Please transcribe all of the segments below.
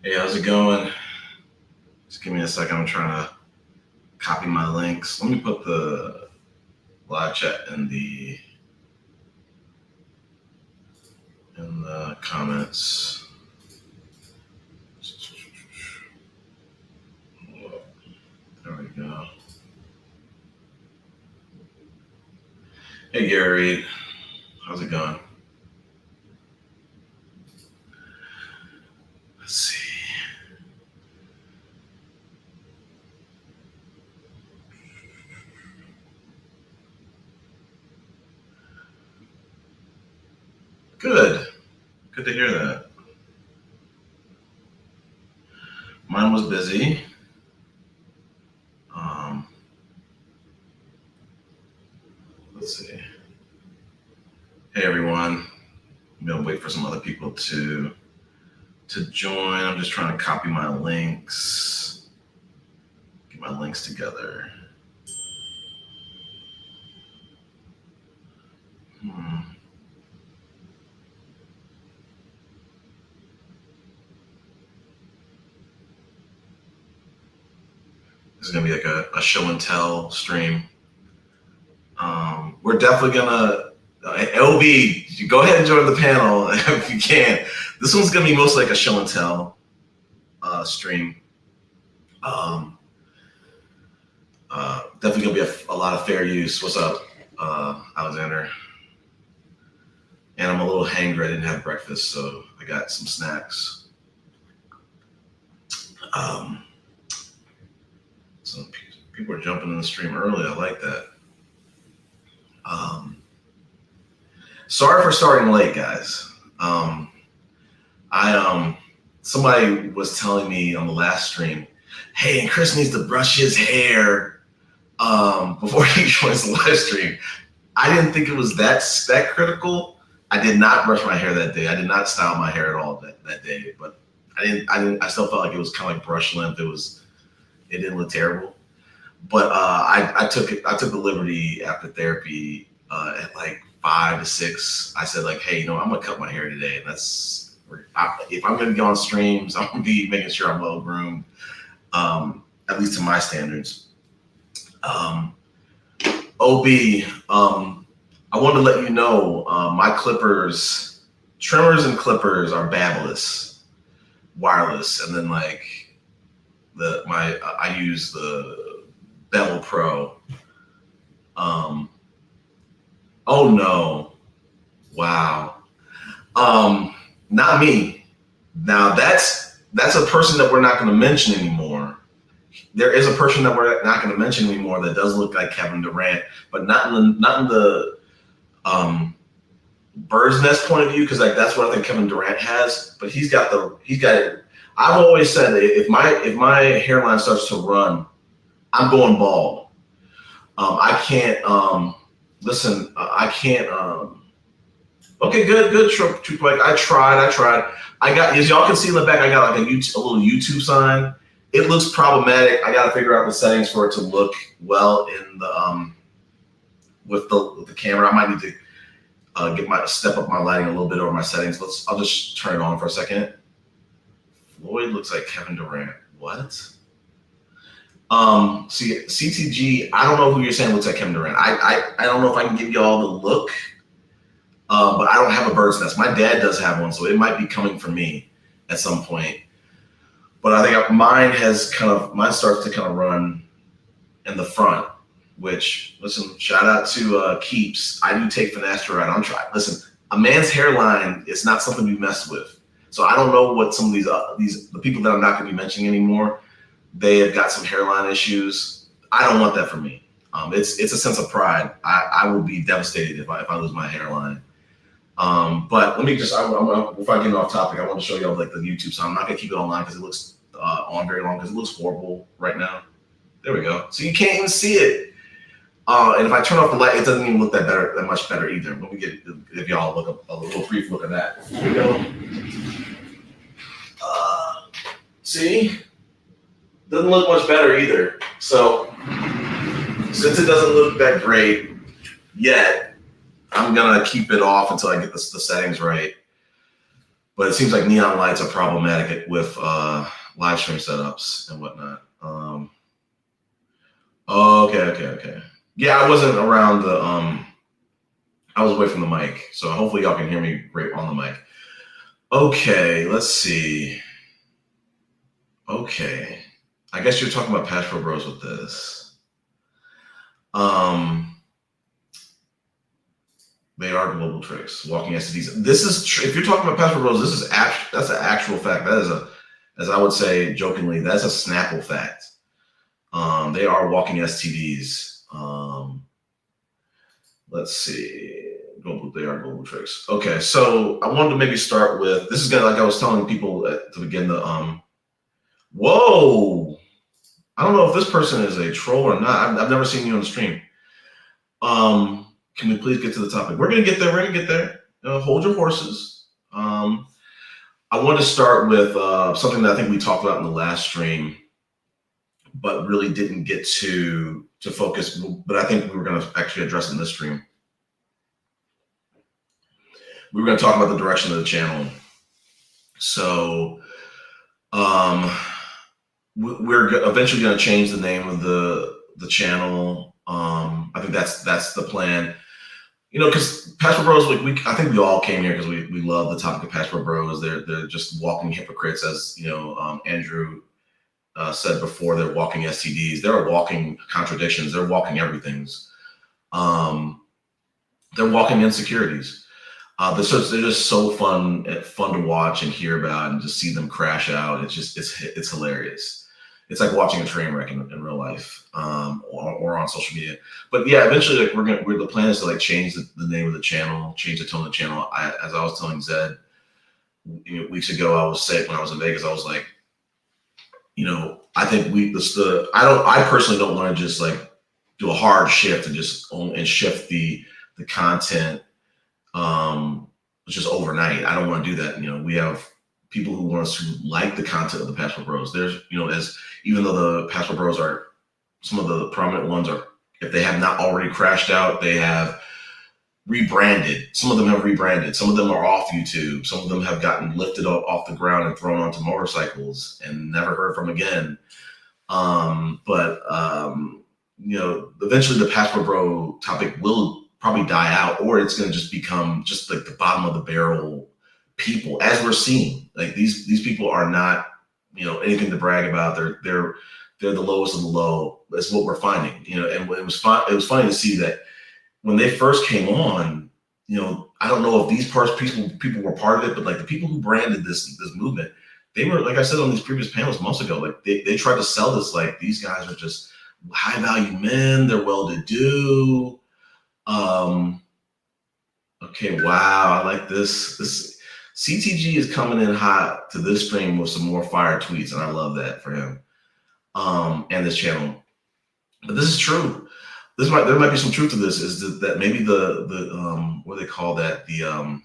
Hey, how's it going? Just give me a second. I'm trying to copy my links. Let me put the live chat in the comments. There we go. Hey, Gary. How's it going? Let's see. Good. Good to hear that. Mine was busy. Let's see. Hey, everyone. I'm going to wait for some other people to join. I'm just trying to copy my links. Get my links together. This is gonna be like a show and tell stream. We're definitely gonna LB, you go ahead and join the panel if you can. This one's gonna be mostly like a show and tell stream. Definitely gonna be a lot of fair use. What's up, Alexander? And I'm a little hangry. I didn't have breakfast, so I got some snacks. Some people are jumping in the stream early. I like that. Sorry for starting late, guys. Somebody was telling me on the last stream, hey, and Chris needs to brush his hair before he joins the live stream. I didn't think it was that critical. I did not brush my hair that day. I did not style my hair at all that day, but I still felt like it was kind of like brush length. It didn't look terrible. But I took the liberty after therapy at like 5 to 6. I said like, hey, I'm gonna cut my hair today, and if I'm gonna go on streams, I'm gonna be making sure I'm well groomed, at least to my standards. OB, I wanted to let you know my trimmers and clippers are babless, wireless, and then like I use the Bevel Pro. Oh no. Wow. Not me. Now that's a person that we're not going to mention anymore. There is a person that we're not going to mention anymore that does look like Kevin Durant, but not in the bird's nest point of view, because like that's what I think Kevin Durant has. But he's got it. I've always said that if my hairline starts to run, I'm going bald. I can't. Listen, I can't. Okay, good. True. I tried. I got, as y'all can see in the back, I got like a little YouTube sign. It looks problematic. I got to figure out the settings for it to look well in the with the camera. I might need to step up my lighting a little bit over my settings. I'll just turn it on for a second. Floyd looks like Kevin Durant. What? See, CTG, I don't know who you're saying looks like Kevin Durant. I don't know if I can give you all the look, but I don't have a bird's nest. My dad does have one, so it might be coming from me at some point. But I think mine starts to kind of run in the front, which, listen, shout out to Keeps. I do take finasteride. I'm trying. Listen, a man's hairline is not something to be messed with. So I don't know what some of the people that I'm not going to be mentioning anymore, they have got some hairline issues. I don't want that for me. It's a sense of pride. I will be devastated if I lose my hairline. But let me just, if I get off topic, I want to show y'all like the YouTube. So I'm not gonna keep it online because it looks on very long because it looks horrible right now. There we go. So you can't even see it. And if I turn off the light, it doesn't even look that much better either. Let me give y'all look a little brief look at that. Here we go. See? Doesn't look much better either. So since it doesn't look that great yet, I'm gonna keep it off until I get the settings right. But it seems like neon lights are problematic with live stream setups and whatnot. Okay. Yeah, I wasn't around the I was away from the mic, so hopefully y'all can hear me great on the mic. Okay, let's see. Okay, I guess you're talking about Passport Bros with this. They are global tricks, walking STDs. This is if you're talking about Passport Bros, this is that's an actual fact. That is as I would say jokingly, that's a Snapple fact. They are walking STDs. Let's see. They are global tricks. Okay, so I wanted to maybe start with this is gonna like I was telling people to begin the Whoa! I don't know if this person is a troll or not. I've never seen you on the stream. Can we please get to the topic? We're gonna get there. We're gonna get there. Hold your horses. I want to start with something that I think we talked about in the last stream, but really didn't get to focus. But I think we were going to actually address it in this stream. We were going to talk about the direction of the channel. So we're eventually going to change the name of the channel. I think that's the plan. You know, because Passport Bros, I think we all came here because we love the topic of Passport Bros. They're just walking hypocrites, as you know. Andrew said before, they're walking STDs. They're walking contradictions. They're walking everything's. They're walking insecurities. They're just so fun to watch and hear about, and just see them crash out. It's hilarious. It's like watching a train wreck in real life, or on social media. But yeah, eventually, like the plan is to like change the name of the channel, change the tone of the channel. As I was telling Zed, weeks ago, I was saying when I was in Vegas, I was like, I think I personally don't want to just like do a hard shift and just shift the content just overnight. I don't want to do that. We have people who want us to like the content of the Passport Bros. There's, even though the Passport Bros are some of the prominent ones if they have not already crashed out, they have rebranded. Some of them have rebranded. Some of them are off YouTube. Some of them have gotten lifted off the ground and thrown onto motorcycles and never heard from again. Eventually the Passport Bro topic will probably die out, or it's going to just become just like the bottom of the barrel people, as we're seeing. Like these people are not, anything to brag about. They're the lowest of the low. That's what we're finding. And it was fun. It was funny to see that when they first came on. I don't know if these people were part of it, but like the people who branded this movement, they were, like I said on these previous panels months ago, like they tried to sell this like these guys are just high value men. They're well to do. Okay, wow, I like this. CTG is coming in hot to this stream with some more fire tweets, and I love that for him and this channel. But this is true. There might be some truth to this. Is that maybe the what do they call that? The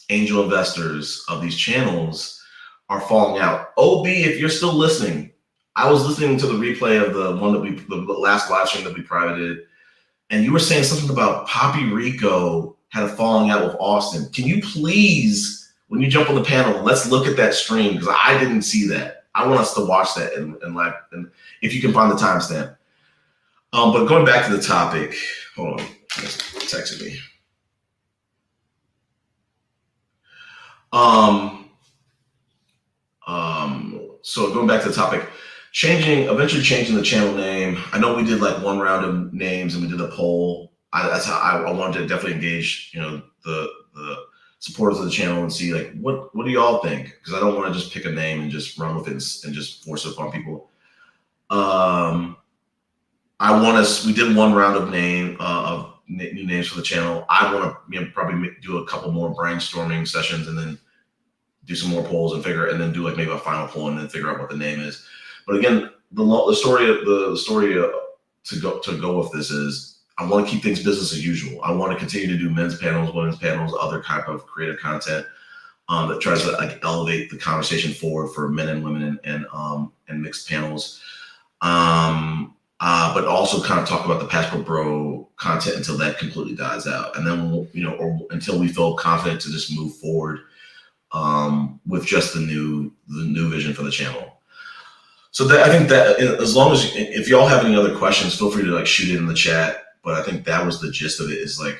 angel investors of these channels are falling out. OB, if you're still listening, I was listening to the replay of the last live stream that we privated, and you were saying something about Poppy Rico had a falling out with Austin. Can you please, when you jump on the panel, let's look at that stream, because I didn't see that. I want us to watch that and if you can find the timestamp. But going back to the topic, hold on, it's texted me. So going back to the topic, eventually changing the channel name. I know we did like one round of names and we did a poll. That's how I wanted to definitely engage, the supporters of the channel and see like what do y'all think? Because I don't want to just pick a name and just run with it and just force it upon people. We did one round of new names for the channel. I want to probably do a couple more brainstorming sessions and then do some more polls and then do like maybe a final poll and then figure out what the name is. But again, the story to go with this is I want to keep things business as usual. I want to continue to do men's panels, women's panels, other type of creative content that tries to like elevate the conversation forward for men and women and mixed panels. But also kind of talk about the Passport Bro content until that completely dies out. And then, or until we feel confident to just move forward with just the new vision for the channel. So I think that as long as if y'all have any other questions, feel free to like shoot it in the chat. But I think that was the gist of it. Is like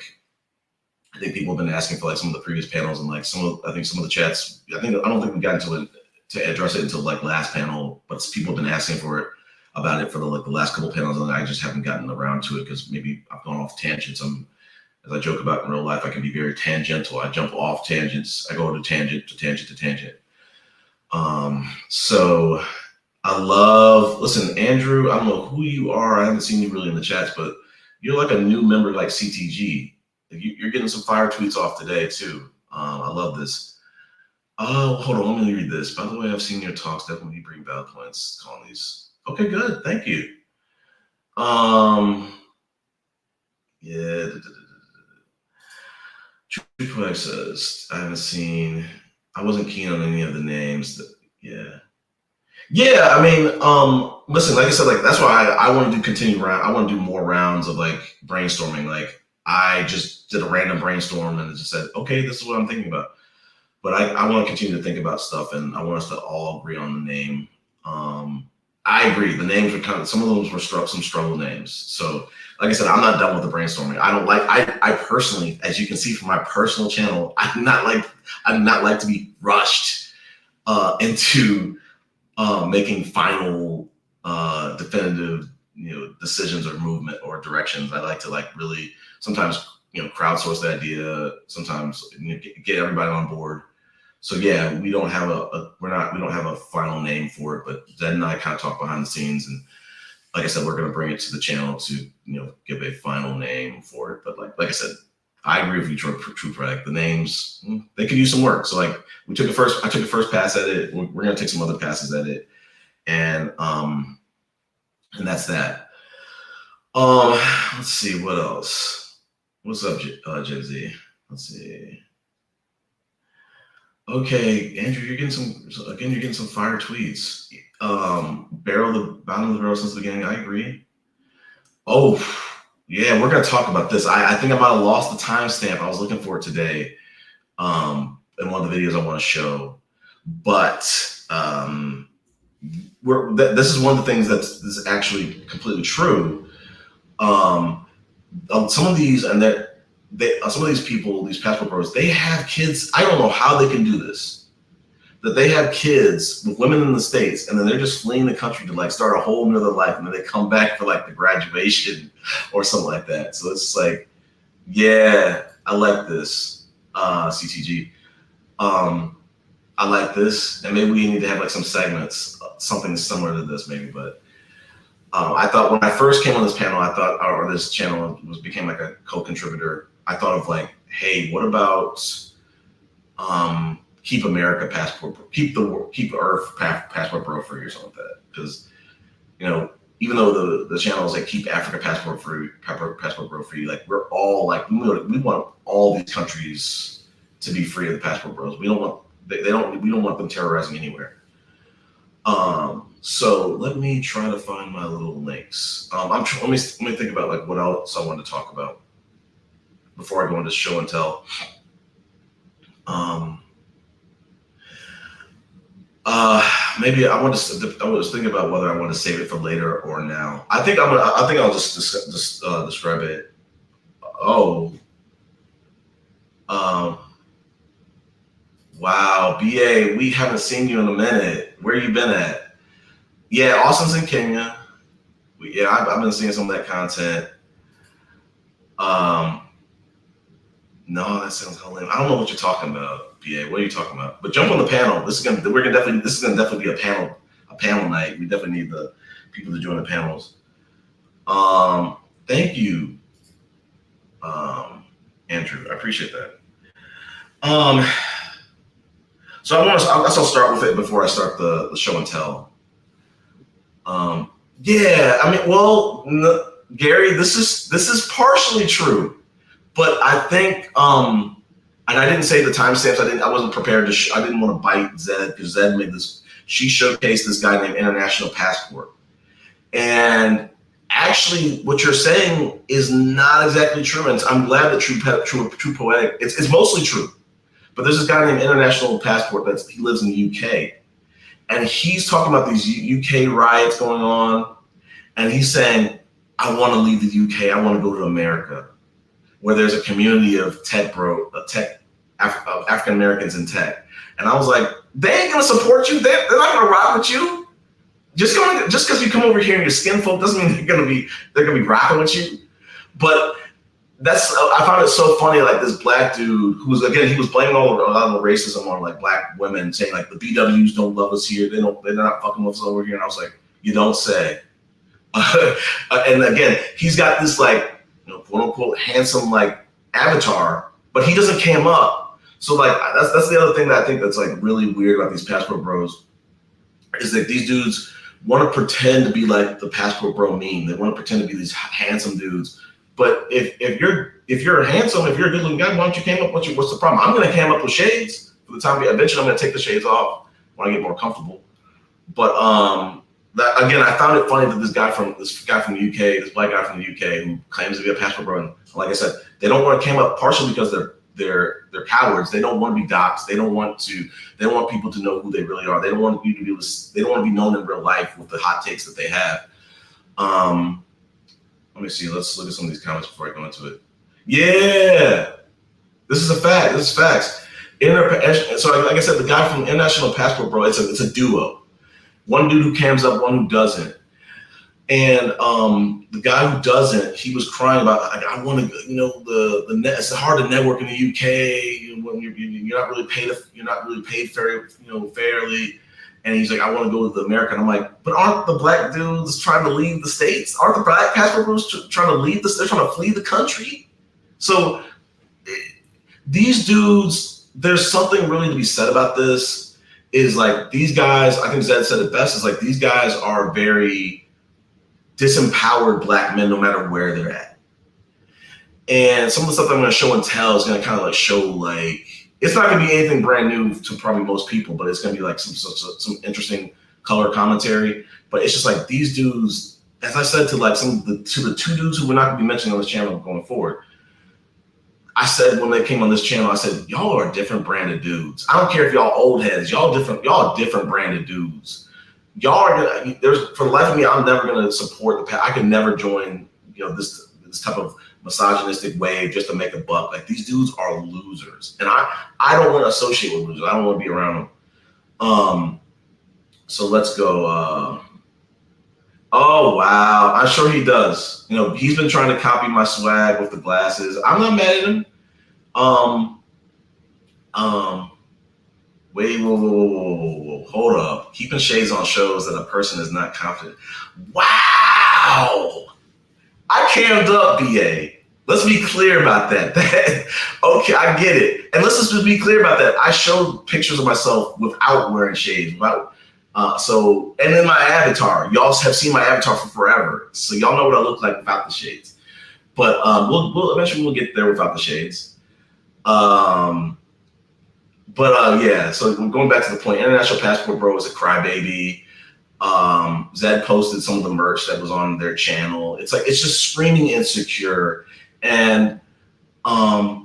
I think people have been asking for like some of the previous panels and like some of the chats. I don't think we got into it to address it until like last panel, but people have been asking for it about it for the last couple panels, and I just haven't gotten around to it because maybe I've gone off tangents. As I joke about in real life, I can be very tangential. I jump off tangents. I go to tangent to tangent to tangent. So listen, Andrew, I don't know who you are. I haven't seen you really in the chats, but you're like a new member like CTG. You're getting some fire tweets off today too. I love this. Oh, hold on, let me read this. By the way, I've seen your talks. Definitely bring valid points calling these. Okay, good. Thank you. Yeah. True says, I wasn't keen on any of the names. Yeah, I mean, listen, like I said, like that's why I want to continue round. I want to do more rounds of like brainstorming. Like I just did a random brainstorm and just said, okay, this is what I'm thinking about. But I want to continue to think about stuff, and I want us to all agree on the name. I agree. The names were some of those were some struggle names. So, like I said, I'm not done with the brainstorming. I personally, as you can see from my personal channel, I do not like to be rushed into making final definitive decisions or movement or directions. I like to like really sometimes crowdsource the idea, sometimes get everybody on board. So yeah, we don't have we don't have a final name for it, but Zed and I kind of talk behind the scenes, and like I said, we're going to bring it to the channel to give a final name for it. But like I said, I agree with you, True Product. The names, they could use some work. So like I took a first pass at it. We're going to take some other passes at it, and that's that. Let's see what else. What's up, Gen Z? Let's see. Okay, Andrew, you're getting some fire tweets. The bottom of the barrel since the beginning. I agree. Oh, yeah, we're gonna talk about this. I think I might have lost the timestamp. I was looking for it today. In one of the videos I want to show, but this is one of the things that's actually completely true. Some of these some of these people, these passport bros, they have kids. I don't know how they can do this. That they have kids with women in the States, and then they're just fleeing the country to like start a whole nother life, and then they come back for like the graduation or something like that. So it's like, yeah, I like this, CTG. I like this, and maybe we need to have like some segments, something similar to this, maybe. But I thought when I first came on this panel, or this channel became like a co-contributor. I thought of like, hey, what about keep America passport, keep Earth passport bro free or something like that? Because even though the channel is like keep Africa passport bro free, like we're all like we want all these countries to be free of the passport bros. We don't want we don't want them terrorizing anywhere. So let me try to find my little links. Let me think about like what else I want to talk about before I go into show and tell. Maybe I was thinking about whether I want to save it for later or now. I think I'll just describe it. Wow, BA, we haven't seen you in a minute. Where you been at? Yeah, Austin's in Kenya. I've been seeing some of that content. No, that sounds hella lame. I don't know what you're talking about, BA. What are you talking about? But jump on the panel. This is gonna definitely be a panel night. We definitely need the people to join the panels. Thank you, Andrew. I appreciate that. So I guess I'll start with it before I start the show and tell. Yeah, I mean, well, Gary, this is partially true, but I think, and I didn't say the timestamps. I wasn't prepared to. I didn't want to bite Zed because Zed made this. She showcased this guy named International Passport, and actually, what you're saying is not exactly true. And I'm glad that True Poetic. It's mostly true. But there's this guy named International Passport he lives in the UK. And he's talking about these UK riots going on. And he's saying, I want to leave the UK. I want to go to America, where there's a community of African Americans in tech. And I was like, they ain't gonna support you. They're not gonna ride with you. Just because you come over here and you're skin folk doesn't mean they're gonna be rocking with you. But I found it so funny, like this black dude who was, again, he was blaming a lot of the racism on like black women, saying like the BWs don't love us here. They're not fucking with us over here. And I was like, you don't say. And again, he's got this like, quote unquote handsome like avatar, but he doesn't cam up. So like that's the other thing that I think that's like really weird about these passport bros, is that these dudes want to pretend to be like the passport bro meme. They want to pretend to be these handsome dudes. But if you're handsome, if you're a good looking guy, why don't you cam up? What's the problem? I'm gonna cam up with shades for the time being. Eventually I'm gonna take the shades off when I get more comfortable. But that, again, I found it funny that this guy from the UK, this black guy from the UK who claims to be a passport bro, and like I said, they don't want to cam up partially because they're cowards. They don't want to be doxxed. They don't want people to know who they really are. They don't want you to they don't want to be known in real life with the hot takes that they have. Let me see. Let's look at some of these comments before I go into it. Yeah, this is a fact. This is facts. So like I said, the guy from International Passport Bro, it's a duo. One dude who cams up, one who doesn't. And the guy who doesn't, he was crying about, like, I want to, the net. It's hard to network in the UK when you're not really paid fairly. And he's like, I want to go to America. And I'm like, but aren't the black dudes trying to leave the States? Aren't the black passport bros trying to leave this? They're trying to flee the country. So these dudes, there's something really to be said about this. Is like these guys, I think Zed said it best, is like these guys are very disempowered black men no matter where they're at. And some of the stuff that I'm going to show and tell is going to kind of like show like, it's not going to be anything brand new to probably most people, but it's going to be like some interesting color commentary. But it's just like these dudes, as I said to like the two dudes who we're not going to be mentioning on this channel going forward, I said when they came on this channel, I said, y'all are different branded dudes. I don't care if y'all old heads, y'all different branded dudes. Y'all are gonna, for the life of me, I'm never gonna support I could never join, this type of misogynistic wave just to make a buck. Like these dudes are losers. And I don't want to associate with losers. I don't want to be around them. So let's go. Oh, wow. I'm sure he does. He's been trying to copy my swag with the glasses. I'm not mad at him. Wait, whoa. Hold up. Keeping shades on shows that a person is not confident. Wow. I cammed up, BA. Let's be clear about that. Okay, I get it. And let's just be clear about that. I showed pictures of myself without wearing shades, and then my avatar, y'all have seen my avatar for forever. So y'all know what I look like without the shades. But we'll eventually get there without the shades. Yeah, so going back to the point, International Passport Bro is a crybaby. Zed posted some of the merch that was on their channel. It's just screaming insecure. And I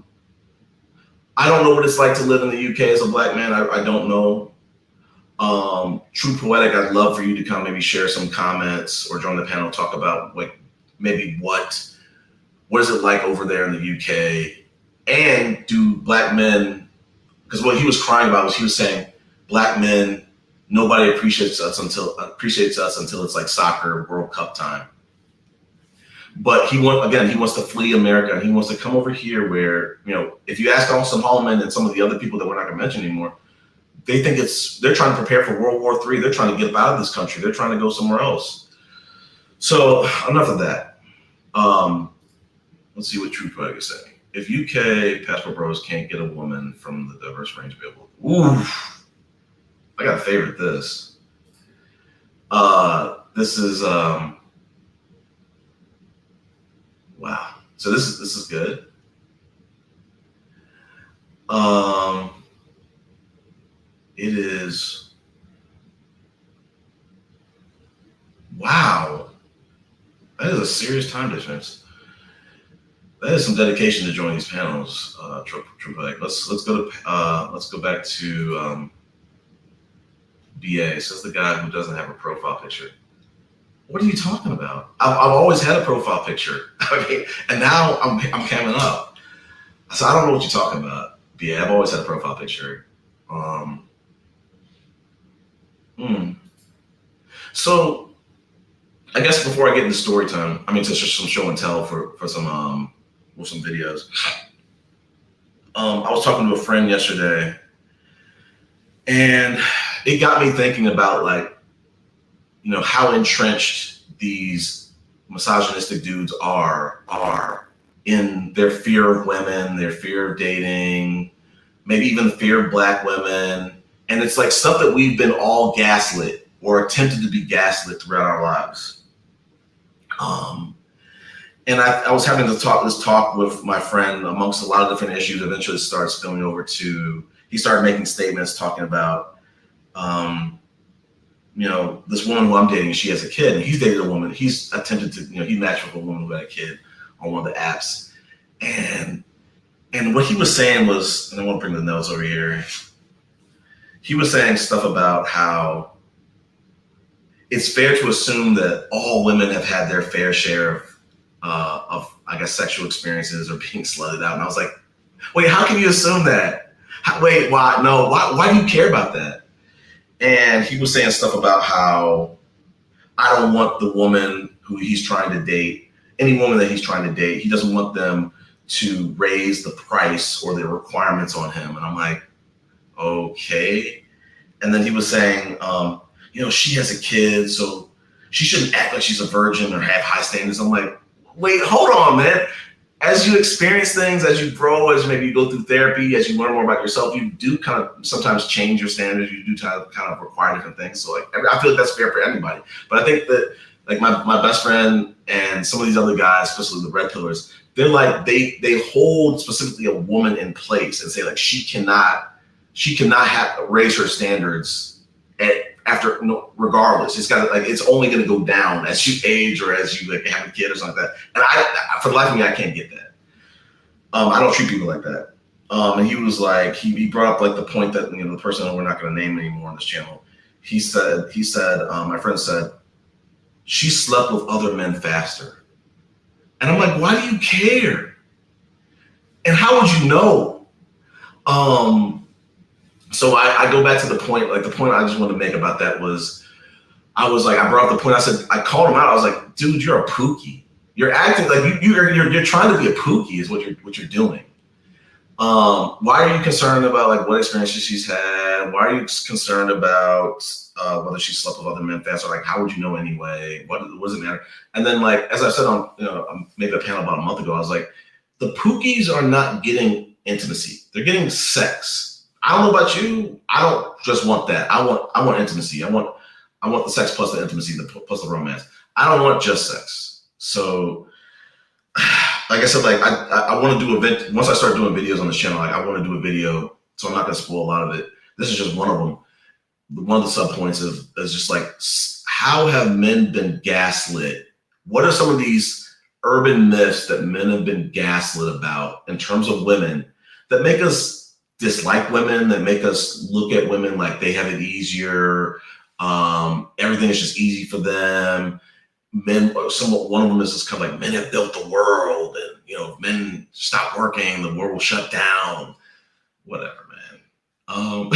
don't know what it's like to live in the UK as a black man. I don't know. True Poetic, I'd love for you to come maybe share some comments or join the panel, talk about like maybe what is it like over there in the UK, and do black men, because what he was crying about was he was saying black men, nobody appreciates us until it's like soccer World Cup time. But he wants to flee America, and he wants to come over here where, if you ask Austin Hallman and some of the other people that we're not gonna mention anymore, they think they're trying to prepare for World War III. They're trying to get out of this country. They're trying to go somewhere else. So enough of that. Let's see what True Poetic is saying. If UK passport bros can't get a woman from the diverse range available, I gotta favorite this. This is wow. So this is good. It is, wow. That is a serious time difference. That is some dedication to join these panels, Triple X. Let's go back to BA. Says the guy who doesn't have a profile picture. What are you talking about? I've always had a profile picture. I mean, and now I'm camming up. So I don't know what you're talking about. BA, I've always had a profile picture. So I guess before I get into story time, I mean, to some show and tell for some videos. I was talking to a friend yesterday, and it got me thinking about, like, you know, how entrenched these misogynistic dudes are in their fear of women, their fear of dating, maybe even the fear of Black women. And it's like stuff that we've been all gaslit or attempted to be gaslit throughout our lives. And I was having this talk with my friend amongst a lot of different issues. Eventually it started spilling over to, he started making statements talking about, you know, this woman who I'm dating, she has a kid, and he's dated a woman. He's attempted to, you know, he matched with a woman who had a kid on one of the apps. And what he was saying was, and I want to bring the notes over here. He was saying stuff about how it's fair to assume that all women have had their fair share of I guess, sexual experiences or being slutted out. And I was like, wait, how can you assume that? Wait, why? No, why do you care about that? And he was saying stuff about how I don't want the woman who he's trying to date, any woman that he's trying to date, he doesn't want them to raise the price or the requirements on him. And I'm like, okay. And then he was saying, you know, she has a kid, so she shouldn't act like she's a virgin or have high standards. I'm like, wait, hold on, man. As you experience things, as you grow, as maybe you go through therapy, as you learn more about yourself, you do kind of sometimes change your standards. You do kind of require different things. So, like, I feel like that's fair for anybody. But I think that, like, my best friend and some of these other guys, especially the red pillars, they're like, they hold specifically a woman in place and say, like, she cannot raise her standards after, regardless. It's got, like, it's only going to go down as you age or as you, like, have a kid or something like that. And I for the life of me, I can't get that. I don't treat people like that. And he was like, he brought up, like, the point that, you know, the person that we're not going to name anymore on this channel. He said, my friend said, she slept with other men faster. And I'm like, why do you care? And how would you know? So I go back to the point, like, the point I just wanted to make about that was, I brought up the point. I said, I called him out. I was like, dude, you're a pookie. You're acting like you're trying to be a pookie is what you're doing. Why are you concerned about, like, what experiences she's had? Why are you concerned about whether she slept with other men faster? Like, how would you know anyway? What does it matter? And then, like, as I said on, you know, maybe a panel about a month ago, I was like, the pookies are not getting intimacy. They're getting sex. I don't know about you. I don't just want that. I want intimacy. I want the sex plus the intimacy, plus the romance. I don't want just sex. So, like I said, like, I want to do once I start doing videos on this channel, like, I want to do a video, so I'm not going to spoil a lot of it. This is just one of them. One of the subpoints is just like, how have men been gaslit? What are some of these urban myths that men have been gaslit about in terms of women that make us dislike women, that make us look at women like they have it easier? Everything is just easy for them. Men, one of them is just kind of like, men have built the world, and, you know, if men stop working, the world will shut down. Whatever, man.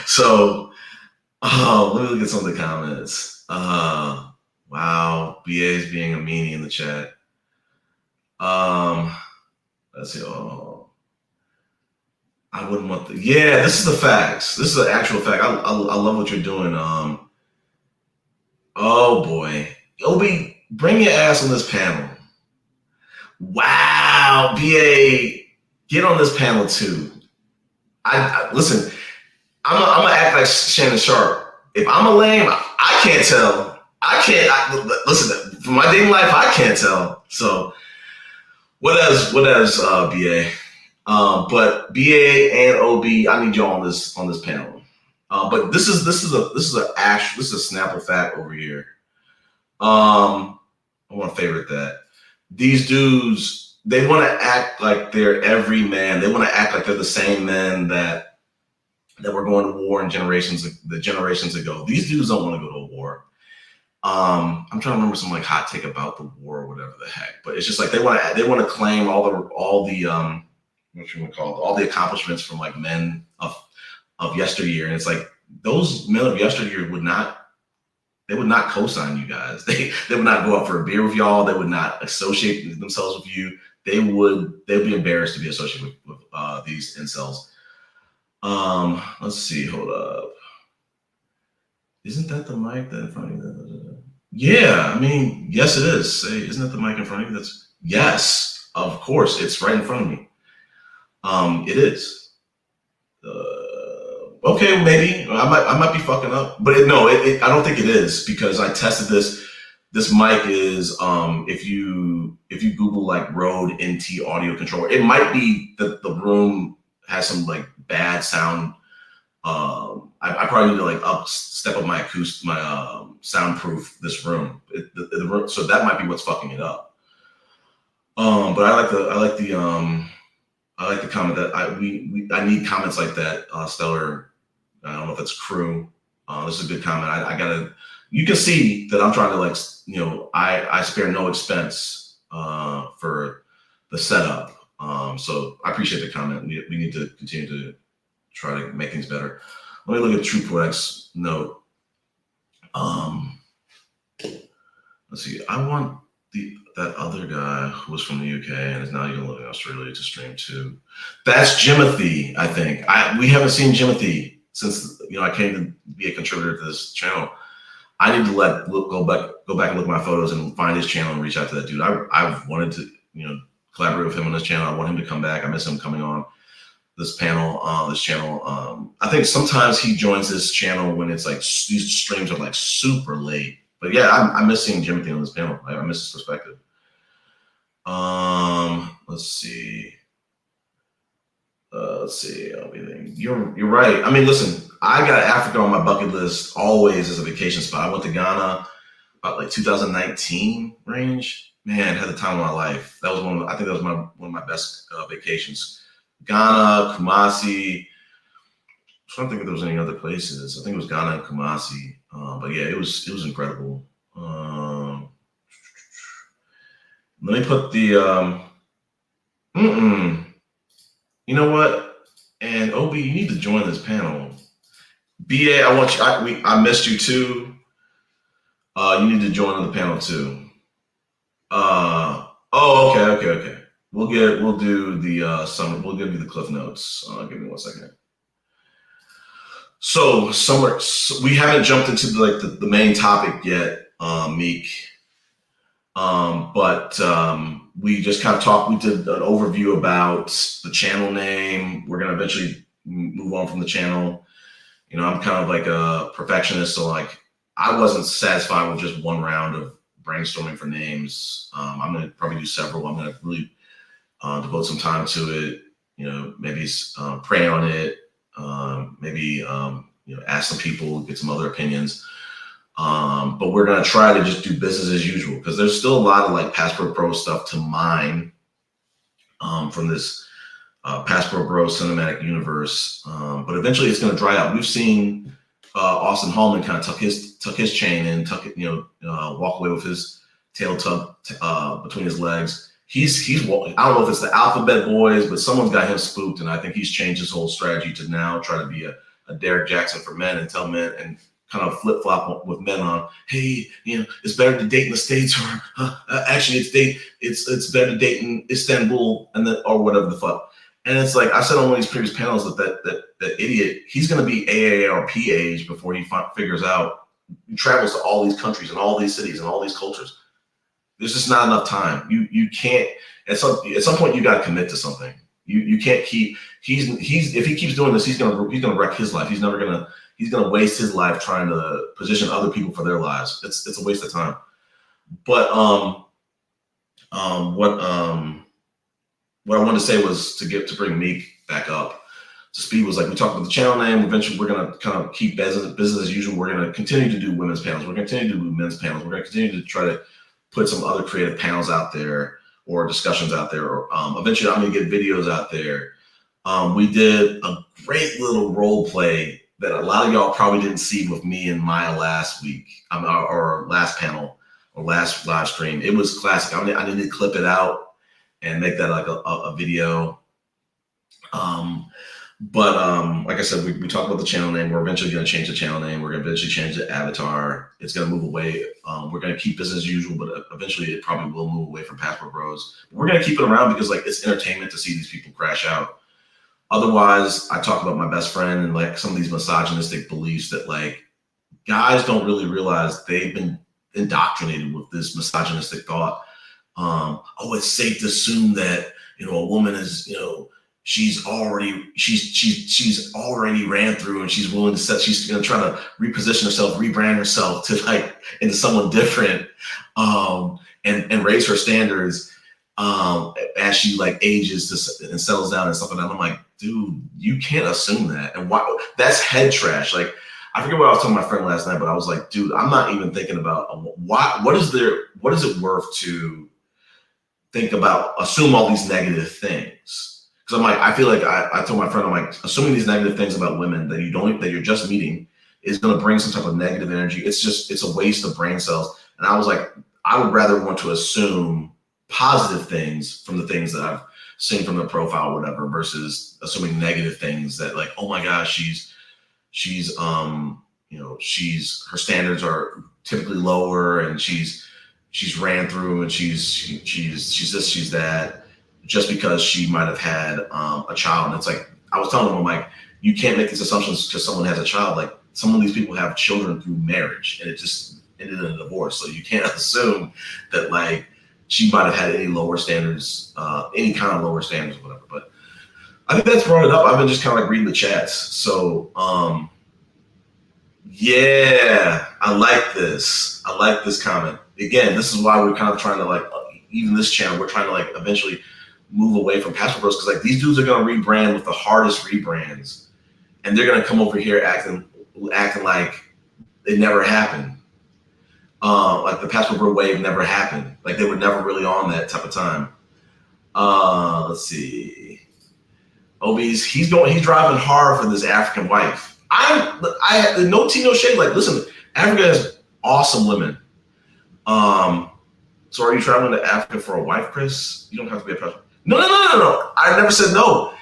So let me look at some of the comments. Wow, BA is being a meanie in the chat. Let's see. Oh, I wouldn't want the. Yeah, this is the facts. This is an actual fact. I love what you're doing. Oh boy, Obi, bring your ass on this panel. Wow, BA, get on this panel too. I listen. I'm gonna act like Shannon Sharp. If I'm a lame, I can't tell. Listen, for my dating life, I can't tell. So what else, BA? But BA and OB, I need y'all on this panel. But this is a Snapple fact over here. I want to favorite that. These dudes they want to act like they're every man. They want to act like they're the same men that were going to war in generations ago. These dudes don't want to go to war. I'm trying to remember some like hot take about the war or whatever the heck, but it's just like they want to claim all the what you want to call it, all the accomplishments from like men of yesteryear, and it's like those men of yesteryear would not co-sign you guys. They would not go out for a beer with y'all. They would not associate themselves with you. They'd be embarrassed to be associated with these incels. Let's see. Hold up. Isn't that the mic that in front of you? Yeah, I mean, yes, it is. Say, isn't that the mic in front of you? Yes, of course, it's right in front of me. It is. Okay, maybe I might be fucking up, but I don't think it is, because I tested this. This mic is if you Google like Rode NT audio controller, it might be that the room has some like bad sound. I probably need to like step up my acoustic, my soundproof this room. The room, so that might be what's fucking it up. But I like the comment that I need comments like that. Stellar, I don't know if that's crew. This is a good comment. You can see that I'm trying to like, I spare no expense for the setup. So I appreciate the comment. We need to continue to try to make things better. Let me look at True Poetic's note. Let's see. I want that other guy who was from the UK and is now living in Australia to stream too. That's Jimothy, I think. We haven't seen Jimothy since I came to be a contributor to this channel. I need to go back and look at my photos and find his channel and reach out to that dude. I've wanted to collaborate with him on this channel. I want him to come back. I miss him coming on this channel. I think sometimes he joins this channel when it's like these streams are like super late. But yeah, I miss seeing Jimothy on this panel. I miss his perspective. Let's see. You're right. I mean, listen, I got Africa on my bucket list always as a vacation spot. I went to Ghana about like 2019 range. Man, had the time of my life. That was one of my best vacations. Ghana, Kumasi. I'm trying to think if there was any other places. I think it was Ghana and Kumasi. But yeah, it was incredible. Let me put the you know what? And Obi, you need to join this panel. BA, I want you. I missed you too. You need to join on the panel too. Okay. We'll do the summary. We'll give you the cliff notes. Give me 1 second. So we haven't jumped into the main topic yet, Meek. But we just kind of talked. We did an overview about the channel name. We're gonna eventually move on from the channel. I'm kind of like a perfectionist, so like I wasn't satisfied with just one round of brainstorming for names. I'm gonna probably do several. I'm gonna really devote some time to it. Maybe pray on it. Maybe ask some people, get some other opinions. But we're gonna try to just do business as usual, because there's still a lot of like Passport Pro stuff to mine from this Passport Bro cinematic universe. But eventually it's gonna dry out. We've seen Austin Hallman kind of tuck his chain in, walk away with his tail tucked between his legs. He's I don't know if it's the Alphabet Boys, but someone's got him spooked, and I think he's changed his whole strategy to now try to be a Derek Jackson for men and tell men and kind of flip flop with men on, hey, it's better to date in the States, or actually it's better to date in Istanbul or whatever the fuck. And it's like I said on one of these previous panels that idiot, he's going to be AARP age before he figures out. He travels to all these countries and all these cities and all these cultures. There's just not enough time. You can't at some point you got to commit to something. You can't keep. If he keeps doing this, he's gonna wreck his life. He's gonna waste his life trying to position other people for their lives. It's a waste of time. But what I wanted to say was to bring Meek back up to speed was like we talked about the channel name. Eventually, we're gonna kind of keep business as usual. We're gonna continue to do women's panels. We're gonna continue to do men's panels. We're gonna continue to try to put some other creative panels out there. or discussions out there. Or eventually I'm going to get videos out there. We did a great little role play that a lot of y'all probably didn't see with me and Maya last week, or last panel, or last live stream. It was classic. I need to clip it out and make that like a video. Like I said, we talked about the channel name. We're eventually going to change the channel name. We're going to eventually change the avatar. It's going to move away. We're going to keep business as usual, but eventually it probably will move away from Passport Bros. We're going to keep it around because like it's entertainment to see these people crash out. Otherwise, I talk about my best friend and like some of these misogynistic beliefs that like guys don't really realize they've been indoctrinated with this misogynistic thought. It's safe to assume that, a woman is, she's already ran through and she's willing to she's going to try to reposition herself, rebrand herself to like into someone different, and raise her standards as she like ages and settles down and stuff like that. I'm like, dude, you can't assume that. And why? That's head trash. Like, I forget what I was telling my friend last night, but I was like, dude, I'm not even thinking about what is it worth to think about, assume all these negative things. Because I'm like, I feel like I told my friend, I'm like, assuming these negative things about women that you're just meeting is going to bring some type of negative energy. It's a waste of brain cells. And I was like, I would rather want to assume positive things from the things that I've seen from the profile or whatever, versus assuming negative things that like, oh my gosh, her standards are typically lower and she's ran through and she's this, she's that, just because she might have had a child. And it's like, I was telling them, I'm like, you can't make these assumptions because someone has a child. Like, some of these people have children through marriage and it just ended in a divorce. So you can't assume that like she might have had any lower standards, any kind of lower standards or whatever. But I think that's brought it up. I've been just kind of like reading the chats. So yeah, I like this. I like this comment. Again, this is why we're kind of trying to like, even this channel, we're trying to like eventually move away from Passport Bros, because like these dudes are going to rebrand with the hardest rebrands, and they're going to come over here acting like it never happened. Like the Passport Bro wave never happened. Like they were never really on that type of time. Let's see. Obi's he's driving hard for this African wife. I no tea, no shade. Like, listen, Africa has awesome women. So are you traveling to Africa for a wife, Chris? You don't have to be a passport. No. I never said no.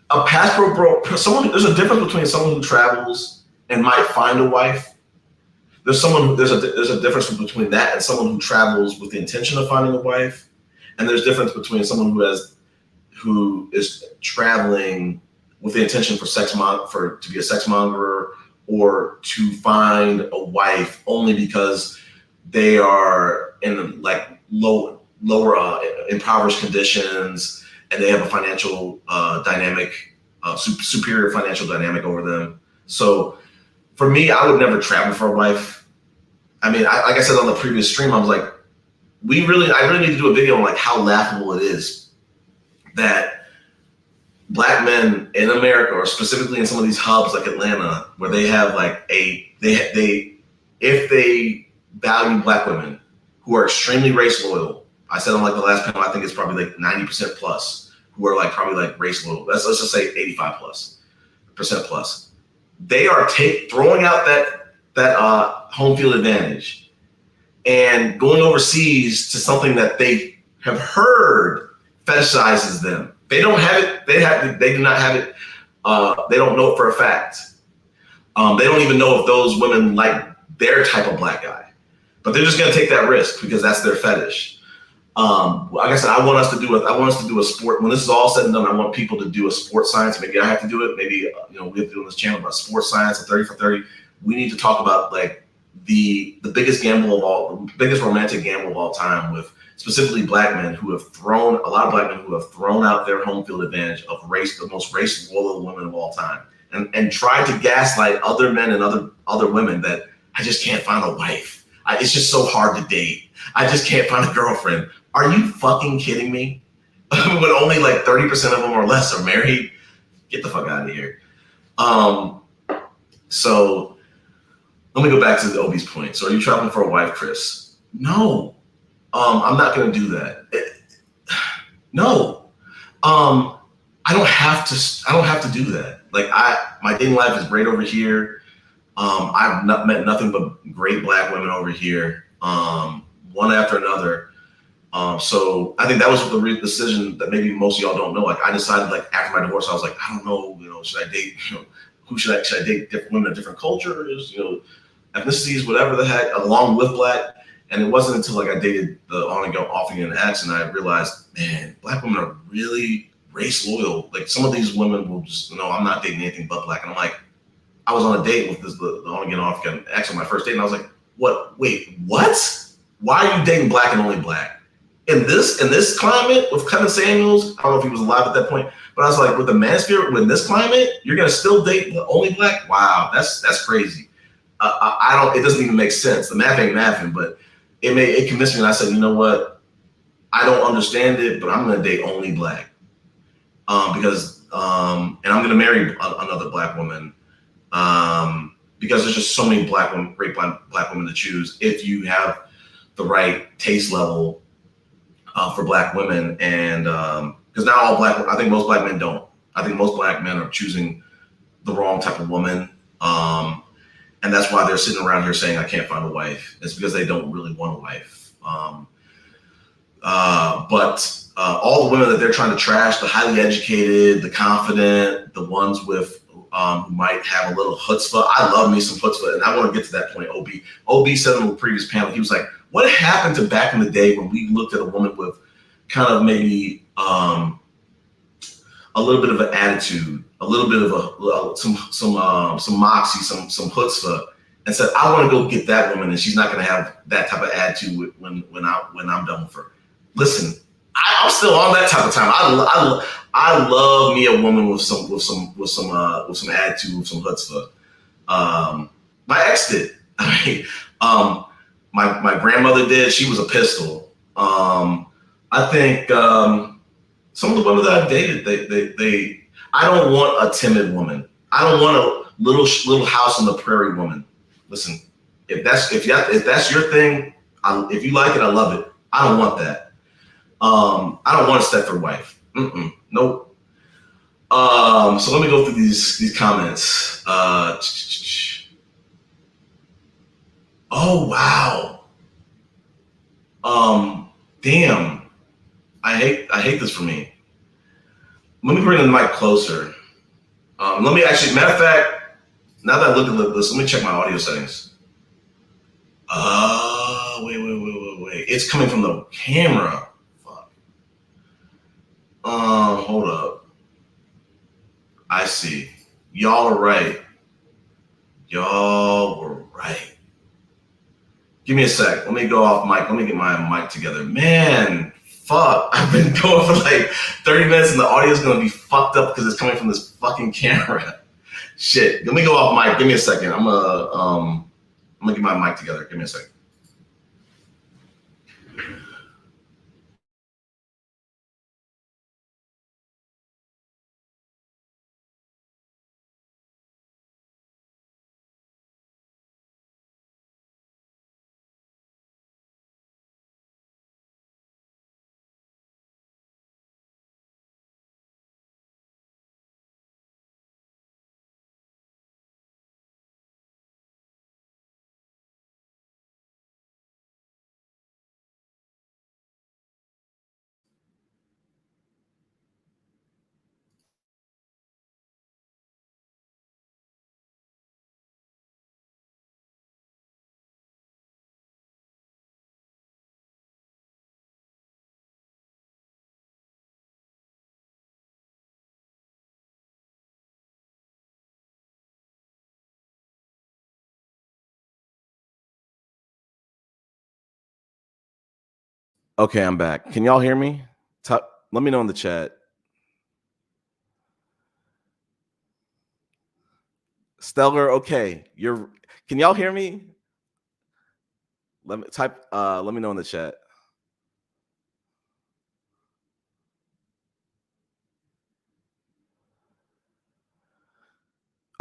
A Passport Bro, there's a difference between someone who travels and might find a wife. There's a difference between that and someone who travels with the intention of finding a wife. And there's a difference between someone who is traveling with the intention to be a sex mongerer or to find a wife only because they are in like lower impoverished conditions and they have a financial dynamic, superior financial dynamic over them. So for me, I would never travel for a wife. I mean, like I said on the previous stream, I was like, I really need to do a video on like how laughable it is that Black men in America, or specifically in some of these hubs like Atlanta, where they have like if they value Black women who are extremely race loyal. I said on like the last panel, I think it's probably like 90% plus who are like probably like race loyal. Let's just say 85% plus. They are throwing out that home field advantage and going overseas to something that they have heard fetishizes them. They don't have it. They do not have it. They don't know it for a fact. They don't even know if those women like their type of Black guy, but they're just going to take that risk because that's their fetish. Like I said, I want us to do a sport. When this is all said and done, I want people to do a sports science. Maybe I have to do it. Maybe we have to do on this channel about sports science at 30 for 30. We need to talk about like the biggest romantic gamble of all time, with specifically Black men who have thrown out their home field advantage of the most race loyal women of all time, and tried to gaslight other men and other women that I just can't find a wife. It's just so hard to date. I just can't find a girlfriend. Are you fucking kidding me? When only like 30% of them or less are married? Get the fuck out of here. So let me go back to the Obi's point. So are you traveling for a wife, Chris? No, I'm not going to do that. No. I don't have to. I don't have to do that. Like my dating life is great over here. I've not met nothing but great black women over here, one after another. So I think that was the decision that maybe most of y'all don't know. Like I decided, like after my divorce, I was like, I don't know, should I date? Who should I date? Different women of different cultures, ethnicities, whatever the heck, along with black. And it wasn't until like I dated the on and off again ex, and I realized, man, black women are really race loyal. Like some of these women will just, I'm not dating anything but black. And I'm like, I was on a date with the on again off again ex on my first date, and I was like, what? Wait, what? Why are you dating black and only black? In this climate with Kevin Samuels, I don't know if he was alive at that point, but I was like, with the manosphere, with this climate, you're gonna still date only black? Wow, that's crazy. I don't. It doesn't even make sense. The math ain't mathing, but it convinced me. And I said, you know what? I don't understand it, but I'm gonna date only black, because and I'm gonna marry another black woman, because there's just so many great black women to choose if you have the right taste level for black women. And because not all I think most black men don't. I think most black men are choosing the wrong type of woman. And that's why they're sitting around here saying, I can't find a wife. It's because they don't really want a wife. But all the women that they're trying to trash, the highly educated, the confident, the ones with who might have a little chutzpah. I love me some chutzpah, and I want to get to that point. OB said in the previous panel, he was like, what happened to back in the day when we looked at a woman with kind of maybe a little bit of an attitude, a little bit of some moxie, some chutzpah, and said, I want to go get that woman, and she's not going to have that type of attitude when I'm done with her. Listen, I'm still on that type of time. I love me a woman with some attitude, with some chutzpah. My ex did. My grandmother did. She was a pistol. I think some of the women that I've dated, they I don't want a timid woman. I don't want a little house on the prairie woman. Listen, if that's your thing, if you like it, I love it. I don't want that. I don't want a Stepford wife. Nope. So let me go through these comments. Oh wow. Damn. I hate this for me. Let me bring the mic closer. Let me actually, matter of fact, now that I look at this, let me check my audio settings. Wait. It's coming from the camera. Fuck. Hold up. I see. Y'all are right. Y'all were right. Give me a sec. Let me go off mic. Let me get my mic together. Man, fuck. I've been going for like 30 minutes and the audio is going to be fucked up because it's coming from this fucking camera. Shit. Let me go off mic. Give me a second. I'm gonna get my mic together. Give me a second. Okay, I'm back. Can y'all hear me? Let me know in the chat. Stellar, okay. Can y'all hear me? Let me know in the chat.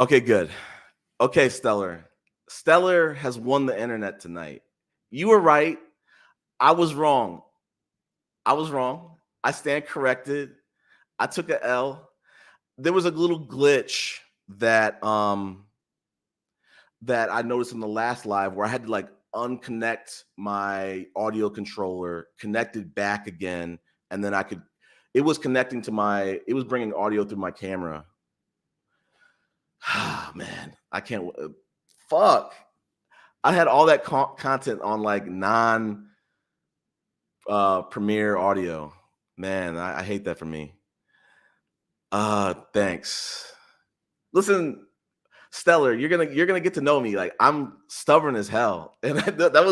Okay, good. Okay, Stellar. Stellar has won the internet tonight. You were right. I was wrong. I stand corrected. I took a L. There was a little glitch that that I noticed in the last live where I had to like unconnect my audio controller, connect it back again, and then I could. It was connecting to my. It was bringing audio through my camera. Ah, man, I can't. Fuck. I had all that content on like non Premiere audio. Man, I hate that for me. Thanks. Listen, Stellar, you're gonna get to know me. Like I'm stubborn as hell, and that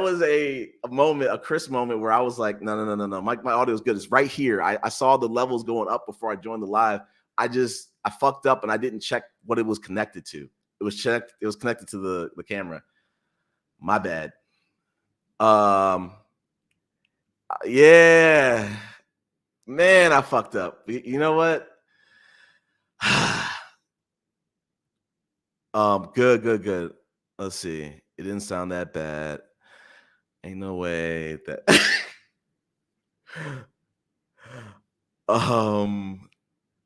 was a moment, a Chris moment where I was like, no. My audio is good. It's right here. I saw the levels going up before I joined the live. I fucked up and I didn't check what it was connected to. It was connected to the camera. My bad. Yeah, man, I fucked up. You know what? Good. Let's see. It didn't sound that bad. Ain't no way that.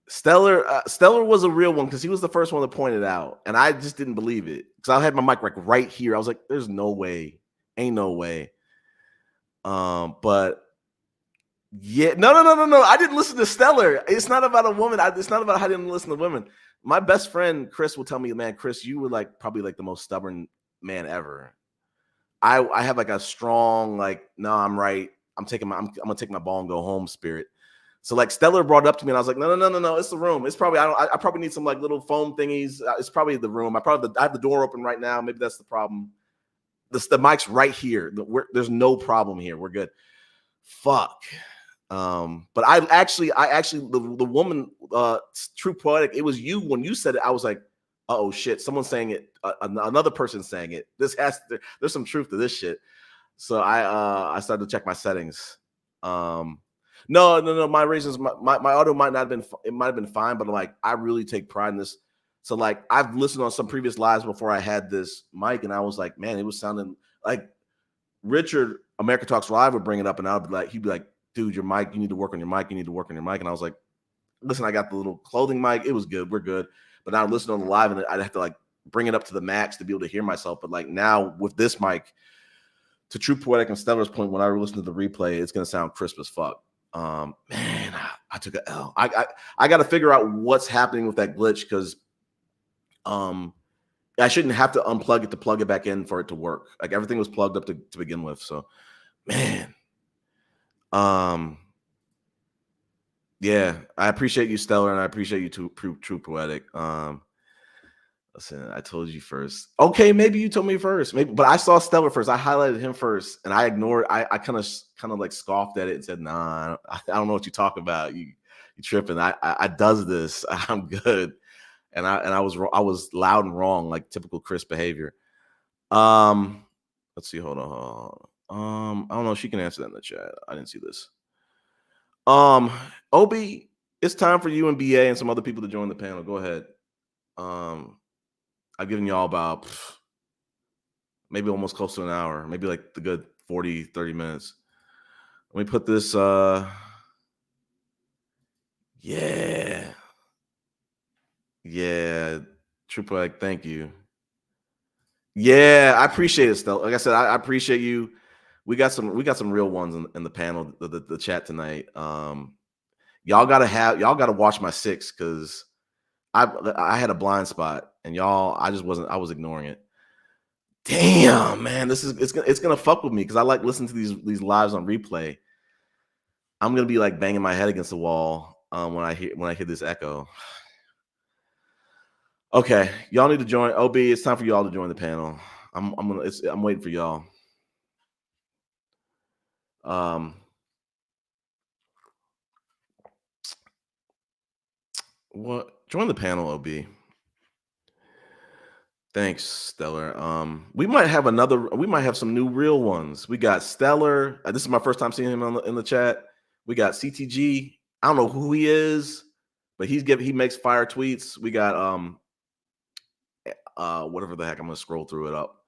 Stellar was a real one because he was the first one to point it out, and I just didn't believe it because I had my mic like right here. I was like, "There's no way, ain't no way." But yeah, no. I didn't listen to Stellar. It's not about a woman. It's not about how I didn't listen to women. My best friend Chris will tell me, man, Chris, you were like probably like the most stubborn man ever. I have like a strong like, no, I'm right. I'm gonna take my ball and go home spirit. So like Stellar brought it up to me and I was like, no, it's the room. It's probably I probably need some like little foam thingies. It's probably the room. I have the door open right now. Maybe that's the problem. The mic's right here. There's no problem here. We're good. Fuck. But I actually the woman True Poetic, it was you when you said it. I was like, oh shit, someone's saying it, another person saying it. There's some truth to this shit. So I started to check my settings. No, my reasons, my audio might not have been, it might have been fine, but like I really take pride in this. So like I've listened on some previous lives before I had this mic, and I was like, man, it was sounding like Richard America Talks Live would bring it up, and he'd be like, dude, your mic, you need to work on your mic, and I was like, listen, I got the little clothing mic, it was good, we're good. But now I listen on the live, and I'd have to like bring it up to the max to be able to hear myself. But like now with this mic, to True Poetic and Stellar's point, when I listen to the replay, it's gonna sound crisp as fuck. Man, I took a L. I got to figure out what's happening with that glitch because I shouldn't have to unplug it to plug it back in for it to work. Like everything was plugged up to begin with. So, man, yeah, I appreciate you, Stellar, and I appreciate you, True Poetic. Listen, I told you first. Okay, maybe you told me first. Maybe, but I saw Stellar first. I highlighted him first, and I ignored. I kind of like scoffed at it and said, "Nah, I don't know what you talk about. You tripping? I does this. I'm good." And I was loud and wrong, like typical Chris behavior. Let's see. Hold on. I don't know if she can answer that in the chat. I didn't see this. Obi, it's time for you and BA and some other people to join the panel. Go ahead. I've given y'all about maybe almost close to an hour, maybe like the good 40, 30 minutes. Let me put this. Yeah. True Poetic, thank you. Yeah, I appreciate it, Stella. Like I said, I appreciate you. We got some real ones in the panel, the chat tonight. Y'all gotta watch my 6 because I had a blind spot and y'all, I was ignoring it. Damn, man, it's gonna fuck with me because I like listening to these lives on replay. I'm gonna be like banging my head against the wall when I hear this echo. Okay, y'all need to join. OB, it's time for y'all to join the panel. I'm waiting for y'all. What? Join the panel, OB. Thanks, Stellar. We might have some new real ones. We got Stellar. This is my first time seeing him in the chat. We got CTG. I don't know who he is, but he makes fire tweets. We got whatever the heck, I'm gonna scroll through it up.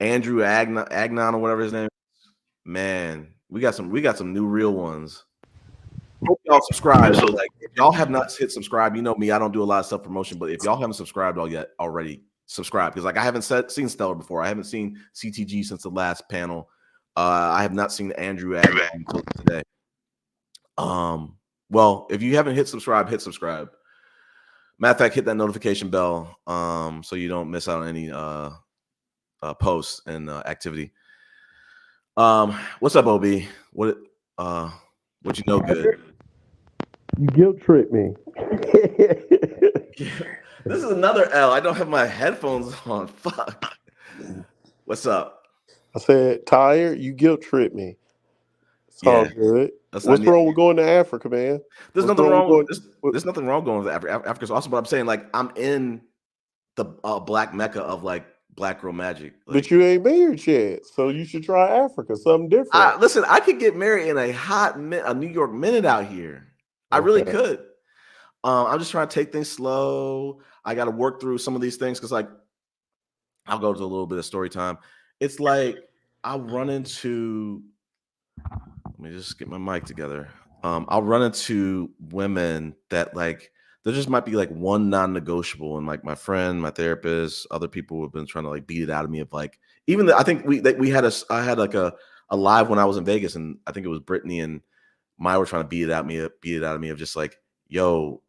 Andrew Agnon or whatever his name is. Man, We got some new real ones. Hope y'all subscribe. So like, if y'all have not hit subscribe, you know me, I don't do a lot of self promotion. But if y'all haven't subscribed already, subscribe, because like I haven't seen Stellar before. I haven't seen CTG since the last panel. I have not seen Andrew Agnew until today. Well, if you haven't hit subscribe, hit subscribe. Matter of fact, hit that notification bell so you don't miss out on any posts and activity. What's up, OB? What you know good? You guilt tripped me. This is another L. I don't have my headphones on. Fuck. What's up? I said, tired, you guilt tripped me. It's all good. What's wrong with going to Africa, man? There's nothing wrong. There's nothing wrong going to Africa. Africa's awesome, but I'm saying like I'm in the black mecca of like black girl magic. Like, but you ain't married yet, so you should try Africa, something different. Listen, I could get married in a New York minute out here. I really could. I'm just trying to take things slow. I got to work through some of these things because, like, I'll go to a little bit of story time. It's like I'll run into. Let me just get my mic together. I'll run into women that like there just might be like one non-negotiable, and like my friend, my therapist, other people have been trying to like beat it out of me of like even I think I had like a live when I was in Vegas, and I think it was Brittany and Maya were trying to beat it out of me of just like, yo,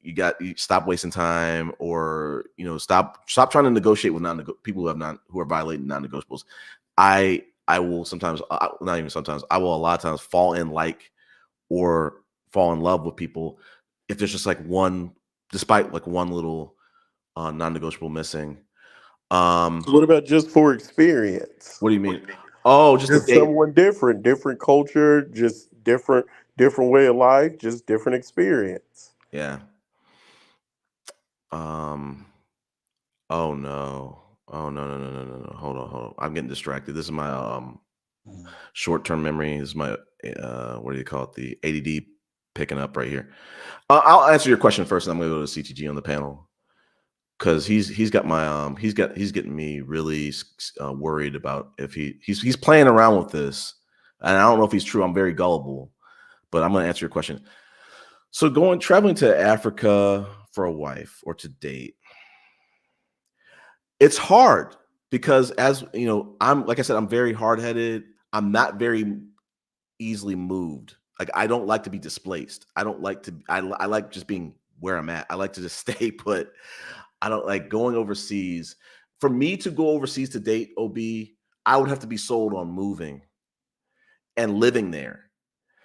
you stop wasting time, or stop trying to negotiate with people who are violating non-negotiables. I will sometimes, not even sometimes, I will a lot of times fall in or fall in love with people if there's just like one, despite like one little non-negotiable missing. So what about just for experience? What do you mean? Oh, just someone different culture, just different way of life, just different experience. Yeah. Oh no. Oh no. Hold on. I'm getting distracted. This is my short-term memory. This is my what do you call it? The ADD picking up right here. I'll answer your question first, and I'm gonna go to CTG on the panel. Because he's got my he's getting me really worried about if he's playing around with this, and I don't know if he's true. I'm very gullible, but I'm going to answer your question. So traveling to Africa for a wife or to date, it's hard because, as you know, like I said, I'm very hard-headed. I'm not very easily moved. Like I don't like to be displaced. I don't like to. I like just being where I'm at. I like to just stay put. I don't like going overseas. For me to go overseas to date OB, I would have to be sold on moving and living there,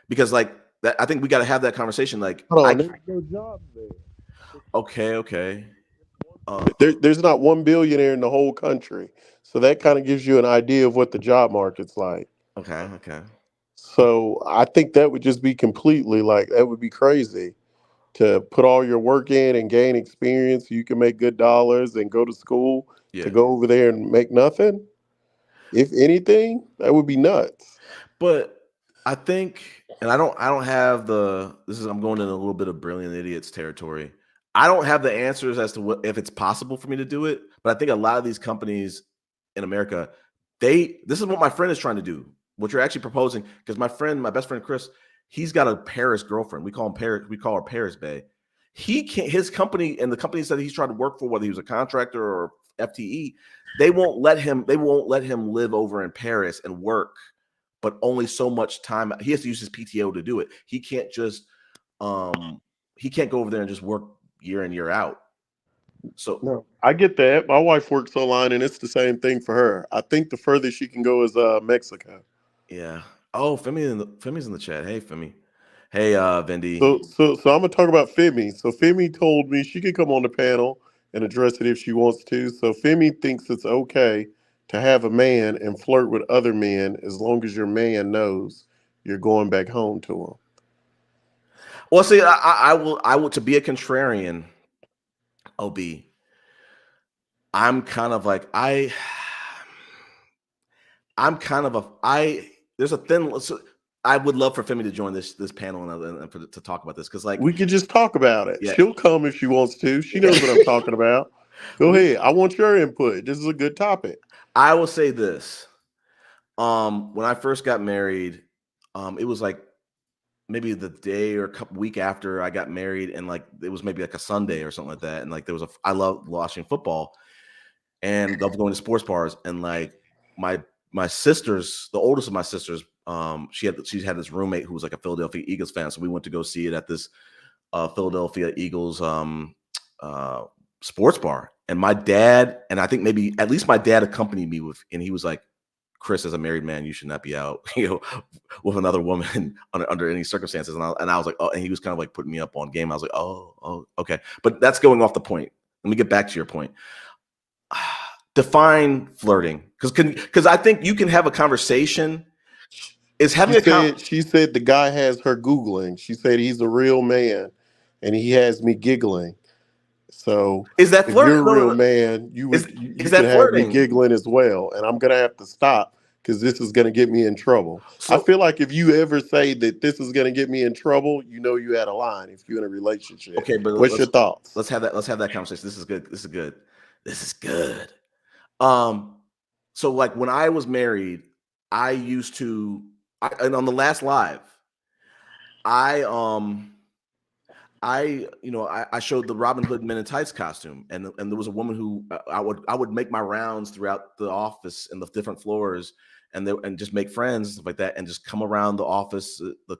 because like that, I think we got to have that conversation. Like, there's no jobs there. Okay. There's not one billionaire in the whole country, so that kind of gives you an idea of what the job market's like. Okay. So I think that would just be completely like that would be crazy. To put all your work in and gain experience, you can make good dollars and go to school to go over there and make nothing. If anything, that would be nuts. But I think, and I don't have I'm going in a little bit of brilliant idiots territory. I don't have the answers as to if it's possible for me to do it, but I think a lot of these companies in America, this is what my friend is trying to do. What you're actually proposing, because my best friend Chris, he's got a Paris girlfriend. We call her Paris Bae. He can't. His company and the companies that he's tried to work for, whether he was a contractor or FTE, they won't let him live over in Paris and work, but only so much time. He has to use his PTO to do it. He can't just he can't go over there and just work year in, year out. So no, I get that. My wife works online, and it's the same thing for her. I think the furthest she can go is Mexico. Yeah. Oh, Femi's in the chat. Hey, Femi. Hey, Vendi. So I'm gonna talk about Femi. So Femi told me she could come on the panel and address it if she wants to. So Femi thinks it's okay to have a man and flirt with other men as long as your man knows you're going back home to him. Well, see, I will to be a contrarian, OB. I'm kind of like there's a thin. So I would love for Femi to join this panel and to talk about this, because like we could just talk about it. Yeah. She'll come if she wants to. She knows what I'm talking about. Go ahead. I want your input. This is a good topic. I will say this. When I first got married, it was like maybe the day or week after I got married, and like it was maybe like a Sunday or something like that. And like there was I love watching football and love going to sports bars. And like my sisters, the oldest of my sisters, she had this roommate who was like a Philadelphia Eagles fan. So we went to go see it at this Philadelphia Eagles sports bar. And my dad, and I think maybe at least my dad accompanied me with, and he was like, Chris, as a married man, you should not be out, with another woman under any circumstances. And I was like, oh, and he was kind of like putting me up on game. I was like, oh, okay. But that's going off the point. Let me get back to your point. Define flirting, because I think you can have a conversation. Is having She said the guy has her Googling. She said he's a real man, and he has me giggling. So is that flirting? If you're a real man, you can have me giggling as well, and I'm gonna have to stop because this is gonna get me in trouble. So, I feel like if you ever say that this is gonna get me in trouble, you had a line. If you're in a relationship, okay. But what's your thoughts? Let's have that conversation. This is good. So like when I was married, I used to, and on the last live, I showed the Robin Hood Men in Tights costume, and there was a woman who I would make my rounds throughout the office and the different floors, and just make friends and stuff like that, and just come around the office, the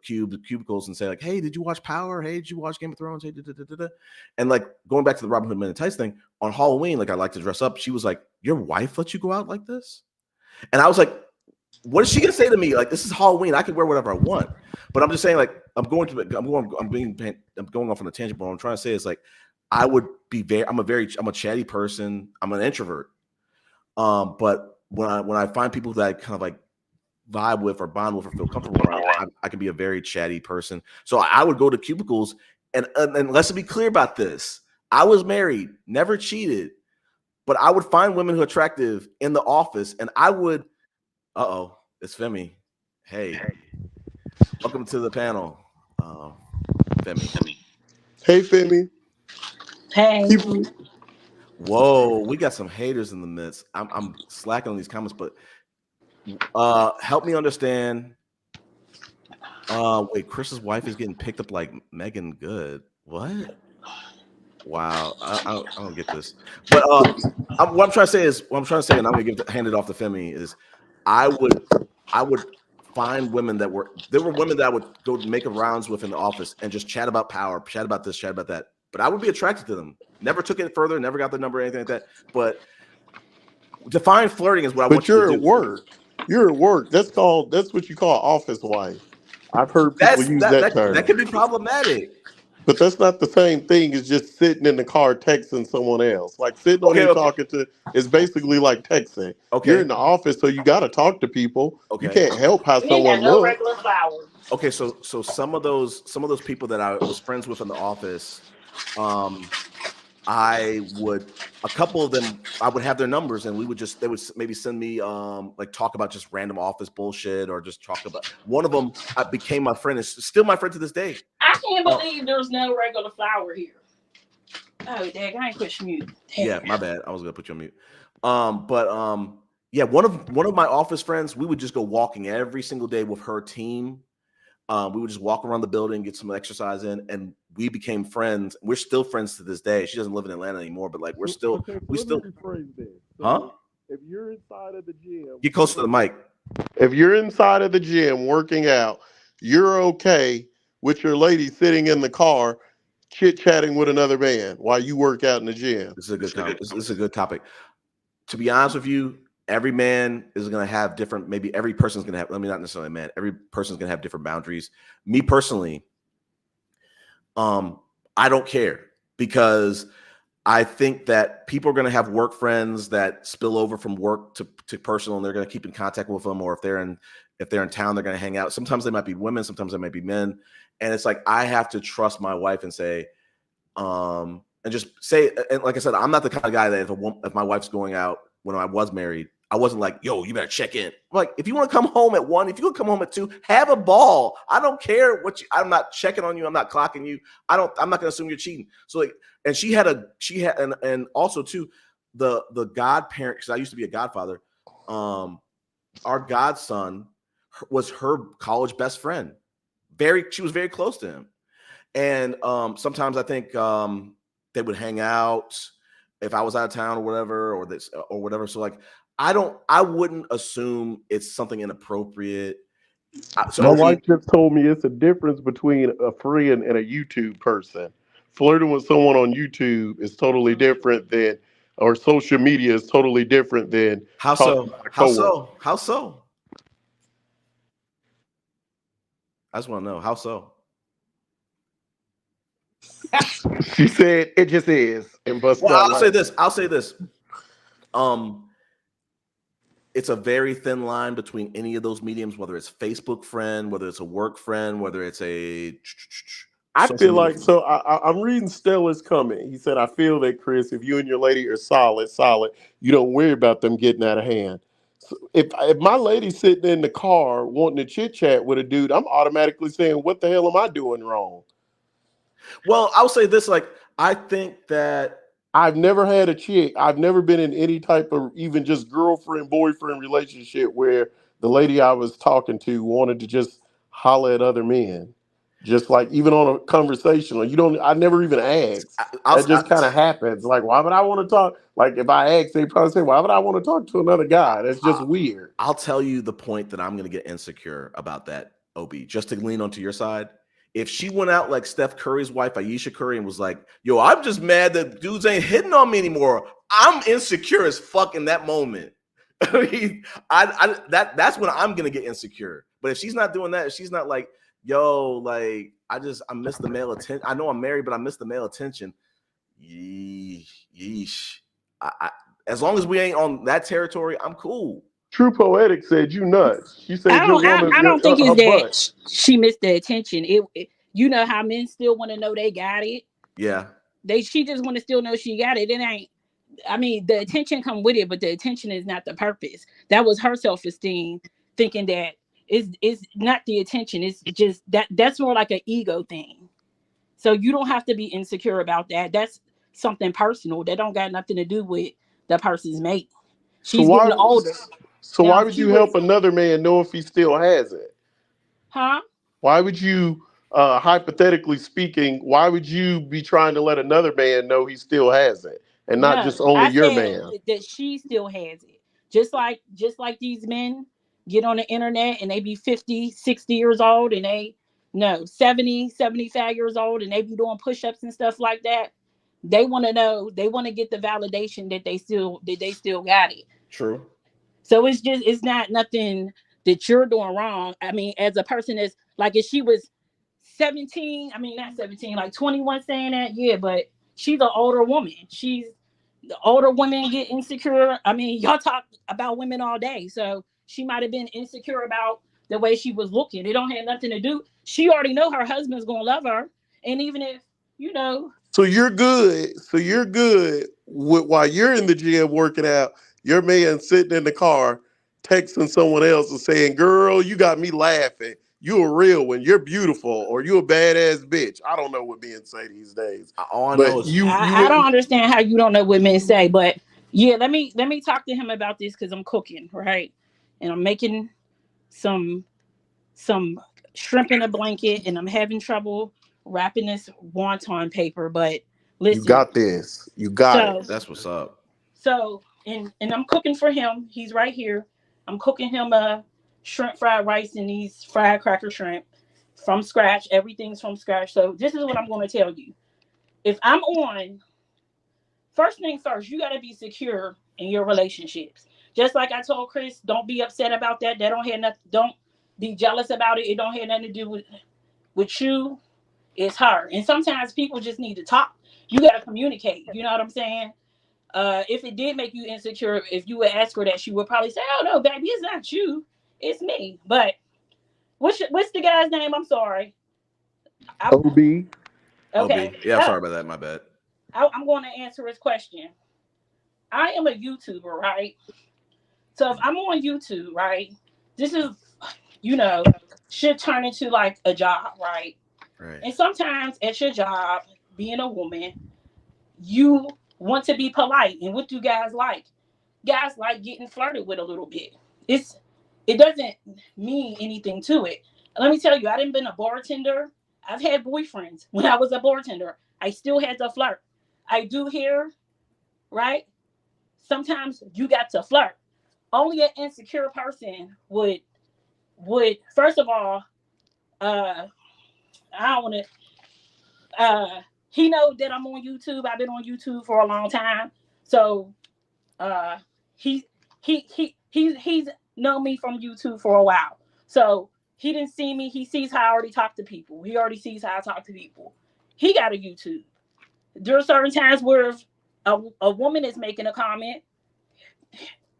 cubicles, and say like, hey, did you watch Power? Hey, did you watch Game of Thrones? Hey, and like going back to the Robin Hood Men in Tights thing on Halloween, like I like to dress up. She was like, your wife let you go out like this? And I was like, what is she gonna say to me? Like, this is Halloween. I can wear whatever I want. But I'm just saying, like, I'm going off on a tangent. But what I'm trying to say is like, I'm a chatty person. I'm an introvert. But when I find people that I kind of like vibe with or bond with or feel comfortable around, I can be a very chatty person. So I would go to cubicles, and let's be clear about this. I was married, never cheated, but I would find women who are attractive in the office, and I would. It's Femi. Hey, welcome to the panel, Femi. Hey, Femi. Hey. Whoa, we got some haters in the midst. I'm slacking on these comments, but help me understand. Wait, Chris's wife is getting picked up like Megan Good. What? Wow, I don't get this. But what I'm trying to say, and I'm gonna hand it off to Femi, is I would find women there were women that I would go make rounds with in the office and just chat about power, chat about this, chat about that. But I would be attracted to them. Never took it further, never got the number or anything like that. But define flirting is what I want you to do. But you're at work. That's what you call office wife. I've heard people use that term. That could be problematic. But that's not the same thing as just sitting in the car texting someone else. Like sitting on here talking to is basically like texting. Okay. You're in the office, so you got to talk to people. Okay. You can't help how someone looks. Regular flowers. Okay, so some of those people that I was friends with in the office, a couple of them, I would have their numbers, and they would maybe send me like talk about just random office bullshit, or just talk about. One of them became my friend, is still my friend to this day. I can't believe there's no regular flower here. Oh, Dag, I ain't push mute. Damn. Yeah, my bad. I was gonna put you on mute. Yeah, one of my office friends, we would just go walking every single day with her team. We would just walk around the building, get some exercise in, and we became friends. We're still friends to this day. She doesn't live in Atlanta anymore, but like we still. Huh? If you're inside of the gym, get close to the mic. If you're inside of the gym working out, you're okay with your lady sitting in the car chit-chatting with another man while you work out in the gym. This is a good topic. To be honest with you, every man is going to have different, maybe every person's going to have, not necessarily man, every person's going to have different boundaries. Me personally, I don't care, because I think that people are going to have work friends that spill over from work to personal, and they're going to keep in contact with them. Or if they're in town, they're going to hang out. Sometimes they might be women, sometimes they might be men. And it's like, I have to trust my wife and say, and just say, and like I said, I'm not the kind of guy that if my wife's going out when I was married, I wasn't like, yo, you better check in. Like, if you want to come home at 1, if you want to come home at 2, have a ball. I don't care I'm not checking on you. I'm not clocking you. I'm not going to assume you're cheating. So like, and she had, and also too, the godparent, because I used to be a godfather. our godson was her college best friend. She was very close to him. And sometimes I think they would hang out if I was out of town or whatever, or whatever. So like, I wouldn't assume it's something inappropriate. My wife just told me it's a difference between a friend and a YouTube person. Flirting with someone on YouTube is totally different than, or social media is totally different than How talking so? about a How coworker. so? How so? I just want to know how so. She said it just is, and busted Well, out I'll say this. It's a very thin line between any of those mediums, whether it's Facebook friend, whether it's a work friend, whether it's a I social feel media like, friend. so I'm reading Stella's comment. He said, I feel that, Chris, if you and your lady are solid, you don't worry about them getting out of hand. So if my lady's sitting in the car wanting to chit chat with a dude, I'm automatically saying, what the hell am I doing wrong? Well, I'll say this, like, I think that I've never had a chick. I've never been in any type of even just girlfriend, boyfriend relationship where the lady I was talking to wanted to just holler at other men. Just like even on a conversational, I never even asked. That just kind of happens. Like, why would I want to talk? Like, if I ask, they probably say, why would I want to talk to another guy? That's just weird. I'll tell you the point that I'm going to get insecure about that, OB, just to lean onto your side. If she went out like Steph Curry's wife, Ayesha Curry, and was like, yo, I'm just mad that dudes ain't hitting on me anymore, I'm insecure as fuck in that moment. I mean, that's when I'm going to get insecure. But if she's not doing that, if she's not like, yo, like, I miss the male attention. I know I'm married, but I miss the male attention. Yeesh. As long as we ain't on that territory, I'm cool. True Poetic said, you nuts. She said, your woman, I don't think her it's butt. that she missed the attention. You know how men still want to know they got it. Yeah. She just want to still know she got it. It ain't. I mean, the attention come with it, but the attention is not the purpose. That was her self-esteem, thinking that it's not the attention. It's just that's more like an ego thing. So you don't have to be insecure about that. That's something personal. That don't got nothing to do with the person's mate. So She's getting why older. so Now, why if would she you help was, another man know if he still has it? huh? Why would you, hypothetically speaking, why would you be trying to let another man know he still has it and not No, just only I your said man? that she still has it. Just like these men get on the internet and they be 50, 60 years old and they no 70, 75 years old and they be doing push-ups and stuff like that. They want to know, they want to get the validation that they still got it. True. So it's not nothing that you're doing wrong. I mean, as a person that's like if she was 17, I mean not 17, like 21 saying that, yeah, but she's an older woman. The older women get insecure. I mean, y'all talk about women all day. So she might have been insecure about the way she was looking. It don't have nothing to do. She already know her husband's gonna love her. And even if, you know, So you're good. So you're good while you're in the gym working out, your man sitting in the car texting someone else and saying, girl, you got me laughing. You a real one. You're beautiful, or you a badass bitch. I don't know what men say these days. All I know But is you I don't wouldn't. understand how you don't know what men say, but yeah, let me talk to him about this because I'm cooking, right? And I'm making some some shrimp in a blanket and I'm having trouble wrapping this wonton paper. But You listen, got this. You got it. so that's what's up. and I'm cooking for him. He's right here. I'm cooking him a shrimp fried rice and these fried cracker shrimp from scratch. Everything's from scratch. So this is what I'm going to tell you. If I'm on, first thing first, you got to be secure in your relationships. Just like I told Chris, don't be upset about that. That don't have nothing. Don't be jealous about it. It don't have nothing to do with you. It's her. And sometimes people just need to talk. You got to communicate. You know what I'm saying? If it did make you insecure, if you would ask her that, she would probably say, "Oh no, baby, it's not you, it's me." But what's the guy's name? I'm sorry. OB. OB. Okay. Yeah, I'm sorry about that. My bad. I'm going to answer his question. I am a YouTuber, right? So if I'm on YouTube, right, this is, you know, should turn into like a job, right? Right. And sometimes at your job, being a woman, you want to be polite. And what do guys like? Guys like getting flirted with a little bit. It's it doesn't mean anything to it. Let me tell you, I didn't been a bartender. I've had boyfriends when I was a bartender. I still had to flirt. I do here, right? Sometimes you got to flirt. Only an insecure person would first of all, I don't want to. He knows that I'm on YouTube. I've been on YouTube for a long time, so uh, he he's known me from YouTube for a while. So he didn't see me. He sees how I already talk to people. He already sees how I talk to people. He got a YouTube. There are certain times where if a woman is making a comment,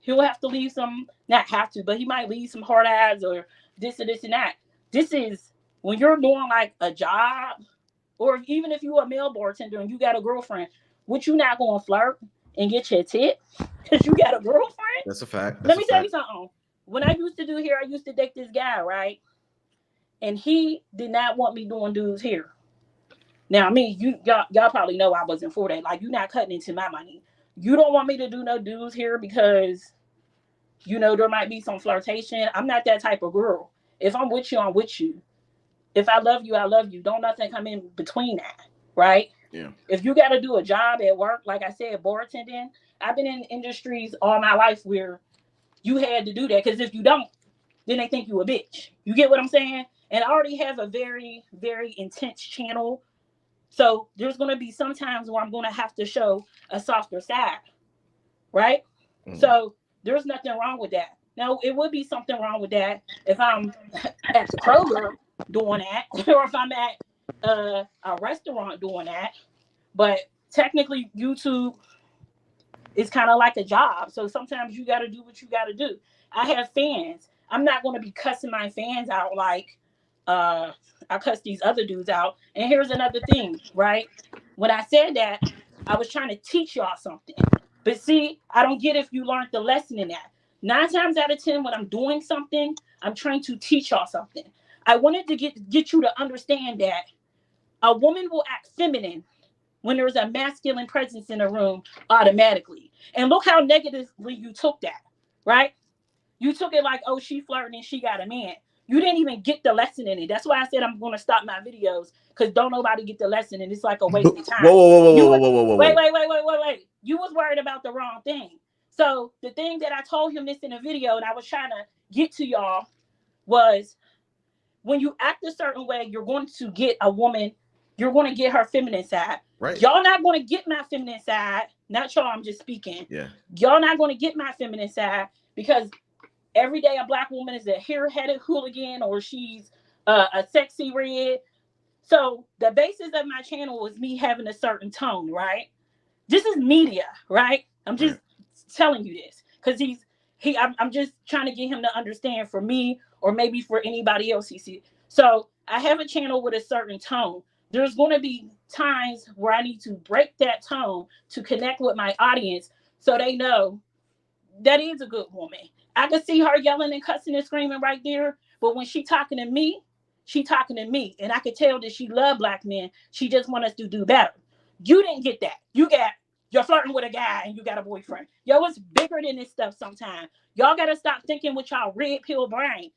he'll have to leave some, not have to, but he might leave some hard eyes or this or this and that. This is when you're doing like a job, or even if you're a male bartender and you got a girlfriend, would you not go and flirt and get your tip because you got a girlfriend? That's a fact. Let me tell you something. When I used to do here, I used to date this guy, right? And he did not want me doing dudes here. Now, I mean, y'all probably know I wasn't for that. Like, you're not cutting into my money. You don't want me to do no dudes here because, you know, there might be some flirtation. I'm not that type of girl. If I'm with you, I'm with you. If I love you, I love you. Don't nothing come in between that, right? Yeah. If you got to do a job at work, like I said, bartending, I've been in industries all my life where you had to do that, because if you don't, then they think you a bitch. You get what I'm saying? And I already have a very, very intense channel. So there's going to be some times where I'm going to have to show a softer side, right? Mm. So there's nothing wrong with that. Now, it would be something wrong with that if I'm at the Kroger doing that, or if I'm at a restaurant doing that. But technically, YouTube is kind of like a job. So sometimes you got to do what you got to do. I have fans. I'm not going to be cussing my fans out like I cuss these other dudes out. And here's another thing, right? When I said that, I was trying to teach y'all something. But see, I don't get if you learned the lesson in that. 9 times out of 10, when I'm doing something, I'm trying to teach y'all something. I wanted to get you to understand that a woman will act feminine when there's a masculine presence in a room automatically. And look how negatively you took that, right? You took it like, oh, she flirting and she got a man. You didn't even get the lesson in it. That's why I said I'm going to stop my videos, because don't nobody get the lesson, and it's like a waste of time. Whoa. Wait. You was worried about the wrong thing. So the thing that I told him this in a video, and I was trying to get to y'all, was when you act a certain way, you're going to get a woman, you're going to get her feminine side. Right. Y'all not going to get my feminine side. Not y'all, I'm just speaking. Yeah. Y'all not going to get my feminine side, because every day a black woman is a hair-headed hooligan, or she's a sexy red. So the basis of my channel is me having a certain tone, right? This is media, right? I'm just telling you this because I'm just trying to get him to understand, for me, or maybe for anybody else he sees. So I have a channel with a certain tone. There's going to be times where I need to break that tone to connect with my audience, so they know that is a good woman. I can see her yelling and cussing and screaming right there, but when she talking to me, and I could tell that she love black men. She just want us to do better. You didn't get that. You're flirting with a guy and you got a boyfriend. Yo, it's bigger than this stuff sometimes. Y'all got to stop thinking with y'all red pill brain.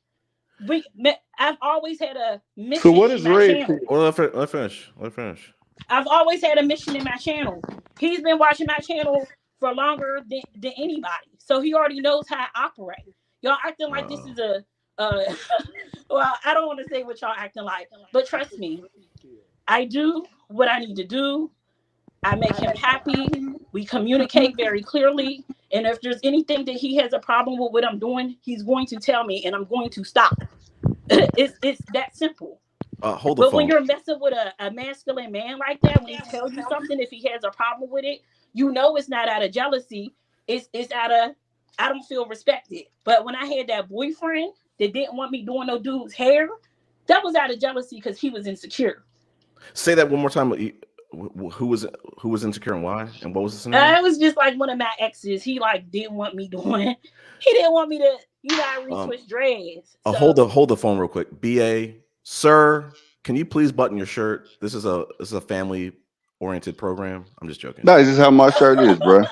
I've always had a mission. So what is red pill? Well, let finish. I've always had a mission in my channel. He's been watching my channel for longer than anybody, so he already knows how I operate. Y'all acting like this is a well, I don't want to say what y'all acting like, but trust me, I do what I need to do. I make him happy. We communicate very clearly, and if there's anything that he has a problem with what I'm doing, he's going to tell me, and I'm going to stop. It's that simple. Hold the but phone. When you're messing with a masculine man like that, when he tells you something, if he has a problem with it, you know it's not out of jealousy. It's out of, I don't feel respected. But when I had that boyfriend that didn't want me doing no dude's hair, that was out of jealousy because he was insecure. Say that one more time. Who was insecure and why? And what was the scenario? It was just like one of my exes. He like didn't want me doing. He didn't want me to, retwist dreads. So. Hold the phone real quick. BA, sir, can you please button your shirt? This is a family oriented program. I'm just joking. No, this is how my shirt is, bro.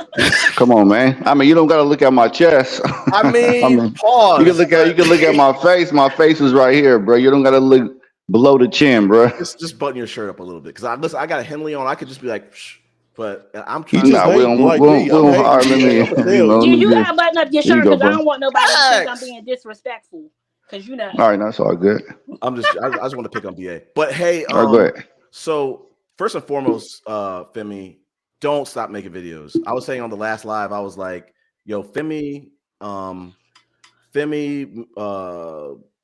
Come on, man. I mean, you don't gotta look at my chest. I I mean, mean, pause. you can look at my face. My face is right here, bro. You don't gotta look below the chin, bro. Just button your shirt up a little bit because I got a Henley on. I could just be like, psh, but I'm He trying just Nah, to. hating like me. we I'm don't hating, hard. Let BA. me, I'm gonna you tell know, let you. me You just. gotta button up your Here you shirt go, because I bro. don't want nobody to think I'm Facts. being disrespectful. Because you know. All right, that's all good. I just want to pick on BA. But hey, All right, go ahead. so first and foremost, Femi, don't stop making videos. I was saying on the last live, I was like, yo, Femi,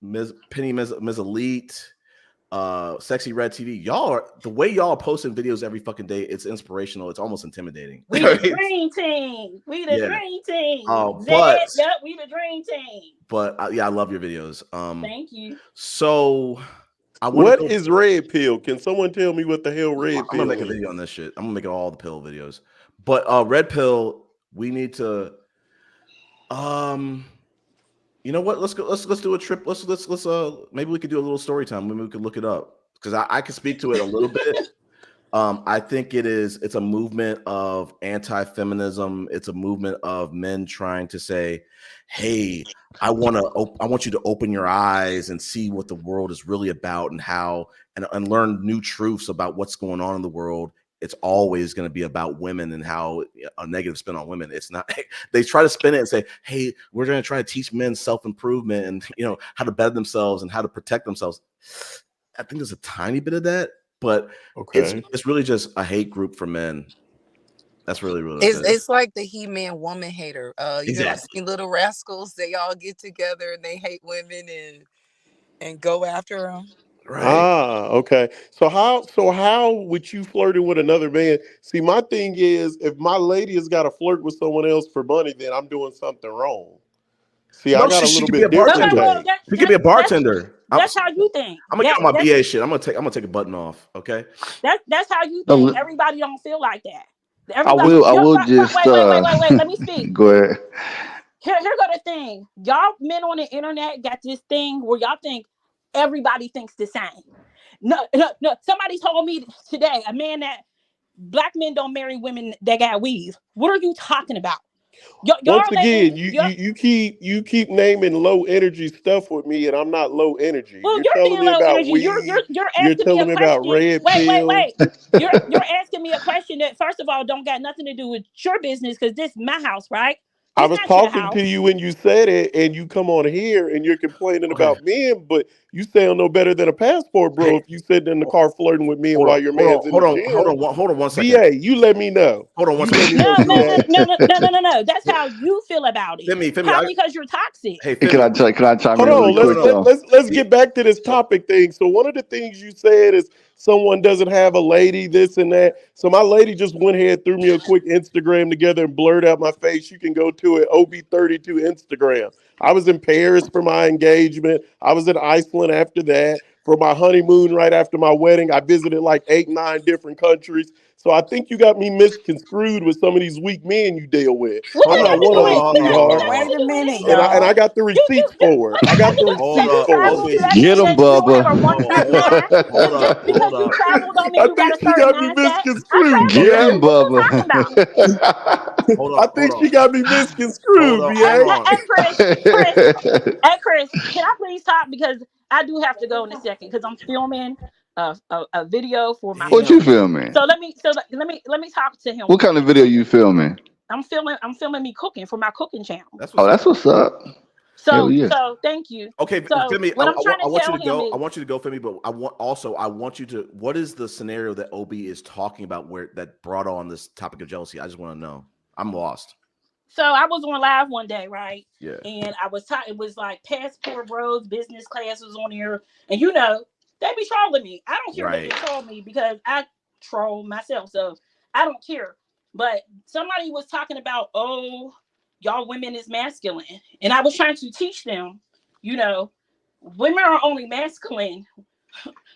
Ms. Elite, Sexy Red TV, y'all are the way y'all are posting videos every fucking day. It's inspirational. It's almost intimidating. We the dream team. We the Yeah. dream team. But Yep, we the dream team. But yeah, I love your videos. Thank you. So I want What to. is red pill? Can someone tell me what the hell red I'm pill gonna make a is? video on this shit. I'm gonna make all the pill videos. But red pill, we need to. You know what? Let's go. Let's do a trip. Let's maybe we could do a little story time. Maybe we could look it up because I could speak to it a little bit. I think it's a movement of anti-feminism. It's a movement of men trying to say, hey, I want you to open your eyes and see what the world is really about and how and learn new truths about what's going on in the world. It's always going to be about women and how a negative spin on women. It's not. They try to spin it and say, hey, we're going to try to teach men self-improvement and how to better themselves and how to protect themselves. I think there's a tiny bit of that. But Okay. it's really just a hate group for men. That's really It's like the He-Man woman hater. You ever exactly. seen Little Rascals? They all get together and they hate women and go after them. Right. Ah, okay. So how would you flirting with another man? See, my thing is, if my lady has got to flirt with someone else for money, then I'm doing something wrong. See, I got a she little could be a bit different bartender. Okay, well, take. She could be a bartender. That's how you think. I'm gonna get on my BA shit. I'm gonna take a button off. Okay. That's how you think. Everybody don't feel like that. I will just wait. Let me speak. Go ahead. Here go the thing. Y'all men on the internet got this thing where y'all think everybody thinks the same. No. Somebody told me today, a man that black men don't marry women that got weave. What are you talking about? Once again, you keep naming low energy stuff with me, and I'm not low energy. Well, you're telling me about energy. weed. You're asking me a me question. about red pill. Wait. You're asking me a question that, first of all, don't got nothing to do with your business because this is my house, right? I was talking to you when you said it, and you come on here and you're complaining about men, but you sound no better than a passport, bro. If you sitting in the car flirting with men while your man's in the gym. Hold on one second. BA, you let me know. Hold on one second. No. That's how you feel about it. Femi, Probably because you're toxic. Hey, can I chime in Hold really on, quick? let's get back to this topic thing. So one of the things you said is someone doesn't have a lady, this and that. So my lady just went ahead, threw me a quick Instagram together and blurred out my face. You can go to it, OB32 Instagram. I was in Paris for my engagement. I was in Iceland after that. For my honeymoon, right after my wedding, I visited like 8-9 different countries. So I think you got me misconstrued with some of these weak men you deal with. I'm not one of them, sweetheart. Wait a minute, And y'all. I got the receipts for it. I got the receipts for it. Get him, Bubba. Because you travel don't mean I you got think a she certain got me mindset. misconstrued. Get him, Bubba. I think she got me misconstrued, BA. Hey, Chris, can I please talk? Because I do have to go in a second because I'm filming a video for my What you filming? So let me talk to him. What kind of video you filming? I'm filming me cooking for my cooking channel. That's what's up. So thank you. Okay, so Femi, what I'm trying I to want tell you to go. him is, I want you to go, Femi, but I want you to. What is the scenario that OB is talking about where that brought on this topic of jealousy? I just want to know. I'm lost. So I was on live one day, right? Yeah. And I was it was like passport bros, business class was on here, and they be trolling me. I don't care if they troll me because I troll myself, so I don't care. But somebody was talking about, oh, y'all women is masculine, and I was trying to teach them, women are only masculine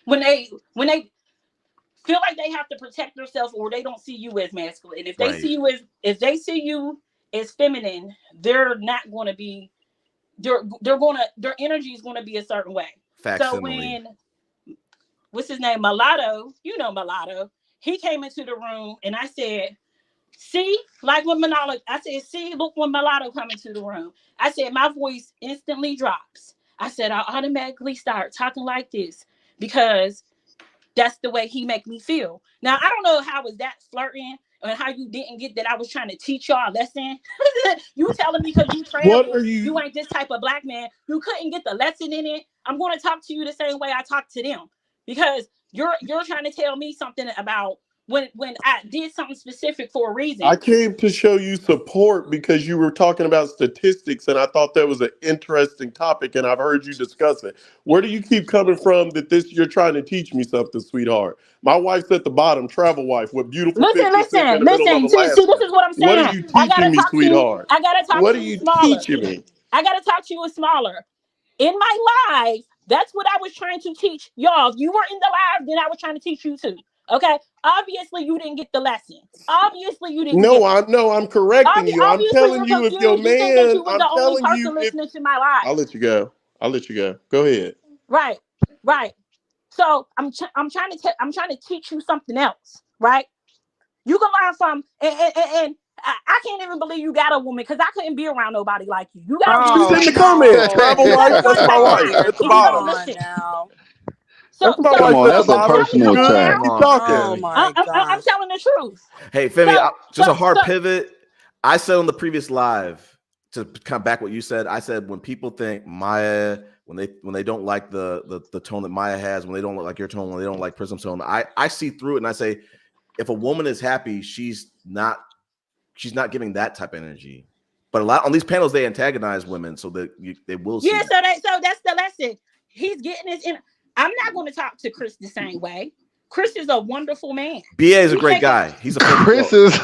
when they feel like they have to protect themselves or they don't see you as masculine. And if they see you as feminine, they're not going to be. Their energy is going to be a certain way. So when what's his name, Mulatto, Mulatto, he came into the room and I said, see, like when Manala, I said, see, look when Mulatto come into the room. I said, my voice instantly drops. I said, I automatically start talking like this because that's the way he make me feel. Now, I don't know how was that flirting and how you didn't get that I was trying to teach y'all a lesson. You telling me because you What travel, are you? you ain't this type of black man. You couldn't get the lesson in it. I'm going to talk to you the same way I talk to them because you're trying to tell me something about when I did something specific for a reason. I came to show you support because you were talking about statistics, and I thought that was an interesting topic, and I've heard you discuss it. Where do you keep coming from that you're trying to teach me something, sweetheart? My wife's at the bottom, travel wife, with beautiful pictures sitting in the middle of See, Alaska. this is what I'm saying. What are you teaching me, sweetheart? I gotta talk What to are you you smaller. teaching me? I gotta talk to you smaller. In my live, that's what I was trying to teach y'all. If you were in the live, then I was trying to teach you too. Okay. Obviously, you didn't get the lesson. Obviously, you didn't. I'm correcting you. I'm Obviously, telling you're you, if your confused. You think that man, you was I'm the only telling you, person if listening to my live. I'll let you go. Go ahead. Right. So I'm trying to teach you something else. Right. You can learn from and I can't even believe you got a woman because I couldn't be around nobody like you. You got a woman. She's in the no. comments. Travel You got wife. a That's one my right wife now. at the And you don't bottom. listen. Now. So That's my Come wife on, at the that's a bottom. I'm You personal telling you good? now. attack. Keep talking. Oh my I'm gosh. telling the truth. Hey, Femi, just a hard So pivot. I said on the previous live to come back what you said. I said when people think Maya, when they don't like the tone that Maya has, when they don't like your tone, when they don't like Prism's tone, I see through it and I say, if a woman is happy, she's not giving that type of energy. But a lot on these panels, they antagonize women so that they will see. yeah, so that's the lesson. He's getting his in. I'm not going to talk to Chris the same way. Chris is a wonderful man. BA is a great guy. He's a Chris is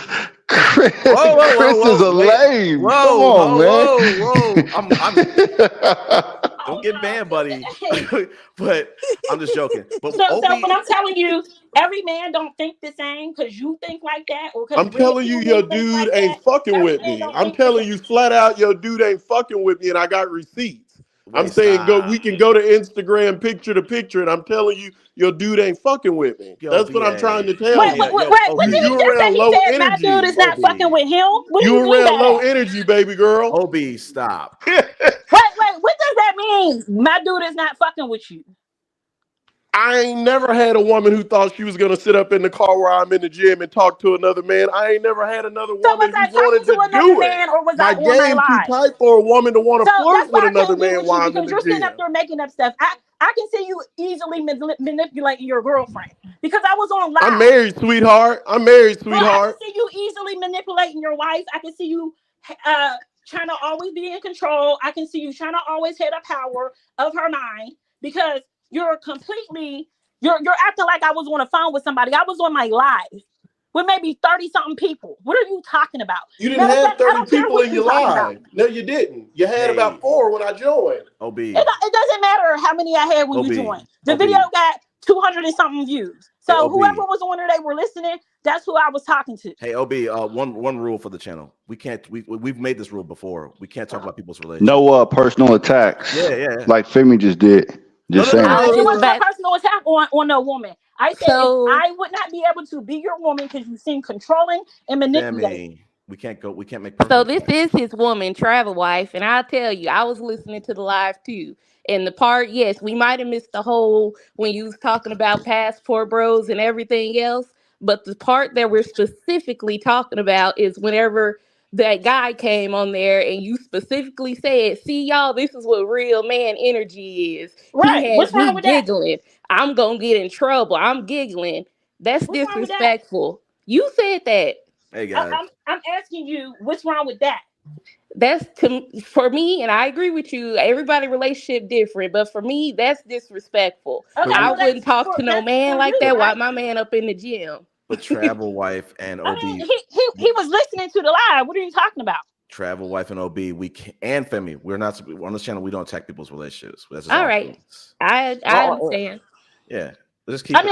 Chris is a lame. Come on, man. Don't get banned, buddy. But I'm just joking. But so when I'm telling you, every man don't think the same because you think like that, or because I'm telling you, your dude ain't fucking with me. I'm telling you flat out, your dude ain't fucking with me, and I got receipts. I'm saying we can go to Instagram picture to picture, and I'm telling you, your dude ain't fucking with me. That's what I'm trying to tell you. What did he just say? He said my dude is not fucking with him. What do you mean around by low that? energy, baby girl. OB, stop. Wait, what does that mean? My dude is not fucking with you. I ain't never had a woman who thought she was gonna sit up in the car while I'm in the gym and talk to another man. I ain't never had another woman who wanted to do it. Or was My I on my game too live? tight for a woman to want to So flirt that's why with I another can't get man with while you I'm in because the you're sitting gym. up there making up stuff. I can see you easily manipulating your girlfriend because I was on live. I'm married, sweetheart. Well, I can see you easily manipulating your wife. I can see you trying to always be in control. I can see you trying to always have the power of her mind because you're acting like I was on a phone with somebody. I was on my live with maybe 30-something people. What are you talking about? You didn't have 30 people in your live. No, you didn't. You had about 4 when I joined. OB. It doesn't matter how many I had when you joined. The video got 200 and something views. So whoever was on there, they were listening. That's who I was talking to. Hey, OB, one rule for the channel. We've made this rule before. We can't talk about people's relationships. No personal attacks. Yeah. Like Femi just did. Just saying. It wasn't a personal attack on a woman. I said I would not be able to be your woman because you seem controlling and manipulating. We can't make So this is his woman, travel wife, and I'll tell you, I was listening to the live too. And the part, yes, we might have missed the whole when you was talking about passport bros and everything else. But the part that we're specifically talking about is whenever that guy came on there and you specifically said, see y'all, this is what real man energy is. Right. He What's has wrong me with that? giggling. I'm gonna get in trouble. I'm giggling. That's What's wrong with that? disrespectful. You said that. Hey guys. I'm asking you, what's wrong with that? That's for me, and I agree with you. Everybody relationship different, but for me, that's disrespectful. Okay, I wouldn't talk to no man like that while my man up in the gym. But travel wife and OB. I mean, he was listening to the live. What are you talking about? Travel wife and OB, and Femi. We're not on this channel. We don't attack people's relationships. That's all right. I understand. Yeah. Let's keep so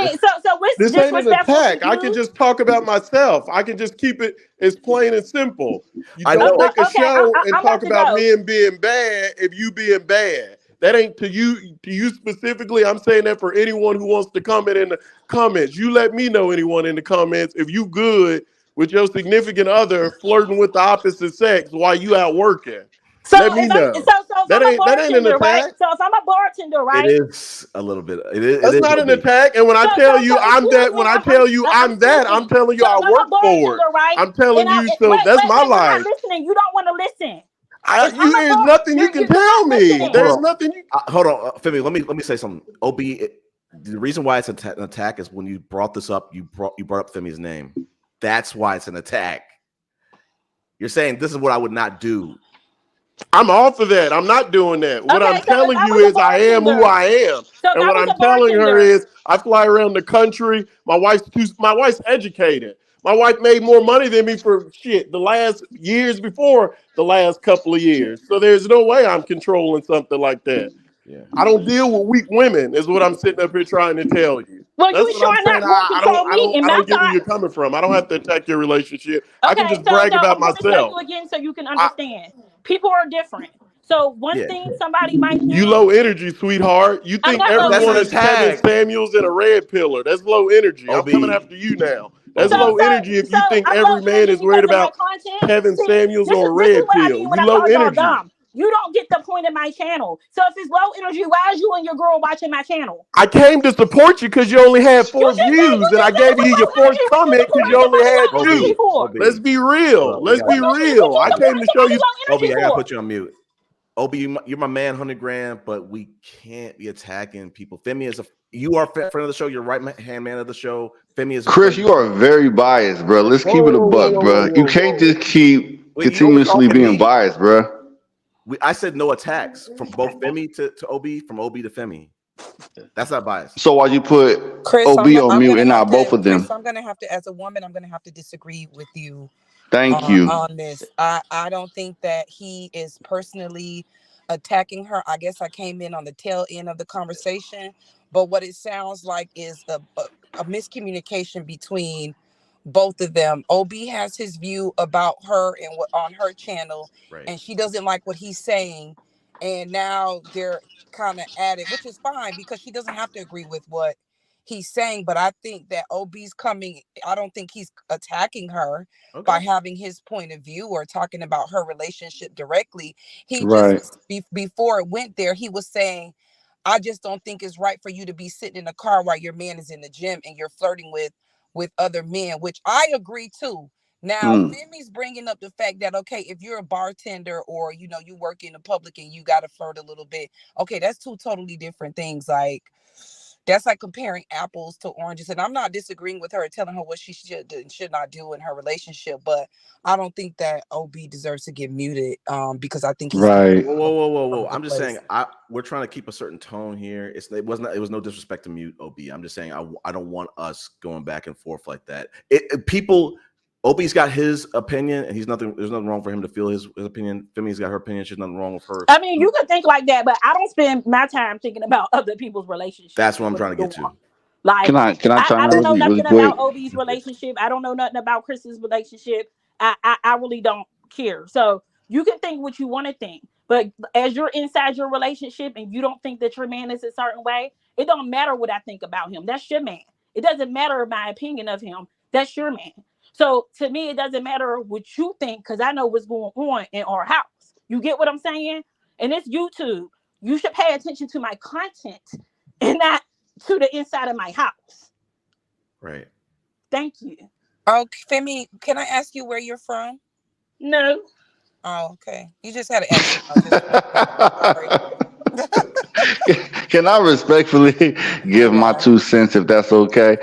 what's this ain't an disrespectful attack. to you? I can just talk about myself. I can just keep it as plain and simple. You I don't know. make a show and I'm talk about to about go. men being bad if you being bad. That ain't to you specifically. I'm saying that for anyone who wants to comment in the comments. You let me know, anyone in the comments, if you good with your significant other flirting with the opposite sex while you out working. So Let me if I'm know. if I'm a That ain't an bartender, right? attack. So if I'm a bartender, It right? is a little bit. It is That's not an attack. And when I So tell you I'm excuse that, me, when I tell you I'm that, I'm speaking. telling you So I if I'm a work for it. bartender, right? I'm telling you, so Wait, that's my we're not life. listening. You don't want to listen. If I'm a There's bar, nothing you can you're tell not me. listening. There's nothing you hold on, Femi. Let me say something. OB, the reason why it's an attack is when you brought this up, you brought up Femi's name. That's why it's an attack. You're saying this is what I would not do. I'm off of that. I'm not doing that. What Okay, I'm so if telling I you was a is I am who bartender, I am. so if And I what was I'm a telling her bartender, is I fly around the country. My wife's educated. My wife made more money than me for the last years before the last couple of years. So there's no way I'm controlling something like that. Yeah. I don't deal with weak women, is what I'm sitting up here trying to tell you. well, That's you what I'm sure saying. not won't control me in I my don't get where you're coming from. I don't have to attack your relationship. I can Okay, just so brag about I'm going to tell you myself. again so you can understand. People are different. So one Yeah. thing somebody might You do, low energy, sweetheart. You I'm think not low That's an everyone is energy. Kevin attack. Samuels in a red pillar. That's low energy. I'm OB. coming after you now. That's OB. low energy if So you think I'm every low man energy is because worried of my about content. Kevin See, Samuels this or is a this is red what I pill. mean when You I low call y'all energy. dumb. You don't get the point of my channel. So if it's low energy, why is you and your girl watching my channel? I came to support you because you only had You 4 just said views, and I it gave was you your low 4th energy. What you comment because you supporting only somebody had low energy 2. for? Let's be real. Let's be What real. you I came supporting to show somebody you. low energy I gotta for? put you on mute. OB, you're my man, 100 grand, but we can't be attacking people. Femi is you are a friend of the show. You're right hand man of the show. Femi is a Chris, friend. you are very biased, bro. Let's keep it a buck, bro. You can't just keep Wait, you continuously overtalking being me? biased, bro. I said no attacks from both Femi to OB, from OB to Femi. That's not bias. So why you put Chris, OB on mute and not both of them? I'm gonna have to, as a woman, I'm gonna have to disagree with you Thank you. on this. I don't think that he is personally attacking her. I guess I came in on the tail end of the conversation, but what it sounds like is a miscommunication between both of them. OB has his view about her and what on her channel, Right. and she doesn't like what he's saying, and now they're kind of at it, which is fine because she doesn't have to agree with what he's saying. But I think that OB's coming. I don't think he's attacking her by having his point of view or talking about her relationship directly. He Right. just before it went there, he was saying, I just don't think it's right for you to be sitting in a car while your man is in the gym and you're flirting with other men, which I agree to. Now, Femi's bringing up the fact that, okay, if you're a bartender or, you know, you work in the public and you got to flirt a little bit. Okay, that's two totally different things. Like, that's like comparing apples to oranges. And I'm not disagreeing with her, telling her what she should and should not do in her relationship. But I don't think that OB deserves to get muted because I think he's right. Whoa. I'm just saying we're trying to keep a certain tone here. It was no disrespect to mute OB. I'm just saying I don't want us going back and forth like that. OB's got his opinion, and there's nothing wrong for him to feel his opinion. Femi's got her opinion. There's nothing wrong with her. I mean, you could think like that, but I don't spend my time thinking about other people's relationships. That's what I'm trying to get to. Like, Can I I don't know really nothing quick? about OB's relationship. I don't know nothing about Chris's relationship. I really don't care. So you can think what you want to think, but as you're inside your relationship and you don't think that your man is a certain way, it don't matter what I think about him. That's your man. It doesn't matter my opinion of him. That's your man. So to me, it doesn't matter what you think because I know what's going on in our house. You get what I'm saying? And it's YouTube. You should pay attention to my content and not to the inside of my house. Right. Thank you. Oh, Femi, can I ask you where you're from? No. Oh, okay. You just had an accent. Can I respectfully give my 2 cents if that's okay?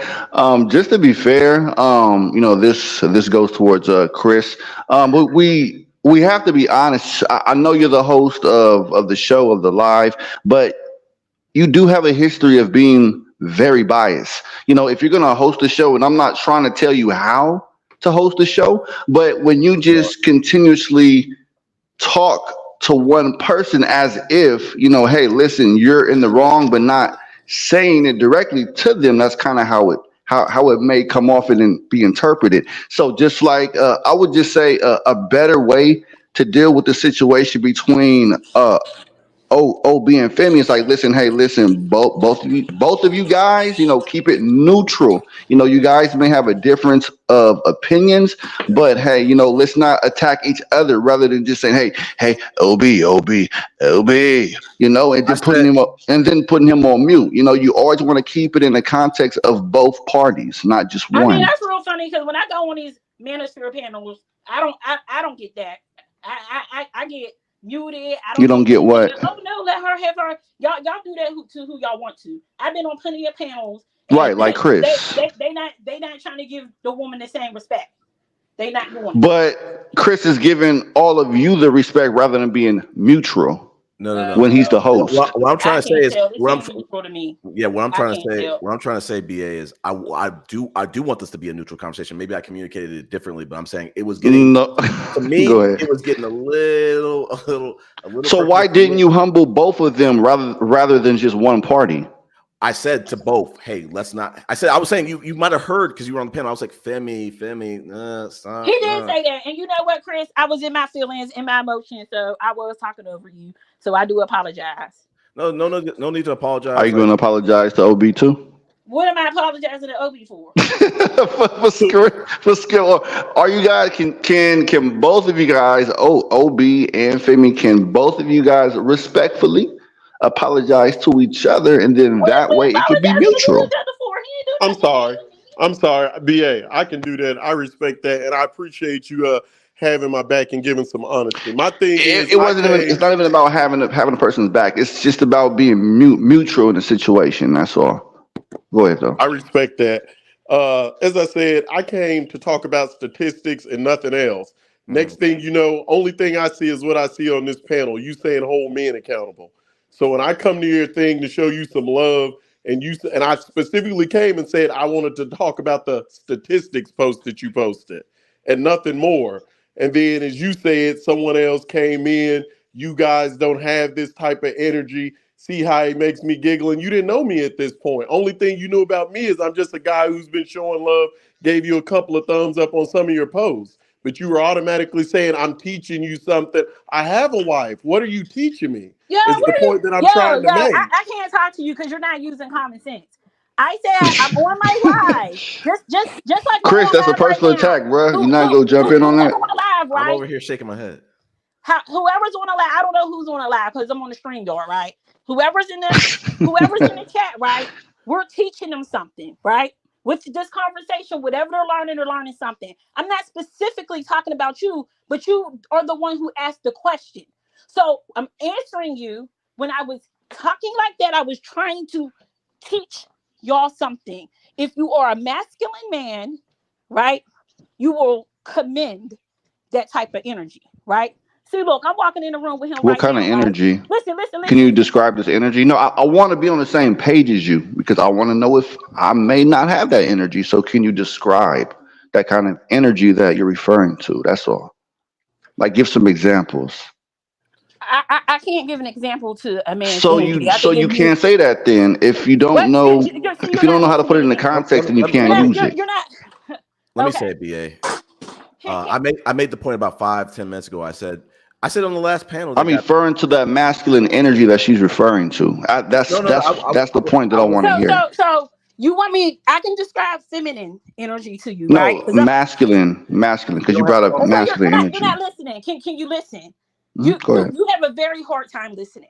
Just to be fair, this goes towards Chris. But we have to be honest. I know you're the host of the show, of the live, but you do have a history of being very biased. You know, if you're gonna host a show, and I'm not trying to tell you how to host a show, but when you just continuously talk to one person as if, hey, listen, you're in the wrong, but not saying it directly to them, that's kind of how it may come off and be interpreted. So just like I would just say a better way to deal with the situation between OB and Femi, it's like, listen, hey, listen, both of you guys, keep it neutral. You guys may have a difference of opinions, but hey, let's not attack each other rather than just saying, hey, OB, and I then putting said, him up and then putting him on mute. You always want to keep it in the context of both parties, not just I mean, one. that's real funny because when I go on these manosphere panels, I don't get that. I get muted. I You don't don't get get what? oh no, let her have her. Y'all do that to who y'all want to. I've been on plenty of panels, and Right, like Chris. they not trying to give the woman the same respect. They not doing it. But Chris is giving all of you the respect rather than being mutual no. when he's the host. What I'm trying I to say can't is, tell. This ain't neutral to me. yeah, what I'm I trying to can't say, tell. BA, is I do want this to be a neutral conversation. Maybe I communicated it differently, but I'm saying it was getting No, to me, go ahead. it was getting a little. So why didn't you humble both of them rather than just one party? I said to both, hey, let's not. I was saying you might have heard because you were on the panel. I was like, Femi, stop. He did say that, and you know what, Chris? I was in my feelings, in my emotions, so I was talking over you. So I do apologize. No need to apologize. Are you going to apologize to OB too? What am I apologizing to Obi for? for skill. Are you guys can both of you guys, OB and Femi, can both of you guys respectfully apologize to each other, and then What that we way it can be apologizing to mutual? each other for? He ain't do I'm nothing. sorry. I'm sorry, BA. I can do that. I respect that, and I appreciate you having my back and giving some honesty. My thing is, It wasn't even. It's not even about having a person's back. It's just about being mutual in the situation. That's all. Go ahead, though. I respect that. As I said, I came to talk about statistics and nothing else. Next thing you know, only thing I see is what I see on this panel. You saying hold men accountable. So when I come to your thing to show you some love, and I specifically came and said I wanted to talk about the statistics post that you posted and nothing more. And then, as you said, someone else came in. You guys don't have this type of energy. See how it makes me giggle. And you didn't know me at this point. Only thing you knew about me is I'm just a guy who's been showing love, gave you a couple of thumbs up on some of your posts. But you were automatically saying, I'm teaching you something. I have a wife. What are you teaching me? Yo, Is the point that I'm trying to make. I can't talk to you because you're not using common sense. I said I'm on my live. Just like we're Chris, on that's a live right personal now. attack, bro. You're not gonna jump in on Whoever that. on the live, I'm right? over here shaking my head. Whoever's on the live, I don't know who's on the live because I'm on the stream door, right? Whoever's in the chat, right? We're teaching them something, right? With this conversation, whatever they're learning something. I'm not specifically talking about you, but you are the one who asked the question. So I'm answering you. When I was talking like that, I was trying to teach y'all something. If you are a masculine man, right, you will commend that type of energy, right? See, look, I'm walking in the room with him What right kind of now, right? energy? Listen. Can you describe this energy? No, I want to be on the same page as you because I want to know if I may not have that energy. So can you describe that kind of energy that you're referring to? That's all. Like, give some examples. I can't give an example to a man's So energy. I can you give you can't say that then if you what don't know see, if you're you don't not know how to put it in the listening. context and you can't use it. You're not. Let me Okay. say it, BA. I made the point about 5-10 minutes ago. I said on the last panel. I'm referring to that masculine energy that she's referring to. That's the point that I want to hear. So you want me? I can describe feminine energy to you, right? No, masculine, because you brought up So masculine energy. you're not listening. Can you listen? Go ahead. You have a very hard time listening.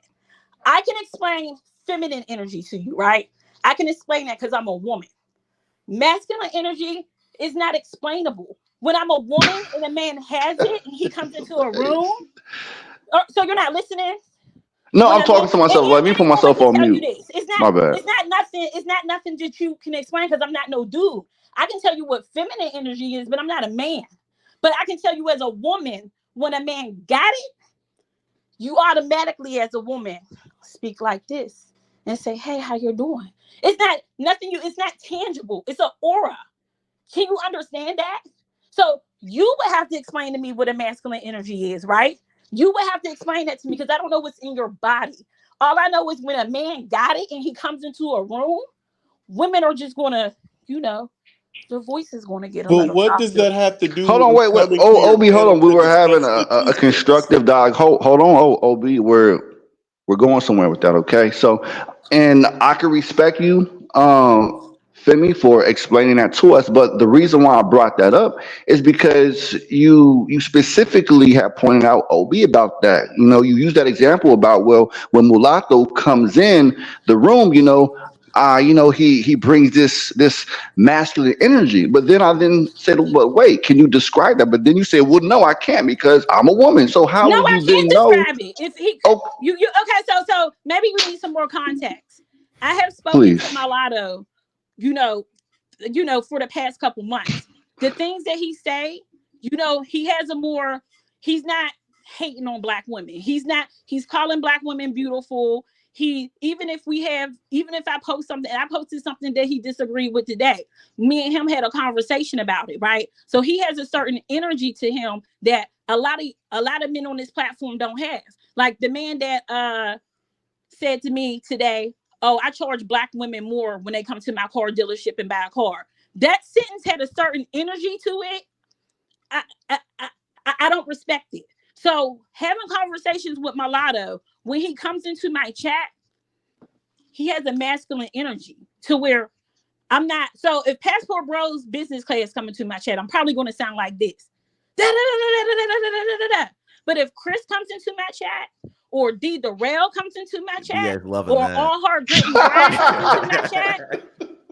I can explain feminine energy to you, right? I can explain that because I'm a woman. Masculine energy is not explainable. When I'm a woman and a man has it and he comes into a room, so you're not listening? No, I'm talking to myself. Let me put myself on mute. My bad. It's not nothing that you can explain because I'm not no dude. I can tell you what feminine energy is, but I'm not a man. But I can tell you as a woman, when a man got it, you automatically as a woman speak like this and say, hey, how you doing? It's not nothing. It's not tangible. It's an aura. Can you understand that? So you would have to explain to me what a masculine energy is, right? You would have to explain that to me because I don't know what's in your body. All I know is when a man got it and he comes into a room, women are just going to, their voice is going to get a But little what softer. does that have to do Hold with on, wait. coming to Oh, your Obi, hold panel on. We to were discuss having a statistics? constructive dialogue. Hold on, Obi. We're going somewhere with that, okay? So, and I can respect you, Femi, for explaining that to us. But the reason why I brought that up is because you specifically have pointed out OB about that. You know, you use that example about, well, when Mulatto comes in the room, he brings this masculine energy. But then I then said, well, wait, can you describe that? But then you said, well, no, I can't because I'm a woman. So how No, would I you can't then know? describe it. If he Oh, you okay, so maybe we need some more context. I have spoken to please. Mulatto, you know, for the past couple months. The things that he say, he has a more. He's not hating on black women. He's not. He's calling black women beautiful. Even if I post something, and I posted something that he disagreed with today. Me and him had a conversation about it, right? So he has a certain energy to him that a lot of men on this platform don't have. Like the man that said to me today, "Oh, I charge black women more when they come to my car dealership and buy a car." That sentence had a certain energy to it. I I I, I don't respect it. So having conversations with Mulatto, when he comes into my chat, he has a masculine energy to where I'm not. So if Passport Bros business class coming to my chat, I'm probably going to sound like this. Da, da, da, da, da, da, da, da, da. But if Chris comes into my chat, or D Darrell comes into my chat, BA's loving or that. All Heart Grit and Grind comes into my chat,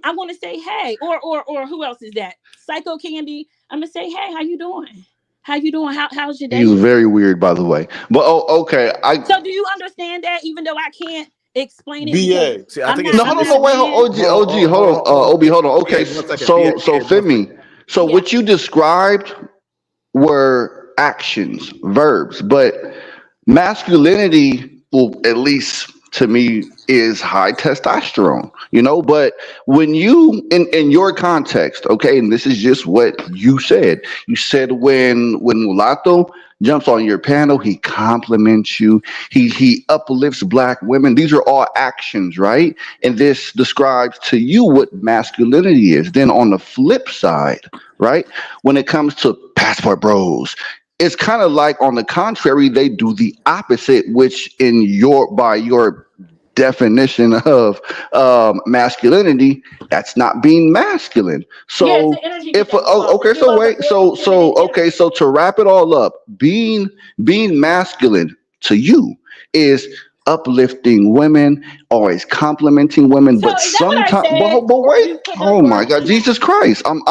I'm gonna say hey. Or who else is that? Psycho Candy. I'm gonna say hey. How you doing? How you doing? How's your day He was been? very weird, by the way. But okay, So do you understand that? Even though I can't explain it because BA. See, I I'm think not it's no, I'm hold on, not no, a wait, man. hold on, Ob, hold on. Okay, BA, 1 second. so BA, 1 Femi, second. so Yeah. what you described were actions, verbs, but masculinity, well, at least to me, is high testosterone, but when you in your context, okay, and this is just what you said when Mulatto jumps on your panel, he compliments you, he uplifts black women. These are all actions, right? And this describes to you what masculinity is. Then on the flip side, right, when it comes to passport bros, it's kind of like on the contrary, they do the opposite, which by your definition of masculinity, that's not being masculine. Yeah, it's the So energy that if they give off. They okay, give so off a wait, very feminine so energy. to wrap it all up, being masculine to you is uplifting women, always complimenting women, So but is that what I sometimes, said, but or are wait, you putting those oh my words in God, my mouth? Jesus Christ, I'm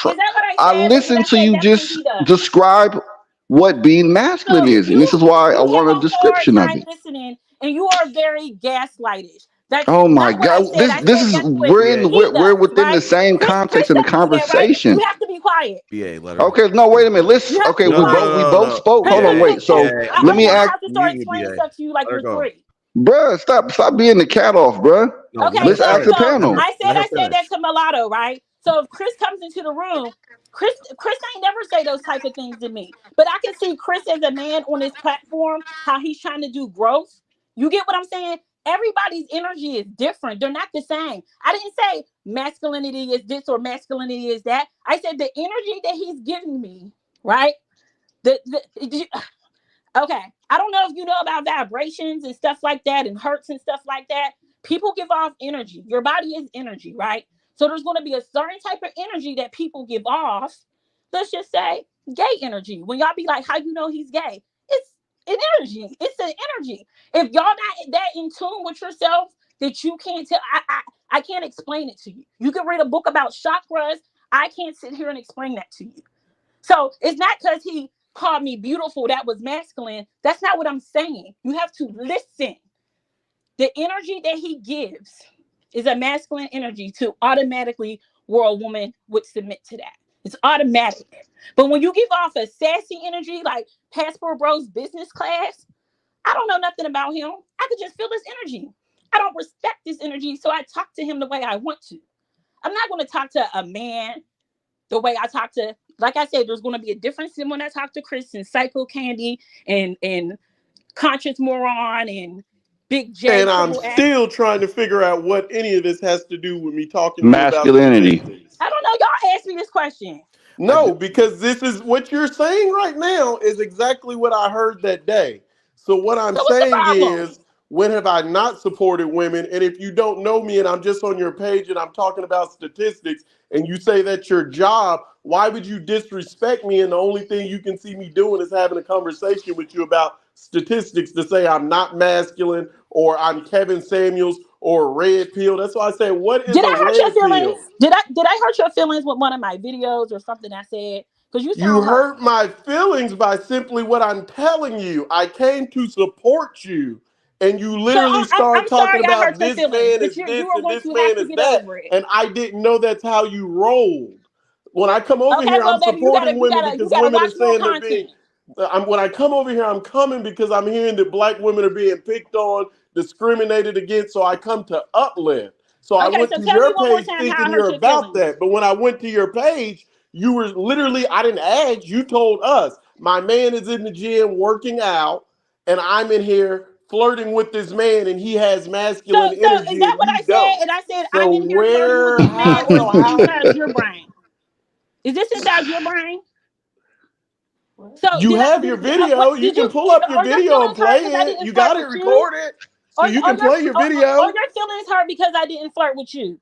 Is that what I I said, or did listen I to say you that's what just he does? describe what being masculine So is, and you this is why I you have want a a hard description of time it. listening, and you are very gaslightish. That's Oh not my what I God, said. I this said is that's what BA, he we're does, within the right? same Chris context in the don't do that, right? You conversation. have to be quiet. BA, let her. Okay, no, wait a minute. You Let's have to okay, be No, no, no, we quiet. no, both no. spoke. Cause Hold on, cause, wait. cause, BA, 'cause So I, let I'm me gonna ask, have to start mute me, explaining BA. stuff to you like Let her we're go. three. bruh, stop being the cat off, bruh. No, let Okay, her Let's so ask finish. the so panel. Let her I said that finish. to Mulatto, right? So if Chris comes into the room, Chris ain't never say those type of things to me. But I can see Chris as a man on this platform, how he's trying to do growth. You get what I'm saying? Everybody's energy is different. They're not the same. I didn't say masculinity is this or masculinity is that. I said the energy that he's giving me, right? The Okay. I don't know if you know about vibrations and stuff like that and hertz and stuff like that. People give off energy. Your body is energy, right? So there's going to be a certain type of energy that people give off. Let's just say gay energy. When y'all be like, how you know he's gay? It's an energy. It's an energy. If y'all not that in tune with yourself that you can't tell, I can't explain it to you. You can read a book about chakras. I can't sit here and explain that to you. So it's not because he called me beautiful that was masculine. That's not what I'm saying. You have to listen. The energy that he gives is a masculine energy to automatically where a woman would submit to that. It's automatic. But when you give off a sassy energy like Passport Bros business class, I don't know nothing about him. I could just feel this energy. I don't respect this energy, so I talk to him the way I want to. I'm not going to talk to a man the way I talk to, like I said, there's going to be a difference in when I talk to Chris and Psycho Candy and Conscious Moron and Big J And I'm Triple X. still trying to figure out what any of this has to do with me talking to you about some Masculinity. things. I don't know. Y'all asked me this question. I No, because this is what you're saying right now is exactly what I heard that day. So what I'm So what's the saying problem? is When have I not supported women? And if you don't know me and I'm just on your page and I'm talking about statistics and you say that's your job, why would you disrespect me? And the only thing you can see me doing is having a conversation with you about statistics to say I'm not masculine or I'm Kevin Samuels or a red pill. That's why I say, what is Did a I hurt your red feelings? pill? Did I hurt your feelings with one of my videos or something I said? Because you You sound hurt. hurt my feelings by simply what I'm telling you. I came to support you. And you So literally start I'm talking sorry I about hurt your this feelings, man but is you this are and going this to have man to is get that. over it. And I didn't know that's how you rolled. When I come over Okay, here, well, I'm baby, you supporting gotta women because women are watch more saying they're being. content. When I come over here, I'm coming because I'm hearing that black women are being picked on, discriminated against. So I come to uplift. So I Okay, went so to tell me your one more page time how thinking I hurt you're your about feelings. that. But when I went to your page, you were literally, I didn't ask. You told us, my man is in the gym working out, and I'm in here flirting with this man, and he has So masculine is energy that and what you I said? don't. And I said So I'm in here flirting with where, this man, how, or is so this how inside your brain? Is this inside your brain? So you have your video? You can pull up your are your video and feelings play hurt because I it. didn't You flirt got it with you? recorded, so you can play your Are video. your feelings hurt because I didn't flirt with you?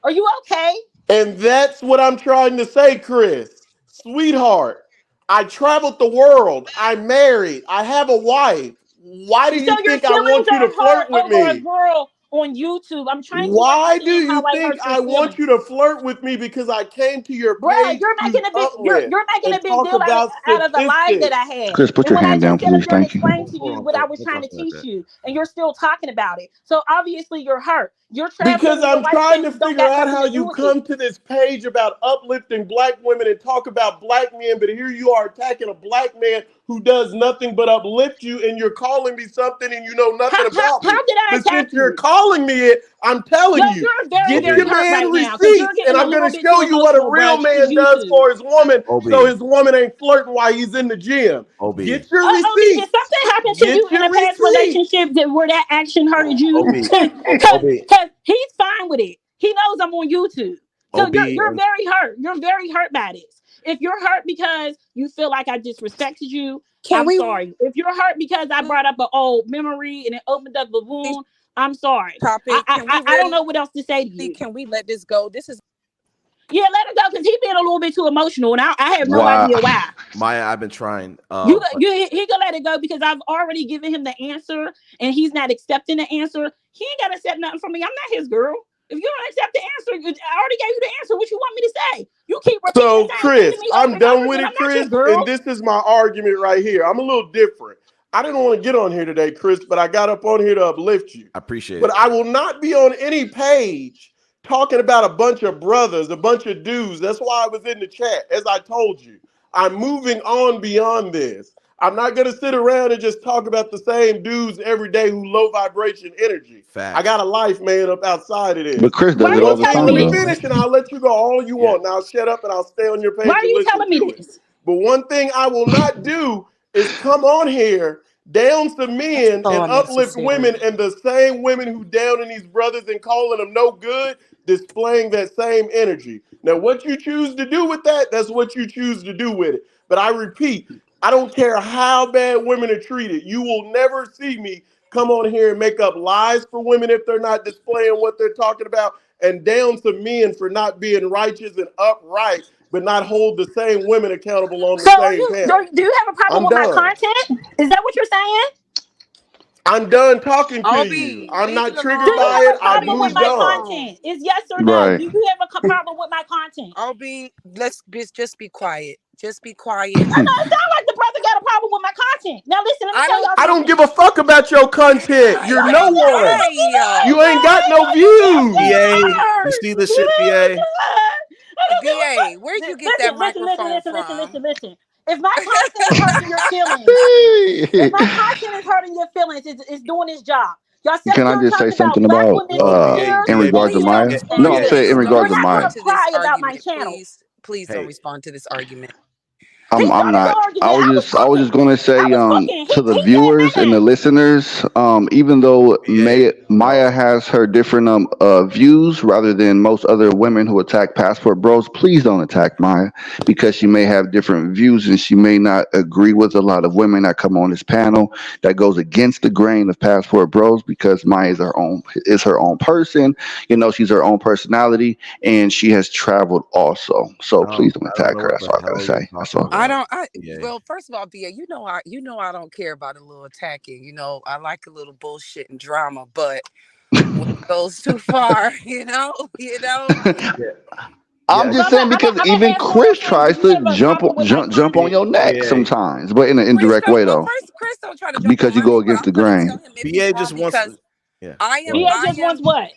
Are you okay? And that's what I'm trying to say, Chris. Sweetheart, I traveled the world. I'm married. I have a wife. Why do So you your think I feelings want you to are hurt flirt with over a me? girl on YouTube. I'm trying to Why do understand how you I think hurt your I want feelings. you to flirt with me? Because I came to your Bruh, page to uplift you're making and a big talk deal about out of the live that I statistics. had. Chris, put And your when I hand down, just sit up please. there and Thank you. explain to you Hold on, what I folks. was Don't trying talk to about teach that. you, and you're still talking about it. So obviously you're hurt. You're traveling Because and your I'm wife trying to don't figure got out nothing how to do you with it. come to this page about uplifting black women and talk about black men, but here you are attacking a black man who does nothing but uplift you, and you're calling me something and you know nothing about me. How did I But attack since you're you? calling me it, I'm Yo, telling you, you're very, get very your OB, hurt man right now because you're receipts, and getting a I'm going little to bit too show you what a emotional, real bruh. This is man does YouTube. for his woman so OB, his woman ain't flirting while he's in the gym. OB, Get your OB, did receipts. something happen to you Get in your a past receipts. relationship where that action hurted you? OB, Because he's fine with it. He knows I'm on YouTube. So OB, you're very hurt. You're very hurt by this. If you're hurt because you feel like I disrespected you, Can I'm we sorry. If you're hurt because I brought up an old memory and it opened up a wound, I'm sorry. topic? Can we I don't know really? what else to say to you. Can we let this go? This is Yeah, let it go because he's being a little bit too emotional, and I have no Wow. idea why. Maya, I've been trying. He can let it go because I've already given him the answer, and he's not accepting the answer. He ain't got to accept nothing from me. I'm not his girl. If you don't accept the answer, I already gave you the answer. What you want me to say? You keep repeating So, the same thing to Chris, me over I'm and over done with again. it, I'm not your Chris. girl. And this is my argument right here. I'm a little different. I didn't want to get on here today, Chris, but I got up on here to uplift you. I appreciate But it. I will not be on any page talking about a bunch of brothers, a bunch of dudes. That's why I was in the chat, as I told you. I'm moving on beyond this. I'm not going to sit around and just talk about the same dudes every day who low vibration energy. I Facts. got a life, man, up outside of this. But Chris Why does are it But all you the okay, telling let time, me me though. this? finish and I'll let you go all you Yeah. want. And I'll shut up and I'll stay on your Why page are and you listen telling me to it. this? But one thing I will not do is come on here, down some that's men so and uplift unnecessary. women, and the same women who downing these brothers and calling them no good, displaying that same energy. Now, what you choose to do with that, that's what you choose to do with it. But I repeat, I don't care how bad women are treated. You will never see me come on here and make up lies for women if they're not displaying what they're talking about, and down to men for not being righteous and upright, but not hold the same women accountable on the So same panel. do you have a problem I'm with my done. content? Is that what you're saying? I'm done talking to OB, you. I'm leave not it Do triggered you by alone. have it. a I've problem Leave with it moved my on. alone. content? It's yes or no. Right. Do you have a problem with my content? OB, let's just be quiet. Just be quiet. I know it sounds like the brother got a problem with my content. Now listen, let me I tell don't y'all I think don't something. give a fuck about your content. You're no one. You ain't got no views. BA, you see this shit, BA? BA, where'd you get that microphone from? Listen. If my content is hurting your feelings, if my content is hurting your feelings, it's doing its job. Y'all sit up Can I here and just talk say about something black about women No, BA, here in BA, and regards to Please you don't don't Maya? respond understand No, to I'm this. saying in this. Don't You're regards to not Maya. gonna respond to this cry about my argument, channel. please. Please don't hey, respond to this argument. He I'm started the not. argument. I was just going to I say was cooking. to the He said viewers and my the name. listeners, even though Maya has her different views rather than most other women who attack passport bros, please don't attack Maya because she may have different views and she may not agree with a lot of women that come on this panel that goes against the grain of passport bros because Maya is her own person. You know, she's her own personality and she has traveled also. So please don't I don't attack know her. what That's the all I gotta hell you're say. That's talking all. I about. don't. I Yeah. Well, first of all, Bia, you know I don't care about a little attacking. You know, I like a little bullshit and drama, but when it goes too far, you know. Yeah. I'm Yeah. So just saying because I'm even gonna ask one more Chris time. Do tries you to have a problem with like jump on content? your neck BA. sometimes, but in an Chris indirect don't. way Well, though, first, Chris don't try to jump because on you my go neck, but against I'm the gonna tell grain. him if he's BA wrong just wants. because Yeah. I Go am. ahead. BA I just wants am. what?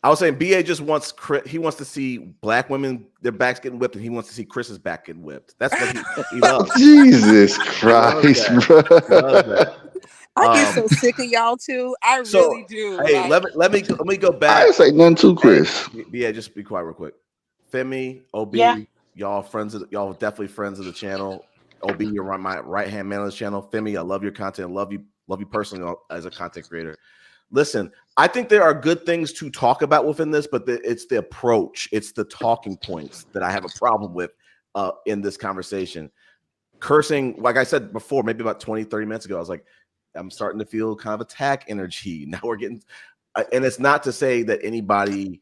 I was saying BA just wants he wants to see black women their backs getting whipped, and he wants to see Chris's back getting whipped. That's what he loves. Jesus He loves Christ, that. bro. He loves that. I get Um. so sick of y'all too. I So really do. hey, Like, let me go I back. ain't say nothing to Hey, Chris. BA, just be quiet real quick. Femi, Yeah. OB, y'all definitely friends of the channel. OB, you're my right hand man on the channel. Femi, I love your content. Love you personally as a content creator. Listen, I think there are good things to talk about within this, but it's the approach, it's the talking points that I have a problem with in this conversation. Cursing, like I said before, maybe about 20, 30 minutes ago, I was like, I'm starting to feel kind of attack energy. Now we're getting, and it's not to say that anybody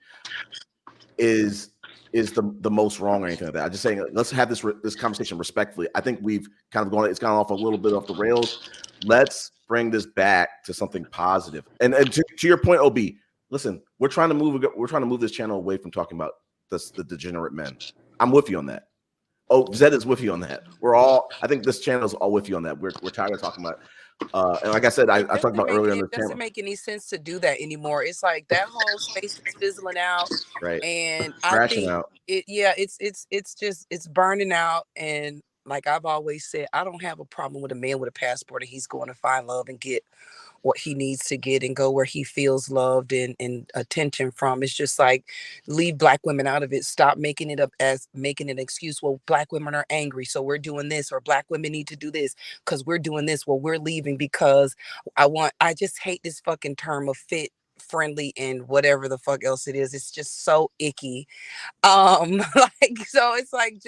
is the most wrong or anything like that. I'm just saying let's have this conversation respectfully. I think we've kind of it's gone off a little bit off the rails. Let's bring this back to something positive. And to your point, OB, listen, we're trying to move this channel away from talking about the degenerate men. I'm with you on that. Oh, Zed is with you on that. I think this channel is all with you on that. We're tired of talking about and like I said, I talked about earlier on it the doesn't channel. make any sense to do that anymore. It's like that whole space is fizzling out, Right. and I Crashing think out. it's burning out. And like I've always said, I don't have a problem with a man with a passport and he's going to find love and get what he needs to get and go where he feels loved and attention from. It's just like leave black women out of it. Stop making it up as making an excuse. Well, black women are angry, so we're doing this, or black women need to do this because we're doing this. Well, we're leaving because I just hate this fucking term of fit, friendly, and whatever the fuck else it is. It's just so icky. Like, so it's like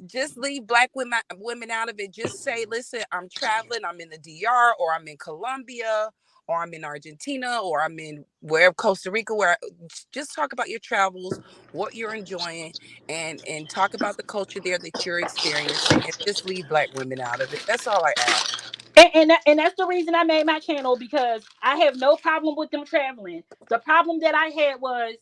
just leave black women out of it. Just say, listen, I'm traveling, I'm in the DR, or I'm in Colombia, or I'm in Argentina, or I'm in wherever, Costa Rica, where just talk about your travels, what you're enjoying, and talk about the culture there that you're experiencing, and just leave black women out of it. That's all I ask. And that's the reason I made my channel, because I have no problem with them traveling. The problem that I had was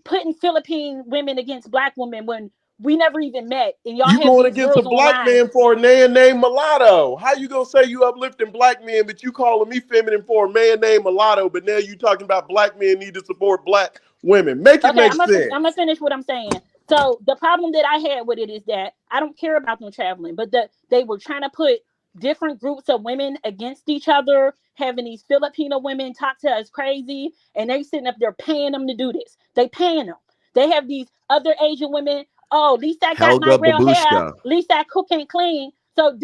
putting Philippine women against black women when we never even met, and y'all You have going these against a girls black online. man for a man named Mulatto. How you gonna say you uplifting black men, but you calling me feminine for a man named Mulatto, but now you talking about black men need to support black women. Make it Okay, make I'm gonna sense. finish what I'm saying. So the problem that I had with it is that I don't care about them traveling, but they were trying to put different groups of women against each other, having these Filipino women talk to us crazy, and they sitting up there paying them to do this. They paying them. They have these other Asian women. Oh, at least I got my Helga real hair. At Babushka. least I cook and clean. So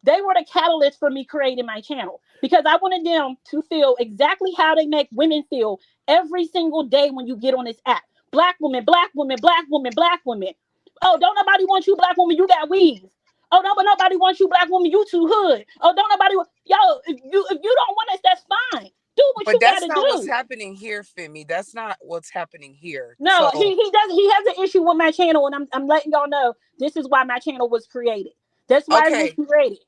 they were the catalyst for me creating my channel, because I wanted them to feel exactly how they make women feel every single day when you get on this app. Black women, black women, black women, black women. Oh, don't nobody want you, black woman. You got weave. Oh, no, but nobody wants you, black woman. You too hood. Oh, don't nobody want yo. If you don't want us, that's fine. Do what But you got that's to not what's do. happening here, Femi. That's not what's happening here. No, So he has an issue with my channel, and I'm letting y'all know this is why my channel was created. That's why it was okay. created.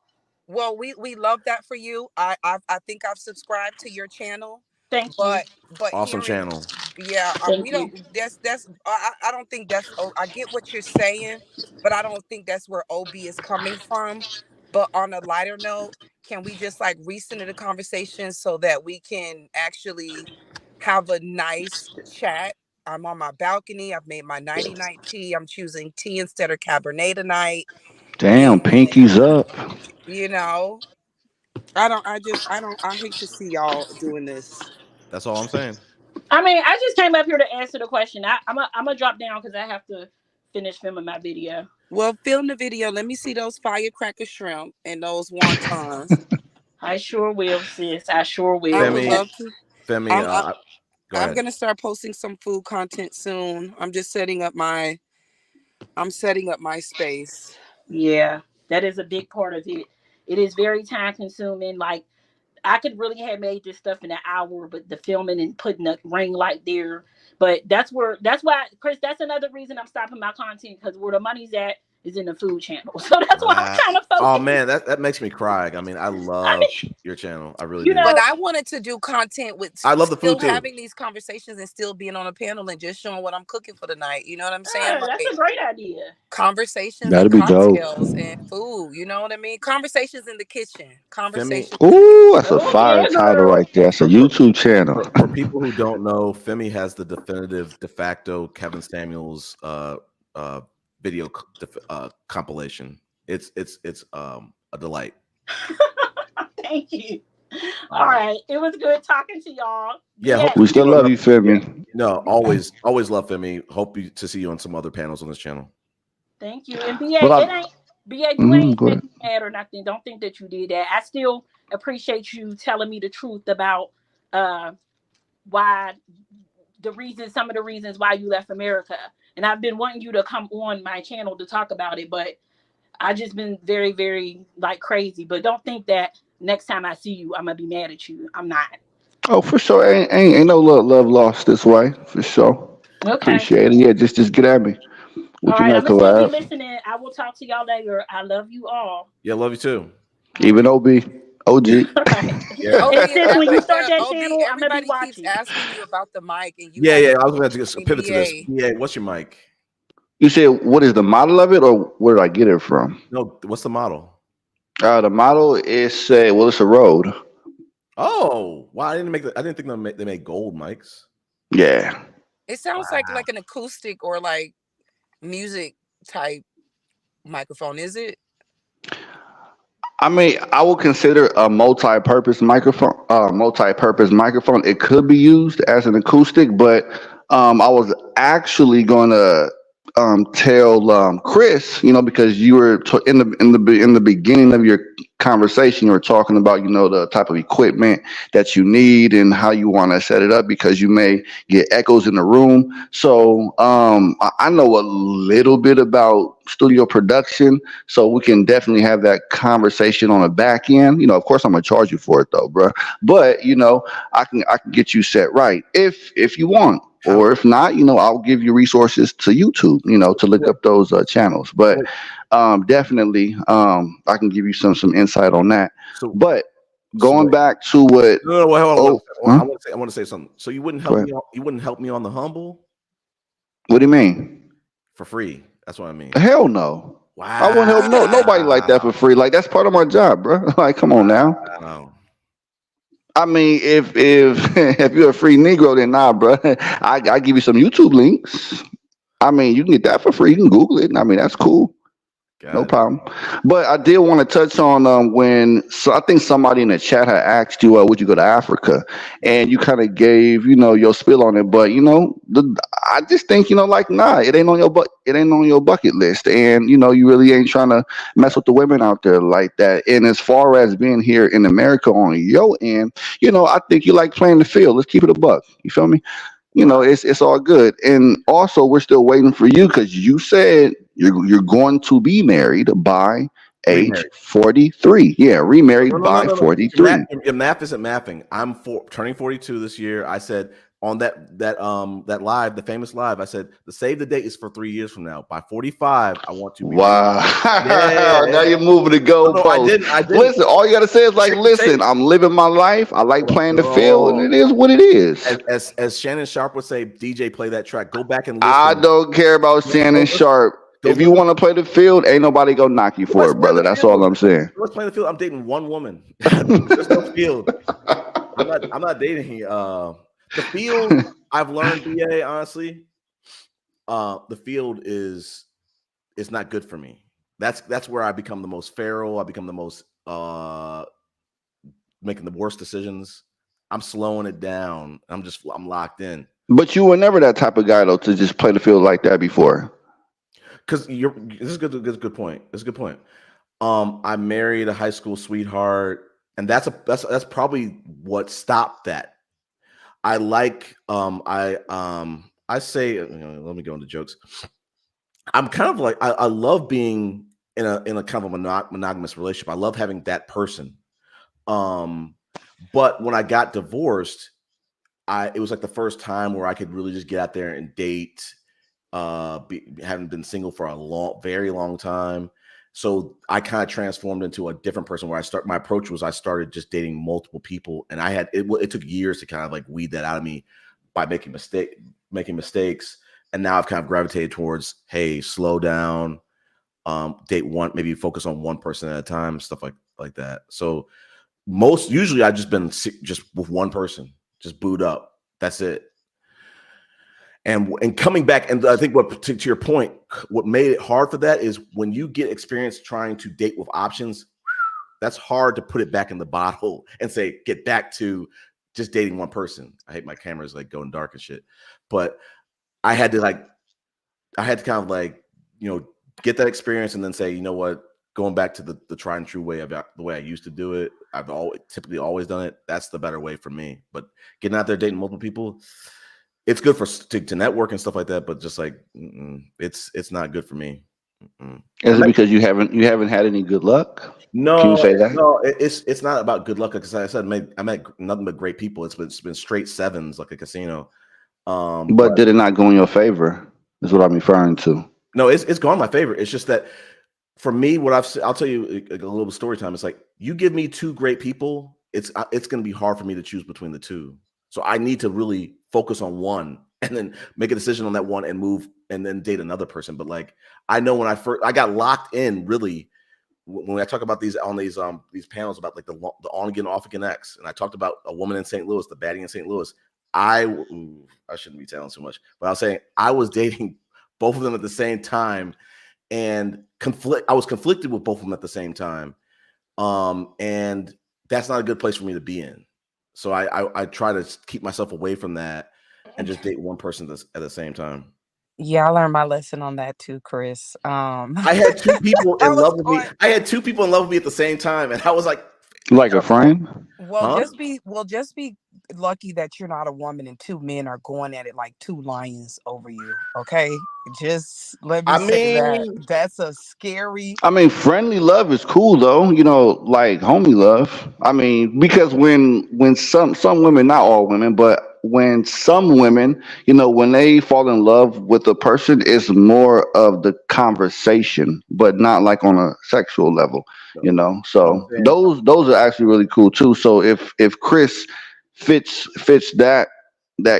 Well, we love that for you. I think I've subscribed to your channel, Thank you. but Awesome hearing, channel. yeah, Thank we you. don't. That's I don't think that's. Oh, I get what you're saying, but I don't think that's where OB is coming from. But on a lighter note, can we just like recenter the conversation so that we can actually have a nice chat? I'm on my balcony. I've made my 90 night tea. I'm choosing tea instead of Cabernet tonight, Damn, and pinkies up. you know. I hate to see y'all doing this. That's all I'm saying. I mean, I just came up here to answer the question. I'm a drop down because I have to finish filming my video. Well, film the video. Let me see those firecracker shrimp and those wontons. I sure will, sis. I sure I will. would love to. Femi, I'm, I'm, go I'm ahead. gonna start posting some food content soon. I'm setting up my space. Yeah, that is a big part of it. It is very time consuming. Like I could really have made this stuff in an hour, but the filming and putting the ring light there. But that's why, Chris, that's another reason I'm stopping my content, because where the money's at is in the food channel. So that's why I'm kind of focused. Oh man, that makes me cry. I mean, I love your channel. I really do. But I wanted to do content with I love the food too. Having these conversations and still being on a panel and just showing what I'm cooking for the night. You know what I'm saying? That's a great idea. Conversations That'd and be dope. cocktails and food. You know what I mean? Conversations in the kitchen. Conversations. Ooh, that's a fire title right there. It's a YouTube channel. For people who don't know, Femi has the definitive de facto Kevin Samuels video compilation. It's a delight. Thank you. All right. It was good talking to y'all. Yeah, we still love you, Femi. No, always love Femi. Hope to see you on some other panels on this channel. Thank you. And BA, you ain't make me mad or nothing. Don't think that you did that. I still appreciate you telling me the truth about why some of the reasons why you left America. And I've been wanting you to come on my channel to talk about it, but I just been very, very crazy. But don't think that next time I see you, I'm gonna be mad at you. I'm not. Oh, for sure. Ain't no love lost this way. For sure. Okay. Appreciate it. Yeah, just get at me. All right, I'm gonna still be listening. I will talk to y'all later. I love you all. Yeah, love you too. Even OG. Yeah. Sis, when you start that channel, I'm gonna be watching. Keeps asking you about the mic, and you. Yeah. I was about to pivot to this. Yeah, what's your mic? You said, what is the model of it, or where did I get it from? No, what's the model? The model is it's a Rode. Oh, wow! I didn't think they made gold mics. Yeah. It sounds like an acoustic or like music type microphone. Is it? I mean, I would consider a multi-purpose microphone. It could be used as an acoustic, but I was actually going to tell Chris, because you were in the beginning of your conversation, you were talking about the type of equipment that you need and how you want to set it up, because you may get echoes in the room. So I know a little bit about studio production, so we can definitely have that conversation on the back end. Of course I'm gonna charge you for it though, bro, but I can get you set right if you want. Or if not, I'll give you resources to YouTube, to look up those channels. But definitely, I can give you some insight on that. But going back to what? No, hold on. I want to say something. So you wouldn't help me? You wouldn't help me on the humble? What do you mean? For free? That's what I mean. Hell no. Wow. I wouldn't help nobody like that for free. Like, that's part of my job, bro. Like, come on now. Wow. I mean, if you're a free Negro, then nah, bro. I give you some YouTube links. I mean, you can get that for free. You can Google it. I mean, that's cool. No problem. But I did want to touch on I think somebody in the chat had asked you, would you go to Africa? And you kind of gave, your spill on it. But I just think, nah, it ain't on your bucket list, and you really ain't trying to mess with the women out there like that. And as far as being here in America on your end, I think you like playing the field. Let's keep it a buck. You feel me? It's all good. And also, we're still waiting for you, because you said you're going to be married by age 43. Yeah, remarried by 43. Your math isn't mapping. I'm turning 42 this year. I said on that live, the famous live, I said the save the date is for 3 years from now. By 45, I want to be wow. Now you're moving the goalpost. I didn't. Listen, all you gotta say is listen, I'm living my life. I like playing the field, and it is what it is. As Shannon Sharp would say, DJ, play that track. Go back and listen. I don't care about Shannon Sharp. If you want to play the field, ain't nobody gonna knock you for it, brother. That's all I'm saying. Let's play the field. I'm dating one woman. There's no field. I'm not dating the field. I've learned, BA, honestly. The field is not good for me. That's where I become the most feral. I become the most making the worst decisions. I'm slowing it down. I'm locked in. But you were never that type of guy though to just play the field like that before. because this is good. This is a good point. This is a good point. I married a high school sweetheart, and that's probably what stopped that. I like I say, let me go into jokes. I'm kind of like I love being in a kind of a monogamous relationship. I love having that person. But when I got divorced, it was like the first time where I could really just get out there and date. Having been single for a very long time. So I kind of transformed into a different person where my approach was I started just dating multiple people, and it took years to kind of like weed that out of me by making mistakes. And now I've kind of gravitated towards, hey, slow down, date one, maybe focus on one person at a time, stuff like that. So usually I've just been just with one person, just booed up. That's it. And coming back, and I think to your point, what made it hard for that is when you get experience trying to date with options, that's hard to put it back in the bottle and say, get back to just dating one person. I hate my cameras like going dark and shit. But I had to kind of like, get that experience and then say, you know what, going back to the tried and true way about the way I used to do it. I've typically always done it. That's the better way for me. But getting out there dating multiple people, it's good to network and stuff like that, but just like it's not good for me. Is it because you haven't had any good luck? No, can you say that? No, it's not about good luck. Because I said I met nothing but great people. It's been straight sevens like a casino. But did it not go in your favor? Is what I'm referring to. No, it's gone in my favor. It's just that for me, I'll tell you a little story time. It's like you give me two great people, it's going to be hard for me to choose between the two. So I need to really focus on one and then make a decision on that one and move and then date another person. But like, I know when I got locked in really when I talk about these panels about like the on again, off again X, and I talked about a woman in St. Louis, the baddie in St. Louis. I shouldn't be telling too much, but I was saying I was dating both of them at the same time and I was conflicted with both of them at the same time. And that's not a good place for me to be in. So I try to keep myself away from that and just date one person at the same time. Yeah, I learned my lesson on that too, Chris. I had two people in love with me. I had two people in love with me at the same time, and I was like a friend. Well, just be lucky that you're not a woman and two men are going at it like two lions over you. Okay, just let me say that. That's a scary. I mean, friendly love is cool though. Like homie love. I mean, because when some women, not all women, but when some women, when they fall in love with a person, it's more of the conversation, but not like on a sexual level. So those are actually really cool too. So if Chris fits that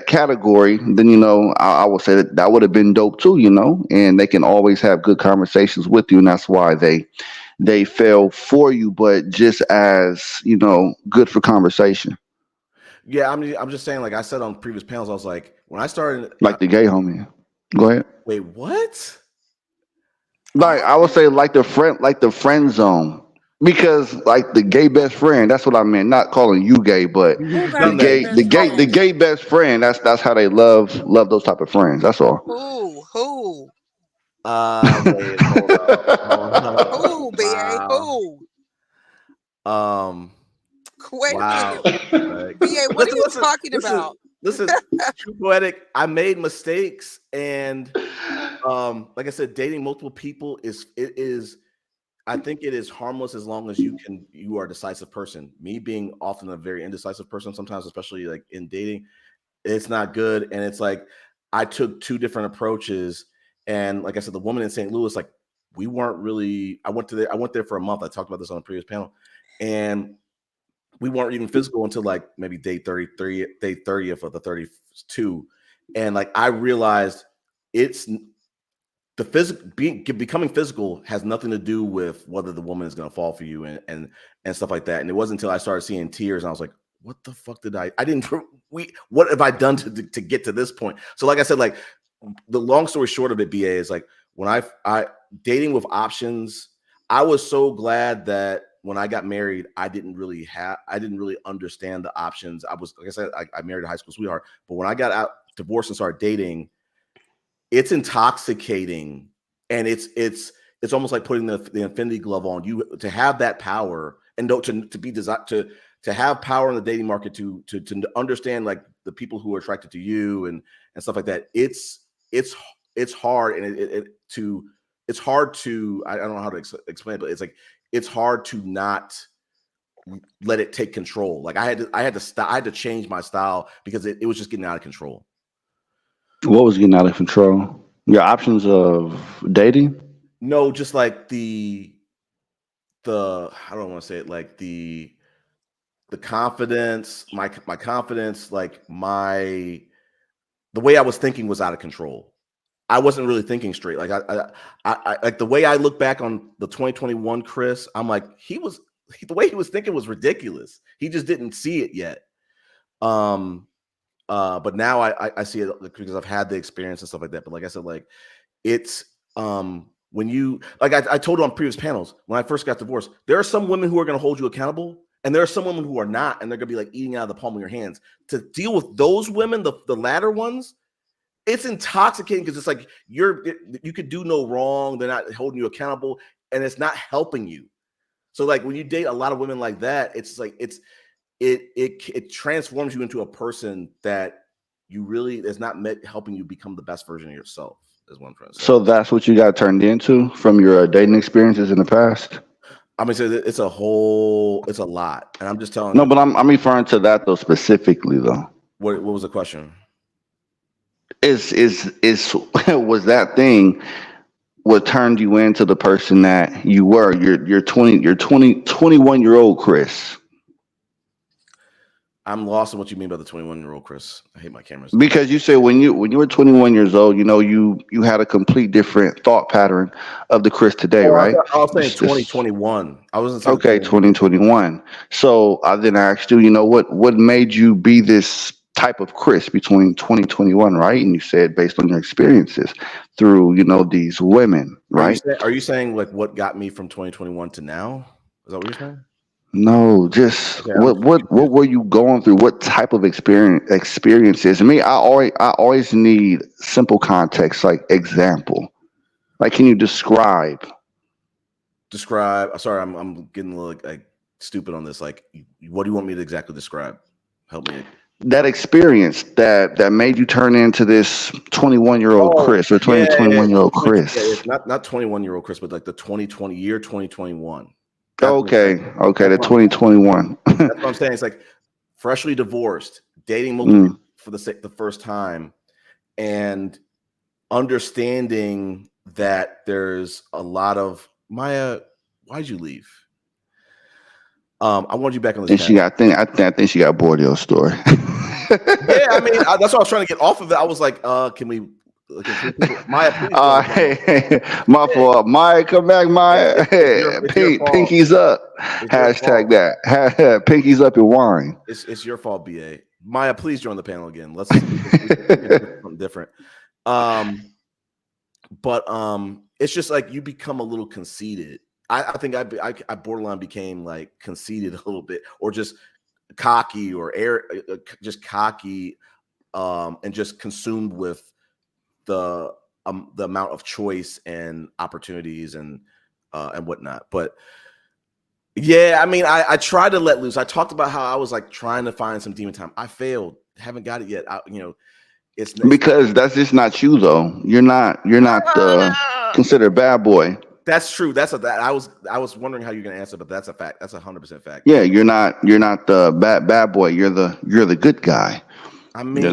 category, then I would say that would have been dope too. And they can always have good conversations with you, and that's why they fell for you, but just as good for conversation. Yeah, I'm just saying, like I said on previous panels, I was like, when I started, like the gay homie. Go ahead. Wait, what? Like I would say, like the friend zone, because like the gay best friend. That's what I meant. Not calling you gay, but the gay best friend. That's how they love those type of friends. That's all. Who? Wait, hold up. Who, BA? Who? Wait wow. a minute. BA, what are you talking about? Listen, True Poetic, I made mistakes, and like I said, dating multiple people I think it is harmless as long as you are a decisive person. Me being often a very indecisive person sometimes, especially like in dating, it's not good. And it's like I took two different approaches, and like I said, the woman in St. Louis, like we weren't really. I went there for a month. I talked about this on a previous panel, and we weren't even physical until like maybe day 33, day 30th of the 32. And like I realized it's the becoming physical has nothing to do with whether the woman is going to fall for you and stuff like that. And it wasn't until I started seeing tears and I was like, what the fuck what have I done to get to this point? So like I said, like the long story short of it, BA, is like when I dating with options, I was so glad that when I got married, I didn't really understand the options. I was, like I said, I married a high school sweetheart, but when I got out, divorced and started dating, it's intoxicating and it's almost like putting the infinity glove on you to have that power and to be designed to have power in the dating market to understand like the people who are attracted to you and stuff like that. It's hard, and it's hard to I don't know how to explain it, but it's like it's hard to not let it take control. Like I had to change my style because it was just getting out of control. What was getting out of control? Your options of dating? No, just like the I don't want to say it, like the confidence, my confidence, like the way I was thinking was out of control. I wasn't really thinking straight. Like I like the way I look back on the 2021 Chris, I'm like, the way he was thinking was ridiculous. He just didn't see it yet. But now I see it because I've had the experience and stuff like that. But like I said, like it's when you like I told you on previous panels, when I first got divorced, there are some women who are going to hold you accountable, and there are some women who are not, and they're going to be like eating out of the palm of your hands. To deal with those women, the latter ones, it's intoxicating because it's like you could do no wrong. They're not holding you accountable, and it's not helping you. So like when you date a lot of women like that, it's like it transforms you into a person that you really is not helping you become the best version of yourself. Is one friend. So that's what you got turned into from your dating experiences in the past. I mean, it's a lot, and I'm just telling. No, but I'm referring to that though specifically though. What was the question? Is was that thing what turned you into the person that you were? You're 21-year-old Chris. I'm lost in what you mean by the 21-year-old Chris. I hate my cameras. Because you said when you were 21 years old, you had a complete different thought pattern of the Chris today, right? I was saying 2021. I wasn't saying okay, 2021. So I then asked you, what made you be this type of Chris between 2021, right? And you said based on your experiences through, these women, right? Are you saying like what got me from 2021 to now? Is that what you're saying? No, just what were you going through? What type of experiences? I mean, I always need simple context, like example. Like, can you describe? Sorry, I'm getting a little like stupid on this. Like, what do you want me to exactly describe? Help me. That experience that made you turn into this 21-year-old Chris or 21-year-old Chris. Yeah, not 21-year-old Chris, but like the 2021. Okay, the 2021. That's what I'm saying. It's like freshly divorced, dating multiple for the first time, and understanding that there's a lot of Maya. Why'd you leave? I wanted you back on this. I think she got bored of your story. Yeah, I mean that's what I was trying to get off of it. I was like, can we? Maya, please. Hey, my fault. Maya, come back, Maya. Pinkies up. Hashtag that. Pinkies up and wine. It's your fault, BA. Maya, please join the panel again. Let's do something different. But it's just like you become a little conceited. I think I borderline became like conceited a little bit, or just cocky, or just cocky, and just consumed with the amount of choice and opportunities and whatnot. But yeah, I mean, I tried to let loose. I talked about how I was like trying to find some demon time. I failed. Haven't got it yet. It's because that's just not you though. You're not the considered bad boy. That's true. I was wondering how you're gonna answer, but that's a fact. That's 100% fact. Yeah, you're not the bad boy. You're the good guy. I mean,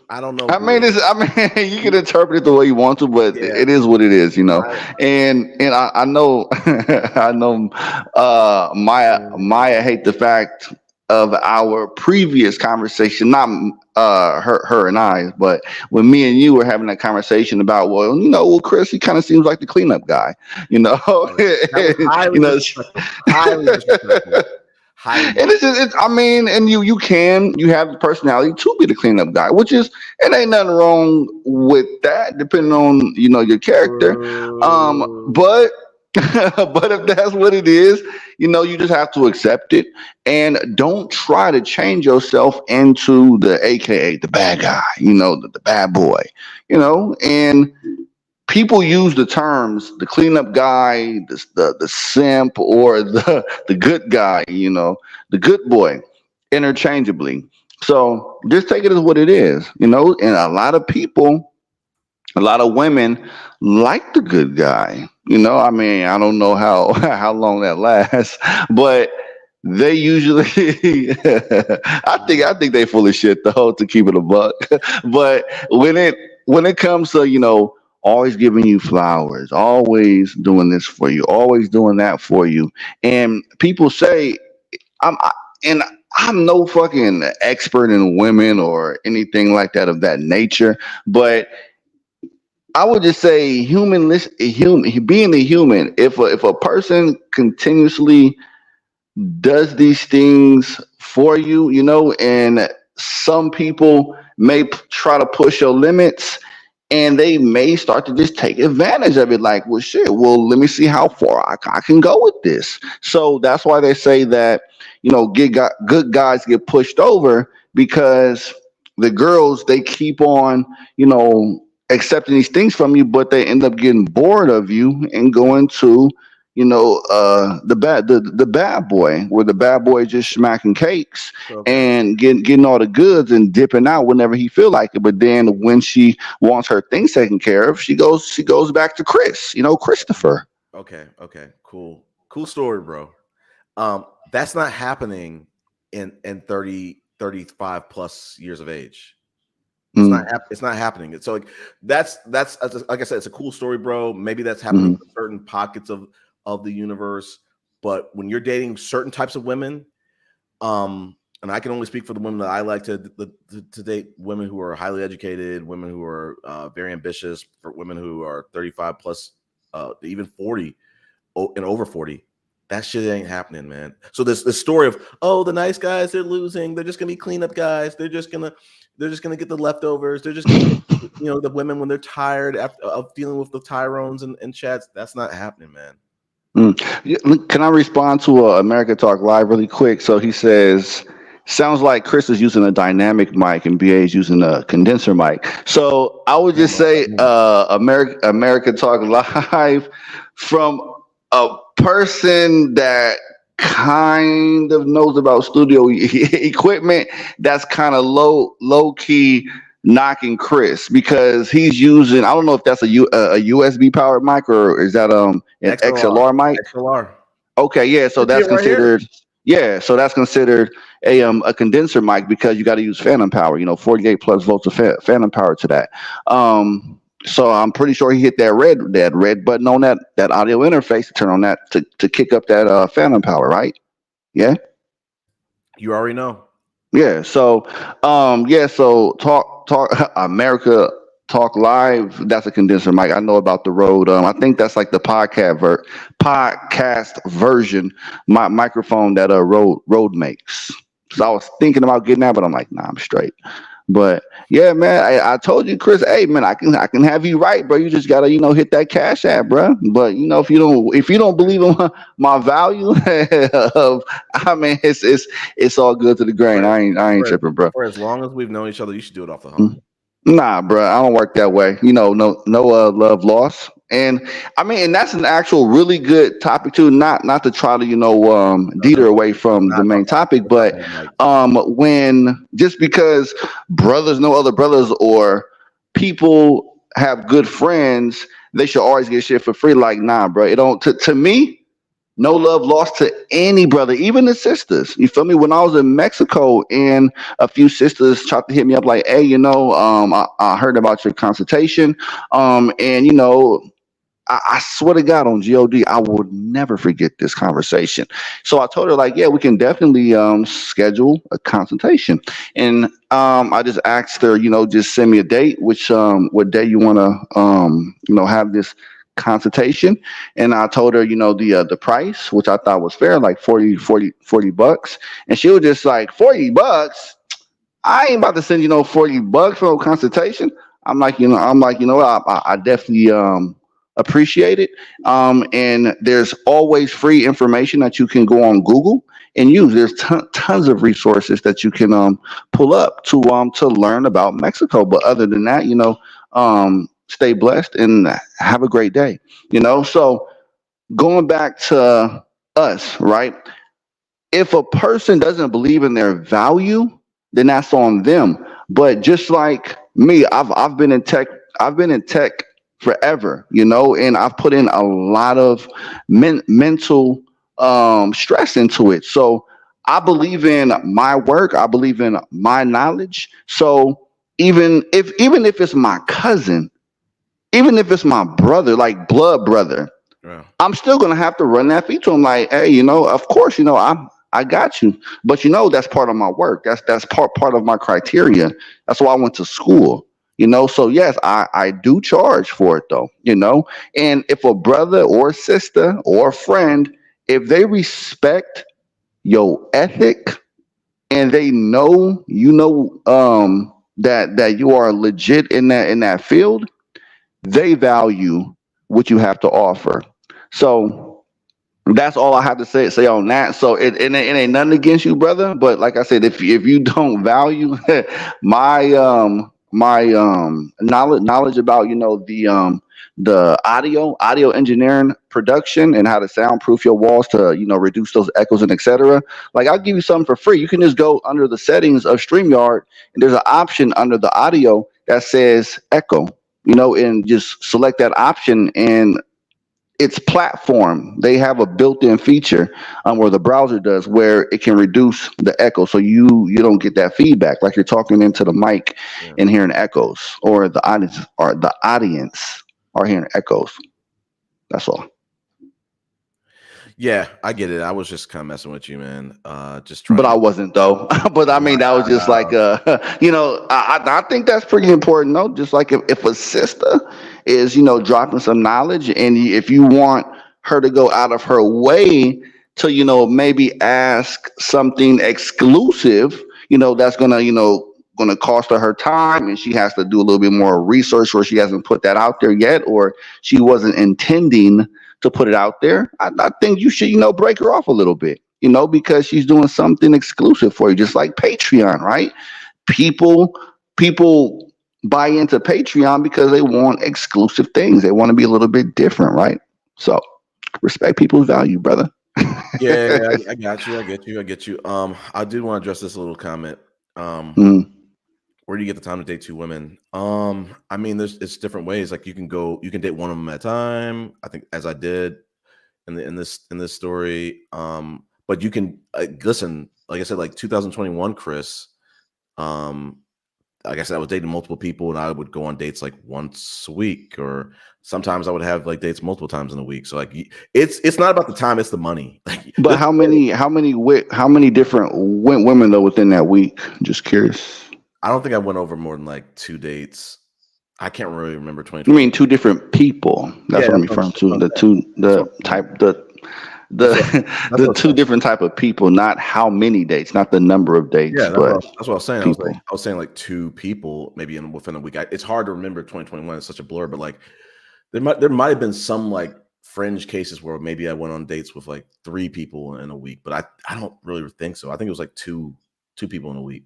I don't know. I mean, you can interpret it the way you want to, but it is what it is, And I know, Maya hate the fact of our previous conversation, not her and I, but when me and you were having that conversation about, Chris, he kind of seems like the cleanup guy, Highly disrespectful. And you have the personality to be the cleanup guy, which is, it ain't nothing wrong with that, depending on your character. But if that's what it is, you just have to accept it and don't try to change yourself into the AKA the bad guy, the bad boy, and people use the terms the cleanup guy, the simp, or the good guy, the good boy, interchangeably. So just take it as what it is, and a lot of people, a lot of women like the good guy. I mean, I don't know how how long that lasts, but they usually I think they full of shit though, to keep it a buck. But when it comes to, always giving you flowers, always doing this for you, always doing that for you, and people say and I'm no fucking expert in women or anything like that of that nature, but I would just say being a human. If a person continuously does these things for you, and some people may try to push your limits, and they may start to just take advantage of it. Like, well, shit, well, let me see how far I can go with this. So that's why they say that, good guys get pushed over, because the girls, they keep on, accepting these things from you, but they end up getting bored of you and going to, the bad boy, where the bad boy is just smacking cakes and getting all the goods and dipping out whenever he feel like it. But then when she wants her things taken care of, she goes back to Chris, Christopher. Okay, cool story, bro. That's not happening in 30, 35 plus years of age. It's not happening. So like that's like I said, it's a cool story, bro. Maybe that's happening in certain pockets of the universe, but when you're dating certain types of women, and I can only speak for the women that I like to date, women who are highly educated, women who are very ambitious, for women who are 35 plus, even 40 and over 40. That shit ain't happening, man. So this story of, oh, the nice guys, they're losing. They're just gonna be cleanup guys. They're just gonna get the leftovers. They're just gonna get, the women when they're tired of dealing with the Tyrones and chats. That's not happening, man. Can I respond to America Talk Live really quick? So he says, sounds like Chris is using a dynamic mic and BA is using a condenser mic. So I would just say, America Talk Live, from a person that kind of knows about studio equipment, that's kind of low key knocking Chris, because he's using, I don't know if that's a USB powered mic, or is that an XLR mic? XLR. Okay, yeah, so that's considered so that's considered a condenser mic, because you got to use phantom power, 48 plus volts of phantom power to that. So I'm pretty sure he hit that red button on that audio interface to turn on that to kick up that phantom power, right? Yeah. You already know. Yeah. So so talk America Talk Live. That's a condenser mic. I know about the Rode. I think that's like the podcast version microphone that Rode makes. So I was thinking about getting that, but I'm like, nah, I'm straight. But yeah, man, I told you, Chris. Hey, man, I can have you right, bro. You just gotta, hit that cash app, bro. But if you don't believe in my value of, I mean, it's all good to the grain. I ain't tripping, bro. For as long as we've known each other, you should do it off the hump. Nah, bro, I don't work that way. No love lost. And I mean, and that's an actual really good topic too. Not to try to deter away from the main topic, but when just because brothers know other brothers, or people have good friends, they should always get shit for free. Like, nah, bro, it don't. To me, no love lost to any brother, even the sisters. You feel me? When I was in Mexico, and a few sisters tried to hit me up like, hey, I heard about your consultation. And I swear to God on God, I would never forget this conversation. So I told her, like, yeah, we can definitely schedule a consultation. And I just asked her, just send me a date, what day you want to, have this consultation. And I told her, the price, which I thought was fair, like $40. And she was just like, $40? I ain't about to send $40 for a consultation. I'm like, I definitely appreciate it. And there's always free information that you can go on Google and use. There's tons of resources that you can pull up to learn about Mexico. But other than that, stay blessed, and have a great day. So going back to us, right? If a person doesn't believe in their value, then that's on them. But just like me, I've been in tech. I've been in tech forever, and I've put in a lot of mental stress into it. So I believe in my work. I believe in my knowledge. So even if it's my cousin, even if it's my brother, like blood brother, Yeah. I'm still gonna have to run that feature. I'm like, hey, of course, I got you, but that's part of my work. That's part of my criteria. That's why I went to school. So yes, I do charge for it though. And if a brother or sister or friend, if they respect your ethic and they know that you are legit in that field, they value what you have to offer. So that's all I have to say on that. So it ain't nothing against you, brother. But like I said, if you don't value my knowledge about the audio engineering production and how to soundproof your walls to reduce those echoes and etc. Like I'll give you something for free. You can just go under the settings of StreamYard and there's an option under the audio that says echo. And just select that option and its platform. They have a built-in feature or the browser does where it can reduce the echo, so you don't get that feedback like you're talking into the mic Yeah. and hearing echoes, or the audience are hearing echoes. That's all. Yeah, I get it. I was just kind of messing with you, man. Just trying But I to. wasn't though. But I mean, that was just like I think that's pretty important though. Just like if a sister is dropping some knowledge, and if you want her to go out of her way to maybe ask something exclusive, that's gonna cost her time, and she has to do a little bit more research, or she hasn't put that out there yet, or she wasn't intending to put it out there. I think you should break her off a little bit, because she's doing something exclusive for you, just like Patreon, right? People buy into Patreon because they want exclusive things. They want to be a little bit different, right? So respect people's value, brother. Yeah, I got you. I get you. I do want to address this little comment. Mm. Where do you get the time to date two women? I mean, it's different ways. Like you can date one of them at a time. I think as I did in this story. But you can listen. Like I said, like 2021, Chris. Like I said, I was dating multiple people, and I would go on dates like once a week, or sometimes I would have like dates multiple times in a week. So like, it's not about the time; it's the money. Like, But how many different women though within that week? Just curious. I don't think I went over more than like 2 dates. I can't really remember You 2020. mean two different people? That's what I'm referring to. The two different type of people, not how many dates, not the number of dates, Yeah, but that's what I was saying. people. I was saying like 2 people, maybe within a week. It's hard to remember 2021. It's such a blur, but like there might have been some like fringe cases where maybe I went on dates with like 3 people in a week, but I don't really think so. I think it was like two people in a week,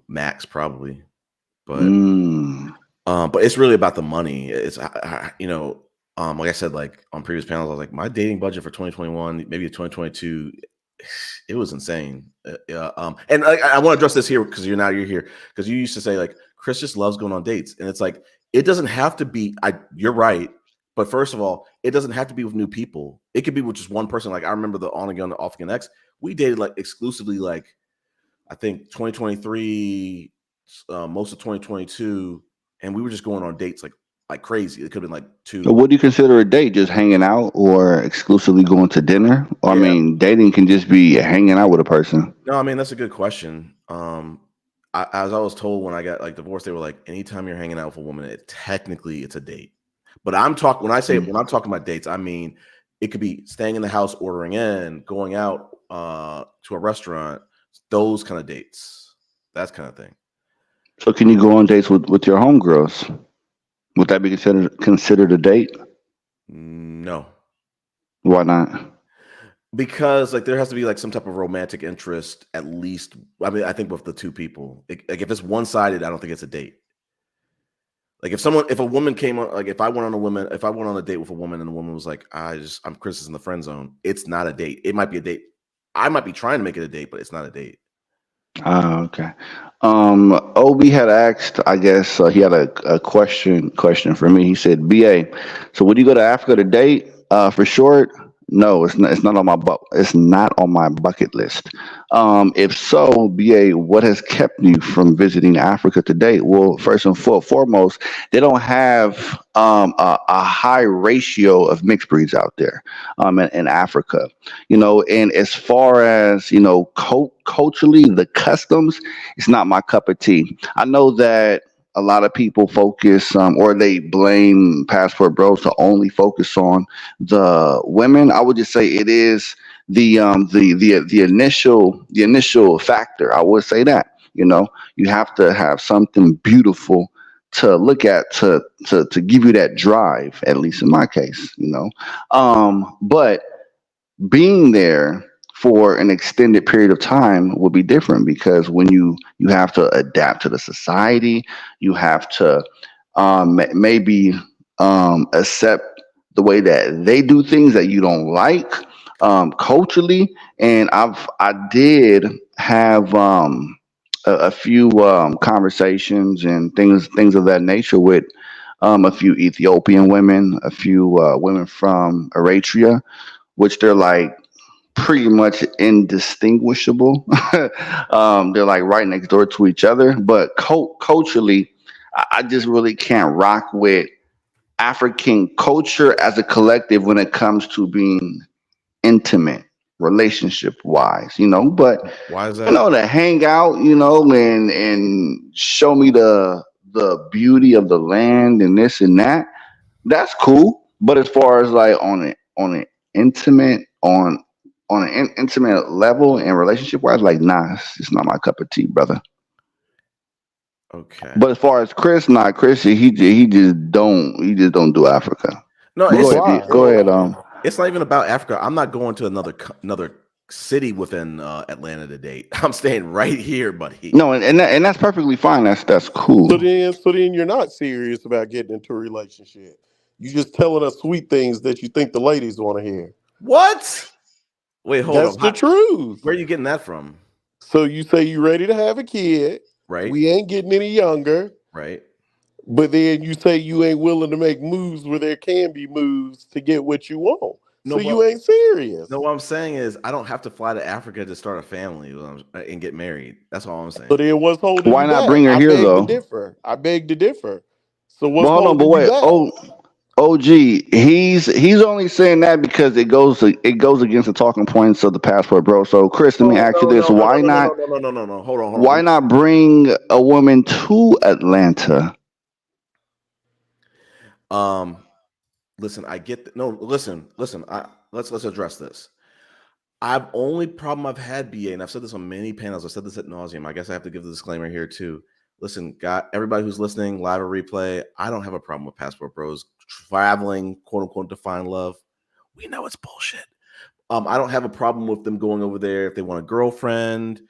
max probably. But but it's really about the money. It's like I said, like on previous panels, I was like, my dating budget for 2021, maybe 2022, it was insane. And I want to address this here because you're here because you used to say like Chris just loves going on dates, and it's like it doesn't have to be. You're right, but first of all, it doesn't have to be with new people. It could be with just one person. Like I remember the on again, off again ex. We dated like exclusively, like I think 2023, most of 2022, and we were just going on dates like crazy. It could have been like 2. So what do you consider a date? Just hanging out or exclusively going to dinner? Or, Yeah. I mean, dating can just be hanging out with a person. No, I mean that's a good question. As I was told when I got like divorced, they were like, anytime you're hanging out with a woman, technically it's a date. But when I'm talking about dates, I mean it could be staying in the house, ordering in, going out to a restaurant, those kind of dates, that kind of thing. So can you go on dates with your homegirls? Would that be considered a date? No. Why not? Because like there has to be like some type of romantic interest at least. I mean, I think with the 2 people, like if it's one-sided, I don't think it's a date. Like if a woman came on, like if I went on a date with a woman and the woman was like, I'm Chris is in the friend zone. It's not a date. It might be a date. I might be trying to make it a date, but it's not a date. Okay. Obi had asked, I guess he had a question for me. He said, BA, so would you go to Africa to date? For short, no, it's not on my bucket list. If so, BA, what has kept you from visiting Africa to date? Well, first and foremost, they don't have a high ratio of mixed breeds out there in Africa. And as far as culturally, the customs, it's not my cup of tea. I know that a lot of people focus or they blame passport bros to only focus on the women. I would just say it is the initial factor. I would say that you have to have something beautiful to look at to give you that drive, at least in my case. But being there for an extended period of time will be different, because when you have to adapt to the society, you have to maybe accept the way that they do things that you don't like culturally. And I did have a few conversations and things of that nature with a few Ethiopian women, a few women from Eritrea, which they're like pretty much indistinguishable. They're like right next door to each other. But culturally, I just really can't rock with African culture as a collective when it comes to being intimate, relationship wise. But Why is that? to hang out, and show me the beauty of the land and this and that, that's cool. But as far as like on an intimate intimate level and relationship wise, like nah, it's not my cup of tea, brother. Okay. But as far as Chris, nah, Chris, he just don't do Africa. No, But it's go ahead. It's not even about Africa. I'm not going to another city within Atlanta to date. I'm staying right here, buddy. No, and that's perfectly fine. That's cool. So then you're not serious about getting into a relationship. You just telling us sweet things that you think the ladies want to hear. What? Wait, hold That's on. the truth. Where are you getting that from? So you say you ready to have a kid. Right. We ain't getting any younger. Right. But then you say you ain't willing to make moves where there can be moves to get what you want. So you ain't serious. No, what I'm saying is I don't have to fly to Africa to start a family and get married. That's all I'm saying. So then what's holding Why you not back? bring her here though? I beg to differ. So what's But hold on, but holding you wait. back? OG, he's only saying that because it goes against the talking points of the passport, bro. So Chris, let me ask you this: Why not? No. Hold on. Why not bring a woman to Atlanta? Listen, I get no. Listen. Let's address this. Only problem I've had, BA, and I've said this on many panels. I've said this ad nauseum. I guess I have to give the disclaimer here too. Listen, everybody who's listening, live or replay, I don't have a problem with passport bros traveling, quote unquote, to find love. We know it's bullshit. I don't have a problem with them going over there if they want a girlfriend.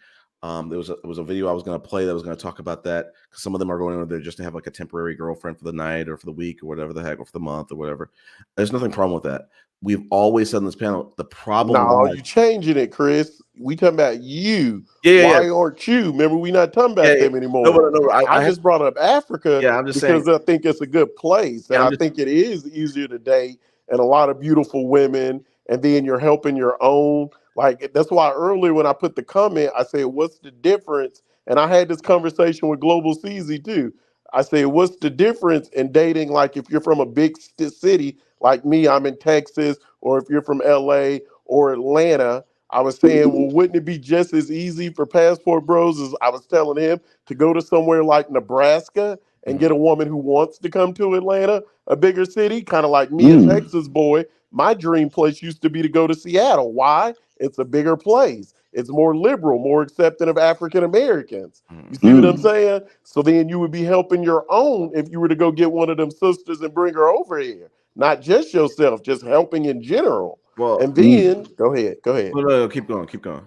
There was a video I was going to play that was going to talk about that, because some of them are going over there just to have like a temporary girlfriend for the night or for the week or whatever the heck, or for the month or whatever. There's nothing problem with that. We've always said on this panel, the problem. No, you changing it, Chris. We talking about you. Yeah. Why aren't you? Remember, we not talking about them anymore. No, I just brought up Africa I'm just because saying, I think it's a good place. And I think it is easier to date and a lot of beautiful women. And then you're helping your own. Like, that's why earlier when I put the comment, I said, what's the difference? And I had this conversation with Global CZ too. I said, what's the difference in dating? Like, if you're from a big city, like me, I'm in Texas, or if you're from LA or Atlanta, I was saying, well, wouldn't it be just as easy for passport bros as I was telling him to go to somewhere like Nebraska and get a woman who wants to come to Atlanta, a bigger city, kind of like me, a Texas boy. My dream place used to be to go to Seattle. Why? It's a bigger place. It's more liberal, more accepting of African Americans. You see what I'm saying? So then you would be helping your own if you were to go get one of them sisters and bring her over here. Not just yourself, just helping in general. Well, and then go ahead. No, keep going.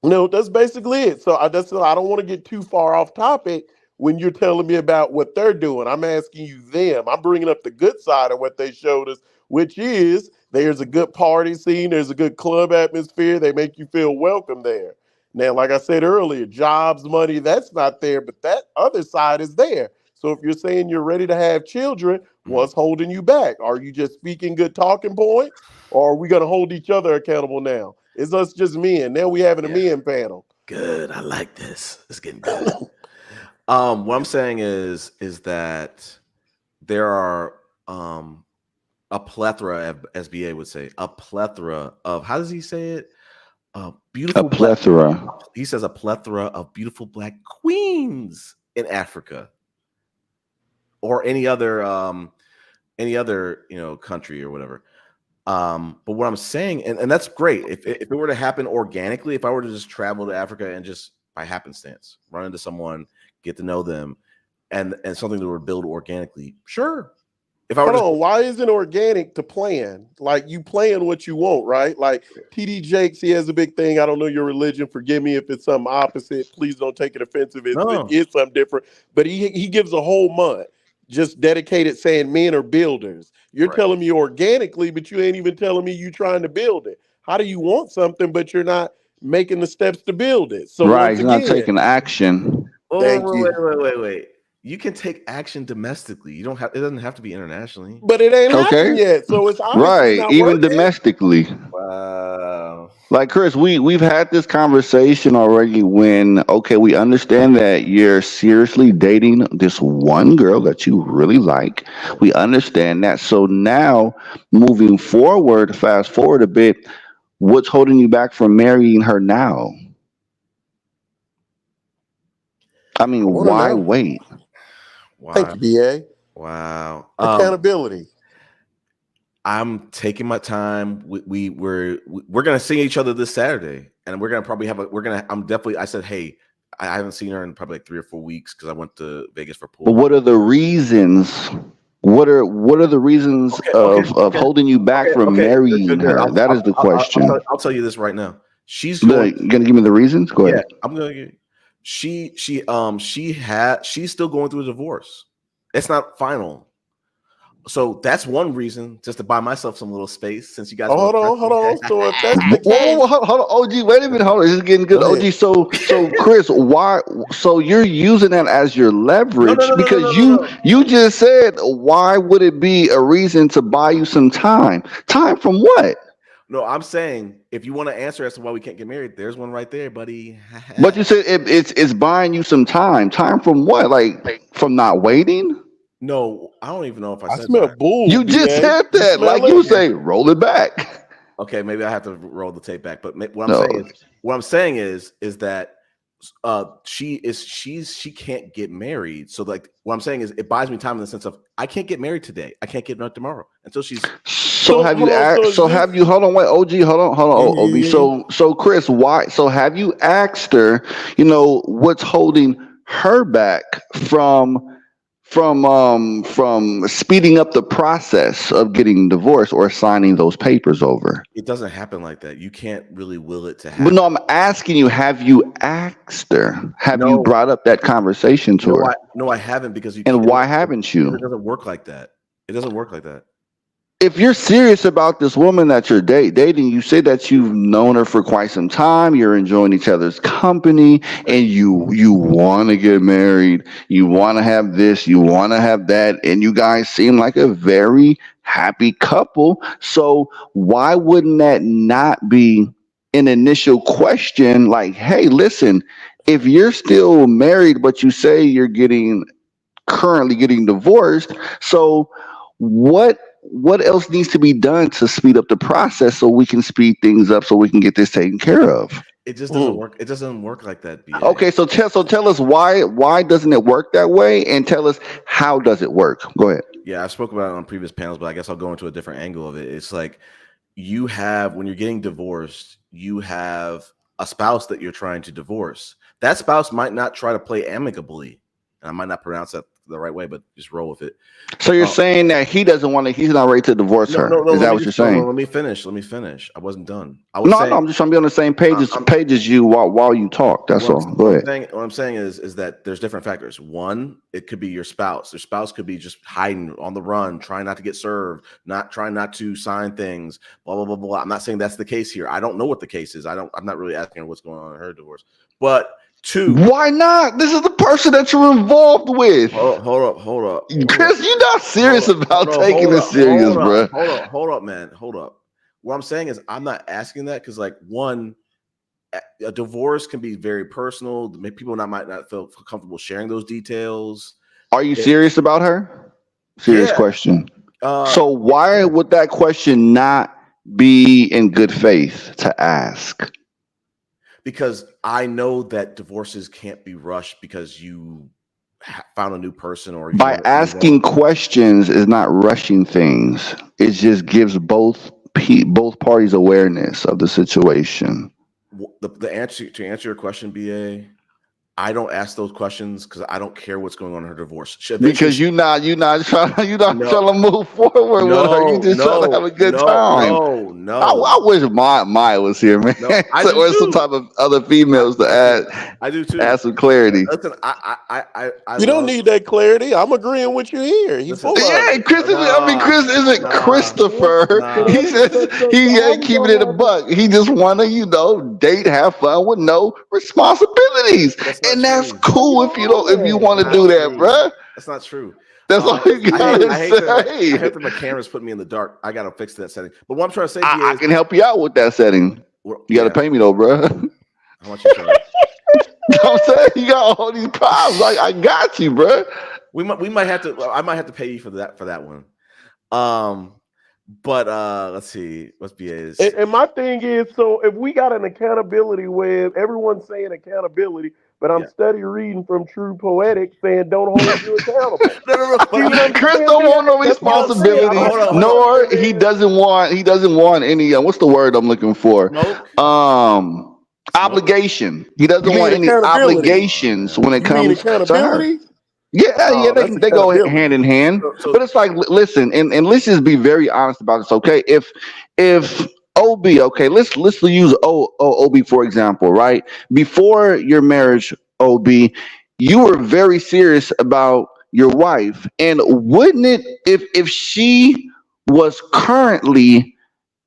No, that's basically it. So I don't want to get too far off topic, when you're telling me about what they're doing. I'm asking you them. I'm bringing up the good side of what they showed us, which is there's a good party scene. There's a good club atmosphere. They make you feel welcome there. Now, like I said earlier, jobs, money, that's not there, but that other side is there. So if you're saying you're ready to have children, what's holding you back? Are you just speaking good talking points, or are we going to hold each other accountable now? It's us just men. Now we having a men panel. Good. I like this. It's getting good. What I'm saying is that there are a plethora, as BA would say, a plethora of, how does he say it? Beautiful. A plethora. He says a plethora of beautiful black queens in Africa or any other country or whatever. But what I'm saying, and that's great. If it were to happen organically, if I were to just travel to Africa and just by happenstance run into someone, get to know them, and something that would build organically, sure. If I were why isn't organic to plan? Like you plan what you want, right? Like TD Jakes, he has a big thing. I don't know your religion. Forgive me if it's something opposite. Please don't take it offensive if it is something different. But he gives a whole month just dedicated saying men are builders. You're telling me organically, but you ain't even telling me you trying to build it. How do you want something, but you're not making the steps to build it? So right, he's not taking action. Wait. You can take action domestically. You don't have. It doesn't have to be internationally. But it ain't happened yet, so it's obviously not even working. domestically. Wow. Like Chris, we've had this conversation already. When we understand that you're seriously dating this one girl that you really like. We understand that. So now, moving forward, fast forward a bit. What's holding you back from marrying her now? I mean, why wait? Wow. Thank you, BA. Wow. Accountability. I'm taking my time. We're gonna see each other this Saturday, and we're gonna probably have I said, hey, I haven't seen her in probably like 3 or 4 weeks because I went to Vegas for pool. But what are the reasons? What are the reasons of holding you back from marrying her? That is the question. I'll tell you this right now. She's gonna give me the reasons. Go ahead. I'm gonna give. She's still going through a divorce. It's not final. So that's one reason, just to buy myself some little space, since you guys. Hold on. So if that's the case, hold on, OG. Wait a minute, hold on. This is getting good, OG. So Chris, why? So you're using that as your leverage because you just said, why would it be a reason to buy you some time? Time from what? No, I'm saying if you want to answer as to why we can't get married, there's one right there, buddy. But you said it's buying you some time. Time from what? Like from not waiting? No, I don't even know if I said smell that. bull. You just said that. Like you say, roll it back. Okay, maybe I have to roll the tape back. But what I'm saying is that she can't get married. So like what I'm saying is it buys me time in the sense of I can't get married today. I can't get married tomorrow until she's. Hold on, wait, OG, hold on, OB. So Chris, why? So have you asked her? What's holding her back from speeding up the process of getting divorced or signing those papers over? It doesn't happen like that. You can't really will it to happen. But no, I'm asking you, have you asked her? Have you brought up that conversation to her? No, I haven't because you. And why haven't you? It doesn't work like that. It doesn't work like that. If you're serious about this woman that you're dating, you say that you've known her for quite some time, you're enjoying each other's company, and you want to get married, you want to have this, you want to have that, and you guys seem like a very happy couple. So why wouldn't that not be an initial question like, hey, listen, if you're still married, but you say you're currently getting divorced, so what else needs to be done to speed up the process so we can speed things up so we can get this taken care of? It just doesn't work. It doesn't work like that, BA. Okay, so tell us why doesn't it work that way, and tell us how does it work. Go ahead. Yeah, I spoke about it on previous panels, but I guess I'll go into a different angle of it. It's like when you're getting divorced, you have a spouse that you're trying to divorce. That spouse might not try to play amicably. And I might not pronounce that the right way, but just roll with it. So you're saying that he's not ready to divorce her. No, Is that what you're saying? let me finish. I wasn't done. No, I'm just trying to be on the same page as you while you talk. That's all. Go ahead. What I'm saying is that there's different factors. One, it could be your spouse. Your spouse could be just hiding on the run, trying not to get served, trying not to sign things, blah, blah, blah, blah. I'm not saying that's the case here. I don't know what the case is. I'm not really asking her what's going on in her divorce. But two, why not? This is the person that you're involved with. Hold up. Chris, you're not serious about taking this serious, bro. Hold up, man. Hold up. What I'm saying is I'm not asking that because, like, one, a divorce can be very personal. People might not feel comfortable sharing those details. Are you serious about her? Serious question. So why would that question not be in good faith to ask? Because I know that divorces can't be rushed because you found a new person, or by asking questions is not rushing things. It just gives both parties awareness of the situation. The answer to answer your question, BA, I don't ask those questions because I don't care what's going on in her divorce. Because you're not trying to move forward with her. You just trying to have a good time. No. I wish Maya was here, man. Or some type of other females to add. I do too. Add some clarity. Listen, I you don't need that clarity. I'm agreeing with you here. He's full of it. Chris isn't Christopher. He says he ain't keeping it a buck. He just want to, date, have fun with no responsibilities. And that's cool if you want to do that, bro. That's not true. That's all you gotta say. I hate that my cameras put me in the dark. I gotta fix that setting. But what I'm trying to say is I can help you out with that setting. You gotta pay me though, bro. How much you charge? I'm saying you got all these problems. Like I got you, bro. We might have to. I might have to pay you for that one. But let's see. What's BA's? And my thing is, so if we got an accountability web, everyone's saying accountability, but I'm study reading from True Poetic saying don't hold you accountable. No. Chris don't want no responsibility, nor he doesn't want any. What's the word I'm looking for? Obligation. He doesn't want any obligations when it comes to her. Yeah, they go hand in hand. But it's like, listen, and let's just be very honest about this, okay? If OB, okay, let's use OB for example, right? Before your marriage, OB, you were very serious about your wife, and wouldn't it if she was currently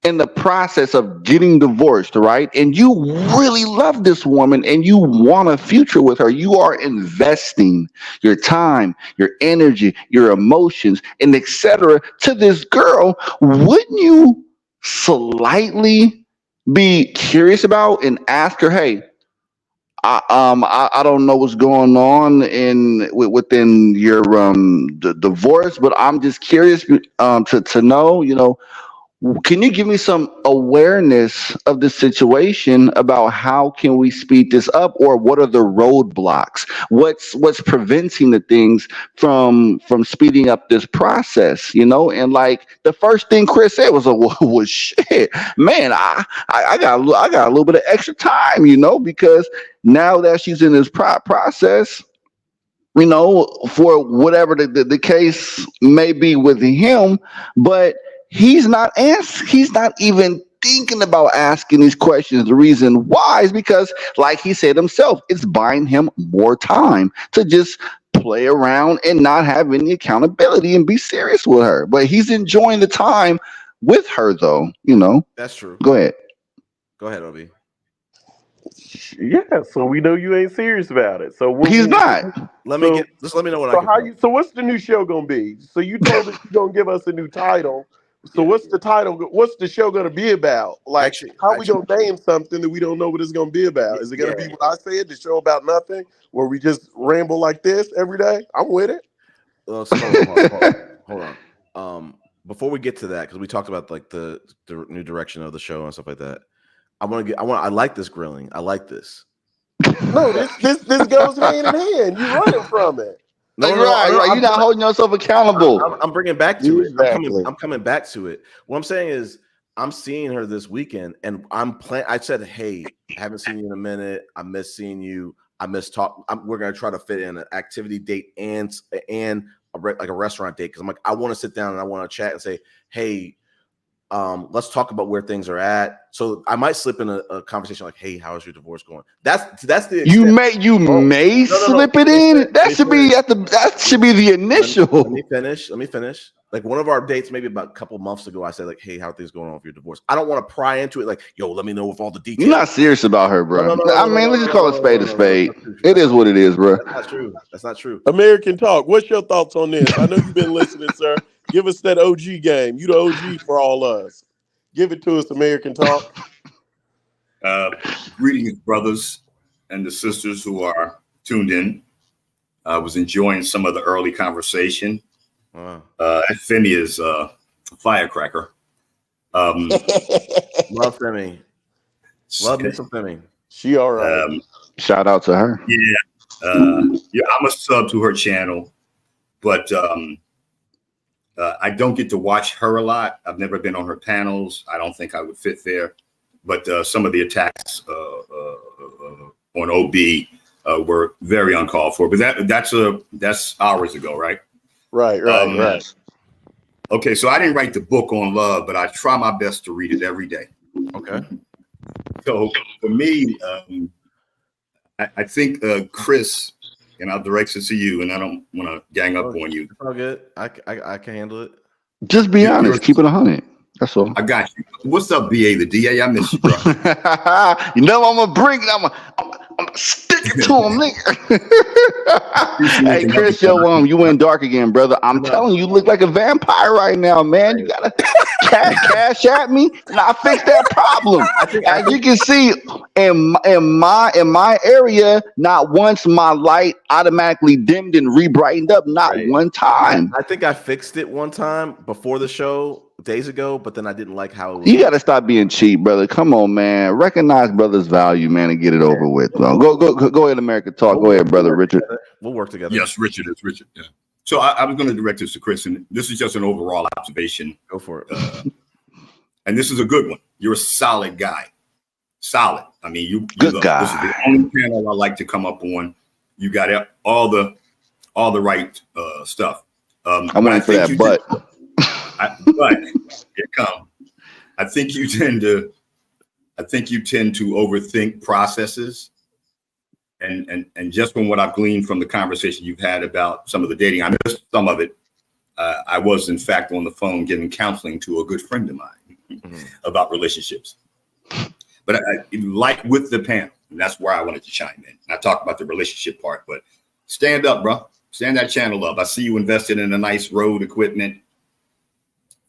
in the process of getting divorced, right? And you really love this woman and you want a future with her. You are investing your time, your energy, your emotions, and etc. to this girl. Wouldn't you slightly be curious about and ask her, hey, I don't know what's going on within your the divorce, but I'm just curious to know, can you give me some awareness of the situation about how can we speed this up, or what are the roadblocks? What's preventing the things from speeding up this process? And like the first thing Chris said was shit, man. I got a little bit of extra time, because now that she's in this process, for whatever the case may be with him, but he's not even thinking about asking these questions. The reason why is because, like he said himself, it's buying him more time to just play around and not have any accountability and be serious with her. But he's enjoying the time with her, though. That's true. Go ahead, Obi. Yeah, so we know you ain't serious about it. So he's not. Let me know what I can. So what's the new show gonna be? So you told us you're gonna give us a new title. So what's the title? What's the show going to be about? Like, how are we going to name something that we don't know what it's going to be about? Is it going to be what I said, the show about nothing, where we just ramble like this every day? I'm with it. Hold on. Before we get to that, because we talked about like the new direction of the show and stuff like that, I like this grilling. I like this. No, this goes hand in hand. You're running from it. No, right. You're not holding yourself accountable. I'm bringing back to it. Exactly. I'm coming back to it. What I'm saying is, I'm seeing her this weekend, and I said, "Hey, I haven't seen you in a minute. I miss seeing you. we're gonna try to fit in an activity date and like a restaurant date, because I'm like, I want to sit down and I want to chat and say, hey, let's talk about where things are at. So I might slip in a conversation like, hey, how's your divorce going? That's the extent. You may slip it in. That should be the initial. Let me finish. Like one of our dates, maybe about a couple months ago, I said like, hey, how are things going on with your divorce? I don't want to pry into it. Like, yo, let me know with all the details. You're not serious about her, bro. Let's just call it spade a spade. It is what it is, bro. That's not true. American Talk, what's your thoughts on this? I know you've been listening, sir. Give us that OG game. You the OG for all us. Give it to us, American Talk. Greetings, brothers and the sisters who are tuned in. I was enjoying some of the early conversation. Wow. Femi is a firecracker. Love Femi. Love me some Femi. She all right. Shout out to her. Yeah, I'm a sub to her channel, but I don't get to watch her a lot. I've never been on her panels. I don't think I would fit there. But some of the attacks on OB were very uncalled for. But that's hours ago, right? Right. Okay, so I didn't write the book on love, but I try my best to read it every day. Okay. So for me, I think Chris, and I'll direct it to you, and I don't want to gang up on you. It's all good. I can handle it. Just be honest. Keep it 100. That's all. I got you. What's up, BA, the DA? I miss you, bro. You know I'm gonna bring it. I'm sticking to him, nigga. Hey, Chris, you went dark again, brother. I'm telling you, look like a vampire right now, man. You gotta cash at me, and I fix that problem. As you can see, in my area, not once my light automatically dimmed and re-brightened up. Not one time. I think I fixed it one time before the show days ago, but then I didn't like how it was. You gotta stop being cheap, brother. Come on, man. Recognize brother's value, man, and get it over with. Bro. Go ahead, American Talk. Go ahead, brother Richard. We'll work together. Yes, Richard. It's Richard. Yeah. So I was going to direct this to Chris, and this is just an overall observation. Go for it. And this is a good one. You're a solid guy. Solid. I mean, you good guy. This is the only panel I like to come up on. You got all the right stuff. I'm waiting for that, but here come. I think you tend to overthink processes. And just from what I've gleaned from the conversation you've had about some of the dating, I missed some of it. I was, in fact, on the phone giving counseling to a good friend of mine about relationships. But I like with the panel, and that's where I wanted to chime in. I talked about the relationship part, but stand up, bro. Stand that channel up. I see you invested in a nice road equipment.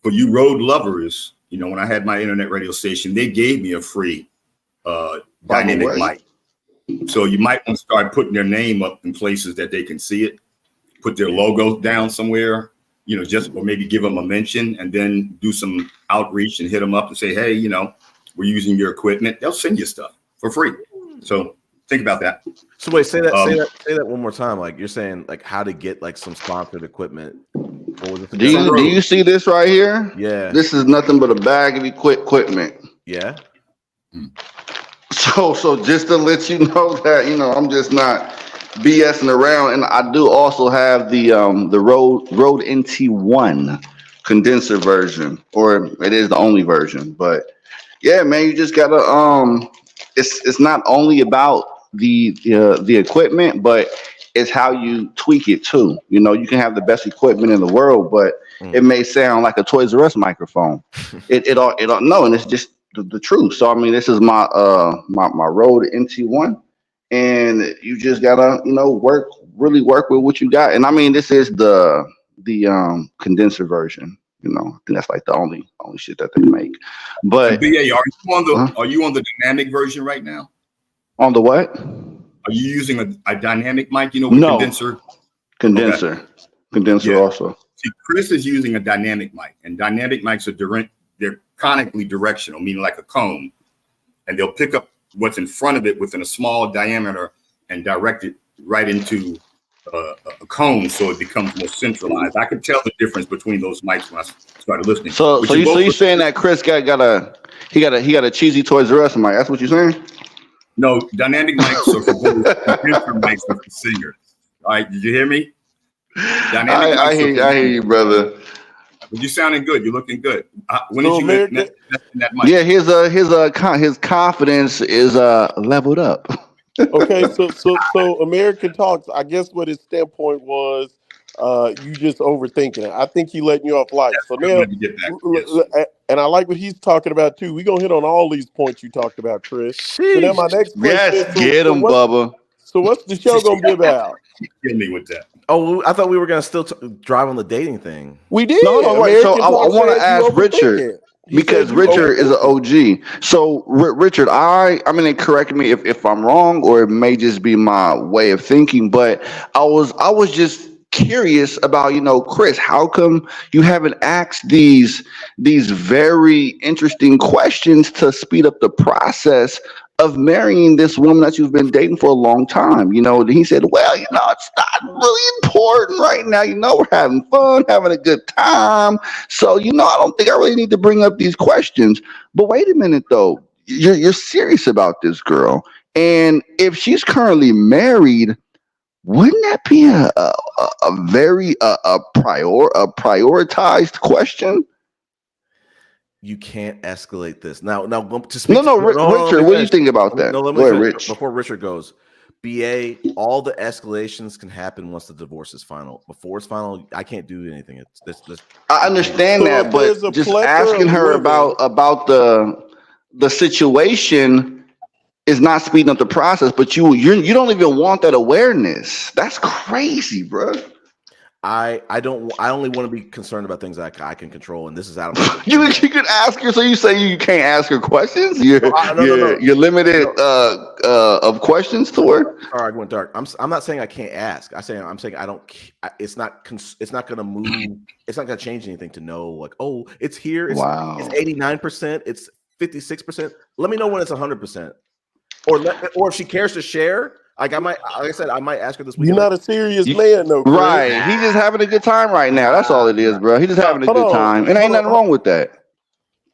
For you road lovers, when I had my internet radio station, they gave me a free dynamic mic. So you might want to start putting their name up in places that they can see it, put their logo down somewhere, or maybe give them a mention, and then do some outreach and hit them up and say, hey, we're using your equipment. They'll send you stuff for free. So think about that. So wait, say that one more time. Like you're saying, like how to get like some sponsored equipment. Do you see this right here? Yeah. This is nothing but a bag of equipment. Yeah. So just to let you know that I'm just not BSing around, and I do also have the Rode NT1 condenser version, or it is the only version. But yeah, man, you just gotta it's not only about the equipment, but it's how you tweak it too. You can have the best equipment in the world, but it may sound like a Toys R Us microphone. It all no, and it's just the truth. So I mean, this is my my Rode NT1, and you just gotta work with what you got. And I mean, this is the condenser version. I think that's like the only shit that they make. But BA, are you on the dynamic version right now? On the what? Are you using a dynamic mic? With no. Condenser yeah. Also. See, Chris is using a dynamic mic, and dynamic mics are they're conically directional, meaning like a cone, and they'll pick up what's in front of it within a small diameter and direct it right into a cone, so it becomes more centralized. I could tell the difference between those mics when I started listening. So you're saying that Chris got a cheesy Toys R Us mic? That's what you're saying? No, dynamic mics are for both. Condenser mics are for singers. All right, did you hear me? Dynamic I hear you, brother. But you sounding good. You're looking good. When So did you invest in that mic? Yeah, his confidence is leveled up. Okay, so American Talks, I guess what his standpoint was, you just overthinking it. I think he letting you off light. That's So what I now, wanted to get back. Yes. and I like what he's talking about too. We're gonna hit on all these points you talked about, Chris. So now my next question Yes, is, get him, Bubba. So what's the show gonna be about? Kill me with that. Oh, I thought we were gonna still drive on the dating thing. We did. No, wait. So I Talk want to said you ask Richard. overthink it. He Because said you Richard is an overthink it. OG. So Richard, I mean, correct me if I'm wrong, or it may just be my way of thinking, but I was just curious about, Chris, how come you haven't asked these very interesting questions to speed up the process of marrying this woman that you've been dating for a long time? He said, well, it's not really important right now. We're having fun, having a good time. So, I don't think I really need to bring up these questions. But wait a minute, though. You're serious about this girl. And if she's currently married, wouldn't that be a very prioritized question? You can't escalate this now. To speak. No, Richard, what do you think about that? No, let me finish. Rich. Before Richard goes, BA, all the escalations can happen once the divorce is final. Before it's final, I can't do anything. It's this. I understand that, but just asking her about the situation is not speeding up the process. But you don't even want that awareness. That's crazy, bro. I only want to be concerned about things that I can control, and this is out of my you can ask her. So you say you can't ask her questions? You're limited of questions to her. All right, going dark. I'm not saying I can't ask. I'm saying I don't. It's not going to move. It's not going to change anything to know, like, oh, it's here. It's 89%. It's 56%. Let me know when it's 100%. Or if she cares to share. Like I might ask her this week. You're not a serious man, though, Chris. Right? He's just having a good time right now. That's all it is, bro. He's just having a good time, and ain't nothing wrong with that.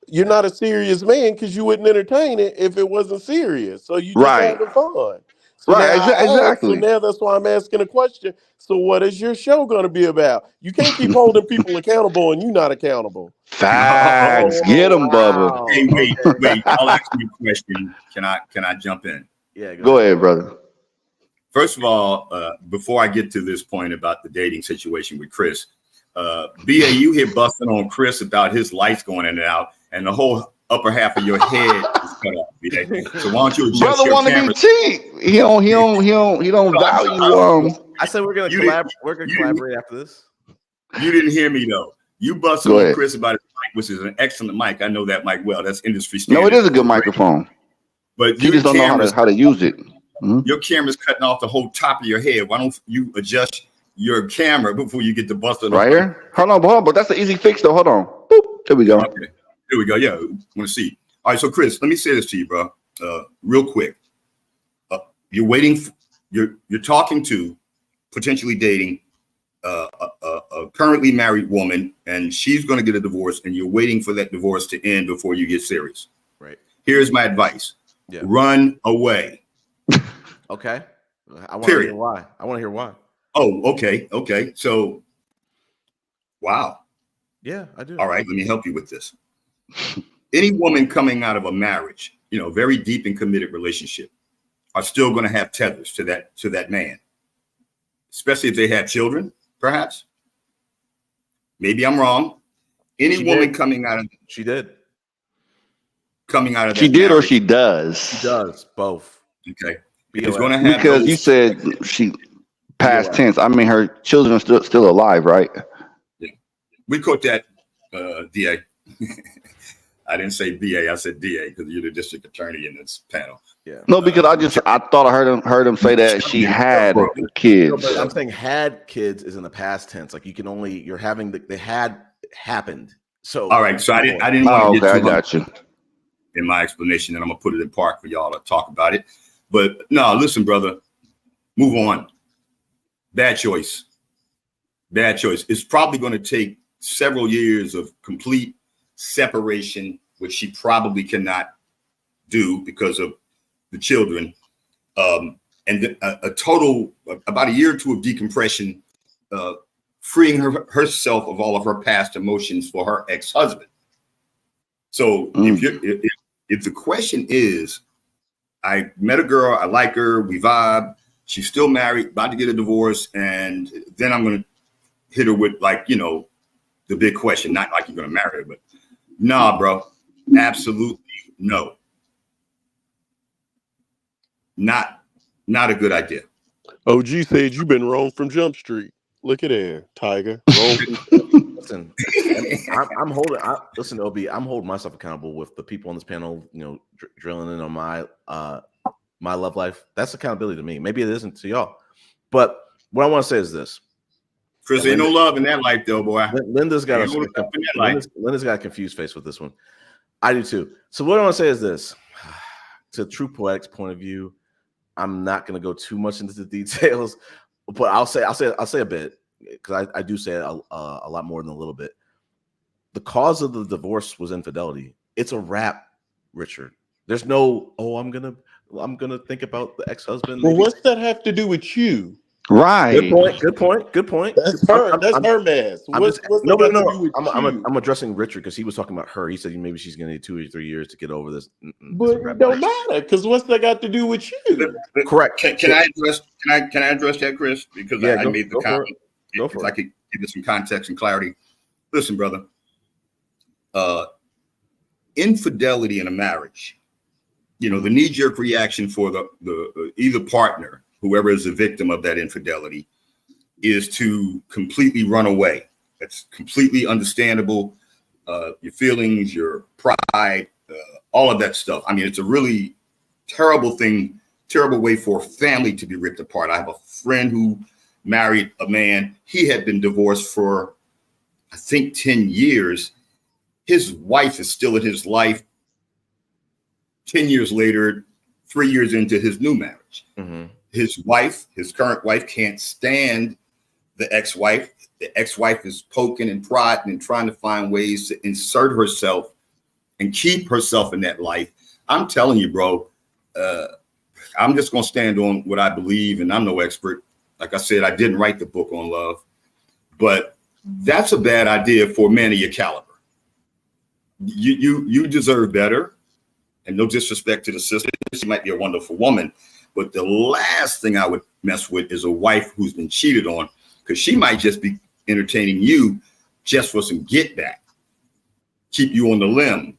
You're not a serious man because you wouldn't entertain it if it wasn't serious. So you just having fun. So exactly. So now that's why I'm asking a question. So what is your show going to be about? You can't keep holding people accountable and you're not accountable. Facts. Get them, Bubba. Hey, wait. I'll ask you a question. Can I jump in? Yeah. Go ahead, brother. First of all, before I get to this point about the dating situation with Chris, BA, you here busting on Chris about his lights going in and out, and the whole upper half of your head is cut off, BA. So why don't you adjust brother your want to be cheap? He don't value. I said we're gonna collaborate after this. You didn't hear me though. You busted on Chris about his mic, which is an excellent mic. I know that mic well. That's industry standard. No, it is a good microphone. But you just don't know how to use it. Mm-hmm. Your camera's cutting off the whole top of your head. Why don't you adjust your camera before you get the busted? Right here? Hold on. But that's an easy fix, though. Hold on. Boop. There we go. Okay. There we go. Yeah. Want to see. All right. So, Chris, let me say this to you, bro. Real quick. You're waiting. You're talking to, potentially dating a currently married woman, and she's going to get a divorce, and you're waiting for that divorce to end before you get serious. Right. Here's my advice. Yeah. Run away. Okay. I want to hear why. Oh, okay. So, wow. Yeah, I do. All right, let me help you with this. Any woman coming out of a marriage, very deep and committed relationship, are still going to have tethers to that man, especially if they have children, perhaps. Maybe I'm wrong. Any woman coming out of she did. Coming out of she that did marriage, or she does. She does both. Okay. It's going to have because you said she past tense. I mean, her children are still alive, right? Yeah. We quote that, DA. I didn't say BA. I said DA because you're the district attorney in this panel. Yeah. No, because I thought I heard him say that she had kids. No, but I'm saying had kids is in the past tense. Like you're having they had happened. So all right. So I didn't want to get too got you in my explanation, and I'm gonna put it in park for y'all to talk about it. But no, listen, brother, move on. Bad choice. It's probably going to take several years of complete separation, which she probably cannot do because of the children, and a total about a year or two of decompression, freeing herself of all of her past emotions for her ex-husband. So if the question is, I met a girl, I like her, we vibe, she's still married, about to get a divorce, and then I'm going to hit her with, like, you know, the big question, not like you're going to marry her, but nah, bro, absolutely no. Not a good idea. OG said you've been wrong from Jump Street. Look at there, Tiger. Listen, I'm holding. Listen, OB, I'm holding myself accountable with the people on this panel. You know, drilling in on my love life. That's accountability to me. Maybe it isn't to y'all, but what I want to say is this: Chris, ain't no love in that life, though, boy. Linda's got a confused face with this one. I do too. So what I want to say is this: to True Poetic's point of view, I'm not going to go too much into the details, but I'll say a bit, because I do say it a lot more than a little bit. The cause of the divorce was infidelity. It's a wrap, Richard. There's no, I'm gonna think about the ex-husband. Well, what's that have to do with you? Right. Good point. That's her. That's her mess. I'm addressing Richard because he was talking about her. He said maybe she's gonna need 2 or 3 years to get over this. But it don't matter, because what's that got to do with you? Correct. Can I address that, Chris? Because I made the comment. Because I could give you some context and clarity. Listen, brother. Infidelity in a marriage, you know, the knee-jerk reaction for the either partner, whoever is the victim of that infidelity, is to completely run away. That's completely understandable. Your feelings, your pride, all of that stuff. I mean, it's a really terrible thing, terrible way for a family to be ripped apart. I have a friend who married a man. He had been divorced for, I think, 10 years. His wife is still in his life 10 years later, 3 years into his new marriage. Mm-hmm. His wife, his current wife, can't stand the ex-wife. The ex-wife is poking and prodding and trying to find ways to insert herself and keep herself in that life. I'm telling you, bro, I'm just going to stand on what I believe, and I'm no expert. Like I said, I didn't write the book on love, but that's a bad idea for men of your caliber. You deserve better, and no disrespect to the sister. She might be a wonderful woman, but the last thing I would mess with is a wife who's been cheated on, because she might just be entertaining you just for some get back, keep you on the limb.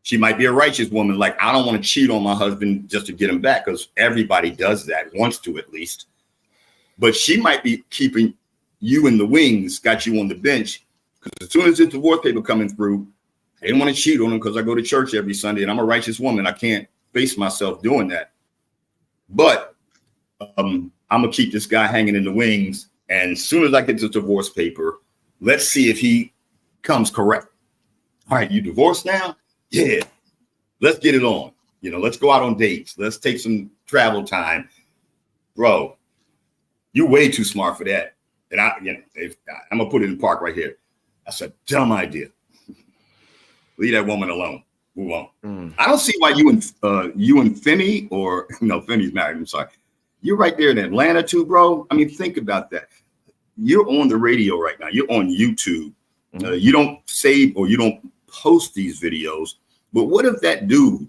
She might be a righteous woman, like, I don't want to cheat on my husband just to get him back, because everybody does that, wants to at least. But she might be keeping you in the wings, got you on the bench, because as soon as the divorce paper coming through, I didn't want to cheat on him because I go to church every Sunday and I'm a righteous woman. I can't face myself doing that. But I'm going to keep this guy hanging in the wings. And as soon as I get the divorce paper, let's see if he comes correct. All right, you divorced now? Yeah, let's get it on. You know, let's go out on dates. Let's take some travel time. Bro, you're way too smart for that. And I'm going to put it in park right here. That's a dumb idea. Leave that woman alone. Move on. I don't see why you and Finney, or no, Finney's married. I'm sorry. You're right there in Atlanta too, bro. I mean, think about that. You're on the radio right now. You're on YouTube. You don't save or you don't post these videos. But what if that dude,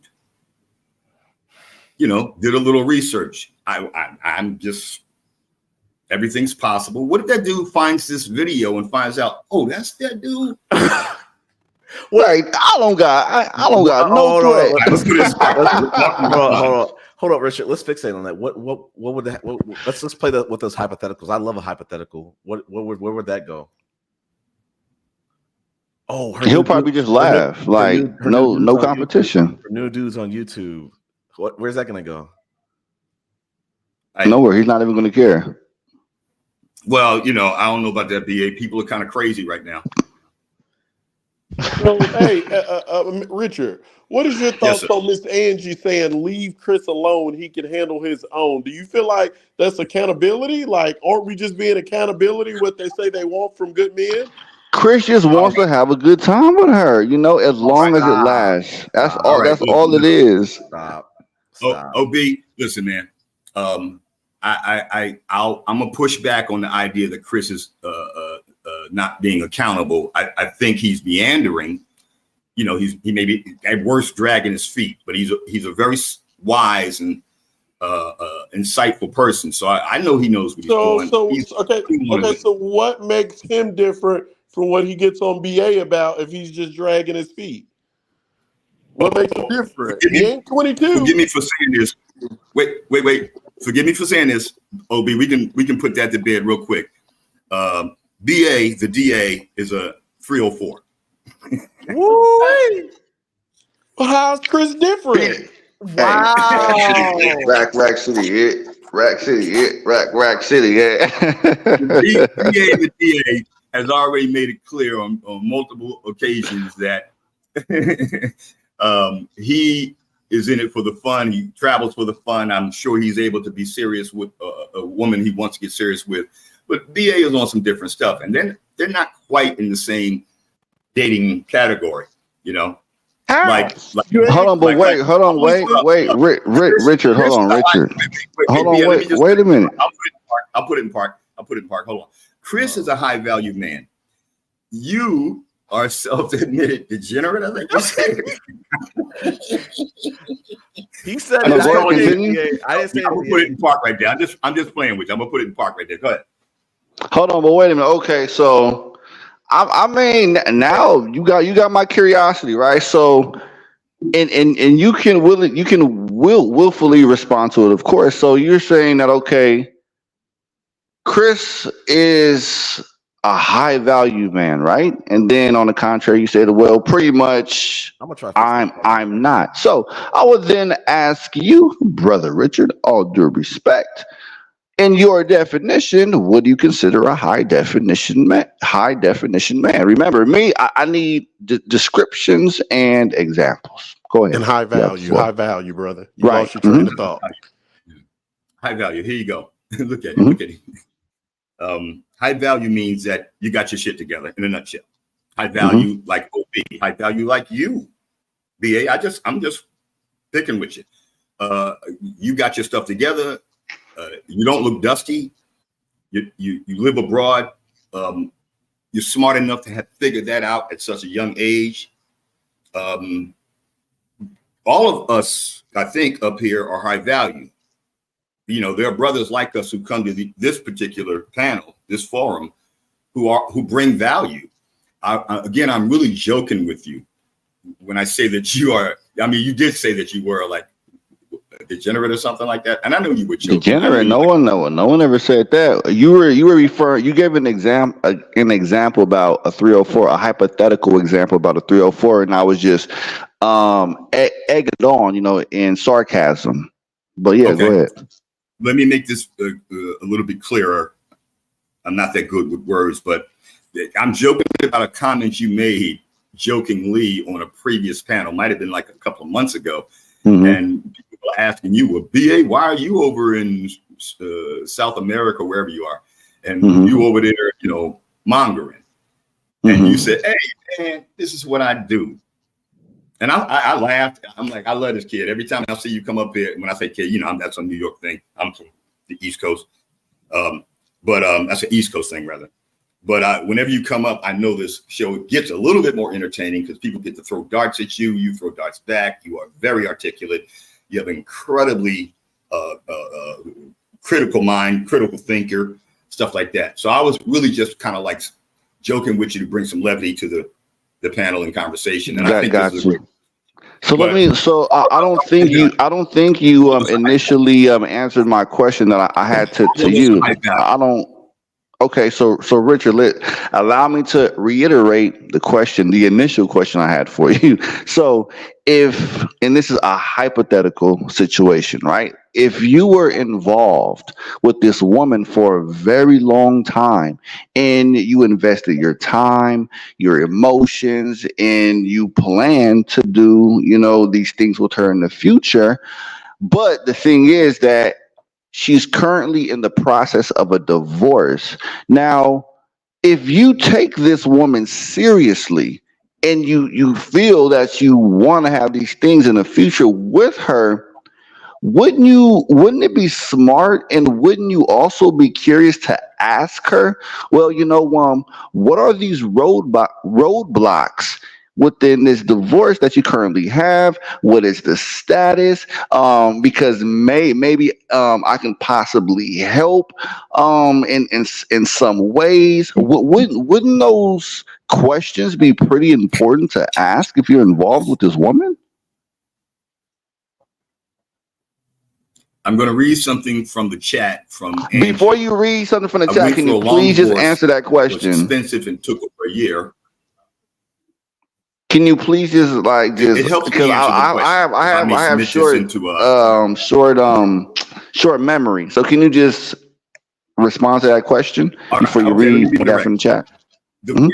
you know, did a little research? I'm just, everything's possible. What if that dude finds this video and finds out, oh, that's that dude? Right, I don't got no play. Hold on, Richard. Let's fixate on that. What would that? Let's play that with those hypotheticals. I love a hypothetical. Where would that go? Oh, he'll probably just laugh, no competition. Her new dudes on YouTube. Where's that gonna go? Nowhere. He's not even gonna care. Well, you know, I don't know about that, BA. People are kind of crazy right now. So, hey, Richard, what is your thoughts on Miss Angie saying leave Chris alone, he can handle his own? Do you feel like that's accountability? Like, aren't we just being accountability, what they say they want from good men? Chris just wants to have a good time with her, you know, as long as it lasts. That's all. That's all it is. Stop. OB, listen, man. I'm gonna push back on the idea that Chris is not being accountable. I think he's meandering. You know, he may be at worst dragging his feet, but he's a very wise and insightful person. So I know he knows what he's doing. So what makes him different from what he gets on BA about if he's just dragging his feet? What makes him different? He ain't 22. Forgive me for saying this. Wait. Forgive me for saying this, OB. We can put that to bed real quick. BA, the DA, is a 304. Woo! How's Chris different? Wow. Rack City, Rack City, yeah. The DA has already made it clear on multiple occasions that he is in it for the fun. He travels for the fun. I'm sure he's able to be serious with a woman he wants to get serious with. But BA is on some different stuff, and then they're not quite in the same dating category, you know. Like hold on, but wait, Richard, hold on, Richard. Wait a minute. I'll put it in park. Hold on. Chris is a high value man. You are self-admitted degenerate, I think you said. He said I didn't say I'm gonna put it in park right there. I'm just playing with you. I'm gonna put it in park right there. Go ahead. Hold on, but wait a minute. Okay, so I mean, now you got my curiosity, right? So, and you can willfully respond to it, of course. So you're saying that, okay, Chris is a high value man, right? And then on the contrary, you said, well, pretty much I'm not. So I would then ask you, Brother Richard, all due respect, in your definition, what do you consider a high definition man? Remember me, I need descriptions and examples. Go ahead. And high value, brother. You right. lost your train of thought. High value. Here you go. Look at it. High value means that you got your shit together in a nutshell. High value like OB. High value like you, BA. I'm just picking with you. You got your stuff together. You don't look dusty. You live abroad. You're smart enough to have figured that out at such a young age. All of us, I think, up here are high value. You know, there are brothers like us who come to this particular panel, this forum, who bring value. Again, I'm really joking with you when I say that you are. I mean, you did say that you were like degenerate or something like that, and I know you were joking. Degenerate? No one ever said that. You were referring. You gave an example about a 304, a hypothetical example about a 304, and I was just egging it on, you know, in sarcasm. But yeah, Go ahead. Let me make this a little bit clearer. I'm not that good with words, but I'm joking about a comment you made jokingly on a previous panel. Might have been like a couple of months ago, and people are asking you, "Well, BA, why are you over in South America, wherever you are, and you over there, you know, mongering?" And you said, "Hey, man, this is what I do." And I laughed. I'm like, I love this kid. Every time I see you come up here, when I say kid, you know, that's a New York thing. I'm from the East Coast. But that's an East Coast thing, rather. But whenever you come up, I know this show gets a little bit more entertaining because people get to throw darts at you. You throw darts back. You are very articulate. You have incredibly critical mind, critical thinker, stuff like that. So I was really just kind of like joking with you to bring some levity to the panel and conversation. And I think this is So let me. So I don't think you. I don't think you initially answered my question that I had to you. I don't. Okay, so Richard, allow me to reiterate the initial question I had for you. So and this is a hypothetical situation, right? If you were involved with this woman for a very long time and you invested your time, your emotions, and you plan to do, you know, these things with her in the future, but the thing is that she's currently in the process of a divorce. Now, if you take this woman seriously and you feel that you want to have these things in the future with her, wouldn't it be smart, and wouldn't you also be curious to ask her, well, what are these roadblocks within this divorce that you currently have? What is the status? Because maybe I can possibly help in some ways. Wouldn't those questions be pretty important to ask if you're involved with this woman? I'm going to read something from the chat from Angie. Before you read something from the I chat, went can through you a long please just divorce. answer that It was question? expensive and took over a year. Can you please just It helps because me answer the question. I have short memory. So can you just respond to that question before you Okay, let me read be what I got from the chat? Divorce.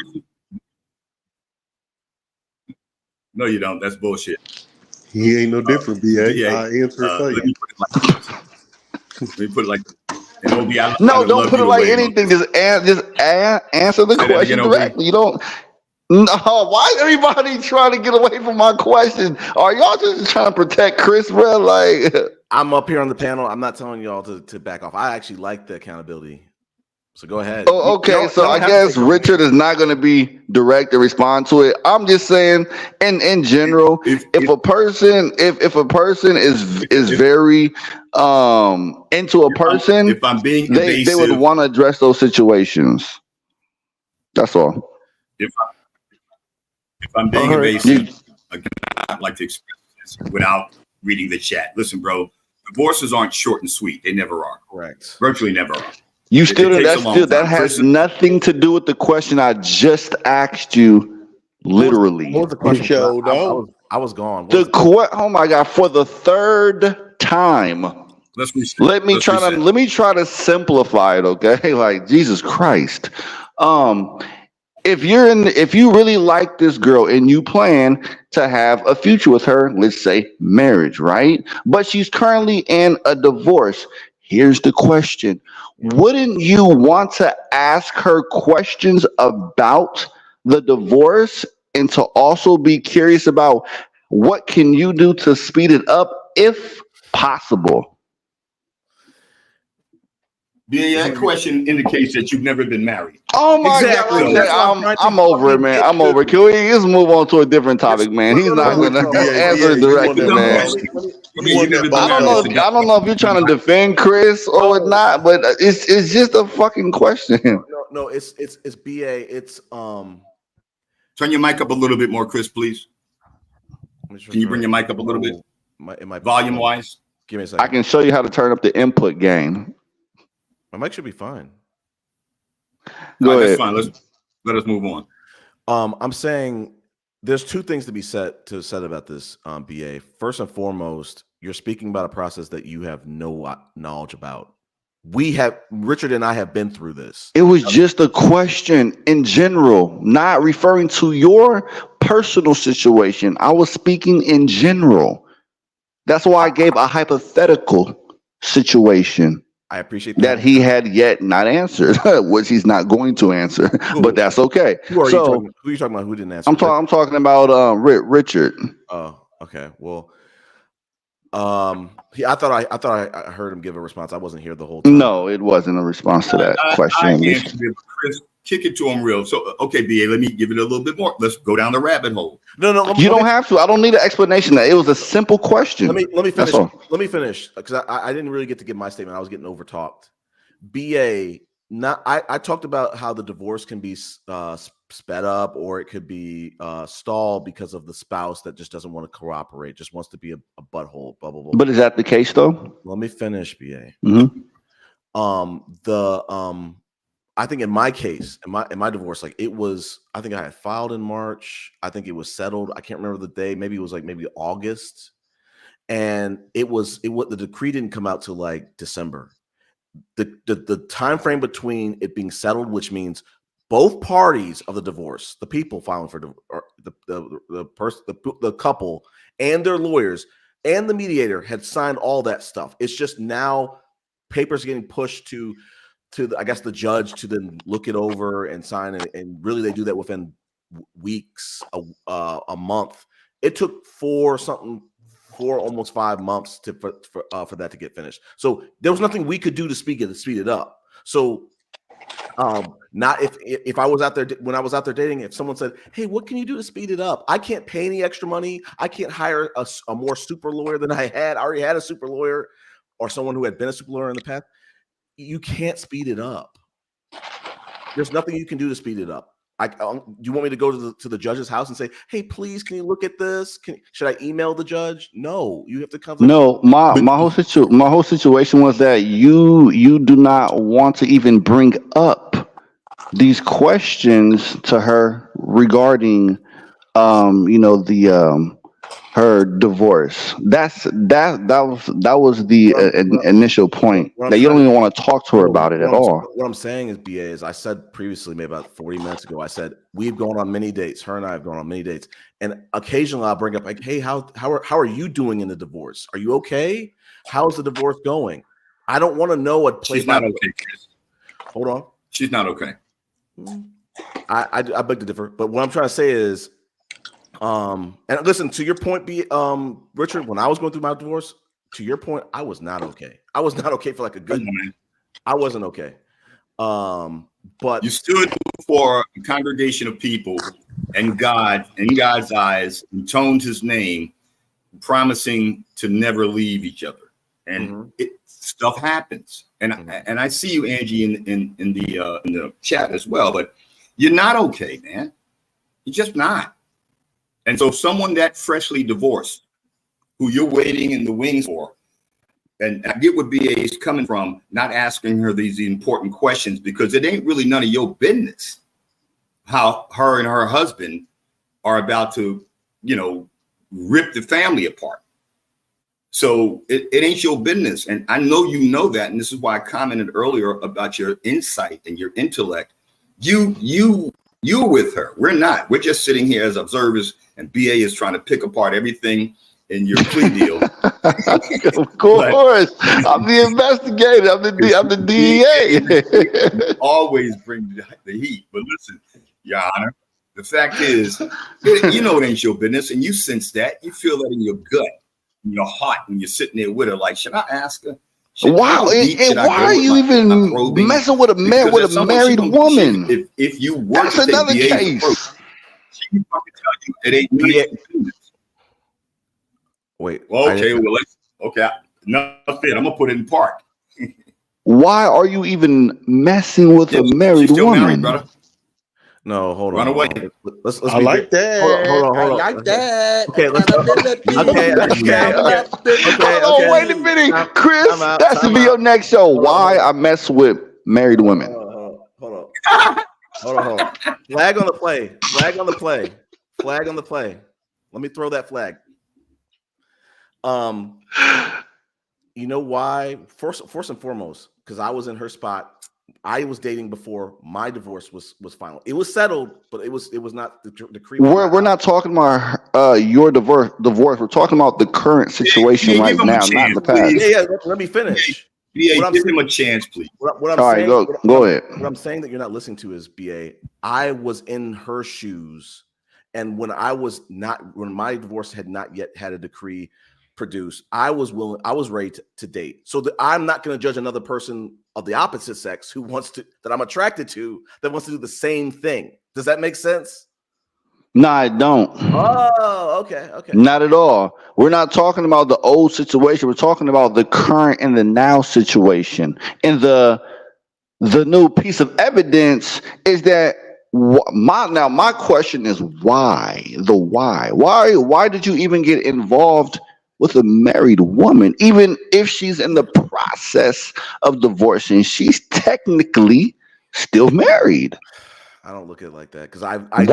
No, you don't. That's bullshit. He ain't no different, BA. I answer for Let you. me put it like this. Let me put it like this. And OB, I No, would don't love put you it the like way, anything. Just answer the Say that question again, OB. directly. You don't. No, why is everybody trying to get away from my question? Are y'all just trying to protect Chris, bro? Like, I'm up here on the panel. I'm not telling y'all to back off. I actually like the accountability. So go ahead. oh, okay. So I guess Richard is not going to be direct to respond to it. I'm just saying, in general, if a person is very into a person, if I'm being they would evasive, want to address those situations. That's all. if I'm being All right. evasive, again, I'd like to express this without reading the chat. Listen, bro, divorces aren't short and sweet. They never are. Correct. Virtually never are. You It still takes a long that time. has nothing to do with the question I just asked you. Literally, What was the question? Show don't. I was gone. Oh my God! For the third time, let me try to simplify it. Okay, like Jesus Christ. If you really like this girl and you plan to have a future with her, let's say marriage, right? But she's currently in a divorce. Here's the question. Wouldn't you want to ask her questions about the divorce and to also be curious about what can you do to speed it up if possible? That question indicates that you've never been married. Oh my Exactly. God! That's what I'm over it, man. I'm over it. Can we just move on to a different topic, man? He's not going to answer it directly, man. I don't know if you're trying to defend Chris or whatnot, but it's just a fucking question. No, it's BA. It's Turn your mic up a little bit more, Chris, please. Can you bring your mic up a little bit? Volume wise? Give me a second. I can show you how to turn up the input gain. My mic should be fine. Go ahead. That's fine. Let us move on. I'm saying there's two things to be said about this, BA. First and foremost, you're speaking about a process that you have no knowledge about. Richard and I have been through this. It was just a question in general, not referring to your personal situation. I was speaking in general. That's why I gave a hypothetical situation. I appreciate that he had yet not answered, which he's not going to answer, but that's okay. Who are you talking about? Who didn't answer? I'm talking about Richard. Oh, okay. Well, I thought I heard him give a response. I wasn't here the whole time. No, it wasn't a response to that question. I answered it, Chris. Kick it to him real. So, okay, BA, let me give it a little bit more. Let's go down the rabbit hole. No. You don't have to. I don't need an explanation. That it was a simple question. Let me finish. Let me finish because I didn't really get to give my statement. I was getting overtalked. BA, I talked about how the divorce can be sped up or it could be stalled because of the spouse that just doesn't want to cooperate, just wants to be a butthole. Blah blah blah. But is that the case though? Let me finish, BA. Mm-hmm. I think in my case, in my divorce, like it was, I think I had filed in March. I think it was settled. I can't remember the day. Maybe it was like maybe August. And the decree didn't come out till like December. The time frame between it being settled, which means both parties of the divorce, the people filing for the couple and their lawyers and the mediator had signed all that stuff. It's just now papers getting pushed to I guess the judge to then look it over and sign it, and really they do that within weeks, a month. It took almost 5 months for that to get finished. So there was nothing we could do to speed it up. So not if I was out there when I was out there dating, if someone said, "Hey, what can you do to speed it up?" I can't pay any extra money. I can't hire a more super lawyer than I had. I already had a super lawyer or someone who had been a super lawyer in the past. You can't speed it up. There's nothing you can do to speed it up. Do you want me to go to the judge's house and say, "Hey, please, can you look at this? Should I email the judge?" No, you have to come. No, my whole situation was that you do not want to even bring up these questions to her regarding her divorce. That was the initial point, that you don't even want to talk to her about it at all. What I'm saying is, BA, is I said previously, maybe about 40 minutes ago, I said we've gone on many dates. Her and I have gone on many dates, and occasionally I'll bring up like, "Hey, how are you doing in the divorce? Are you okay? How's the divorce going?" I don't want to know what place. She's not okay, Chris. Hold on. She's not okay. I beg to differ, but what I'm trying to say is, and listen, to your point, Richard, when I was going through my divorce, to your point, I was not okay. I was not okay for like a good minute. I wasn't okay. But you stood for a congregation of people and God, in God's eyes, intoned his name, promising to never leave each other. And stuff happens. And I see you, Angie, in the chat as well, but you're not okay, man. You're just not. And so someone that freshly divorced, who you're waiting in the wings for, and I get what BA is coming from, not asking her these important questions, because it ain't really none of your business how her and her husband are about to, rip the family apart. So it ain't your business. And I know you know that. And this is why I commented earlier about your insight and your intellect. You're with her. We're not. We're just sitting here as observers, and BA is trying to pick apart everything in your plea deal. Of course. I'm the investigator. I'm the DEA. Always bring the heat. But listen, Your Honor, the fact is, it ain't your business, and you sense that. You feel that in your gut, in your heart, when you're sitting there with her. Like, should I ask her? Wow, and why are you even messing with a married woman? If you were that's another case. She can fucking tell you it ain't none of your business. Wait. Okay, enough said. I'm gonna put it in park. Why are you even messing with a married woman? Married, brother. No, hold on. Run away. Let's I like that. Hold on. I like that. Okay, let's Okay. Wait a minute, Chris. That should be your next show. Why I mess with married women. Hold on. Flag on the play. Let me throw that flag. You know why? First and foremost, because I was in her spot. I was dating before my divorce was final. It was settled, but it was not the decree. We're not talking about your divorce. We're talking about the current situation right now, not the past. Yeah. Let me finish. BA, give him a chance, please. All right, go ahead. What I'm saying that you're not listening to is, BA, I was in her shoes, and when my divorce had not yet had a decree produced, I was ready to date. So I'm not going to judge another person of the opposite sex that I'm attracted to, that wants to do the same thing. Does that make sense? No, I don't. Oh, okay. Not at all. We're not talking about the old situation. We're talking about the current and the now situation. And the new piece of evidence is that my question is why? Why did you even get involved with a married woman, even if she's in the process of divorcing? She's technically still married. I don't look at it like that, because I've gone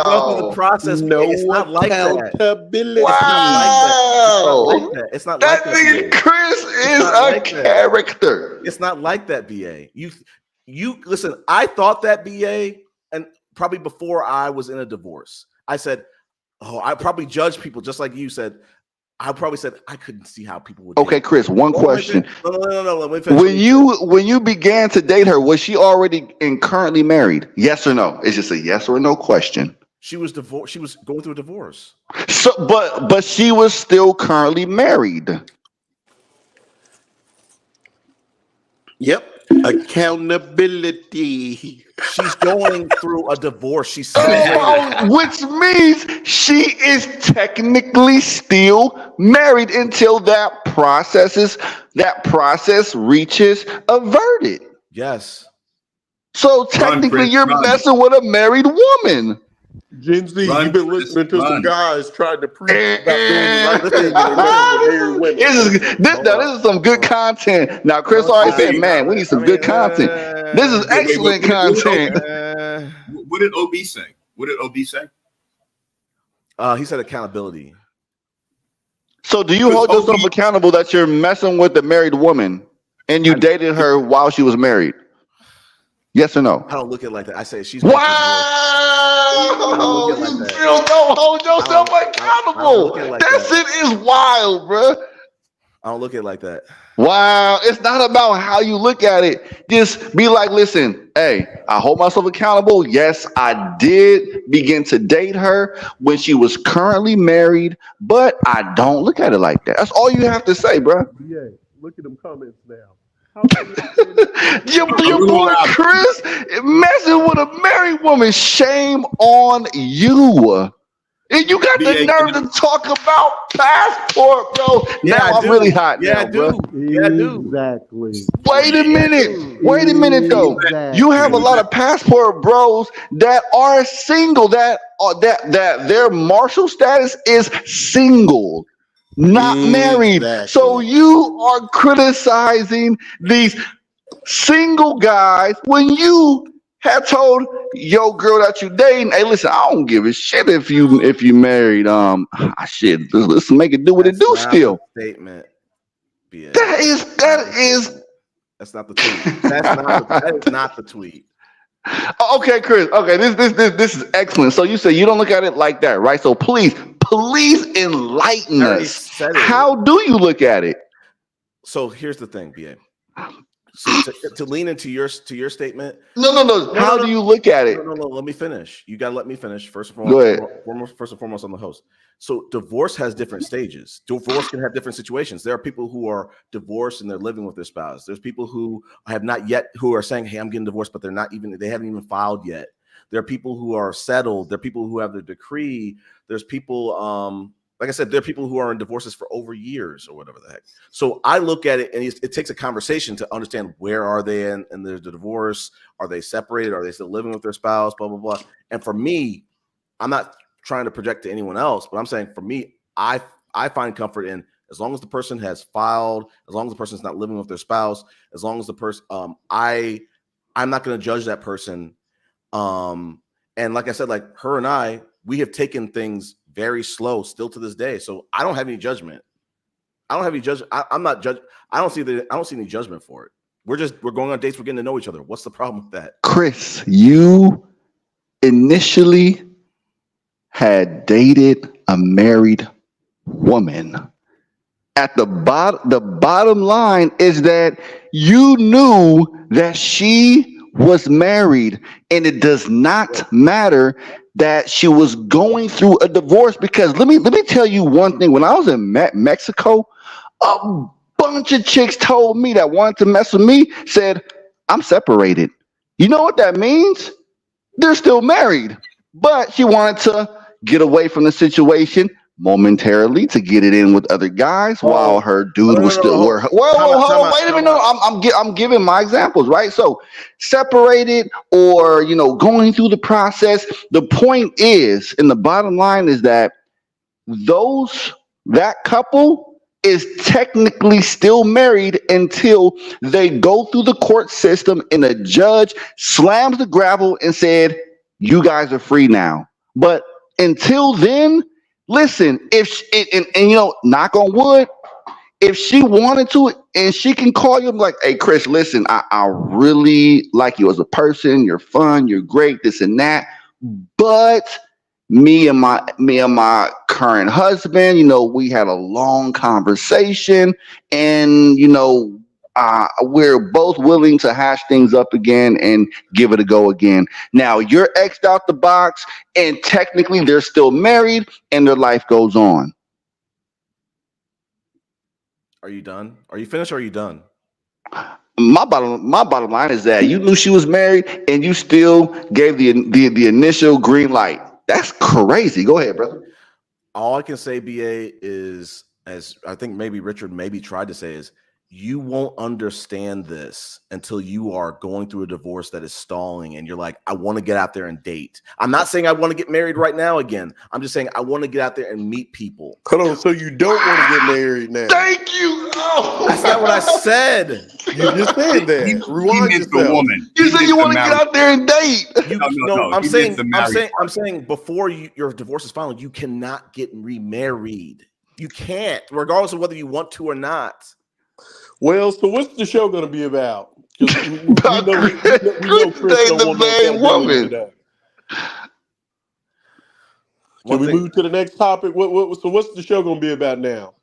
through the process. No, it's not like accountability. Wow. It's not like that. That nigga Chris is a character. It's not like that, BA. You listen. I thought that, BA, and probably before I was in a divorce, I said, I probably judge people just like you said. I probably said I couldn't see how people would. Okay, Chris. One question. No. Let me finish. When you began to date her, was she already and currently married? Yes or no? It's just a yes or no question. She was divorced. She was going through a divorce. So, but she was still currently married. Yep. Accountability. She's going through a divorce. She's separated. Which means she is technically still married until that process reaches a verdict. Yes. So technically, you're messing with a married woman. Gen Z, you've been listening to some guys trying to preach about doing the right thing and married women. This is some good content. Now, Chris already said, man, we need some good content. This is excellent content. What did OB say? What did OB say? He said accountability. So do you hold yourself accountable that you're messing with a married woman and you dated her while she was married? Yes or no? I don't look at it like that. I say she's. Wow! You still don't hold yourself accountable. That shit is wild, bro. I don't look at it like that. Wow, it's not about how you look at it. Just be like, listen, hey, I hold myself accountable. Yes, I did begin to date her when she was currently married, but I don't look at it like that. That's all you have to say, bro. Yeah, look at them comments now. Your boy Chris messing with a married woman. Shame on you. And you got the nerve to talk about passport, bro. Yeah, now I'm really hot. Yeah, now, I do. Bro. Yeah, I do. Exactly. Wait a minute though. Exactly. You have a lot of passport bros that are single, that their martial status is single, not married. So you are criticizing these single guys when you had told your girl that you dating, hey, listen, I don't give a shit if you married. Shit, let's make it do what it do. Still, statement. Yeah. That is. That's not the tweet. That is not the tweet. Okay, Chris. Okay, this is excellent. So you say you don't look at it like that, right? So please enlighten us. How do you look at it? So here's the thing, BA. So to lean into your statement. No. How do you look at it? No. Let me finish. You gotta let me finish. First and Go ahead. foremost, I'm the host. So divorce has different stages. Divorce can have different situations. There are people who are divorced and they're living with their spouse. There's people who have not yet, who are saying, hey, I'm getting divorced, but they haven't even filed yet. There are people who are settled. There are people who have their decree. There's people, like I said, there are people who are in divorces for over years or whatever the heck. So I look at it and it takes a conversation to understand where are they in the divorce? Are they separated? Are they still living with their spouse? Blah, blah, blah. And for me, I'm not trying to project to anyone else, but I'm saying for me, I find comfort in as long as the person has filed, as long as the person's not living with their spouse, as long as the person, I'm not going to judge that person. And like I said, like her and I, we have taken things very slow still to this day. So I don't have any judgment. I'm not judge. I don't see any judgment for it. We're going on dates. We're getting to know each other. What's the problem with that? Chris, you initially had dated a married woman. At the bottom line is that you knew that she was married, and it does not matter that she was going through a divorce, because let me tell you one thing. When I was in Mexico, a bunch of chicks told me that wanted to mess with me, said, I'm separated. You know what that means? They're still married, but she wanted to get away from the situation momentarily to get it in with other guys while her dude was still where. Whoa, wait a minute. No, I'm giving my examples, right? So separated or going through the process. The point is, and the bottom line is that that couple is technically still married until they go through the court system and a judge slams the gavel and said, you guys are free now. But until then, listen, knock on wood, if she wanted to, and she can call you like, hey, Chris, listen, I really like you as a person. You're fun. You're great, this and that. But me and my current husband, we had a long conversation, and, we're both willing to hash things up again and give it a go again. Now you're X'd out the box, and technically they're still married, and their life goes on. Are you done? Are you finished or are you done? My bottom line is that you knew she was married, and you still gave the initial green light. That's crazy. Go ahead, brother. All I can say, BA, is, as I think maybe Richard maybe tried to say, is you won't understand this until you are going through a divorce that is stalling and you're like, I want to get out there and date. I'm not saying I want to get married right now again. I'm just saying I want to get out there and meet people. Hold on, so you don't want to get married now? Thank you. Oh. That's not what I said. You just said that. Rewind yourself. Woman. You said you want to get out there and date. I'm saying before your divorce is final, you cannot get remarried. You can't, regardless of whether you want to or not. Well, so what's the show going to be about? We know Chris don't want no woman. today. Can we move to the next topic? So what's the show going to be about now?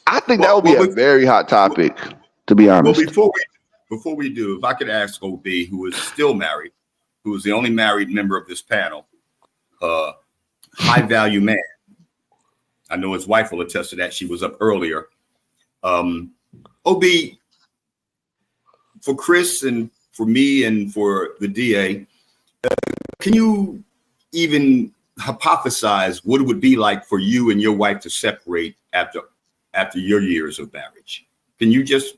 I think that would be a very hot topic, to be honest. Well, before we do, if I could ask OB, who is still married, who is the only married member of this panel, high value man. I know his wife will attest to that. She was up earlier. OB, for Chris and for me and for the DA, can you even hypothesize what it would be like for you and your wife to separate after your years of marriage? Can you just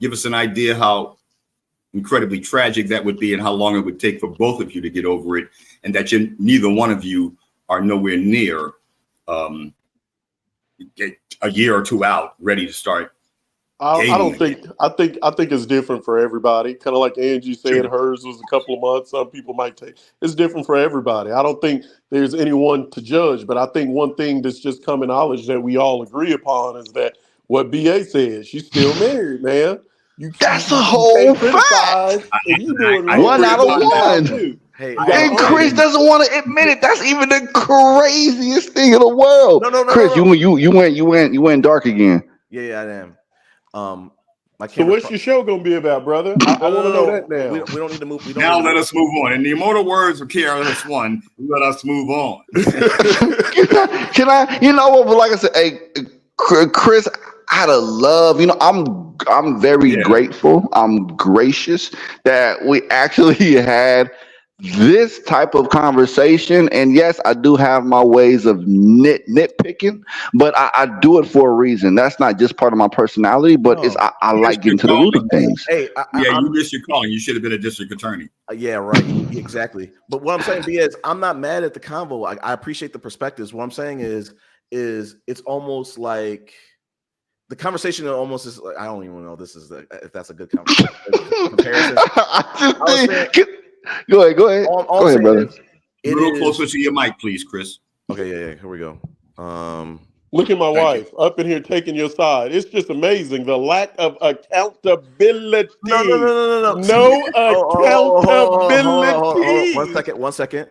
give us an idea how incredibly tragic that would be and how long it would take for both of you to get over it, and that neither one of you are nowhere near a year or two out, ready to start? I think it's different for everybody. Kind of like Angie said, hers was a couple of months. Some people might take. It's different for everybody. I don't think there's anyone to judge, but I think one thing that's just common knowledge that we all agree upon is that what BA said, she's still married, man. That's a whole fact. One out of one. Hey, and Chris doesn't want to admit it. That's even the craziest thing in the world. No, Chris, you went dark again. Yeah, I am. So what's your show gonna be about, brother? I want to know that now. We don't need to move. Now let us move on. In the immortal words of KRS-One, let us move on. Can I? You know what? But like I said, hey, Chris, out of love, I'm very grateful. I'm gracious that we actually had this type of conversation. And yes, I do have my ways of nitpicking, but I do it for a reason. That's not just part of my personality, but I like getting to the root of things. Hey, you missed your calling. You should have been a district attorney. Yeah, right. Exactly. But what I'm saying is, I'm not mad at the convo. I appreciate the perspectives. What I'm saying is it's almost like the conversation almost is like, I don't even know if that's a good comparison. Go ahead. Go ahead, brother. A little closer to your mic, please, Chris. Okay, yeah. Here we go. Look at my wife up in here taking your side. It's just amazing the lack of accountability. No. Accountability. One second.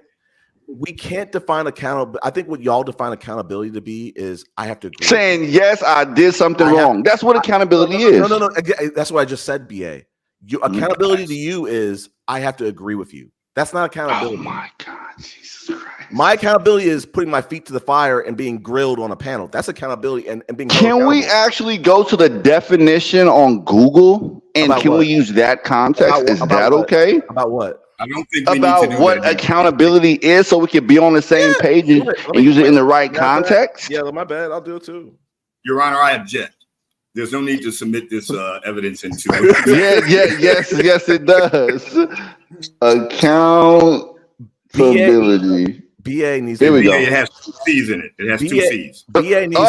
We can't define accountability. I think what y'all define accountability to be is I have to agree. Saying yes, I did something wrong. That's what accountability is. No. That's what I just said, BA. Accountability to you is I have to agree with you. That's not accountability. Oh my God, Jesus Christ. My accountability is putting my feet to the fire and being grilled on a panel. That's accountability and being. Can we actually go to the definition on Google and can we use that context? Is that okay? About what? I don't think we about need to do what accountability is, so we can be on the same page and use it in the right context. Yeah, my bad. I'll do it too. Your Honor, I object. There's no need to submit this evidence into. Yes, it does. Accountability. BA needs. Here we go. It has 2 C's in it. It has 2 C's. BA needs. All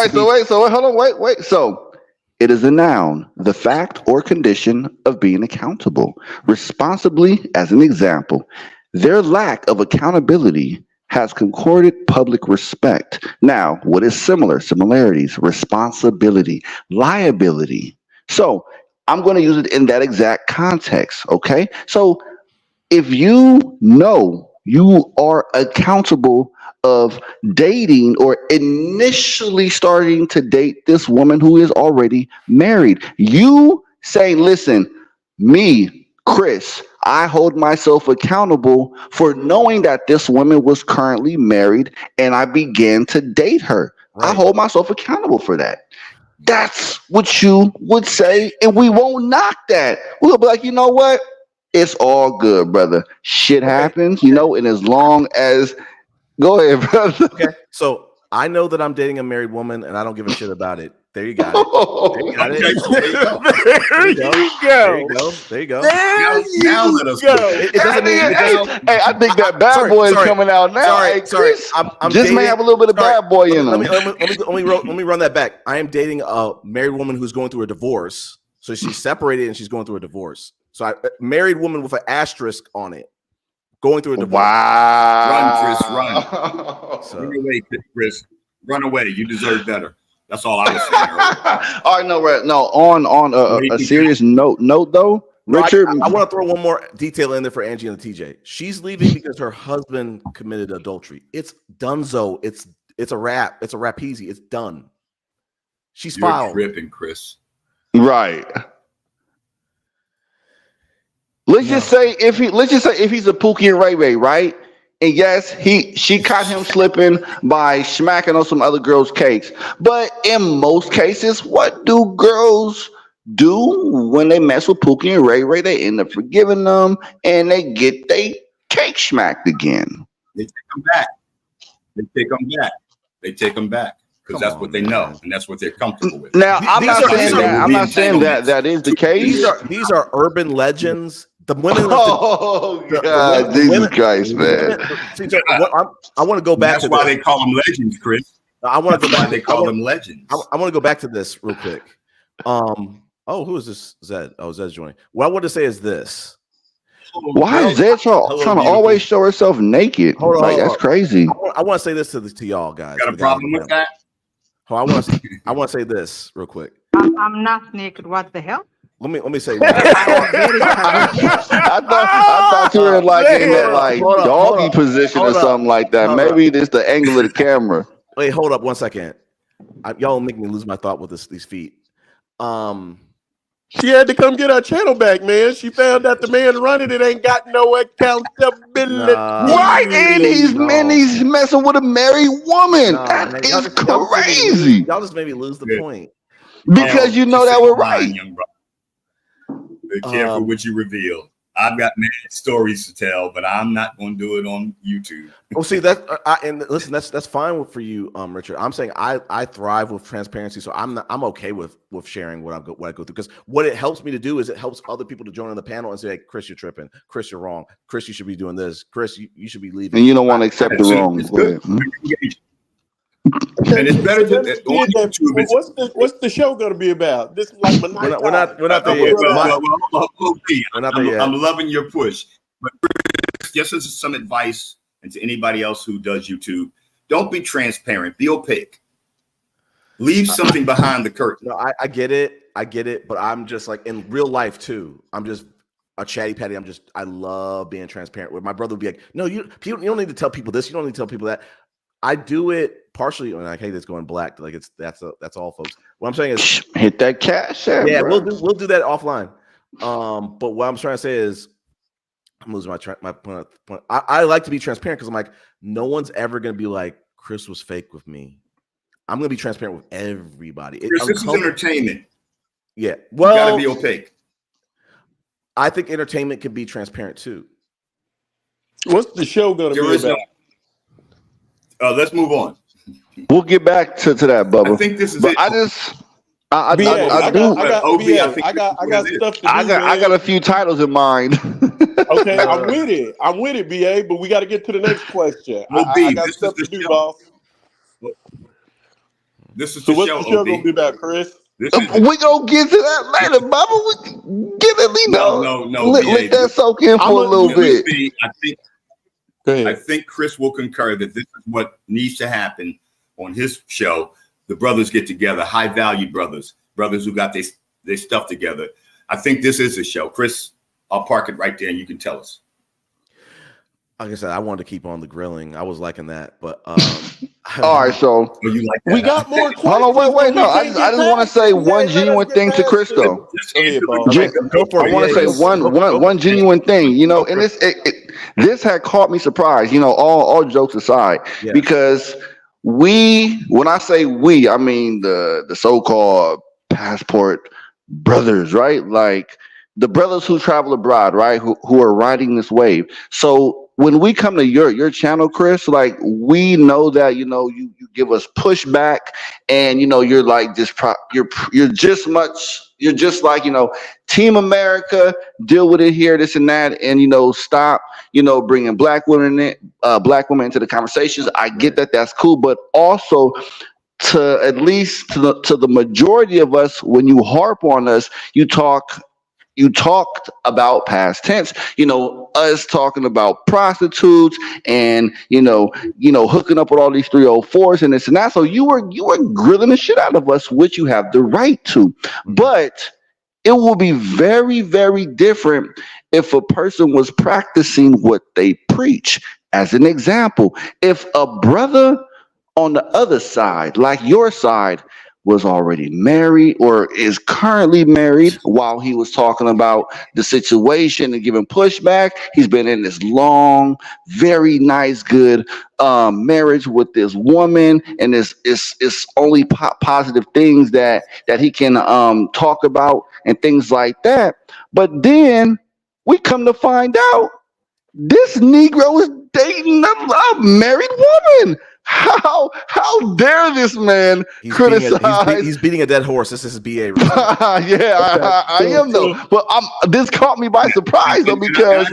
right. Wait. So it is a noun, the fact or condition of being accountable responsibly. As an example, their lack of accountability has concorded public respect. Now, what is similar? Similarities, responsibility, liability. So I'm going to use it in that exact context. Okay. So if you know you are accountable of dating or initially starting to date this woman who is already married. You saying, listen, me, Chris, I hold myself accountable for knowing that this woman was currently married and I began to date her. I Right. hold myself accountable for that. That's what you would say, and we won't knock that. We'll be like, you know what? It's all good, brother. Shit Okay. happens, and as long as go ahead, brother. Okay. So I know that I'm dating a married woman and I don't give a shit about it. There you got it. There you got it. There you go. There you go. There you go. There you go. Now let us go. It doesn't mean Hey, I think that bad boy is coming out now. Hey, Chris, I'm just dating, may have a little bit of bad boy in him. Let me run that back. I am dating a married woman who's going through a divorce. So she's separated and she's going through a divorce. So a married woman with an asterisk on it, going through a divorce. Wow. Run, Chris, run. Run away, Chris. Run away. You deserve better. That's all I was saying. All right, no. On a serious note though, Richard, I want to throw one more detail in there for Angie and the TJ. She's leaving because her husband committed adultery. It's donezo. It's a wrap. It's a rapeezy. It's done. She's filed. You're tripping, Chris. Right. Let's just say if he's a Pookie and Ray Ray, right? And yes, she caught him slipping by smacking on some other girls' cakes. But in most cases, what do girls do when they mess with Pookie and Ray Ray? They end up forgiving them and they get their cake smacked again. They take them back. They take them back. Because that's what they know and that's what they're comfortable with. Now, I'm not saying that is the case. These are urban legends. The women. God, Jesus Christ, man! I want to go back. That's why they call them legends, Chris. I want to go back. They call them legends. I want to go back to this real quick. Who is this? Zed. Oh, Zed's joining. What I want to say is this. Why is Zed trying to always show herself naked? That's crazy. I want to say this to y'all guys. Got a problem with that? I want to say this real quick. I'm not naked. What the hell? Let me say I am very I thought you were in that doggy position or something like that. Maybe it's the angle of the camera. Wait, hold up 1 second. Y'all make me lose my thought with these feet. She had to come get her channel back, man. She found out the man running it ain't got no accountability. Right, and he's messing with a married woman. That is crazy. Y'all just made me lose the point. Because you know that we're right. Be careful what you reveal. I've got many stories to tell, but I'm not going to do it on YouTube. Oh, see that, and listen, that's fine for you, Richard. I'm saying I thrive with transparency, so I'm okay with sharing what I go through, because what it helps me to do is it helps other people to join on the panel and say, hey, Chris, you're tripping. Chris, you're wrong. Chris, you should be doing this. Chris, you should be leaving. And you don't want to accept the wrong. And it's better to on YouTube. What's the show going to be about? This is like we're not there yet. I'm loving your push, but just as some advice, and to anybody else who does YouTube, don't be transparent. Be opaque. Leave something behind the curtain. No, I get it, but I'm just like in real life too. I'm just a chatty patty. I love being transparent. Where my brother would be like, no, you don't need to tell people this. You don't need to tell people that. I do it partially, and I hate it's going black. Like that's all, folks. What I'm saying is hit that cash app. Yeah, bro. we'll do that offline. But what I'm trying to say is I'm losing my point. I like to be transparent because I'm like, no one's ever gonna be like, Chris was fake with me. I'm gonna be transparent with everybody. Chris, this is entertainment. Yeah, well, you gotta be opaque. I think entertainment can be transparent too. What's the show gonna be about? Let's move on. We'll get back to that, Bubba. I think this is but it. I got a few titles in mind. Okay, I'm with it, BA, but we got to get to the next question. I got stuff to do, boss. This is so the what's show, the show OB. gonna be about, Chris? We gonna get to that later, Bubba. Give it me no. Let that soak in for a little bit. I think Chris will concur that this is what needs to happen on his show. The brothers get together, high value brothers who got their stuff together. I think this is a show. Chris, I'll park it right there and you can tell us. Like I said, I wanted to keep on the grilling. I was liking that, but All right, so you like that? We got more questions. hold on, wait, but we no. I can't just get want to past say it. one BA, let us genuine get thing to past Chris, it. though. Go ahead, Paul. go for I it. want to say one genuine thing, you know, and this had caught me surprised, you know, all jokes aside, Yeah. because when I say we, I mean the so-called passport brothers, right? Like the brothers who travel abroad, right? Who are riding this wave. So when we come to your channel, Chris, like we know that, you know, you give us pushback, and you know you're like you're just like, you know, Team America, deal with it here, this and that, and you know, stop, you know, bringing black women into the conversations. I get that, that's cool, but also to at least to the majority of us, when you harp on us, you talked about past tense, you know, us talking about prostitutes and hooking up with all these 304s and this and that. So you were grilling the shit out of us, which you have the right to. But it will be very, very different if a person was practicing what they preach. As an example, if a brother on the other side, like your side, was already married or is currently married while he was talking about the situation and giving pushback. He's been in this long, very nice, good marriage with this woman, and it's only positive things that he can talk about and things like that. But then we come to find out this Negro is dating a married woman. How dare this man criticize? He's beating a dead horse. This is BA. I am though, but this caught me by surprise though, because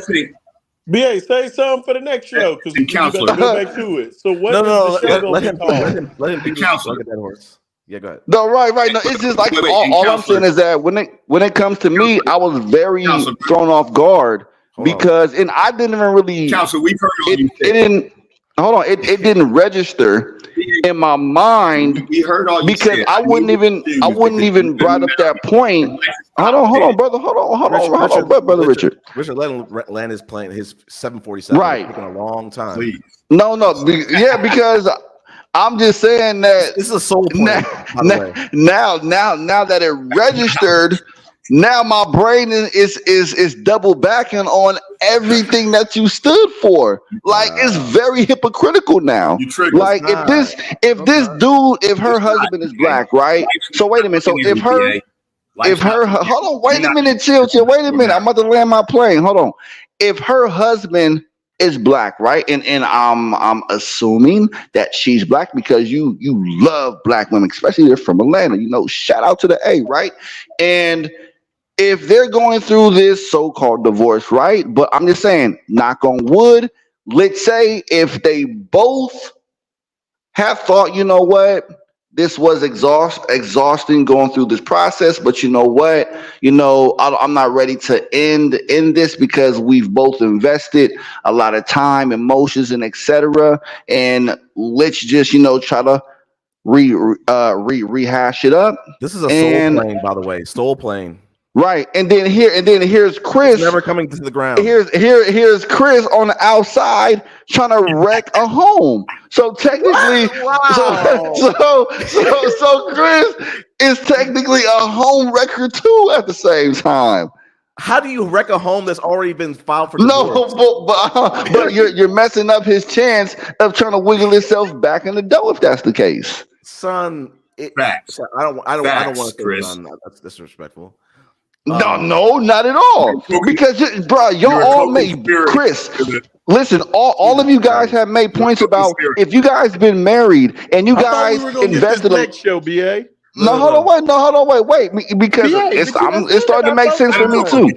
BA, say something for the next show, because we got to go back to it. So what is the show going to be called? Let him beat a dead horse. Yeah, go ahead. No, right. No, it's just like all I'm saying is that when it comes to me, I was very thrown off guard because I didn't even really. Counselor, we've heard all you it didn't. Hold on, it didn't register in my mind. We heard all you because said. I wouldn't even brought up that point. Hold on, brother. Hold on, brother Richard. Richard, let him land his plane. His 747. Right, it's taking a long time. Please. No, yeah, because I'm just saying that this is a soul plane. Now that it registered. Now my brain is double backing on everything that you stood for. Like it's very hypocritical now. Like if her husband is black, right? So wait a minute. So if her hold on, wait a minute, chill. Wait a minute. I'm about to land my plane. Hold on. If her husband is black, right? And I'm assuming that she's black because you love black women, especially if they're from Atlanta. You know, shout out to the A, right? And if they're going through this so-called divorce, right? But I'm just saying, knock on wood, let's say if they both have thought, you know what, this was exhausting going through this process, but you know what, I'm not ready to end this because we've both invested a lot of time, emotions, and etc. And let's just, try to rehash it up. This is a soul plane, by the way. Soul plane. Right, and then here's Chris. It's never coming to the ground. Here's Chris on the outside trying to wreck a home. So technically, so Chris is technically a home wrecker too at the same time. How do you wreck a home that's already been filed for divorce? No, but you're messing up his chance of trying to wiggle himself back in the dough if that's the case. Son, facts. I don't want to say Chris. son. That's disrespectful. No, not at all. Because, bro, y'all all made Chris. Listen, all of you guys have made points about if you guys been married and you guys invested. Next show, BA. Hold on, wait, because it's starting to make sense for me too.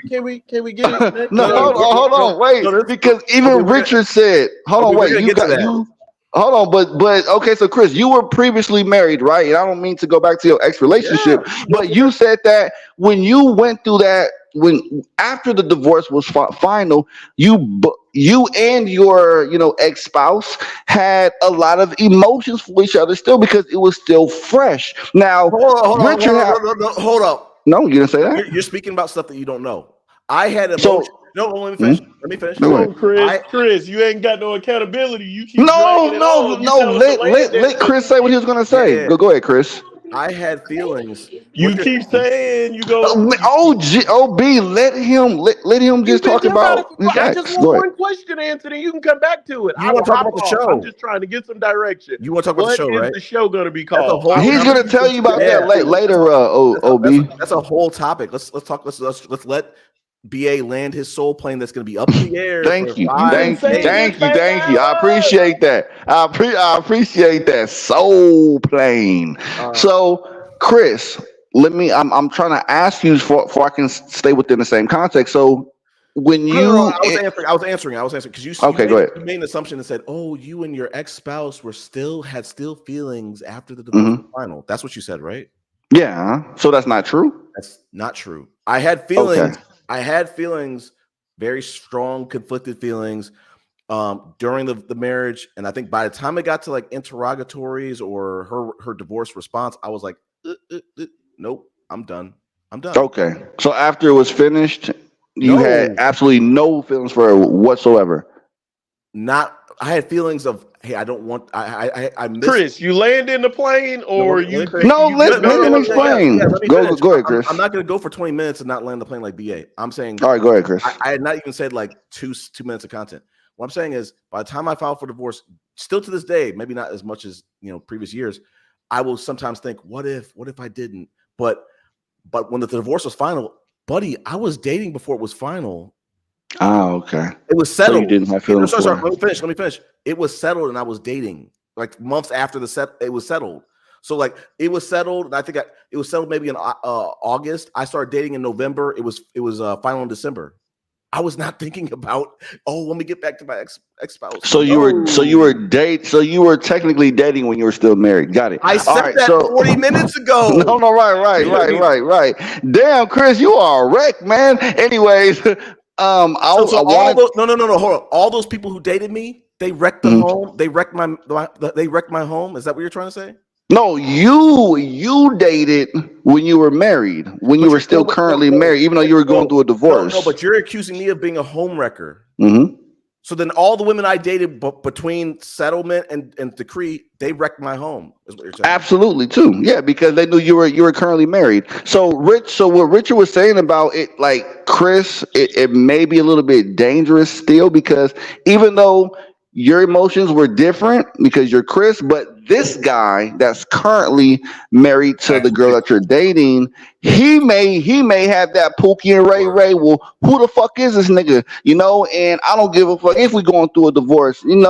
Can we get it? No, hold on, wait, because even Richard said, hold on, wait, hold on, but okay, so Chris, you were previously married, right? And I don't mean to go back to your ex-relationship, but you said that when you went through that, after the divorce was final, you and your ex-spouse had a lot of emotions for each other still because it was still fresh. Now, Richard, hold up. No, you didn't say that. You're speaking about stuff that you don't know. I had emotions. No, let me finish. Let me finish. Come on, Chris, you ain't got no accountability. You keep No, dragging it no, on. You no. tell us to land Let it, but Chris you say what he was gonna say. Yeah. Go ahead, Chris. I had feelings. you keep saying you go. OB, let him You just talk bitch, about his I just facts. want Go ahead. one question answered, and you can come back to it. You I want will to talk hop about the off. show? I'm just trying to get some direction. You want to talk about the What show, is right? the show going to be That's a called? whole. He's gonna tell you about that later. OB. That's a whole topic. Let's talk. Let's let BA land his soul plane. That's going to be up in the air. Thank for you, 5 thank you, days. thank you. I appreciate that. I appreciate that soul plane. So, Chris, let me. I'm trying to ask you for I can stay within the same context. So, when No, you I was answering because you okay, go ahead. you made an assumption and said, "Oh, you and your ex-spouse had feelings after the divorce was final." That's what you said, right? Yeah. So that's not true. That's not true. I had feelings. Okay. I had feelings, very strong, conflicted feelings during the marriage, and I think by the time it got to like interrogatories or her divorce response, I was like, nope, I'm done. Okay. So after it was finished, you had absolutely no feelings for her whatsoever. I had feelings of, hey, I don't want. I miss. Chris, you land in the plane, or you? No, let him explain. Yeah, let me go finish. Go ahead, Chris. I'm not going to go for 20 minutes and not land the plane like BA. I'm saying. All right, go ahead, Chris. I had not even said like two minutes of content. What I'm saying is, by the time I filed for divorce, still to this day, maybe not as much as previous years, I will sometimes think, what if I didn't? But when the divorce was final, buddy, I was dating before it was final. Oh, okay. It was settled. So you didn't have feelings for Let me finish. It was settled, and I was dating like months after it was settled. So like it was settled, and I think it was settled maybe in August. I started dating in November. It was final in December. I was not thinking about let me get back to my ex-spouse. So you were technically dating when you were still married. Got it. I said that 40 minutes ago. No, right. Damn, Chris, you are a wreck, man. Anyways, hold on. All those people who dated me, they wrecked the home. They wrecked my home. Is that what you're trying to say? No, you dated when you were married, when you were still currently married, even though you were going through a divorce. No, but you're accusing me of being a home wrecker. Mm-hmm. So then all the women I dated between settlement and decree, they wrecked my home, is what you're saying. Absolutely, too. Yeah, because they knew you were currently married. So what Richard was saying about it, like Chris, it may be a little bit dangerous still, because even though your emotions were different because you're Chris, but this guy that's currently married to the girl that you're dating, he may have that Pookie and Ray. Well, who the fuck is this nigga? And I don't give a fuck if we going through a divorce. I'm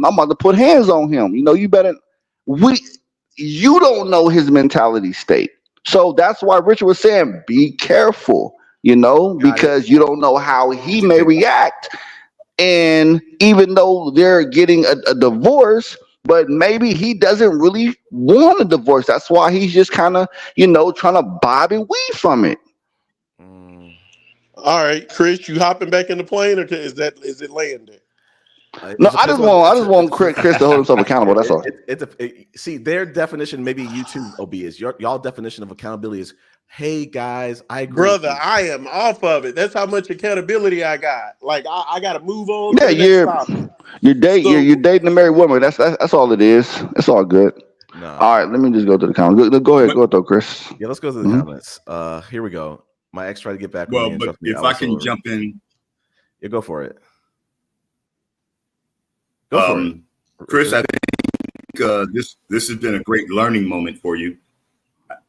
about to put hands on him. You better. You don't know his mentality state, so that's why Richard was saying be careful. Because you don't know how he may react. And even though they're getting a divorce, but maybe he doesn't really want a divorce. That's why he's just kind of, trying to bob and weave from it. All right, Chris, you hopping back in the plane, or is it landing? No, I just want Chris to hold himself accountable. That's all. See, their definition, maybe you too, OB, is y'all definition of accountability is, hey guys, I agree. Brother, I am off of it. That's how much accountability I got. Like I got to move on. Yeah, you're dating a married woman. That's all it is. It's all good. No. All right, let me just go to the comments. Go ahead, though, Chris. Yeah, let's go to the comments. Here we go. My ex tried to get back. Well, but if I can jump in, yeah, go for it. Chris, I think this has been a great learning moment for you.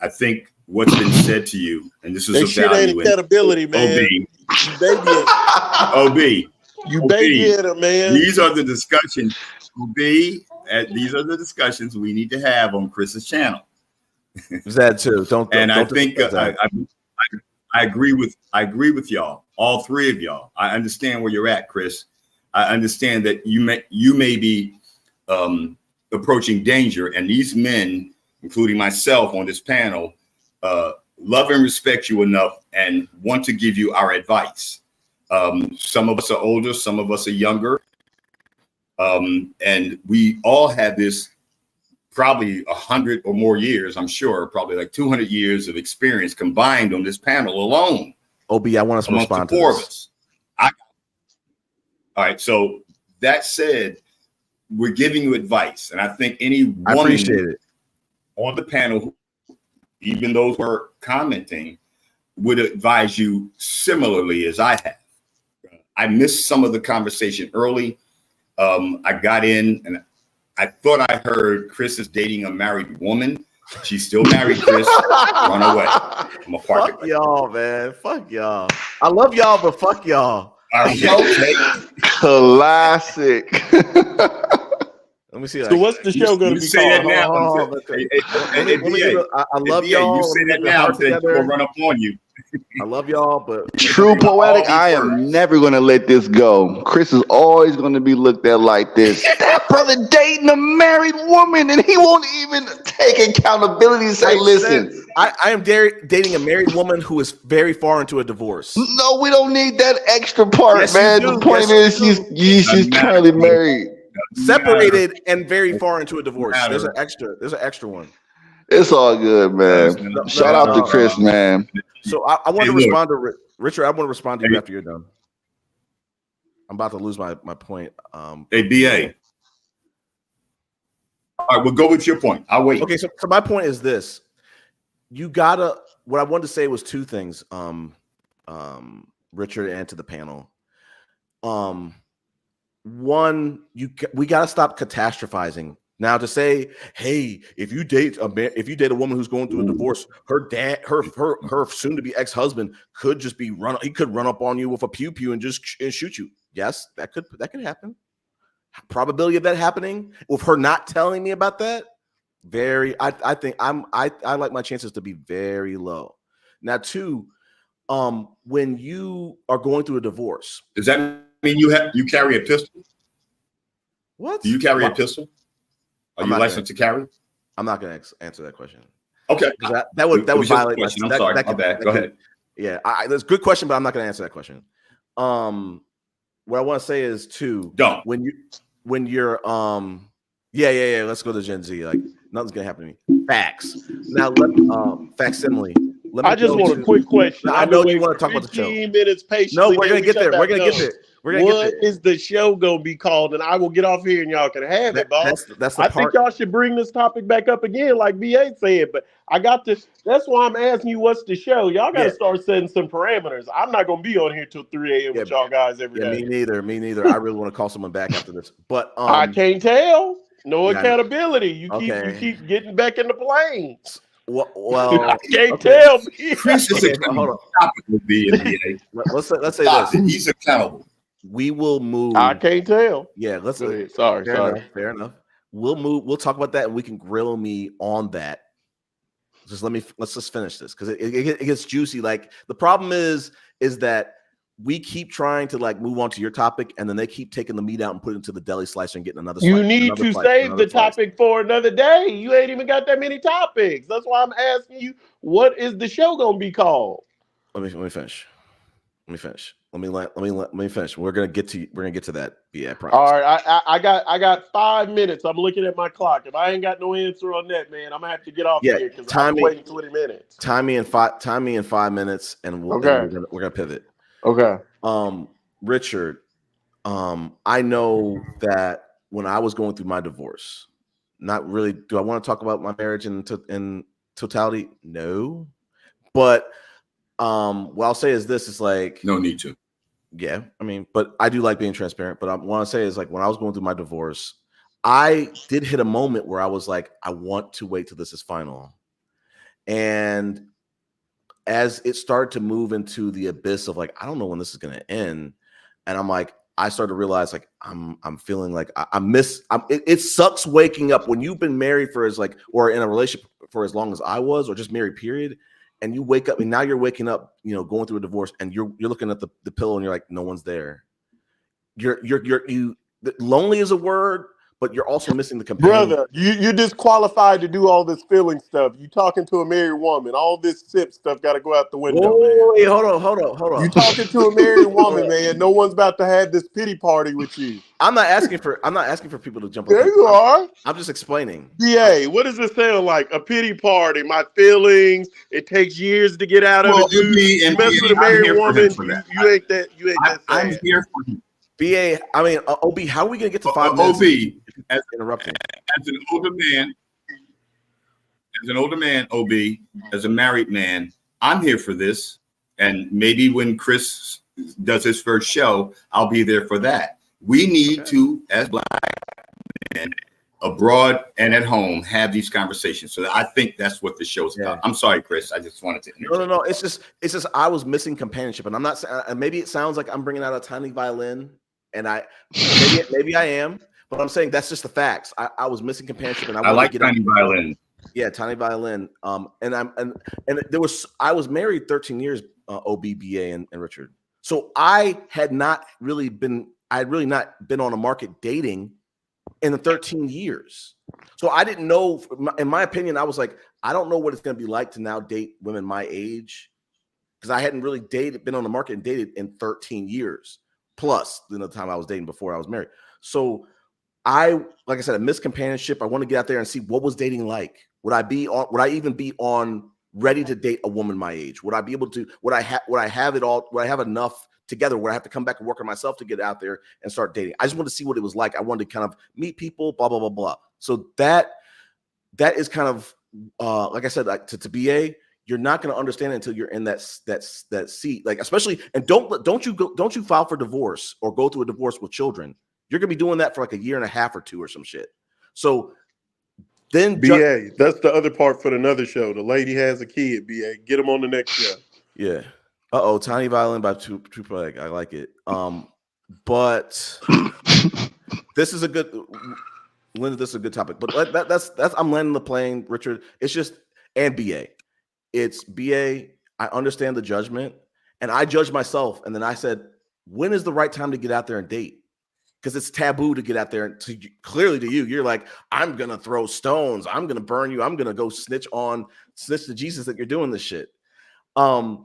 I think what's been said to you, and this is a value. Ain't accountability, man. OB, you baby in it, man. These are the discussions. These are the discussions we need to have on Chris's channel. That too. I think I agree with y'all, all three of y'all. I understand where you're at, Chris. I understand that you may be approaching danger, and these men, including myself on this panel, love and respect you enough and want to give you our advice. Some of us are older, some of us are younger, and we all have this probably 100 or more years, I'm sure, probably like 200 years of experience combined on this panel alone. OB, I want us to respond to the four this. of us. All right. So that said, we're giving you advice, and I think any I woman appreciate it. on the panel, even those who are commenting, would advise you similarly as I have. I missed some of the conversation early. I got in and I thought I heard Chris is dating a married woman. She's still married, Chris. Run away. I'm a park Fuck y'all, man. Fuck y'all. I love y'all, but fuck y'all. Okay. Classic. Let me see. So what's the show going to be say that called? now. I love y'all. You say that now, they're going to run up on you. I love y'all, but True poetic. I am never going to let this go. Chris is always going to be looked at like this. That brother dating a married woman, and he won't even take accountability and say, listen. I am dating a married woman who is very far into a divorce. No, we don't need that extra part, Yes, man. The point is she's currently married. Separated and very far into a divorce. There's an extra one. It's all good, man. Shout out to Chris, man. So I want to respond to Richard. I want to respond to you after you're done. I'm about to lose my point. Hey, BA. All right, we'll go with your point. I'll wait. Okay, so my point is this. What I wanted to say was two things, Richard, and to the panel. One, we got to stop catastrophizing. Now, to say, hey, if you date a woman who's going through a divorce, her soon to be ex-husband could just be he could run up on you with a pew pew and just shoot you. Yes, that could happen. Probability of that happening with her not telling me about that, I think I like my chances to be very low. Now, two, when you are going through a divorce, does that mean you carry a pistol? What? Do you carry a pistol? Are you licensed to carry? I'm not going to answer that question. Okay, that would violate my. I'm sorry. My bad. Go ahead. Yeah, that's a good question, but I'm not going to answer that question. What I want to say is too. Don't. When you're yeah. Let's go to Gen Z. Like nothing's going to happen to me. Facts. Now facsimile. I just want a quick question. I know you want to talk about the show. 15 minutes patiently. No, we're going to get there. We're going to get there. What is the show going to be called? And I will get off here and y'all can have it, boss. I think y'all should bring this topic back up again, like BA said. But I got this. That's why I'm asking you, what's the show? Y'all got to start setting some parameters. I'm not going to be on here till 3 a.m. with y'all guys every day. Me neither. I really want to call someone back after this. But I can't tell. No accountability. You keep getting back in the planes. Well, I can't tell. Chris is accountable. Let's say this. He's accountable. We will move. I can't tell. Yeah, let's. Sorry. Fair enough. We'll move. We'll talk about that, and we can grill me on that. Let's just finish this because it gets juicy. Like the problem is that we keep trying to like move on to your topic, and then they keep taking the meat out and putting it into the deli slicer and getting another. You need to save the topic for another day. You ain't even got that many topics. That's why I'm asking you, what is the show gonna be called? Let me finish. Let me finish. We're gonna get to that. Yeah, promise. All right, I got 5 minutes. I'm looking at my clock. If I ain't got no answer on that, man, I'm gonna have to get off here because I'm waiting 20 minutes. Time me in 5 minutes, and we're gonna pivot. Okay. Richard, I know that when I was going through my divorce, not really. Do I want to talk about my marriage in totality? No, but what I'll say is this: is like no need to. Yeah, I mean, but I do like being transparent. But what I say is like when I was going through my divorce, I did hit a moment where I was like, I want to wait till this is final, and as it started to move into the abyss of like, I don't know when this is going to end. And I'm like, I started to realize like, I'm feeling like it sucks waking up when you've been married or in a relationship for as long as I was, or just married period. And you wake up and now you're waking up, going through a divorce and you're looking at the pillow and you're like, no one's there. Lonely is a word, but you're also missing the companion. Brother, you're disqualified to do all this feeling stuff. You talking to a married woman. All this sip stuff got to go out the window, man. Wait, hold on. You talking to a married woman, man. No one's about to have this pity party with you. I'm not asking for people to jump. There you are. I'm just explaining. BA, what does it sound like? A pity party. My feelings. It takes years to get out of it. You mess with a married woman. You ain't that. I'm here for him. BA, I mean, OB, how are we gonna get to 5 minutes? OB, as interrupting. As an older man, OB, as a married man, I'm here for this. And maybe when Chris does his first show, I'll be there for that. We need to, as Black men, abroad and at home, have these conversations. So I think that's what the show's about. I'm sorry, Chris. I just wanted to. No. It's just I was missing companionship, and I'm not. Maybe it sounds like I'm bringing out a tiny violin, and maybe I am, but I'm saying that's just the facts. I was missing companionship, and I like tiny violin. Yeah, tiny violin. And I was married 13 years, OBBA and Richard. So I had not really not been on a market dating in the 13 years. So I didn't know, in my opinion, I was like, I don't know what it's going to be like to now date women my age, because I hadn't really been on the market and dated in 13 years plus the time I was dating before I was married. So like I said, I missed companionship. I want to get out there and see what was dating like. Would I even be on ready to date a woman my age? Would I be able to, would I have it all? Would I have enough together where I have to come back and work on myself to get out there and start dating? I just wanted to see what it was like. I wanted to kind of meet people, blah, blah, blah, blah. So that is kind of, like I said, like to BA, you're not going to understand it until you're in that seat. Like, especially, and don't you file for divorce or go through a divorce with children. You're going to be doing that for like a year and a half or two or some shit. So then BA, that's the other part for another show. The lady has a kid, BA. Get him on the next show. Yeah. Tiny Violin by True Plague. I like it. But this is a good, Linda, this is a good topic. But that's I'm landing the plane, Richard. It's just, and BA. It's BA. I understand the judgment, and I judged myself. And then I said, when is the right time to get out there and date? Because it's taboo to get out there. And clearly to you, you're like, I'm going to throw stones. I'm going to burn you. I'm going to go snitch to Jesus that you're doing this shit. You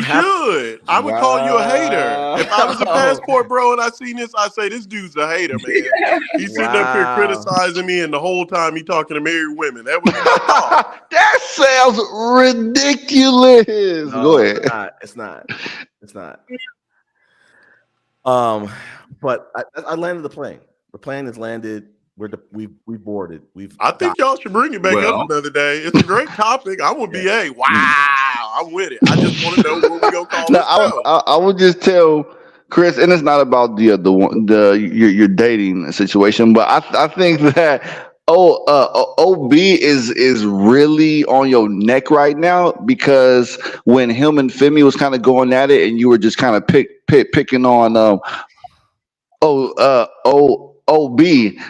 should. I would call you a hater. If I was a passport bro and I seen this, I'd say this dude's a hater, man. He's sitting up here criticizing me, and the whole time he talking to married women. That would be my thought. That sounds ridiculous. No, go ahead. It's not. But I landed the plane. The plane has landed. We boarded. I think y'all should bring it back up another day. It's a great topic. I would be wow, I'm with it. I just want to know what we gonna call this show. I would just tell Chris, and it's not about your dating situation, but I think that OB is really on your neck right now, because when him and Femi was kind of going at it, and you were just kind of picking on OB,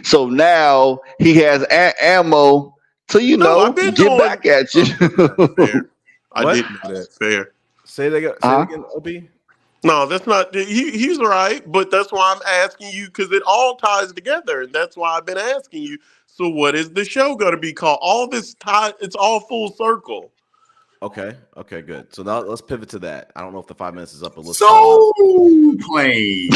so now he has ammo to get back at you. Fair. I didn't know that. Fair. Say it again, OB. No, that's not. He's right, but that's why I'm asking you, because it all ties together, and that's why I've been asking you. So, what is the show going to be called? All this tie, it's all full circle. Okay, good. So now let's pivot to that. I don't know if the 5 minutes is up, but let's plain.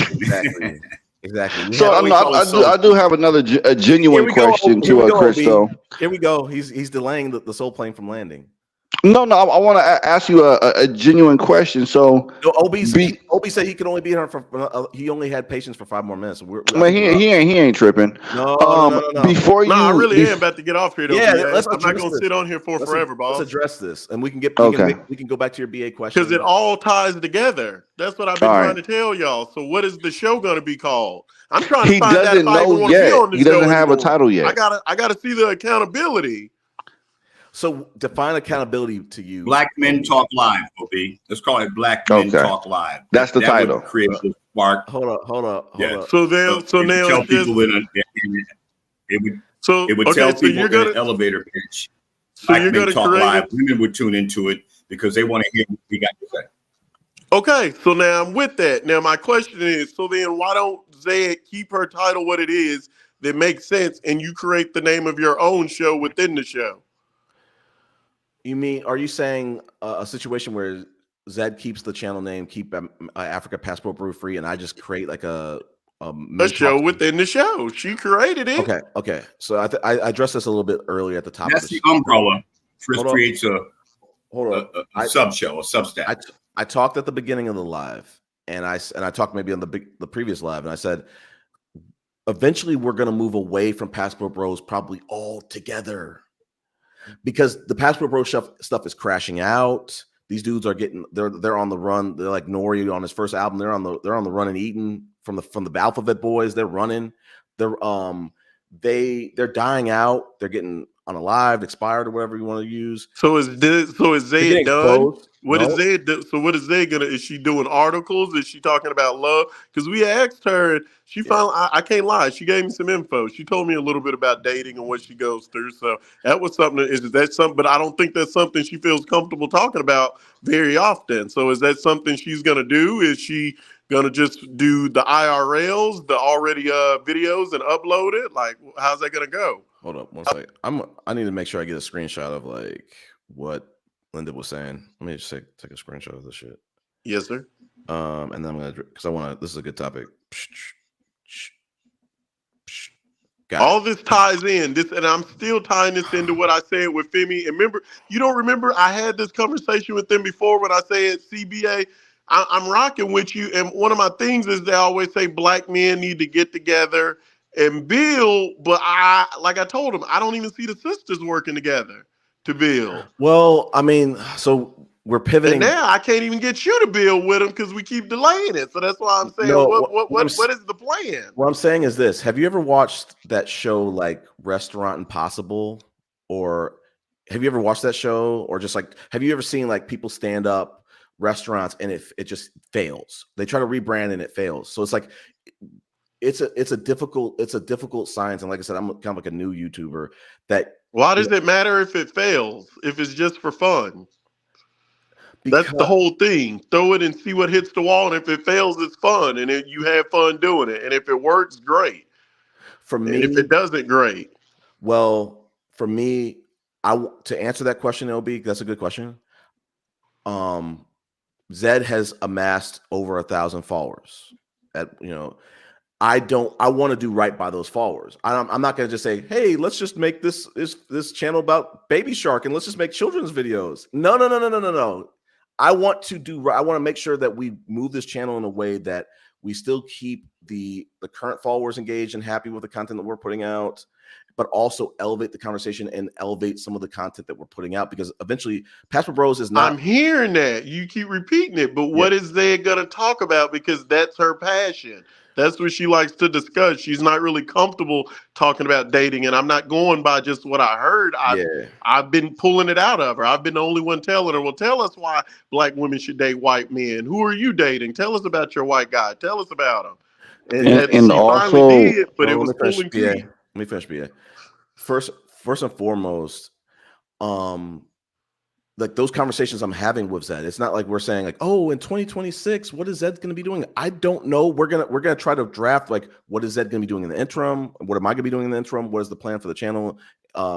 Exactly. So I do have another genuine question to Chris. Though here we go. He's delaying the soul plane from landing. No, I want to ask you a genuine question. So OB said he could only be here for he only had patience for 5 more minutes. He ain't tripping. No. Before you, I really am about to get off here. Though, yeah, I'm not gonna sit on here forever, boss. Let's address this, and we can get we can go back to your BA question, because it all ties together. That's what I've been trying to tell y'all. So, what is the show going to be called? I'm trying to find out if I even want to be on this show. He doesn't have a title yet. I gotta see the accountability. So define accountability to you. Black Men Talk Live, OB. Let's call it Black Men Talk Live. That's the title. Create a spark. Hold up. So now tell people it would tell people in an elevator pitch. Black Men Talk Live. Women would tune into it because they want to hear what we got to say. Okay, so now I'm with that. Now my question is, so then why don't Zed keep her title what it is that makes sense, and you create the name of your own show within the show? You mean, are you saying a situation where Zed keeps the channel name, keep Africa Passport Brew Free, and I just create like a show within the show? She created it. Okay. So I addressed this a little bit earlier at the top. That's the umbrella. Chris creates a sub show, a Substack. I talked at the beginning of the live, and I talked maybe on the previous live, and I said, eventually we're going to move away from Passport Bros probably altogether, because the Passport Bros stuff is crashing out. These dudes are they're on the run. They're like Nori on his first album. They're on the run and eating from the Alphabet Boys. They're running. They're dying out. They're getting unalived, expired, or whatever you want to use. So is Zed done? Exposed. What No. is Zed do? So what is Zed gonna? Is she doing articles? Is she talking about love? Because we asked her, and she finally. I can't lie. She gave me some info. She told me a little bit about dating and what she goes through. So that was something. Is that something? But I don't think that's something she feels comfortable talking about very often. So is that something she's gonna do? Is she gonna just do the IRLs, the already videos, and upload it? Like, how's that gonna go? Hold up one second. I need to make sure I get a screenshot of like what Linda was saying. Let me just take a screenshot of this shit. Yes, sir. And then I'm gonna, because I want to. This is a good topic. All this ties in this, and I'm still tying this into what I said with Femi. And remember, you don't remember I had this conversation with them before when I said CBA. I'm rocking with you, and one of my things is they always say black men need to get together and build. But like I told them, I don't even see the sisters working together to build. Well, I mean, so we're pivoting. And now I can't even get you to build with them because we keep delaying it. So that's why I'm saying, what is the plan? What I'm saying is this: have you ever watched that show like Restaurant Impossible, or have you ever watched that show, or just like have you ever seen like people stand up restaurants and it just fails? They try to rebrand and it fails. So it's like it's a difficult science. And like I said, I'm kind of like a new YouTuber. Why does it matter if it fails? If it's just for fun? That's the whole thing. Throw it and see what hits the wall. And if it fails, it's fun. And you have fun doing it. And if it works, great. For me, and if it doesn't, great. Well, for me, to answer that question, LB, that's a good question. Zed has amassed over 1,000 followers. I want to do right by those followers. I'm not going to just say, hey, let's just make this channel about Baby Shark and let's just make children's videos. No. I want to make sure that we move this channel in a way that we still keep the current followers engaged and happy with the content that we're putting out, but also elevate the conversation and elevate some of the content that we're putting out, because eventually Passport Bros is not. I'm hearing that. You keep repeating it, but what is Zed going to talk about? Because that's her passion. That's what she likes to discuss. She's not really comfortable talking about dating, and I'm not going by just what I heard. I've been pulling it out of her. I've been the only one telling her, well, tell us why black women should date white men. Who are you dating? Tell us about your white guy. Tell us about him. And she also, finally did, but it was pulling teeth. Let me finish, BA. First and foremost, like those conversations I'm having with Zed, it's not like we're saying like, oh, in 2026, what is Zed going to be doing? I don't know. We're gonna try to draft like, what is Zed going to be doing in the interim? What am I going to be doing in the interim? What is the plan for the channel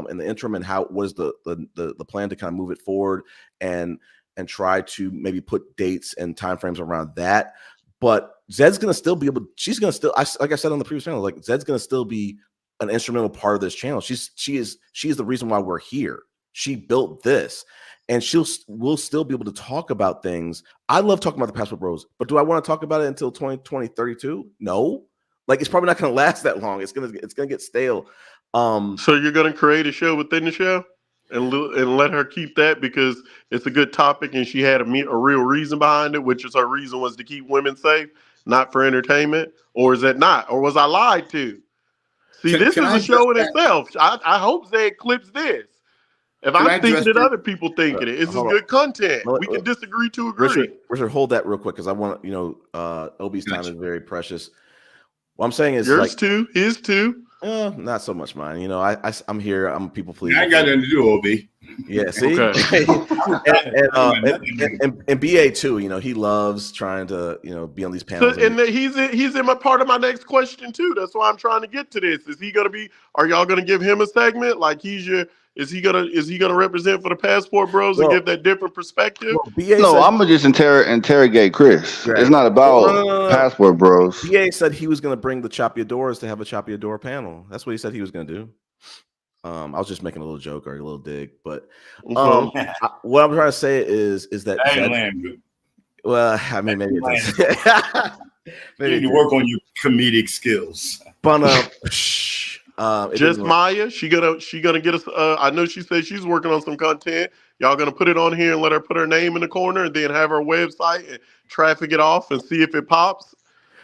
in the interim, and what is the plan to kind of move it forward and try to maybe put dates and timeframes around that. But Zed's going to still be able. She's going to still, like I said on the previous channel, like Zed's going to still be an instrumental part of this channel. She is the reason why we're here. She built this, and we'll still be able to talk about things. I love talking about the Passport Bros, but do I want to talk about it until 2032? No. Like, it's probably not going to last that long. It's gonna get stale. So you're going to create a show within the show and let her keep that because it's a good topic and she had a real reason behind it, which is her reason was to keep women safe, not for entertainment? Or is that not? Or was I lied to? See, this is a show in itself. I hope Zed clips this. If I'm thinking it, other people thinking it. This is good content. We can disagree to agree. Richard, hold that real quick because I want Obi's time is very precious. What I'm saying is yours too, his too. Not so much mine. I'm here. I'm a people pleaser. I ain't got nothing to do, Obi. Yeah, see, okay. and BA too. He loves trying to be on these panels. So, and he's in my part of my next question too. That's why I'm trying to get to this. Is he gonna be? Are y'all gonna give him a segment like he's your? Is he gonna represent for the Passport Bros and give that different perspective? No, I'm gonna just interrogate Chris. Right. It's not about Passport Bros. BA said he was gonna bring the Chop Your Doors to have a Chop Your Door panel. That's what he said he was gonna do. I was just making a little joke or a little dig, but what I'm trying to say is that Well, I mean, maybe it does. You need to work on your comedic skills. But Just Maya, she gonna get us. I know she said she's working on some content. Y'all gonna put it on here and let her put her name in the corner, and then have her website and traffic it off and see if it pops.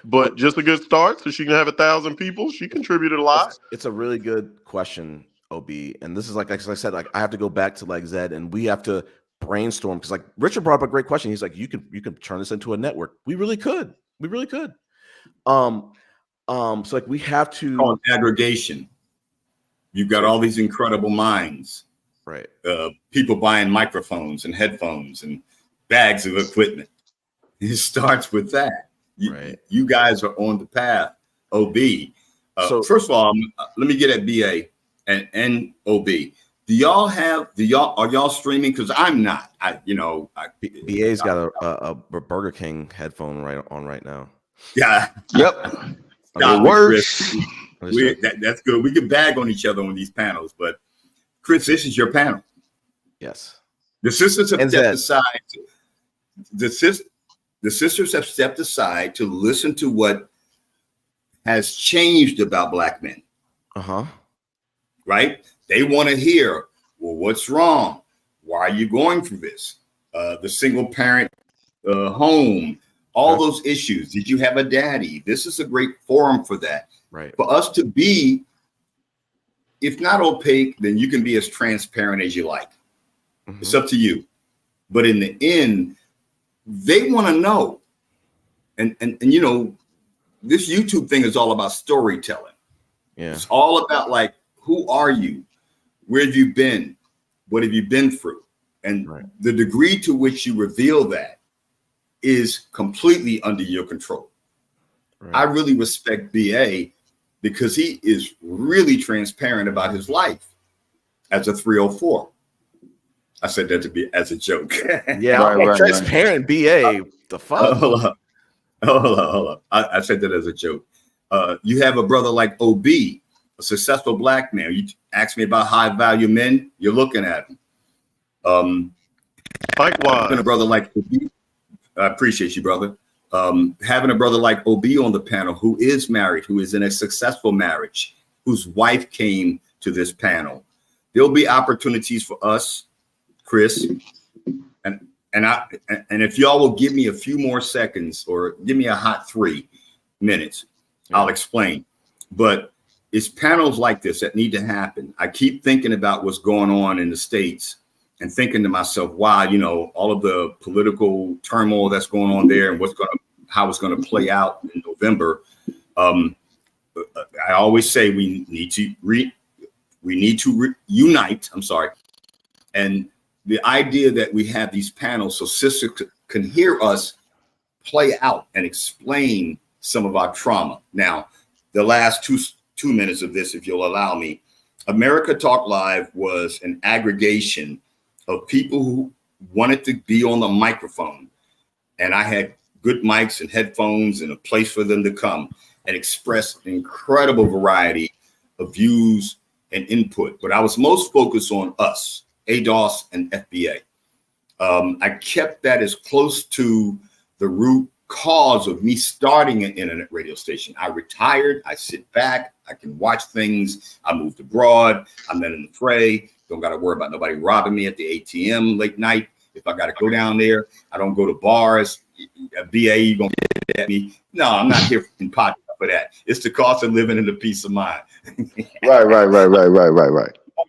But just a good start, so she can have 1,000 people. She contributed a lot. It's a really good question, OB. And this is like I said, like I have to go back to like Zed, and we have to brainstorm because like Richard brought up a great question. He's like, you can turn this into a network. We really could. So like we have to called aggregation. You've got all these incredible minds, right? People buying microphones and headphones and bags of equipment. It starts with that. You guys are on the path. OB. So first of all, let me get at BA and OB. Are y'all streaming? Because I'm not. BA's got a Burger King headphone right now. Yeah. Yep. It works. That's good. We can bag on each other on these panels, but Chris, this is your panel. Yes. The sisters have stepped aside. The sisters have stepped aside to listen to what has changed about Black men. Right? They want to hear, well, what's wrong? Why are you going through this? The single parent home, all those issues. Did you have a daddy? This is a great forum for that. Right. For us to be, if not opaque, then you can be as transparent as you like. It's up to you. But in the end, they want to know. And you know, this YouTube thing is all about storytelling. Yeah. It's all about like, who are you? Where have you been? What have you been through? And the degree to which you reveal that is completely under your control. I really respect BA because he is really transparent about his life as a 304. I said that to be as a joke. Yeah, transparent BA. The fuck? Hold up. I said that as a joke. You have a brother like OB, a successful Black man. You ask me about high value men, you're looking at him. Likewise. Having a brother like OB, I appreciate you, brother. Having a brother like OB on the panel who is married, who is in a successful marriage, whose wife came to this panel. There'll be opportunities for us, Chris, and if y'all will give me a few more seconds or give me a hot 3 minutes, I'll explain. But it's panels like this that need to happen. I keep thinking about what's going on in the States and thinking to myself, wow, you know, all of the political turmoil that's going on there and how it's going to play out in November. I always say we need to unite. I'm sorry. And the idea that we have these panels so sisters can hear us play out and explain some of our trauma. Now, the last two minutes of this, if you'll allow me, America Talk Live was an aggregation of people who wanted to be on the microphone. And I had good mics and headphones and a place for them to come and express an incredible variety of views and input. But I was most focused on us, ADOS and FBA. I kept that as close to the root cause of me starting an internet radio station. I retired, I sit back, I can watch things. I moved abroad, I'm not in the fray. Don't got to worry about nobody robbing me at the ATM late night. If I got to go down there, I don't go to bars. BA, you gonna get at me? No, I'm not here in pocket for that. It's the cost of living and the peace of mind. Right. On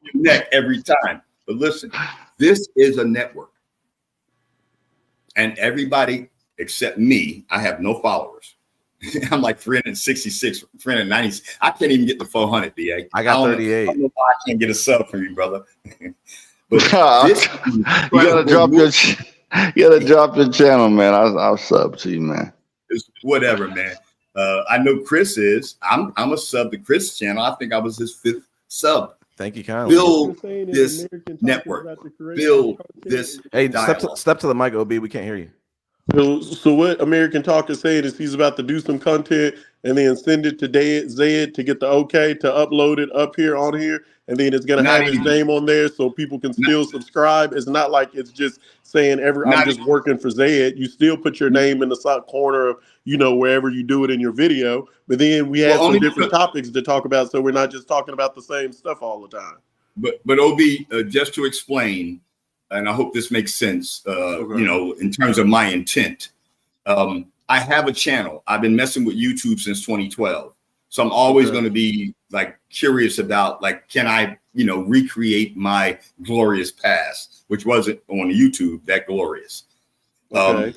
your neck every time. But listen, this is a network. And everybody except me, I have no followers. I'm like 366, 390. I can't even get to 400, BA. I got 38. I don't know why I can't get a sub from you, brother. But you gotta drop your channel, man. I'll sub to you, man. It's whatever, man. I know Chris is. I'm a sub to Chris' channel. I think I was his 5th sub. Thank you kindly. Build this network. Build this. Hey, step to the mic, OB. We can't hear you. So what American Talk is saying is he's about to do some content and then send it to Zed to get the okay to upload it up here on here, and then it's gonna Not have his even, name on there so people can not, still subscribe. It's not like it's just saying I'm not just working for Zed. You still put your name in the side corner of wherever you do it in your video, but then we well, have some only different because, topics to talk about, so we're not just talking about the same stuff all the time. but OB, just to explain, and I hope this makes sense, Okay. in terms of my intent. I have a channel. I've been messing with YouTube since 2012. So I'm always going to be like curious about like, can I, recreate my glorious past, which wasn't on YouTube that glorious. Okay.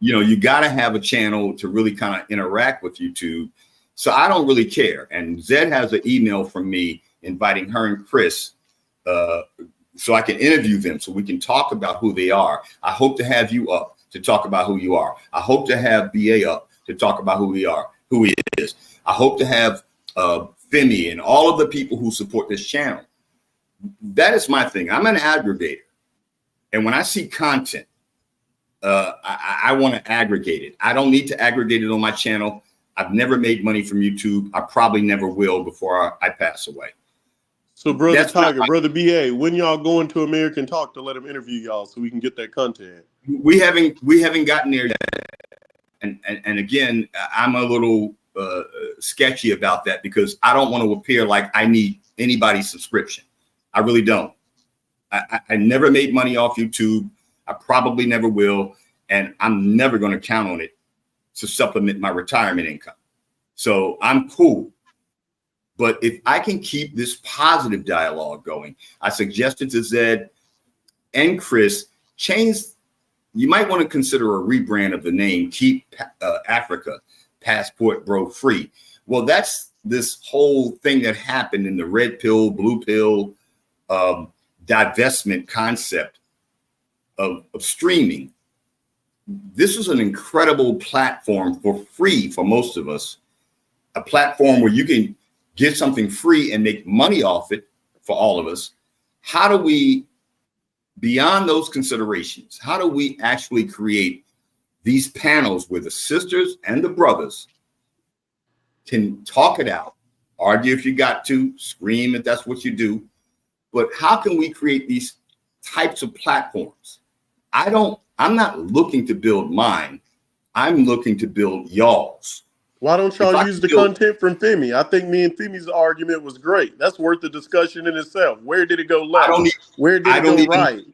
You got to have a channel to really kind of interact with YouTube. So I don't really care. And Zed has an email from me inviting her and Chris so I can interview them so we can talk about who they are. I hope to have you up to talk about who you are. I hope to have BA up to talk about who he is. I hope to have Femi and all of the people who support this channel. That is my thing. I'm an aggregator. And when I see content, I want to aggregate it. I don't need to aggregate it on my channel. I've never made money from YouTube. I probably never will before I pass away. So, Brother Tiger, Brother BA, when y'all going to American Talk to let them interview y'all so we can get that content? We haven't gotten there yet. And again, I'm a little sketchy about that because I don't want to appear like I need anybody's subscription. I really don't. I never made money off YouTube. I probably never will. And I'm never going to count on it to supplement my retirement income. So I'm cool. But if I can keep this positive dialogue going, I suggested to Zed and Chris, you might want to consider a rebrand of the name, Keep Africa Passport Bro Free. Well, that's this whole thing that happened in the red pill, blue pill divestment concept of streaming. This is an incredible platform for free for most of us, a platform where you can get something free and make money off it for all of us. How do we, beyond those considerations, how do we actually create these panels where the sisters and the brothers can talk it out, argue if you got to, scream if that's what you do, but how can we create these types of platforms? I'm not looking to build mine. I'm looking to build y'all's. Why don't y'all use the content from Femi? I think me and Femi's argument was great. That's worth the discussion in itself. Where did it go left? Where did it go right?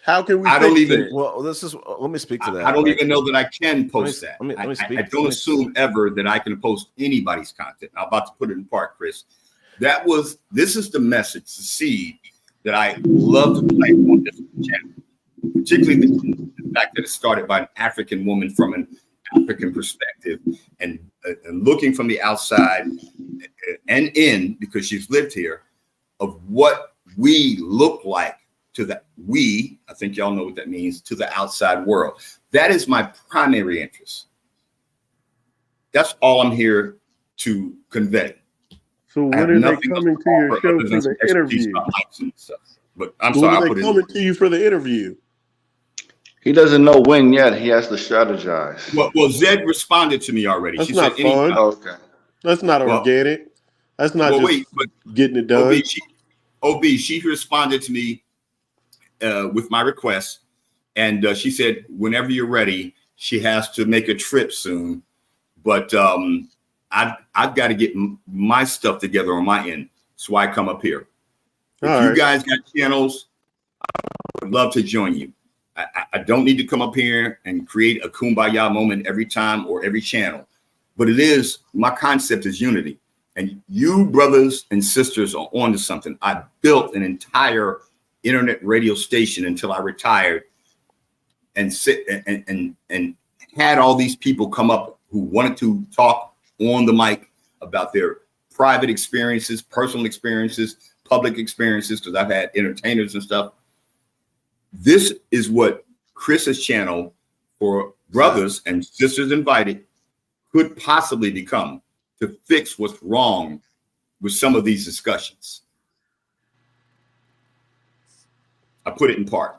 How can we fix it? Well, let me speak to that. I don't even know that I can post that. Let me speak. I don't assume ever that I can post anybody's content. I'm about to put it in part, Chris. This is the message, the seed that I love to play on this channel, particularly the fact that it started by an African woman from an African perspective and looking from the outside and in, because she's lived here, of what we look like to I think y'all know what that means, to the outside world. That is my primary interest. That's all I'm here to convey. So when are they coming to your show for the interview? But I'm sorry. When are they coming to you for the interview? He doesn't know when yet. He has to strategize. Well, Zed responded to me already. That's she not said, fun. Oh, okay. That's not organic. That's not getting it done. She responded to me with my request. And she said, whenever you're ready, she has to make a trip soon. But I've got to get my stuff together on my end. So I come up here. If you guys got channels, I would love to join you. I don't need to come up here and create a kumbaya moment every time or every channel, but my concept is unity. And you brothers and sisters are onto something. I built an entire internet radio station until I retired and had all these people come up who wanted to talk on the mic about their private experiences, personal experiences, public experiences, because I've had entertainers and stuff. This is what Chris's channel for brothers and sisters invited could possibly become to fix what's wrong with some of these discussions. I put it in part.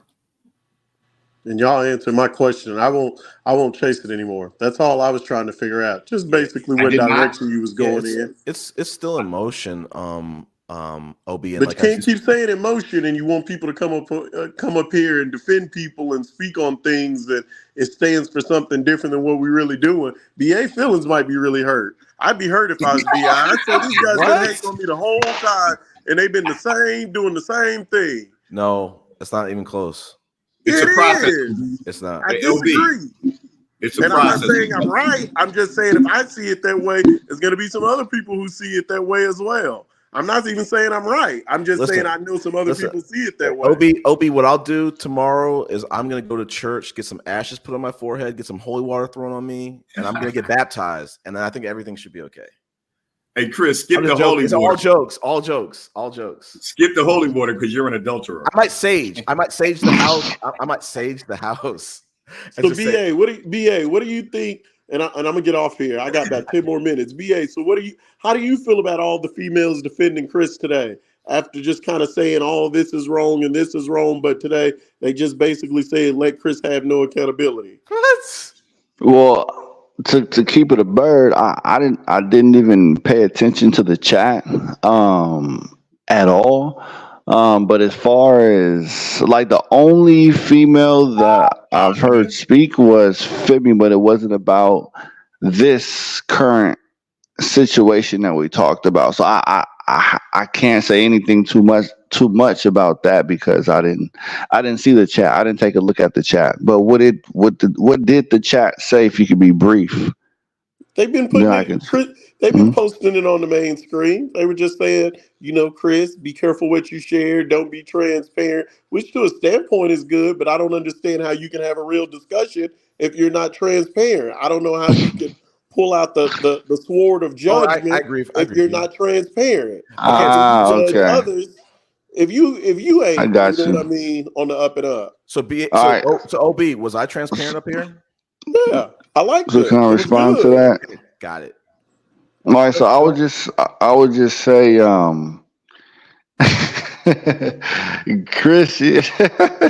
And y'all answered my question. I won't chase it anymore. That's all I was trying to figure out. Just basically I what did not. direction you was going in. It's still in motion. OB, and But you like can't keep saying emotion, and you want people to come up here and defend people and speak on things that it stands for something different than what we really doing. BA feelings might be really hurt. I'd be hurt if I was BI. I'd say these guys been hating on me the whole time, and they've been doing the same thing. No, it's not even close. It's a process. It's not. I disagree. It's a And process. I'm not saying I'm right. I'm just saying if I see it that way, there's going to be some other people who see it that way as well. I'm not even saying I'm right. I'm just saying I know some other people see it that way. OB, what I'll do tomorrow is I'm going to go to church, get some ashes put on my forehead, get some holy water thrown on me, and I'm going to get baptized. And then I think everything should be okay. Hey, Chris, skip the joking. holy It's water. all jokes. Skip the holy water because you're an adulterer. I might sage the house. I might sage the house. So BA, what do you think? And I'm gonna get off here. I got about 10 more minutes. BA, so how do you feel about all the females defending Chris today? After just kind of saying all this is wrong and this is wrong, but today they just basically say let Chris have no accountability. What? Well, to keep it a bird, I didn't even pay attention to the chat at all. But as far as like the only female that I've heard speak was Fibby, but it wasn't about this current situation that we talked about. So I can't say anything too much about that because I didn't see the chat. I didn't take a look at the chat. But what did the chat say? If you could be brief. They've been posting it on the main screen. They were just saying, Chris, be careful what you share. Don't be transparent, which to a standpoint is good, but I don't understand how you can have a real discussion if you're not transparent. I don't know how you can pull out the sword of judgment I agree if you're not transparent. Okay. Others, if you ain't, I got you know what I mean, on the up and up. So OB, was I transparent up here? Yeah, I like that. So can I respond to that? Got it. All right, so I would just say, Chris,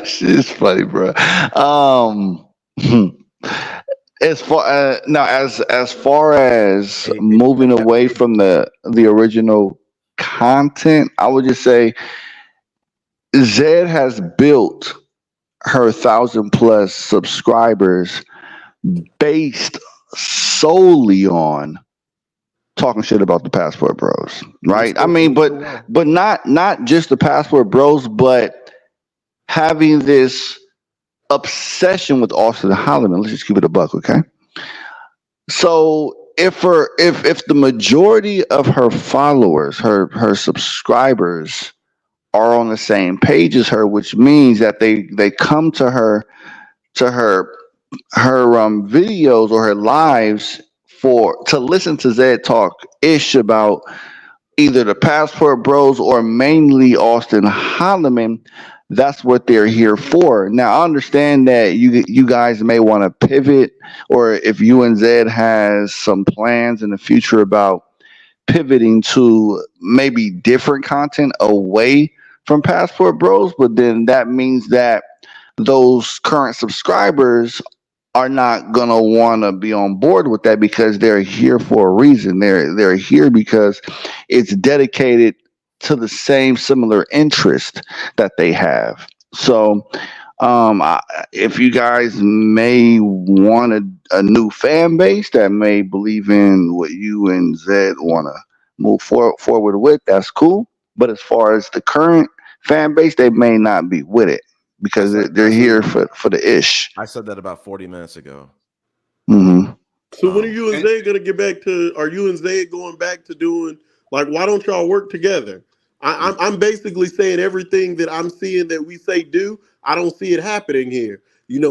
she's funny, bro. As far as moving away from the original content, I would just say Zed has built her 1,000+ subscribers based solely on talking shit about the Passport Bros, right? I mean, but not just the Passport Bros, but having this obsession with Austin Holliman. Let's just keep it a buck, okay? So if the majority of her followers, her subscribers, are on the same page as her, which means that they come to her videos or her lives to listen to Zed talk ish about either the Passport Bros or mainly Austin Holliman. That's what they're here for. Now I understand that you guys may want to pivot, or if you and Zed has some plans in the future about pivoting to maybe different content away from Passport Bros, but then that means that those current subscribers are not gonna want to be on board with that because they're here for a reason. They're here because it's dedicated to the same similar interest that they have. So if you guys may want a new fan base that may believe in what you and Zed want to move forward with, that's cool. But as far as the current fan base, they may not be with it because they're here for the ish. I said that about 40 minutes ago. Mm-hmm. So when are you and Zay gonna get back to? Are you and Zay going back to doing like? Why don't y'all work together? I'm basically saying everything that I'm seeing that we say do. I don't see it happening here.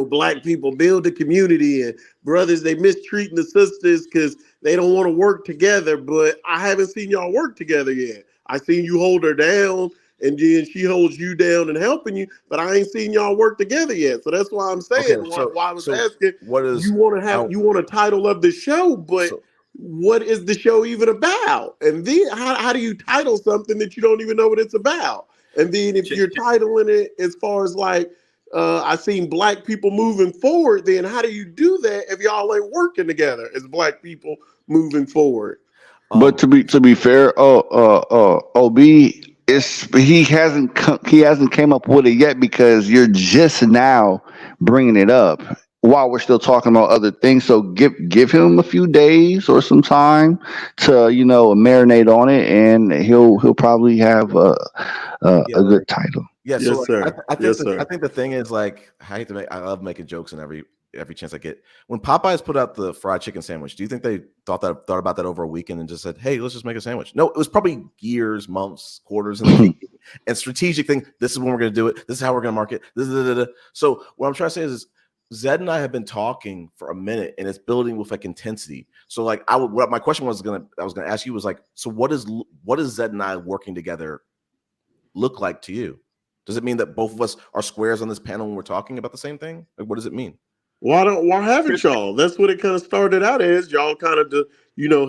Black people build a community, and brothers they mistreating the sisters because they don't want to work together. But I haven't seen y'all work together yet. I seen you hold her down, and then she holds you down and helping you, but I ain't seen y'all work together yet. So that's why I'm saying why I was asking. You want a title of the show, but what is the show even about? And then how do you title something that you don't even know what it's about? And then if you're titling it as far as like I seen black people moving forward. Then how do you do that if y'all ain't working together as black people moving forward? But to be fair, Ob, he hasn't came up with it yet because you're just now bringing it up while we're still talking about other things. So give him a few days or some time to marinate on it, and he'll probably have a good title. Yeah, Yes, so sir. I think Yes, sir. I think the thing is, like, I love making jokes in every chance I get. When Popeyes put out the fried chicken sandwich, do you think they thought about that over a weekend and just said, "Hey, let's just make a sandwich"? No, it was probably years, months, quarters in the making, and strategic thing. This is when we're going to do it. This is how we're going to market. So what I'm trying to say is, Zed and I have been talking for a minute, and it's building with like intensity. So like what my question I was gonna ask you was like, so what is Zed and I working together look like to you? Does it mean that both of us are squares on this panel when we're talking about the same thing? Like, what does it mean? Why haven't y'all? That's what it kind of started out as. Y'all kind of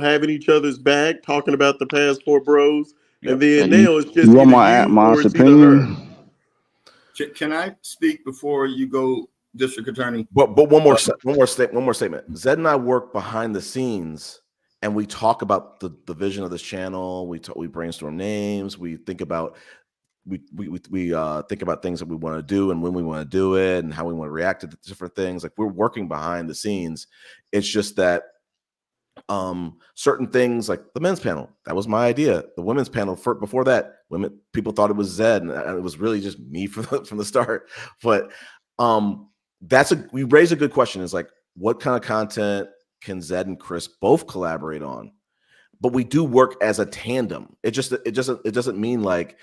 having each other's back, talking about the passport bros, and then now it's just You want either you my or honest it's either her. opinion? Can I speak before you go, District Attorney? But one more statement. Zed and I work behind the scenes, and we talk about the vision of this channel. We brainstorm names. We think about think about things that we want to do and when we want to do it and how we want to react to different things. Like, we're working behind the scenes. It's just that certain things, like the men's panel, that was my idea. The women's panel before that, people thought it was Zed, and it was really just me from the start. But we raise a good question. Is like, what kind of content can Zed and Chris both collaborate on? But we do work as a tandem. It doesn't mean like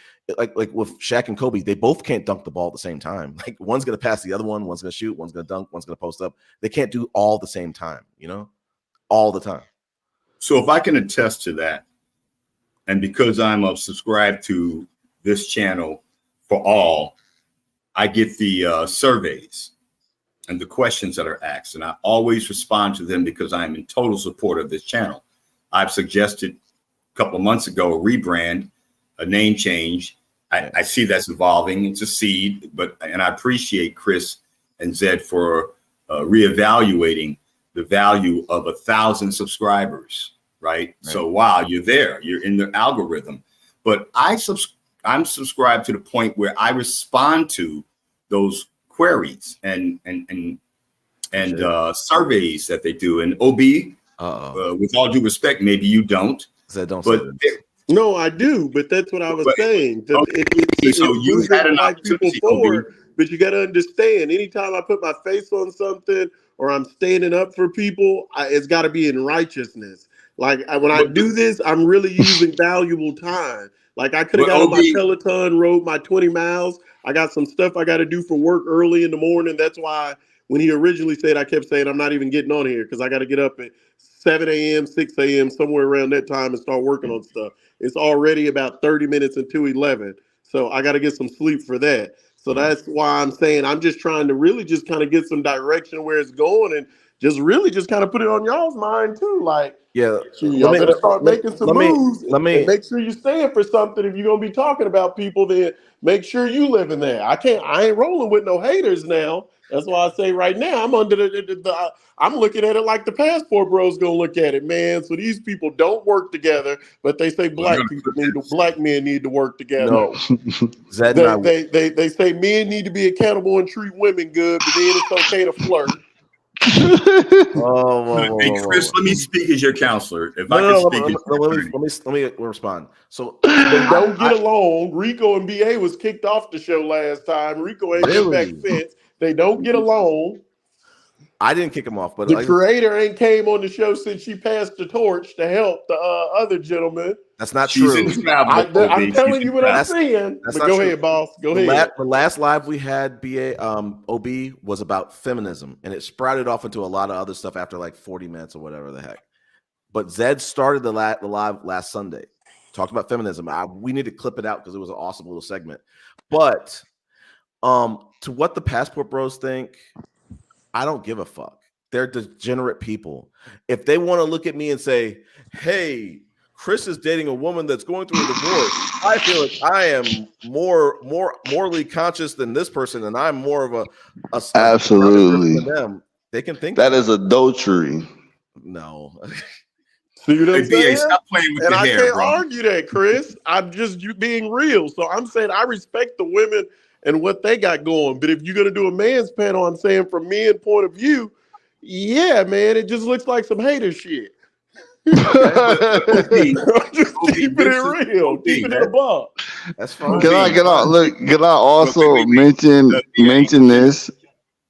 with Shaq and Kobe, they both can't dunk the ball at the same time. Like, one's gonna pass the other one, one's gonna shoot, one's gonna dunk, one's gonna post up. They can't do all the same time, all the time. So if I can attest to that, and because I'm subscribed to this channel for all, I get the surveys and the questions that are asked, and I always respond to them because I'm in total support of this channel. I've suggested a couple of months ago a rebrand, a name change. I see that's evolving. It's a seed, and I appreciate Chris and Zed for reevaluating the value of 1,000 subscribers, right? So wow, you're there. You're in the algorithm. But I'm subscribed to the point where I respond to those queries and surveys that they do. And OB, with all due respect, maybe you don't. No, I do, but that's what I was saying. So you had an opportunity, forward, but you got to understand, anytime I put my face on something or I'm standing up for people, it's got to be in righteousness. Like, when I do this, I'm really using valuable time. Like, I could have got on my Peloton, rode my 20 miles. I got some stuff I got to do for work early in the morning. That's why when he originally said, I kept saying I'm not even getting on here because I got to get up at 7 a.m., 6 a.m., somewhere around that time and start working on stuff. It's already about 30 minutes until 11. So I got to get some sleep for that. So that's why I'm saying I'm just trying to really just kind of get some direction where it's going and just really just kind of put it on y'all's mind too. Like, y'all better start making some moves and make sure you're staying for something. If you're going to be talking about people, then make sure you live in there. I ain't rolling with no haters now. That's why I say right now I'm under I'm looking at it like the passport bros gonna look at it, man. So these people don't work together, but they say black men need to work together. No, they say men need to be accountable and treat women good, but then it's okay to flirt. Hey, Chris, let me speak as your counselor. If I can speak, let me respond. So they don't get along. Rico and BA was kicked off the show last time. Rico ain't been back since. They don't get along. I didn't kick him off, but the creator ain't came on the show since she passed the torch to help the other gentleman. That's not true. I'm telling you what I'm saying. But go ahead, boss. Go ahead. The last live we had, OB, was about feminism, and it sprouted off into a lot of other stuff after like 40 minutes or whatever the heck. But Zed started the live last Sunday, talked about feminism. We need to clip it out because it was an awesome little segment. But to what the passport bros think, I don't give a fuck. They're degenerate people. If they want to look at me and say, hey, Chris is dating a woman that's going through a divorce. I feel like I am more morally conscious than this person, and I'm more of a Absolutely. than them. They can think that is adultery. No. See what I'm Hey, BA, saying? stop playing with And your I hair, can't bro. argue that, Chris. I'm just you being real. So I'm saying I respect the women and what they got going. But if you're gonna do a man's panel, I'm saying from men's point of view, yeah, man, it just looks like some hater shit. Okay, but OD, I'm just OD, keeping it real, OD, keeping it a buck. That's fine. Can I also wait, mention this?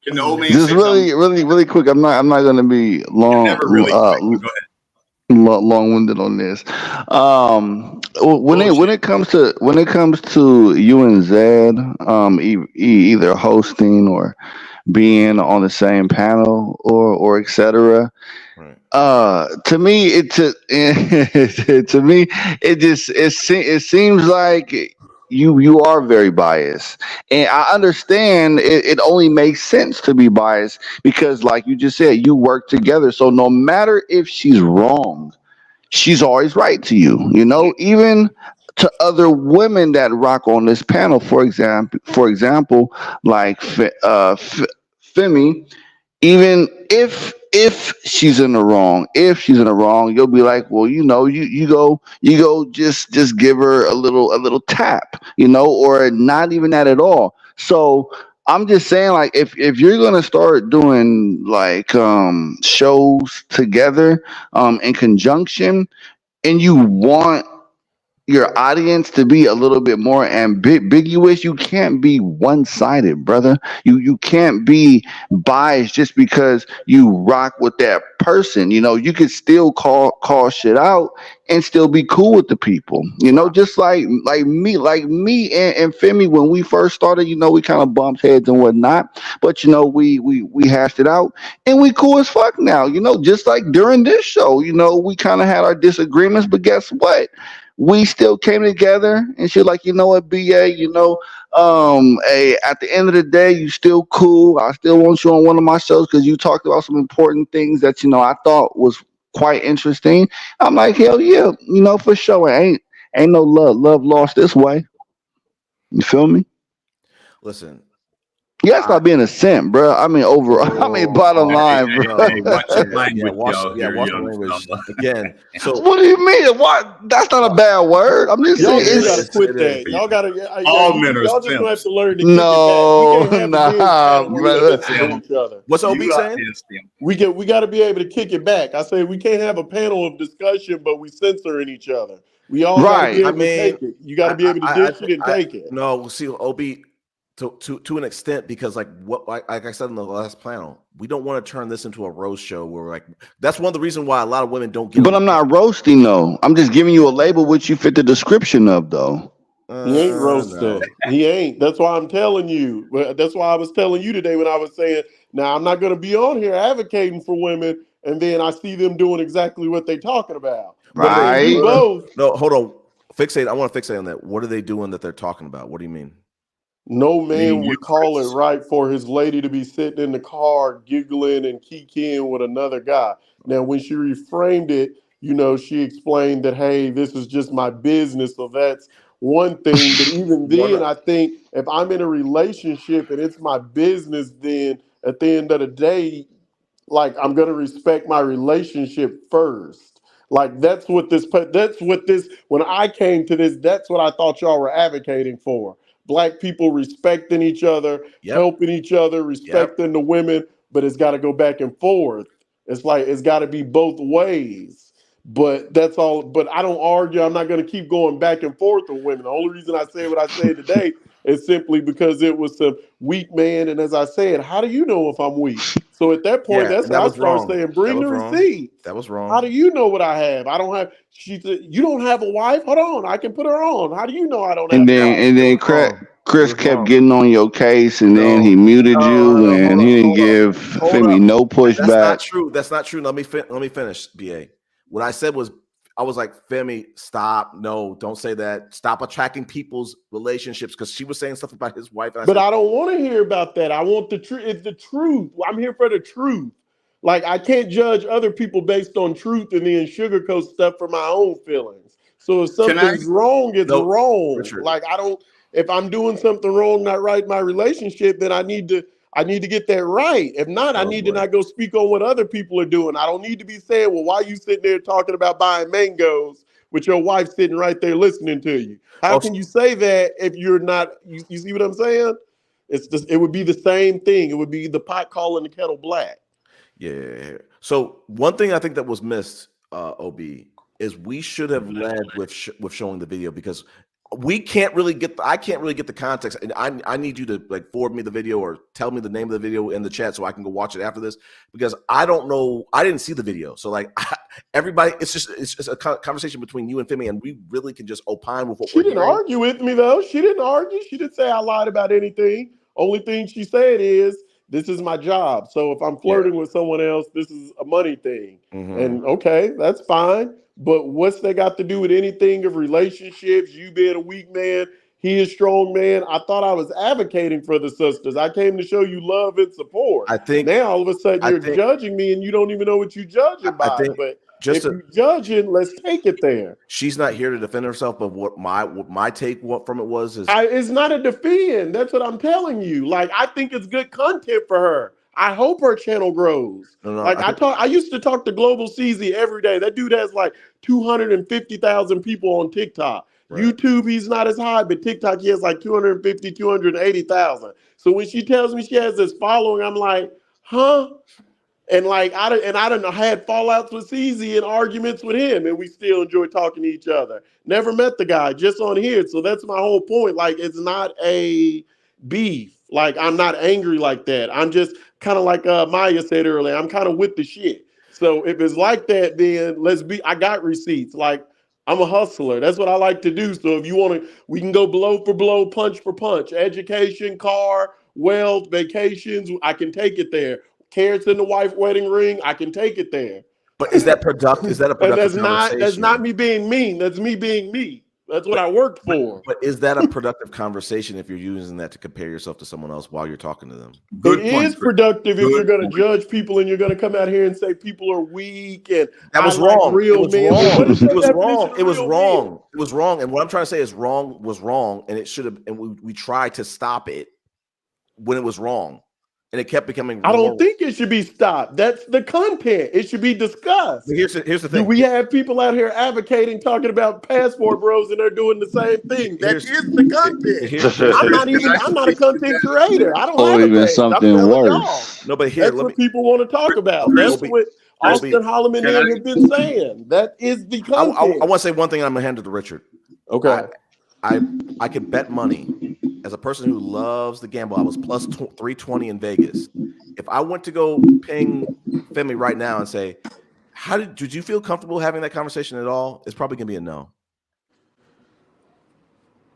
Can the old man Just say something? really quick. I'm not going to be Never really quick, but go ahead. long-winded on this. When it comes to you and Zed, either hosting or being on the same panel or etc. Right. To me, to me, it seems like you are very biased, and I understand it only makes sense to be biased because, like you just said, you work together. So no matter if she's wrong, she's always right to you. You know, even to other women that rock on this panel, for example, like Femi, even if she's in the wrong, you'll be like, well, you go just give her a little tap, or not even that at all. So I'm just saying, like, if you're gonna start doing like shows together in conjunction, and you want your audience to be a little bit more ambiguous. You can't be one-sided, brother. You can't be biased just because you rock with that person. You could still call shit out and still be cool with the people. Just like me and Femi when we first started. We kind of bumped heads and whatnot, but we hashed it out and we cool as fuck now. Just like during this show, we kind of had our disagreements, but guess what? We still came together and she like, what, BA, at the end of the day, you still cool. I still want you on one of my shows because you talked about some important things that, I thought was quite interesting. I'm like, hell yeah, for sure. Ain't no love lost this way. You feel me? Listen. You gotta stop being a simp, bro. I mean, bottom line, bro. Hey, watch your language, watch y'all. the language again. So what do you mean? What? That's not a bad word. I'm just Y'all saying. just gotta quit that. Y'all gotta. All men are y'all just gonna have simps. to learn to No, kick it back. We can't have nah, a men's panel where we brother. listen to each other. What's OB You out saying? there, simp. We got to be able to kick it back. I say we can't have a panel of discussion, but we censoring each other. We all got to be Right. able to take it. You got to be able to dish it and take it. No, see, OB, to an extent, because like I said in the last panel, we don't want to turn this into a roast show where like that's one of the reasons why a lot of women don't get. But I'm not roasting though. I'm just giving you a label which you fit the description of though. He ain't roasting. No. He ain't. That's why I'm telling you. That's why I was telling you today when I was saying, now I'm not going to be on here advocating for women, and then I see them doing exactly what they're talking about. But Right. they do both. No, hold on. Fixate. I want to fixate on that. What are they doing that they're talking about? What do you mean? No man would call it right for his lady to be sitting in the car giggling and kikiing with another guy. Now, when she reframed it, she explained that, hey, this is just my business. So that's one thing. But even then, I think if I'm in a relationship and it's my business, then at the end of the day, like I'm going to respect my relationship first. Like that's what this, when I came to this, that's what I thought y'all were advocating for. Black people respecting each other, helping each other, respecting the women, but it's got to go back and forth. It's like it's got to be both ways. But that's all. But I don't argue. I'm not going to keep going back and forth with women. The only reason I say what I say today is simply because it was some weak man. And as I said, how do you know if I'm weak? So at that point, that's when I start saying, bring the receipts. That was wrong. How do you know what I have? I don't have. She said, you don't have a wife? Hold on, I can put her on. How do you know I don't have a wife? And then Chris kept getting on your case, and then he muted you, and he didn't give Femi no pushback. That's not true. That's not true. Let me finish, BA. What I said was, I was like, Femi, stop. No, don't say that. Stop attracting people's relationships, because she was saying stuff about his wife. But I don't want to hear about that. I want the truth. It's the truth. I'm here for the truth. Like, I can't judge other people based on truth and then sugarcoat stuff for my own feelings. So if Can I? something's wrong, it's No, wrong. Richard. Like, if I'm doing something wrong, not right in my relationship, then I need to get that right. If not, I need to not go speak on what other people are doing. I don't need to be saying, well, why are you sitting there talking about buying mangoes with your wife sitting right there listening to you? How can you say that if you're not, you see what I'm saying? It would be the same thing. It would be the pot calling the kettle black. Yeah. So one thing I think that was missed, OB, is we should have led with showing the video, because I can't really get the context, and I need you to like forward me the video or tell me the name of the video in the chat so I can go watch it after this, because I don't know, I didn't see the video. So like everybody, it's just a conversation between you and Femi, and we really can just opine with what she didn't argue with me though. She didn't argue. She didn't say I lied about anything. Only thing she said is, this is my job. So if I'm flirting with someone else, this is a money thing. And okay, that's fine. But what's that got to do with anything of relationships? You being a weak man, he is strong man. I thought I was advocating for the sisters. I came to show you love and support. I think now all of a sudden you're judging me and you don't even know what you're judging by. But if you're judging, let's take it there. She's not here to defend herself, but what my take from it was is it's not a defend. That's what I'm telling you. Like, I think it's good content for her. I hope her channel grows. I used to talk to Global CZ every day. That dude has like 250,000 people on TikTok. Right. YouTube, he's not as high, but TikTok, he has like 250, 280,000. So when she tells me she has this following, I'm like, huh? And like I done had fallouts with CZ and arguments with him, and we still enjoy talking to each other. Never met the guy, just on here. So that's my whole point. Like, it's not a beef. Like, I'm not angry like that. I'm just kind of like Maya said earlier. I'm kind of with the shit. So if it's like that, then I got receipts. Like, I'm a hustler. That's what I like to do. So if you want to, we can go blow for blow, punch for punch. Education, car, wealth, vacations. I can take it there. Carrots in the wife wedding ring, I can take it there. But is that productive? Is that a productive conversation? That's not me being mean. That's me being me. That's what I worked for. But is that a productive conversation if you're using that to compare yourself to someone else while you're talking to them? It is productive if you're going to judge people and you're going to come out here and say people are weak and that was wrong. Real men. It was wrong. It was wrong. It was wrong. And what I'm trying to say is wrong was wrong, and it should have. And we tried to stop it when it was wrong. And it kept becoming. I don't think it should be stopped. That's the content. It should be discussed. Here's the thing. Do we have people out here advocating, talking about passport bros, and they're doing the same thing? That is the content. I'm not a content creator. I don't have even a page. something worse. No, but here, that's what people want to talk about. That's what Austin Holloman and have been saying. That is the content. I want to say one thing. I'm gonna hand it to Richard. Okay. I could bet money. As a person who loves the gamble, I was plus 320 in Vegas. If I went to go ping Femi right now and say, did you feel comfortable having that conversation at all? It's probably gonna be a no.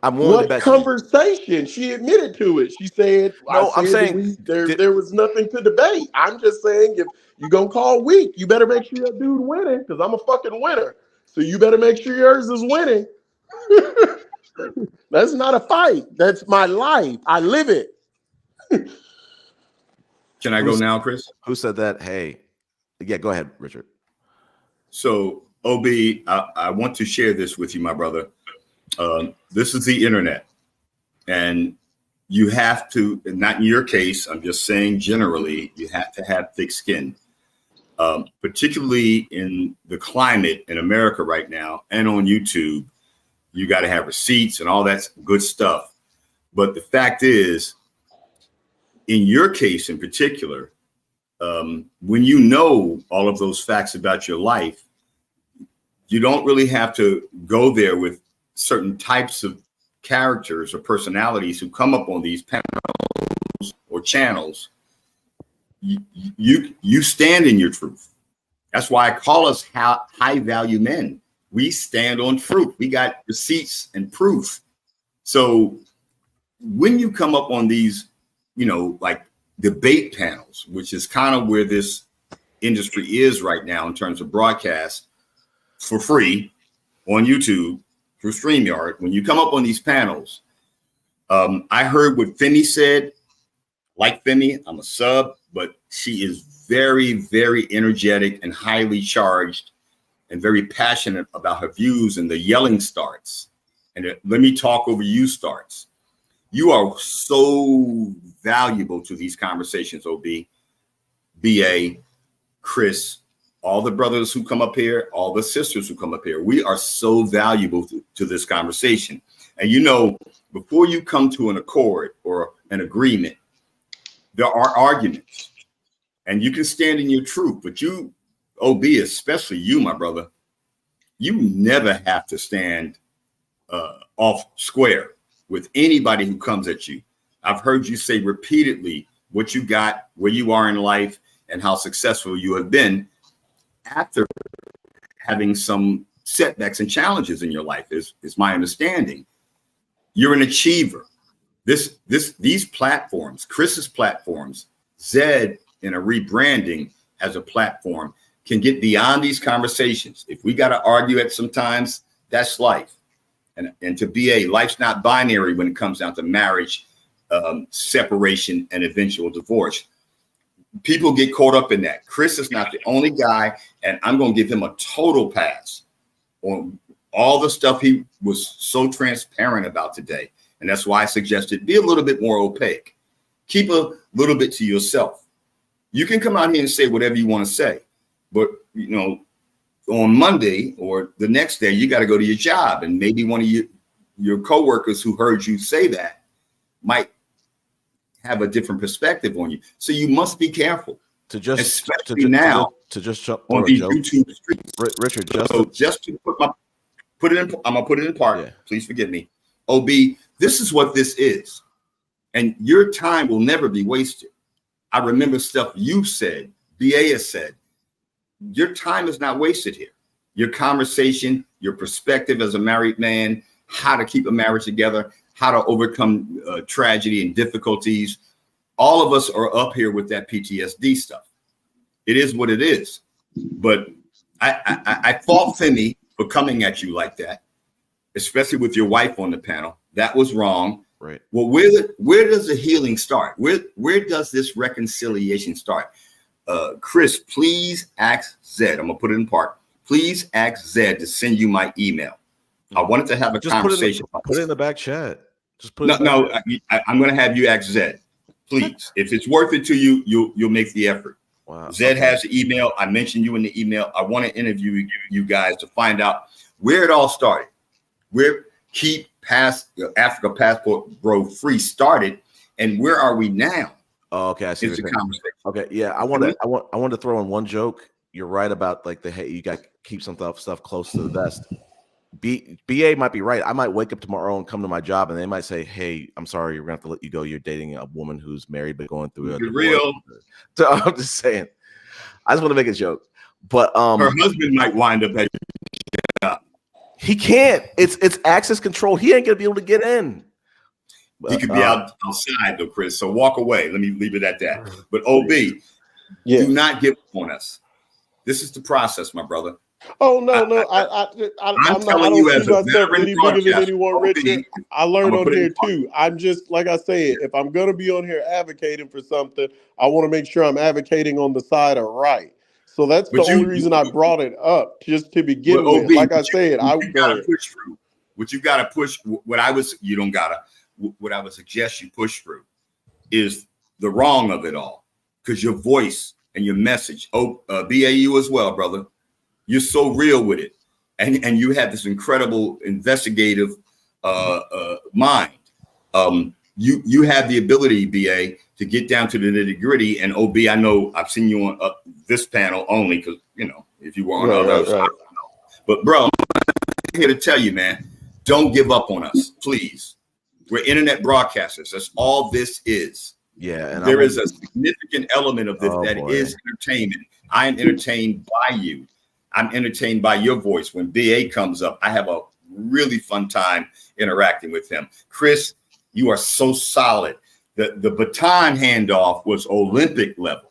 I'm willing to bet conversation? She admitted to it. She said, "No, I'm saying there was nothing to debate." I'm just saying, if you're gonna call weak, you better make sure that dude winning, because I'm a fucking winner. So you better make sure yours is winning. That's not a fight. That's my life. I live it. Can I go now, Chris? Who said that? Hey, yeah, go ahead, Richard. So, OB, I want to share this with you, my brother. This is the internet, and you have to, not in your case, I'm just saying generally, you have to have thick skin, particularly in the climate in America right now and on YouTube. You got to have receipts and all that good stuff. But the fact is, in your case in particular, when you know all of those facts about your life, you don't really have to go there with certain types of characters or personalities who come up on these panels or channels. You stand in your truth. That's why I call us high value men. We stand on truth. We got receipts and proof. So when you come up on these, like debate panels, which is kind of where this industry is right now in terms of broadcast for free on YouTube through StreamYard, when you come up on these panels, I heard what Femi said. like Femi, I'm a sub, but she is very, very energetic and highly charged and very passionate about her views, and the yelling starts. And let me talk over you starts. You are so valuable to these conversations, OB, BA, Chris, all the brothers who come up here, all the sisters who come up here. We are so valuable to this conversation. And you know, before you come to an accord or an agreement, there are arguments, and you can stand in your truth. But you, OB, especially you, my brother, you never have to stand off square with anybody who comes at you. I've heard you say repeatedly what you got, where you are in life, and how successful you have been after having some setbacks and challenges in your life, is my understanding. You're an achiever. These platforms, Chris's platforms, Zed in a rebranding as a platform, can get beyond these conversations. If we got to argue at sometimes, that's life. And to BA, life's not binary when it comes down to marriage, separation, and eventual divorce. People get caught up in that. Chris is not the only guy, and I'm going to give him a total pass on all the stuff he was so transparent about today. And that's why I suggested be a little bit more opaque. Keep a little bit to yourself. You can come out here and say whatever you want to say, but you know, on Monday or the next day, you got to go to your job, and maybe one of your coworkers who heard you say that might have a different perspective on you. So you must be careful. To just especially now to just jump on these YouTube streets, Richard. Just to put it in. I'm gonna put it in part. Yeah. Please forgive me, OB. This is what this is, and your time will never be wasted. I remember stuff you said, BA has said. Your time is not wasted here. Your conversation, your perspective as a married man, how to keep a marriage together, how to overcome tragedy and difficulties. All of us are up here with that PTSD stuff. It is what it is. But I fault Femi for coming at you like that, especially with your wife on the panel. That was wrong. Right. Well, where does the healing start? Where does this reconciliation start? Chris, please ask Zed. I'm gonna put it in part. Please ask Zed to send you my email. I wanted to have a conversation. Put it in the back chat. Just put it. No. I'm gonna have you ask Zed. Please, if it's worth it to you, you'll make the effort. Wow. Zed has the email. I mentioned you in the email. I want to interview you guys to find out where it all started. Where Keep Africa Passport Bro Free started, and where are we now? Oh, okay. I see. It's a conversation. Okay, yeah. I want to throw in one joke. You're right about like you got to keep some stuff close to the vest. BA might be right. I might wake up tomorrow and come to my job, and they might say, "Hey, I'm sorry, we're gonna have to let you go. You're dating a woman who's married but going through a divorce." Real. So I'm just saying. I just want to make a joke, but her husband might wind up at you. He can't. It's access control. He ain't gonna be able to get in. He could be outside though, Chris. So walk away. Let me leave it at that. But OB, do not give up on us. This is the process, my brother. Oh no. I'm telling you as a veteran broadcaster, Richard. I learned on here too. I'm just like I said, if I'm gonna be on here advocating for something, I want to make sure I'm advocating on the side of right. So that's the only reason I brought it up, just to begin with. Like I said, I gotta push through. What you gotta push. What I would suggest you push through is the wrong of it all, because your voice and your message. BAU as well, brother. You're so real with it, and you have this incredible investigative mind. You have the ability, BA, to get down to the nitty gritty. And OB, I know I've seen you on this panel only because if you were on others, right. But bro, I'm here to tell you, man, don't give up on us, please. We're internet broadcasters. That's all this is. Yeah, and there is a significant element of this is entertainment. I am entertained by you. I'm entertained by your voice. When BA comes up, I have a really fun time interacting with him. Chris, you are so solid. The baton handoff was Olympic level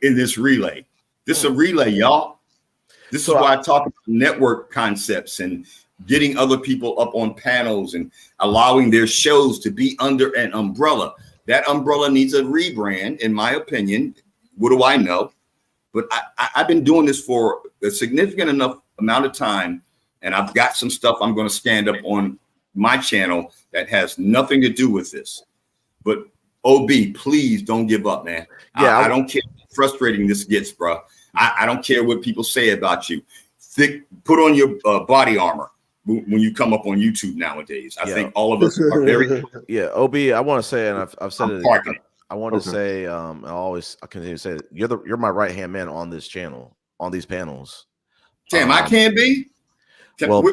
in this relay. This is a relay, y'all. This is why I talk about network concepts and getting other people up on panels and allowing their shows to be under an umbrella. That umbrella needs a rebrand, in my opinion. What do I know? But I've been doing this for a significant enough amount of time, and I've got some stuff I'm going to stand up on my channel that has nothing to do with this. But OB, please don't give up, man. Yeah, I don't care how frustrating this gets, bro. I don't care what people say about you. Put on your body armor when you come up on YouTube nowadays. I think all of us are very. Yeah, OB, I want to say, and I've said it. I want to say, I continue to say it. You're my right hand man on this channel, on these panels. Damn, I can't be. Well,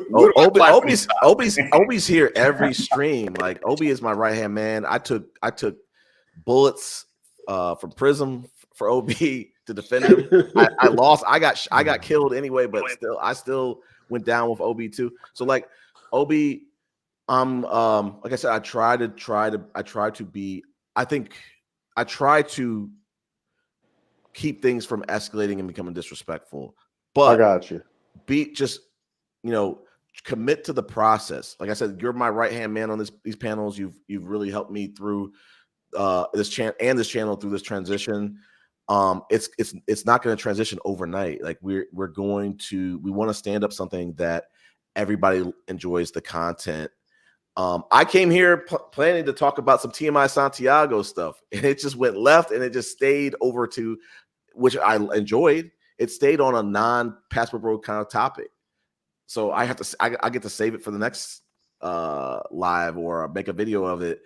Obi's here every stream. Like Obi is my right hand man. I took bullets from Prism for Ob to defend him. I lost. I got killed anyway, but I still went down with Ob too. So like Ob, like I said, I try to keep things from escalating and becoming disrespectful. But I got you. Commit to the process. Like I said, you're my right hand man on these panels. You've really helped me through this channel through this transition. It's not going to transition overnight. Like we want to stand up something that everybody enjoys the content. I came here planning to talk about some TMI Santiago stuff, and it just went left, and it just stayed over to, which I enjoyed. It stayed on a non-Passport Bro kind of topic. So I get to save it for the next live or make a video of it.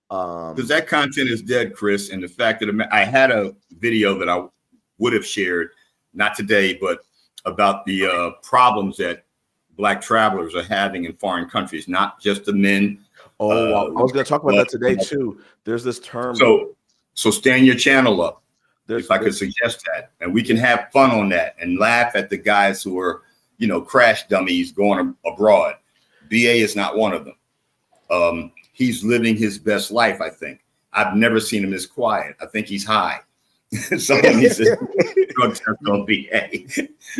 Because that content is dead, Chris. And the fact that I had a video that I would have shared, not today, but about the problems that Black travelers are having in foreign countries, not just the men. I was going to talk about that today too. There's this term. So stand your channel up, if I could suggest that. And we can have fun on that and laugh at the guys who are, crash dummies going abroad. BA is not one of them. He's living his best life, I think. I've never seen him this quiet. I think he's high. So he's drug test on BA.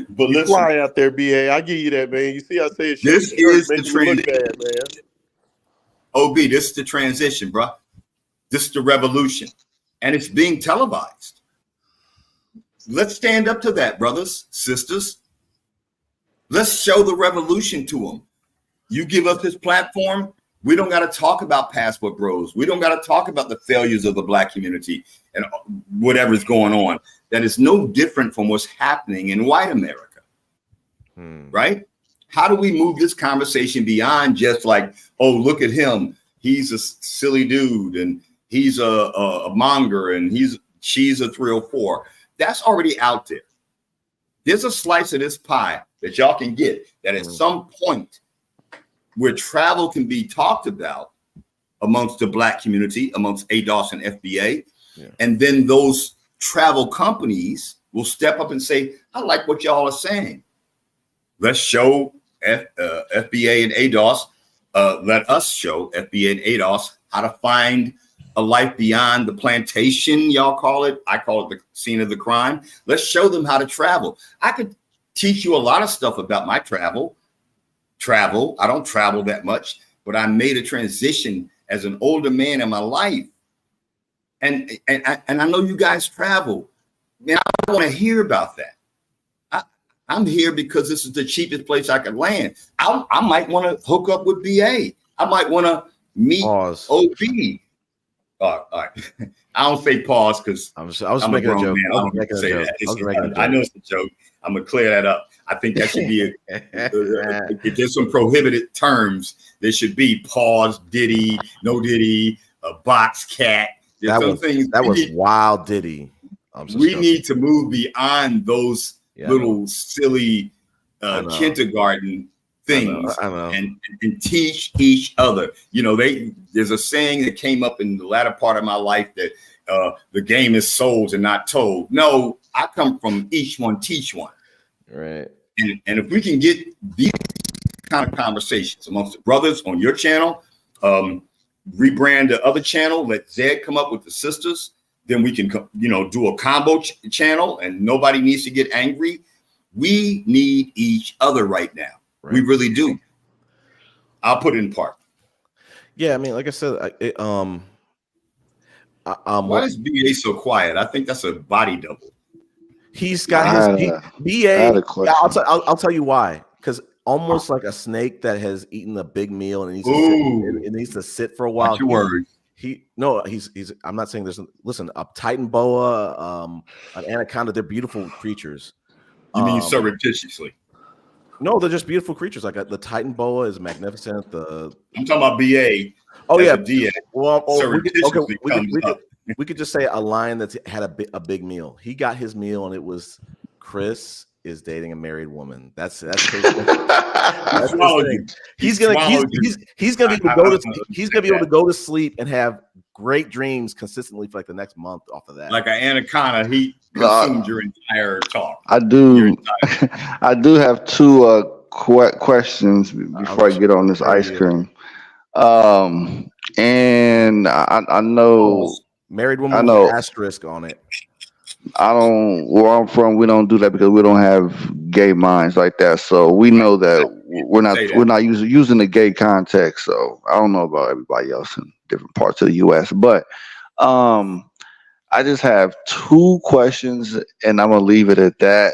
But listen, fly out there, BA. I give you that, man. You see, I say it. This is the transition, man. OB, this is the transition, bro. This is the revolution, and it's being televised. Let's stand up to that, brothers, sisters. Let's show the revolution to them. You give us this platform, we don't got to talk about Passport Bros. We don't got to talk about the failures of the Black community and whatever's going on. That is no different from what's happening in white America, right? How do we move this conversation beyond just like, oh, look at him. He's a silly dude and he's a monger and she's a 304. That's already out there. There's a slice of this pie that y'all can get that at some point where travel can be talked about amongst the Black community, amongst ADOS and FBA. Yeah. And then those travel companies will step up and say, I like what y'all are saying. Let's show FBA and ADOS, let us show FBA and ADOS how to find a life beyond the plantation, y'all call it. I call it the scene of the crime. Let's show them how to travel. I could teach you a lot of stuff about my travel. I don't travel that much, but I made a transition as an older man in my life. And I know you guys travel. Man, I want to hear about that. I'm here because this is the cheapest place I could land. I might want to hook up with BA. I might want to meet OB. All right. I don't say pause because I was making a joke. I know it's a joke. I'm gonna clear that up. I think that should be if there's some prohibited terms, there should be pause, diddy, no diddy, a box cat. That was wild diddy. We need to move beyond those little silly kindergarten things and teach each other. There's a saying that came up in the latter part of my life that the game is sold and not told. No, I come from each one, teach one. Right. And if we can get these kind of conversations amongst the brothers on your channel, rebrand the other channel, let Zed come up with the sisters, then we can, do a combo channel and nobody needs to get angry. We need each other right now. Right. We really do. I'll put it in part. Yeah, I mean, like I said, Why is BA so quiet? I think that's a body double. He's got BA. I had a question. I'll tell you why. Because almost like a snake that has eaten a big meal and it needs to sit for a while. Watch your words. He's. I'm not saying there's. Listen, a Titan boa, an anaconda. They're beautiful creatures. You mean surreptitiously? No, they're just beautiful creatures. Like the Titan boa is magnificent. I'm talking about BA. Oh yeah, DA. Well, we could just say a lion that's had a big meal. He got his meal, and it was Chris is dating a married woman. That's his thing. He's gonna be able to go to sleep and have great dreams consistently for like the next month off of that. Like an anaconda, he consumed your entire talk. I do have two questions before I get on this ice cream. And I know married woman with an asterisk on it. Where I'm from, we don't do that because we don't have gay minds like that. So we know that we're not using the gay context. So I don't know about everybody else in different parts of the US, but I just have two questions and I'm gonna leave it at that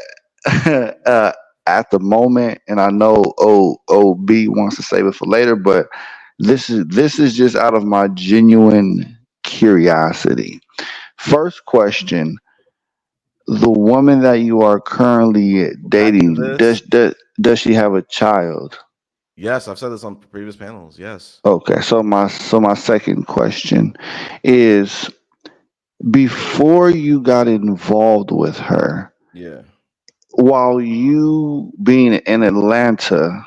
at the moment. And I know OB wants to save it for later, but this is just out of my genuine curiosity. First question. The woman that you are currently dating, does she have a child? Yes, I've said this on previous panels. Yes. Okay, so my second question is, before you got involved with her, while you being in Atlanta,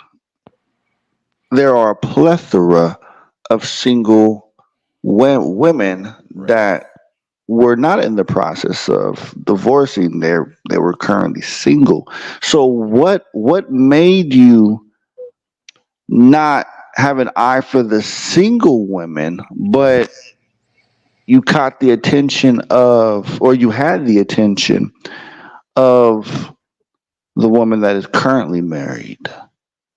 there are a plethora of single women that were not in the process of divorcing. They were currently single. So what made you not have an eye for the single women, but you caught the attention of, or you had the attention of the woman that is currently married?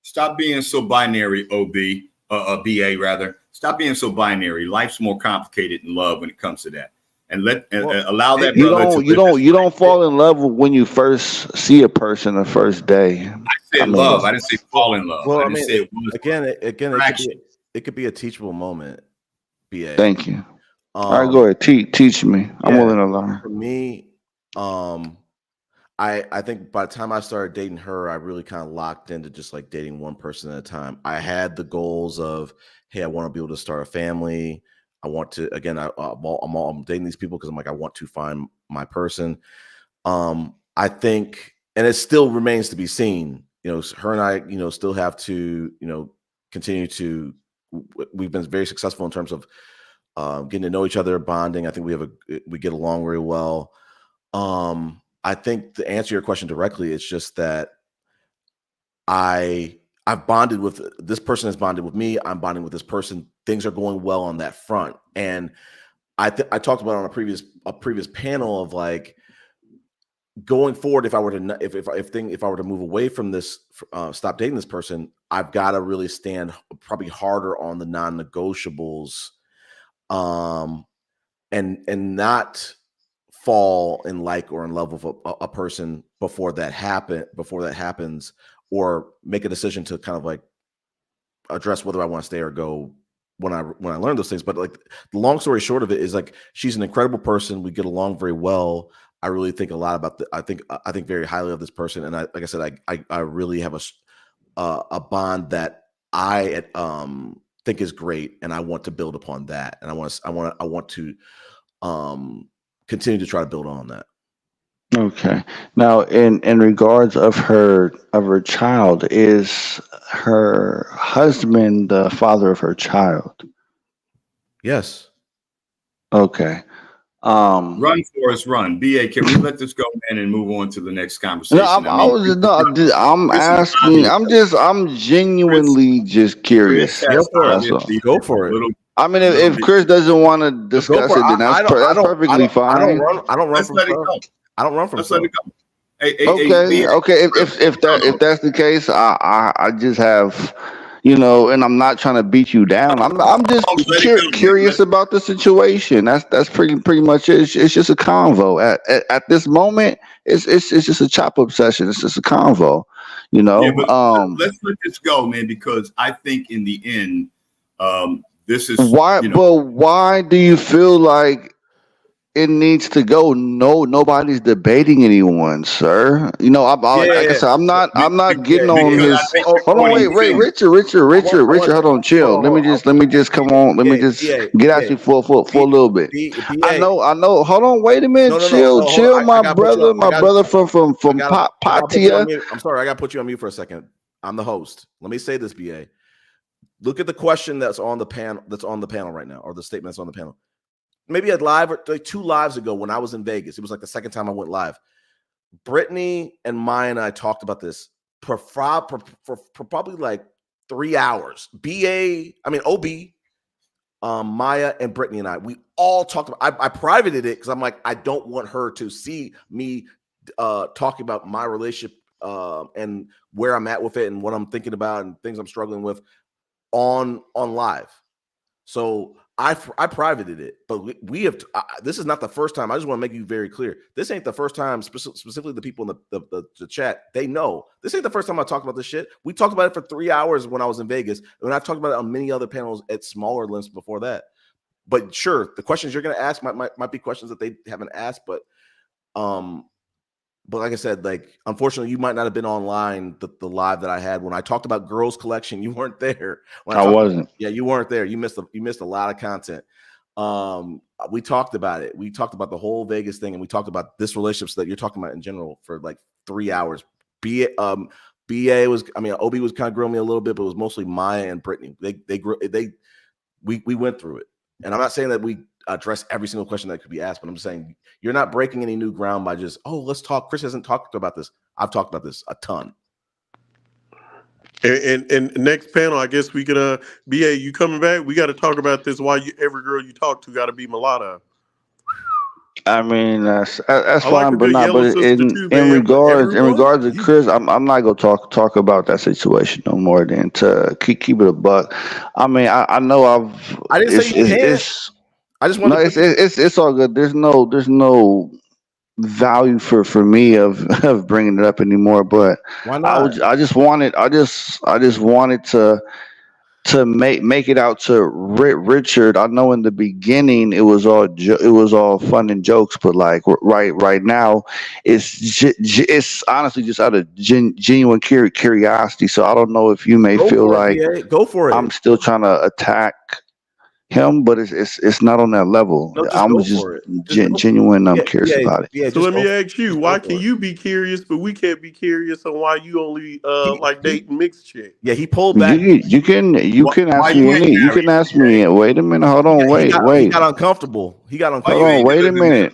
Stop being so binary, BA rather. Stop being so binary. Life's more complicated in love when it comes to that. And allow that brother you don't fall in love when you first see a person the first day. I said love. I didn't say fall in love. Well, I didn't say it was again, it could be a teachable moment. BA. Thank you. All right, go ahead. Teach me. I'm willing to learn. For me, I think by the time I started dating her, I really kind of locked into just like dating one person at a time. I had the goals of, hey, I want to be able to start a family. I want to, again, I'm dating these people because I'm like, I want to find my person. I think, and it still remains to be seen, her and I, still have to, continue to, we've been very successful in terms of getting to know each other, bonding. I think we get along very well. I think to answer your question directly, it's just that I've bonded with this person, has bonded with me. I'm bonding with this person. Things are going well on that front. And I talked about it on a previous panel of like going forward. If I were to move away from this, stop dating this person, I've got to really stand probably harder on the non-negotiables, and not fall in like or in love with a person before that happens, or make a decision to kind of like address whether I want to stay or go when I learn those things. But like the long story short of it is like, she's an incredible person. We get along very well. I really think a lot about I think very highly of this person. And like I said, I really have a bond that I think is great, and I want to build upon that. And I want to continue to try to build on that. Okay. Now, in regards of her child, is her husband the father of her child? Yes. Okay. Run, Forrest, run. BA, can we let this go, man, and move on to the next conversation? I'm asking. I'm genuinely just curious. Go for it. I mean, if Chris doesn't want to discuss it, then that's perfectly fine. I don't run from stuff. I don't run from stuff. Okay. If that's the case, I just have and I'm not trying to beat you down. I'm just Let it go, man. curious about the situation. That's pretty much it. It's just a convo. At this moment, it's just a chop up session. It's just a convo, Yeah, but let's let this go, man, because I think in the end, this is Why? But why do you feel like it needs to go? No, nobody's debating anyone, sir. Like I said, I'm not getting on because I his. think Hold on, wait, Richard, Hold on, chill. Let me just come on. Let me just get at you for a little bit. I know. Hold on, wait a minute. Chill, my brother from Patia. I'm sorry, I got to put you on mute for a second. I'm the host. Let me say this, BA. Look at the question that's on the panel right now, or the statement that's on the panel. Maybe like 2 lives ago when I was in Vegas. It was like the second time I went live. Brittany and Maya and I talked about this for probably like 3 hours. OB, Maya and Brittany and I, we all talked about. I privated it because I'm like, I don't want her to see me talking about my relationship and where I'm at with it and what I'm thinking about and things I'm struggling with on live. So I privated it, but we have. This is not the first time. I just want to make you very clear. This ain't the first time. Specifically, the people in the chat, they know this ain't the first time I talked about this shit. We talked about it for 3 hours when I was in Vegas, and I've talked about it on many other panels at smaller lengths before that. But sure, the questions you're going to ask might be questions that they haven't asked, but like I said, like unfortunately, you might not have been online the live that I had when I talked about Girls Collection. You weren't there. I wasn't. Yeah, you weren't there. You missed a lot of content. We talked about it. We talked about the whole Vegas thing, and we talked about this relationships that you're talking about in general for like 3 hours. BA was, OB was kind of grilling me a little bit, but it was mostly Maya and Brittany. We went through it, and I'm not saying that we address every single question that could be asked, but I'm just saying you're not breaking any new ground by just, let's talk. Chris hasn't talked about this. I've talked about this a ton. And next panel, I guess we could BA, you coming back? We got to talk about this. Why every girl you talk to got to be mulatto. I mean, that's I fine, like but in regards to Chris, I'm not gonna talk about that situation no more than to keep it a buck. I mean, I know I didn't say you can't. I just want it's all good. There's no value for me of bringing it up anymore. But why not? I just wanted to make it out to Richard. I know in the beginning it was all fun and jokes, but like right now it's honestly just out of genuine curiosity. So I don't know if you may feel like go for it. I'm still trying to attack him, but it's not on that level. No, I'm just genuine. I'm curious about it. Yeah, so let me ask you, why can you be curious, but we can't be curious on why you only like dating mixed chicks? Yeah, he pulled back. You can ask me any. You can ask me. Wait a minute. Hold on. Wait. He got uncomfortable. Hold on. Wait a minute.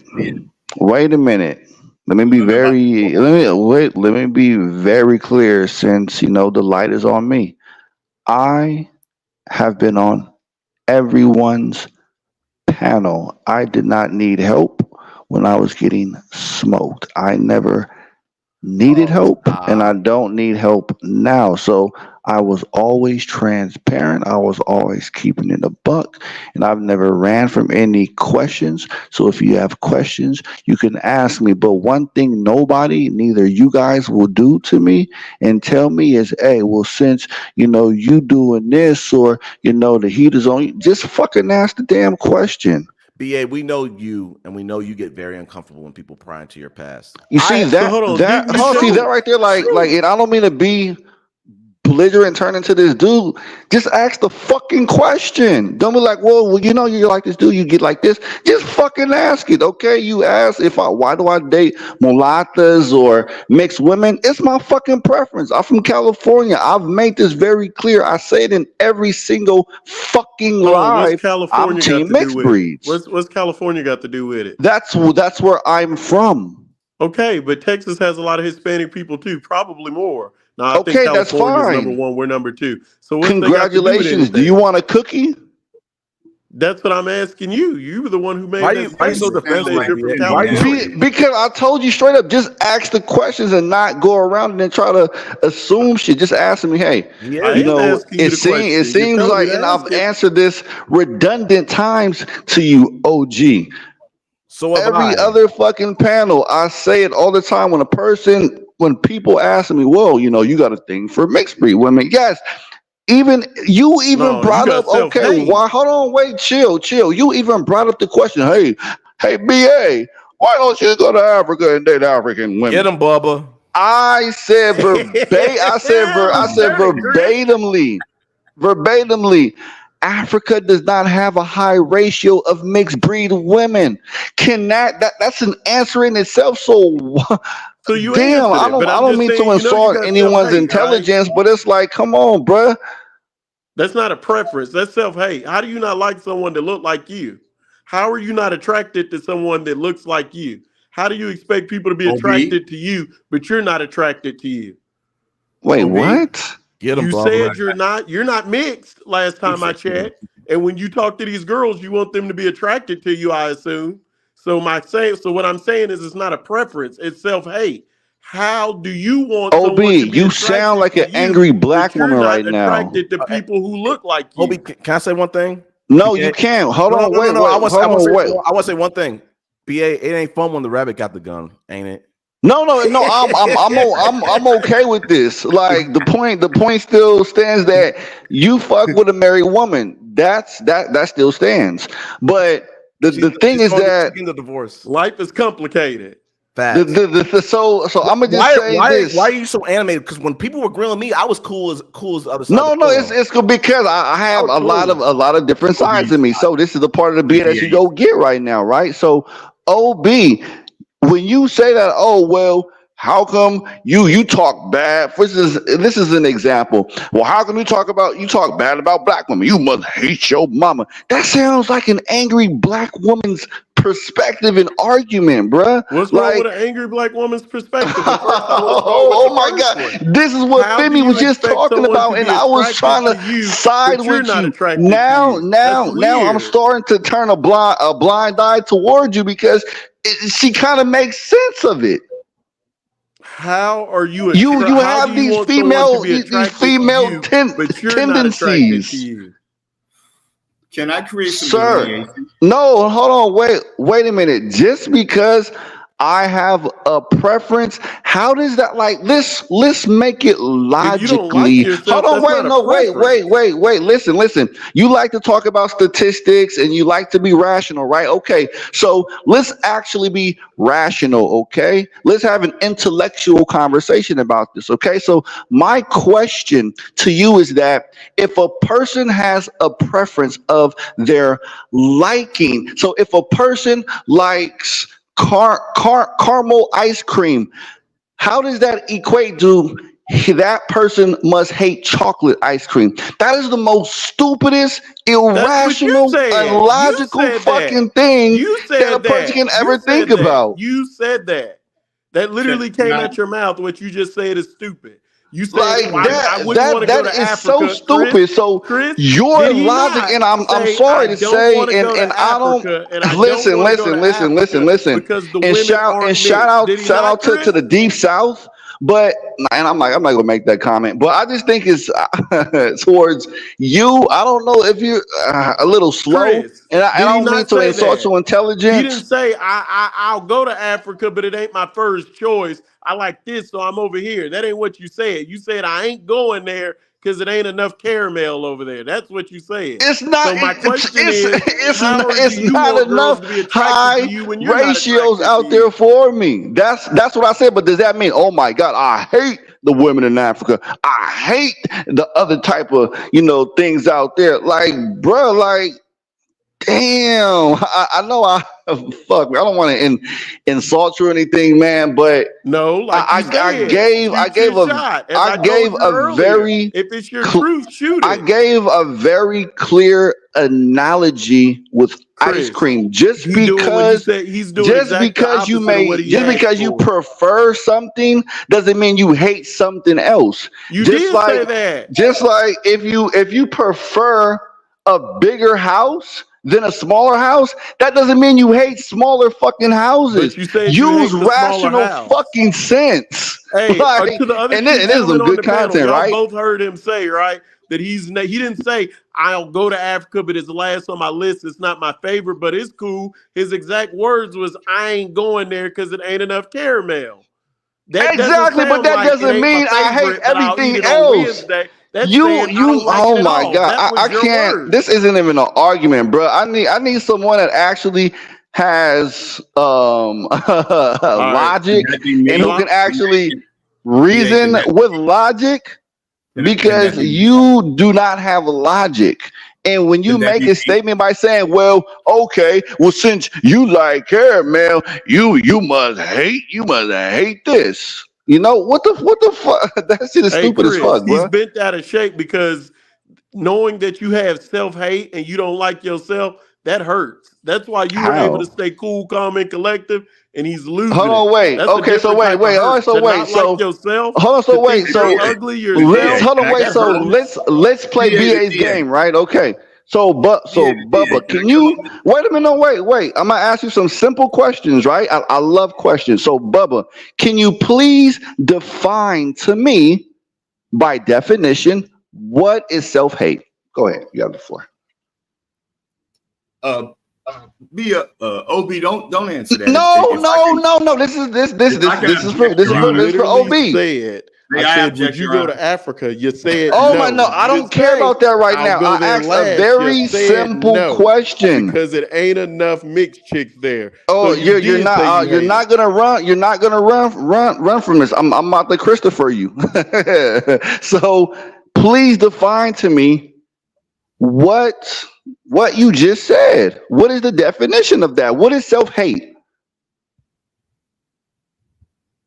Let me be very clear, since the light is on me. I have been on everyone's panel. I did not need help when I was getting smoked. I never needed help, and I don't need help now. So I was always transparent. I was always keeping it a buck, and I've never ran from any questions. So if you have questions, you can ask me. But one thing neither you guys will do to me and tell me is, hey, well, since you doing this, or the heat is on you, just fucking ask the damn question. BA, we know you, and we know you get very uncomfortable when people pry into your past. You see that right there, like, and I don't mean to be belligerent, turn into this dude. Just ask the fucking question. Don't be like, well, you're like this dude, you get like this. Just fucking ask it, okay? You ask why do I date mulattas or mixed women? It's my fucking preference. I'm from California. I've made this very clear. I say it in every single fucking live. I'm team mixed breeds. What's California got to do with it? That's where I'm from. Okay, but Texas has a lot of Hispanic people too, probably more. Now, I think that's fine. Number one, we're number two. So congratulations. Do you want a cookie? That's what I'm asking you. You were the one who made Why that are you so statement. defensive? Like Different men now. California. Because I told you straight up, just ask the questions and not go around and then try to assume shit. Just asking me, hey, He I is. am asking you the question. it You're seems telling me like, to and ask I've it. answered this redundant times to you, OG. So have Every I. other fucking panel, I say it all the time when people ask me, well, you got a thing for mixed breed women. Yes. Even you No, you brought got up, okay, self-hate. why? Hold on, wait, chill. You even brought up the question, hey, BA, why don't you go to Africa and date African women? Get him, Bubba. I said I Let's said turn it, Chris. verbatimly, Africa does not have a high ratio of mixed breed women. Can that's an answer in itself? So So you damn, answered it, but I I'm don't just mean to saying, you insult got anyone's self-hate, all right? intelligence, but it's like, come on, bruh. That's not a preference. That's self-hate. How do you not like someone that look like you? How are you not attracted to someone that looks like you? How do you expect people to be OB, attracted to you, but you're not attracted to you? Wait, OB, what? Get him, You Bubba. said you're not mixed last time I checked. And when you talk to these girls, you want them to be attracted to you, I assume. So what I'm saying is it's not a preference, it's self-hate. How do you want OB, someone to be you sound attracted like to an you, angry but black you're woman right not now. attracted to people who look like Obi, you? can I say one thing? No, BA? you can't. Hold No, on, no, no, no. I hold on, wait. want to say one thing. BA, it ain't fun when the rabbit got the gun, ain't it? No, I'm okay with this. Like the point still stands that you fuck with a married woman. That still stands. But the thing She's is that getting the divorce. Life is complicated. the, Facts. the, the so I'm gonna just say Why are this. you so animated? Because when people were grilling me, I was cool as the other side of No, the pillow. it's good because I I have was cool. a lot of different OB, sides of me. So this is the part of the beer that you BA. go get right now, right? So OB, when you say that, oh well, how come you talk bad? For instance, this is an example. Well, how come you talk bad about black women? You must hate your mama. That sounds like an angry black woman's perspective and argument, bruh. What's wrong with Like, an angry black woman's perspective? But first, what's wrong with the oh my first one? God, this is what How do Femi you was just expect talking someone to about, and be I was attracted trying to to you, side but you're with not you. attracted to you? That's Now I'm weird. starting to turn a blind eye towards you because she kind of makes sense of it. How are you You how do have you want someone to be these attracted to female you, but you're not attracted to tendencies, you? Can I create some sir. delineation? No, hold on, wait a minute. Just because I have a preference, how does that, like, let's make it If you don't like logically. Hold yourself, on, that's not a preference. wait. Listen. You like to talk about statistics and you like to be rational, right? Okay, so let's actually be rational, okay? Let's have an intellectual conversation about this, okay? So my question to you is that if a person has a preference of their liking, so if a person likes caramel ice cream, how does that equate to that person must hate chocolate ice cream? That is the most stupidest, That's what you irrational, said. You illogical said that. fucking thing You that a said person that. can You ever think said that. about. You said that. That literally Can came I? out your mouth. What you just said is stupid. You said Like I wouldn't want to go that to is so Africa. Chris, stupid. So Chris, your did he logic, not and I'm say sorry I to don't say, want to go and to I don't Africa and I don't want to go to Africa listen, because the and women aren't mixed? Did he shout not, out to Chris? the deep south. But and I'm not gonna make that comment. But I just think it's towards you. I don't know if you're a little slow, Chris, and I did he don't mean not to say insult that? your He didn't intelligence. say I'll go to Africa, but it ain't my first choice. I like this, so I'm over here. That ain't what you said. You said I ain't going there because it ain't enough caramel over there. That's what you said. It's not. So my question is, do It's you not want girls enough to be attracted to high you when you're not ratios attracted to out there you? for me. That's what I said. But does that mean, oh my God, I hate the women in Africa. I hate the other type of things out there. Like, bruh, like, damn. I know fuck. I don't want to insult you or anything, man. But No, like you said, shoot your shot. As I I gave told you a earlier, very if it's your truth, shoot I it. gave a very clear analogy with ice Chris, cream. he doing what he said. He's doing exactly the opposite of what he Just asked because you for. prefer something doesn't mean you hate something else. You Just did like say that. if you prefer a bigger house than a smaller house, that doesn't mean you hate smaller fucking houses. But you said you Use hate the smaller rational house. fucking sense. Hey, Like, to the other and two this is some gentlemen on good the panel, content, y'all right? both heard him say, right, that he didn't say, I'll go to Africa, but it's the last on my list. It's not my favorite, but it's cool. His exact words was, I ain't going there because it ain't enough caramel. That Exactly, but that doesn't mean I hate everything else. That's You, saying I don't like oh it at my all. God, That was I your can't. word. This isn't even an argument, bro. I need someone that actually has logic and who can actually reason with logic, because you do not have logic. And when you make a statement by saying, well, okay, well, since you like caramel, you must hate this. You know, what the fuck? That shit is stupid as fuck, He's bro. bent out of shape because knowing that you have self-hate and you don't like yourself, that hurts. That's why you were able to How? stay cool, calm, and collective, and he's losing Hold it. on, wait. That's a Okay, so different wait, type wait. of All right, hurt. so To wait. not So like yourself, hold on, so to wait. think you're So ugly yourself, wait. that So hurts. let's play BA's game, right? Okay. So Bubba, can you wait a minute? No, wait. I'm gonna ask you some simple questions, right? I love questions. So Bubba, can you please define to me, by definition, what is self-hate? Go ahead. You have the floor. OB, don't answer that. No. This is for OB. Said, I said, would you go to Africa? You said Oh no. my, no, I You don't care about that right I'll now. go I there asked a last. very You said simple no, question. because it ain't enough mixed chicks there. Oh, So you you're did not say you you're hate not it. gonna run. You're not gonna run from this. I'm about to Christopher you. So please define to me what you just said. What is the definition of that? What is self-hate?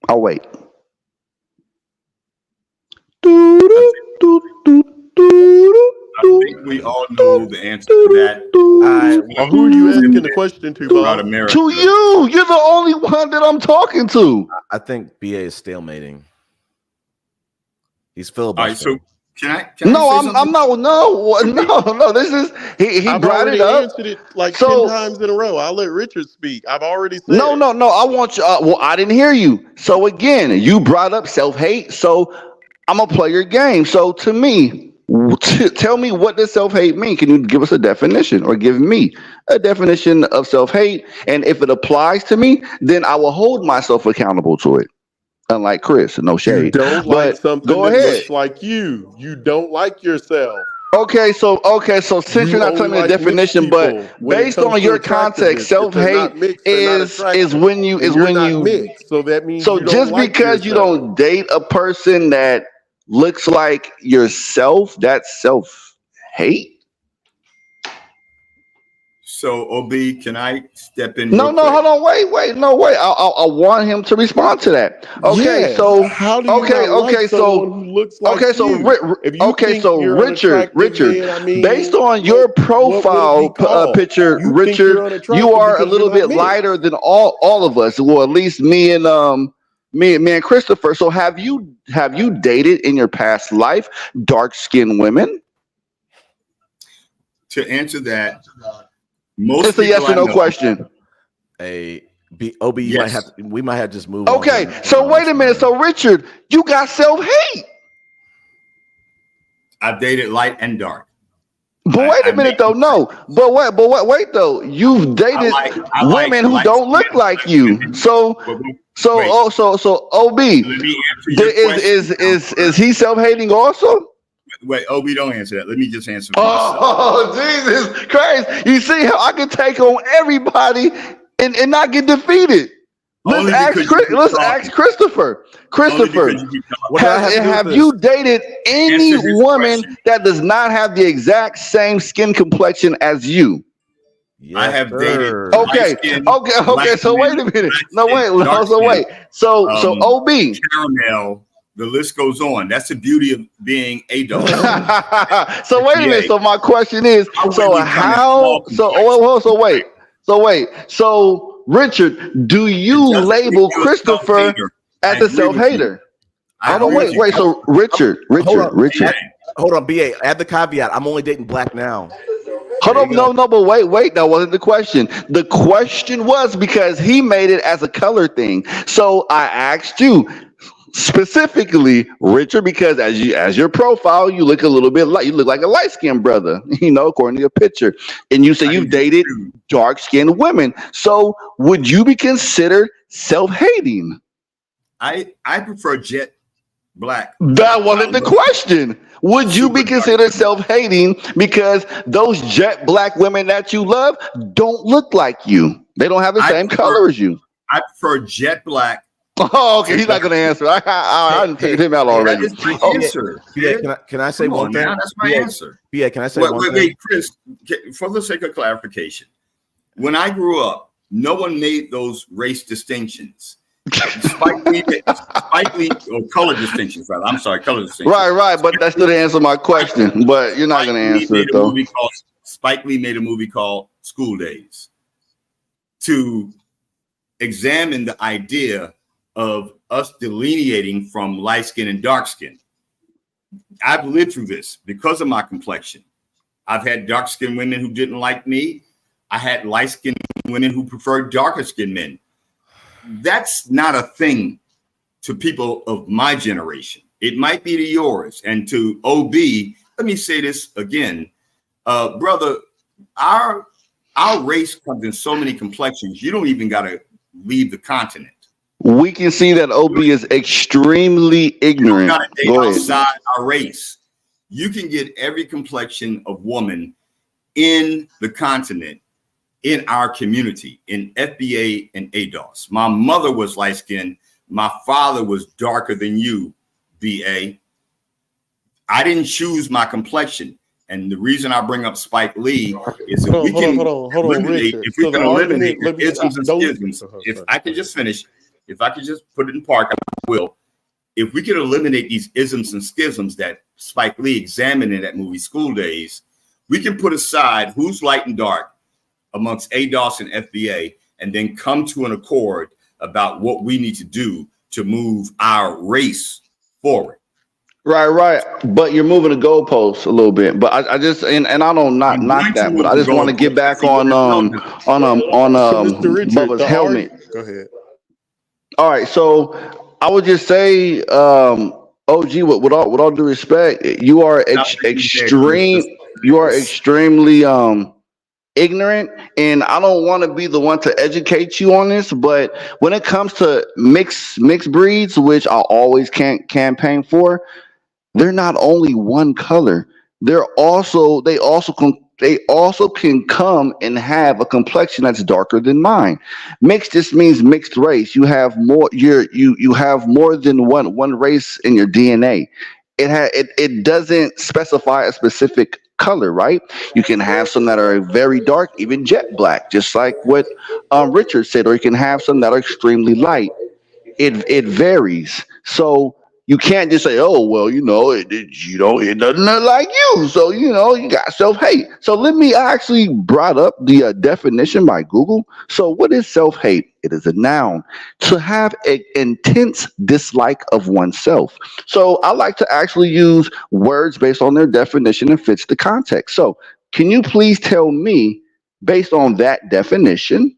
I'll wait. I think we all know the answer to that. Well, who are you asking the question to, About Bob? America. To you. You're the only one that I'm talking to. I think BA is stalemating. He's All right, filibustering. so can I No, say something? I'm not. No. This is he I've brought already it up. answered it like 10 So times in a row. I'll let Richard speak. I've already said no. it. I want you. Well, I didn't hear you. So again, you brought up self-hate. So I'm gonna play your game. So to me, tell me, what does self-hate mean? Can you give us a definition, or give me a definition of self-hate? And if it applies to me, then I will hold myself accountable to it. Unlike Chris, no You shade. don't like But something go that ahead. looks like you. You don't like yourself. Okay, so since you're not telling me the definition, but based on your context, self-hate is when you mixed. So that means so you don't just like because you yourself. don't date a person that looks like yourself, that's self-hate? So OB, can I step in? No, real quick? hold on, wait. No, wait. I want him to respond to that. Okay, Yes. so How do you not like someone who looks like you? If you think you're an Richard, attractive man, I mean, based on your profile picture, You think you're Richard, unattractive you are a because little you're not bit mixed. lighter than all of us. Well, at least me and Christopher. So have you dated in your past life dark-skinned women? To answer that, most It's a yes or no question. OB, Yes. we might have to just move on. Okay, so wait a minute. So Richard, you got self-hate. I've dated light and dark. But wait a minute though. No. But wait though. You've dated women who don't look like you. So OB, Let me answer your question. is he self-hating also? Wait, OB, don't answer that. Let me just answer Oh, Jesus Christ. You see how I can take on everybody and not get defeated. Let's ask Christopher. Christopher, have you dated any woman that does not have the exact same skin complexion as you? Yes, I have dated. Okay. So wait a minute. So OB. Caramel. The list goes on. That's the beauty of being a dog. So wait a minute. So my question is, So Richard, do you label Christopher as a self-hater? Wait. So Richard. Hold on, BA. Add the caveat. I'm only dating black now. Hold up, no, but wait, that wasn't the question. The question was because he made it as a color thing. So I asked you specifically, Richard, because as your profile, you look a little bit like you look like a light skinned brother, according to your picture. And you say you've dated dark skinned women. So would you be considered self hating? I prefer jet black. That wasn't the question. Would you be considered self-hating because those jet black women that you love don't look like you? They don't have the same color as you. I prefer jet black. Oh, okay. He's not going to answer. I figured him out already. That is my answer. Can I say one thing? That's my answer. Yeah, can I say one thing? Wait, Chris, for the sake of clarification, when I grew up, no one made those race distinctions. Spike Lee, or color distinctions, rather. I'm sorry, color distinctions. Right. But that still didn't answer my question. But you're not going to answer it, though. Spike Lee made a movie called School Days to examine the idea of us delineating from light skin and dark skin. I've lived through this because of my complexion. I've had dark skinned women who didn't like me. I had light skinned women who preferred darker skinned men. That's not a thing to people of my generation. It might be to yours. And to OB, let me say this again, brother, our race comes in so many complexions. You don't even got to leave the continent. We can see that OB is extremely ignorant. You don't outside our race. You can get every complexion of woman in the continent, in our community, in FBA and ADOS. My mother was light skinned. My father was darker than you, BA. I didn't choose my complexion. And the reason I bring up Spike Lee is if we can eliminate the isms and schisms. If I could just finish, if I could just put it in park, I will. If we could eliminate these isms and schisms that Spike Lee examined in that movie, School Days, we can put aside who's light and dark amongst ADOS and FBA, and then come to an accord about what we need to do to move our race forward. Right. But you're moving the goalposts a little bit. But I just and I don't not that, but I just want to get back on Bubba's helmet. Go ahead. All right, so I would just say, OG, with all due respect, you are extremely ignorant, and I don't want to be the one to educate you on this, but when it comes to mixed breeds, which I always campaign for, they're not only one color. They also can come and have a complexion that's darker than mine. Mixed just means mixed race. You have more. You have more than one race in your DNA. It doesn't specify a specific color, right? You can have some that are very dark, even jet black, just like what Richard said, or you can have some that are extremely light. It varies. So you can't just say, oh, well, it doesn't look like you. So, you got self-hate. So I actually brought up the definition by Google. So what is self-hate? It is a noun. To have an intense dislike of oneself. So I like to actually use words based on their definition and fits the context. So can you please tell me, based on that definition,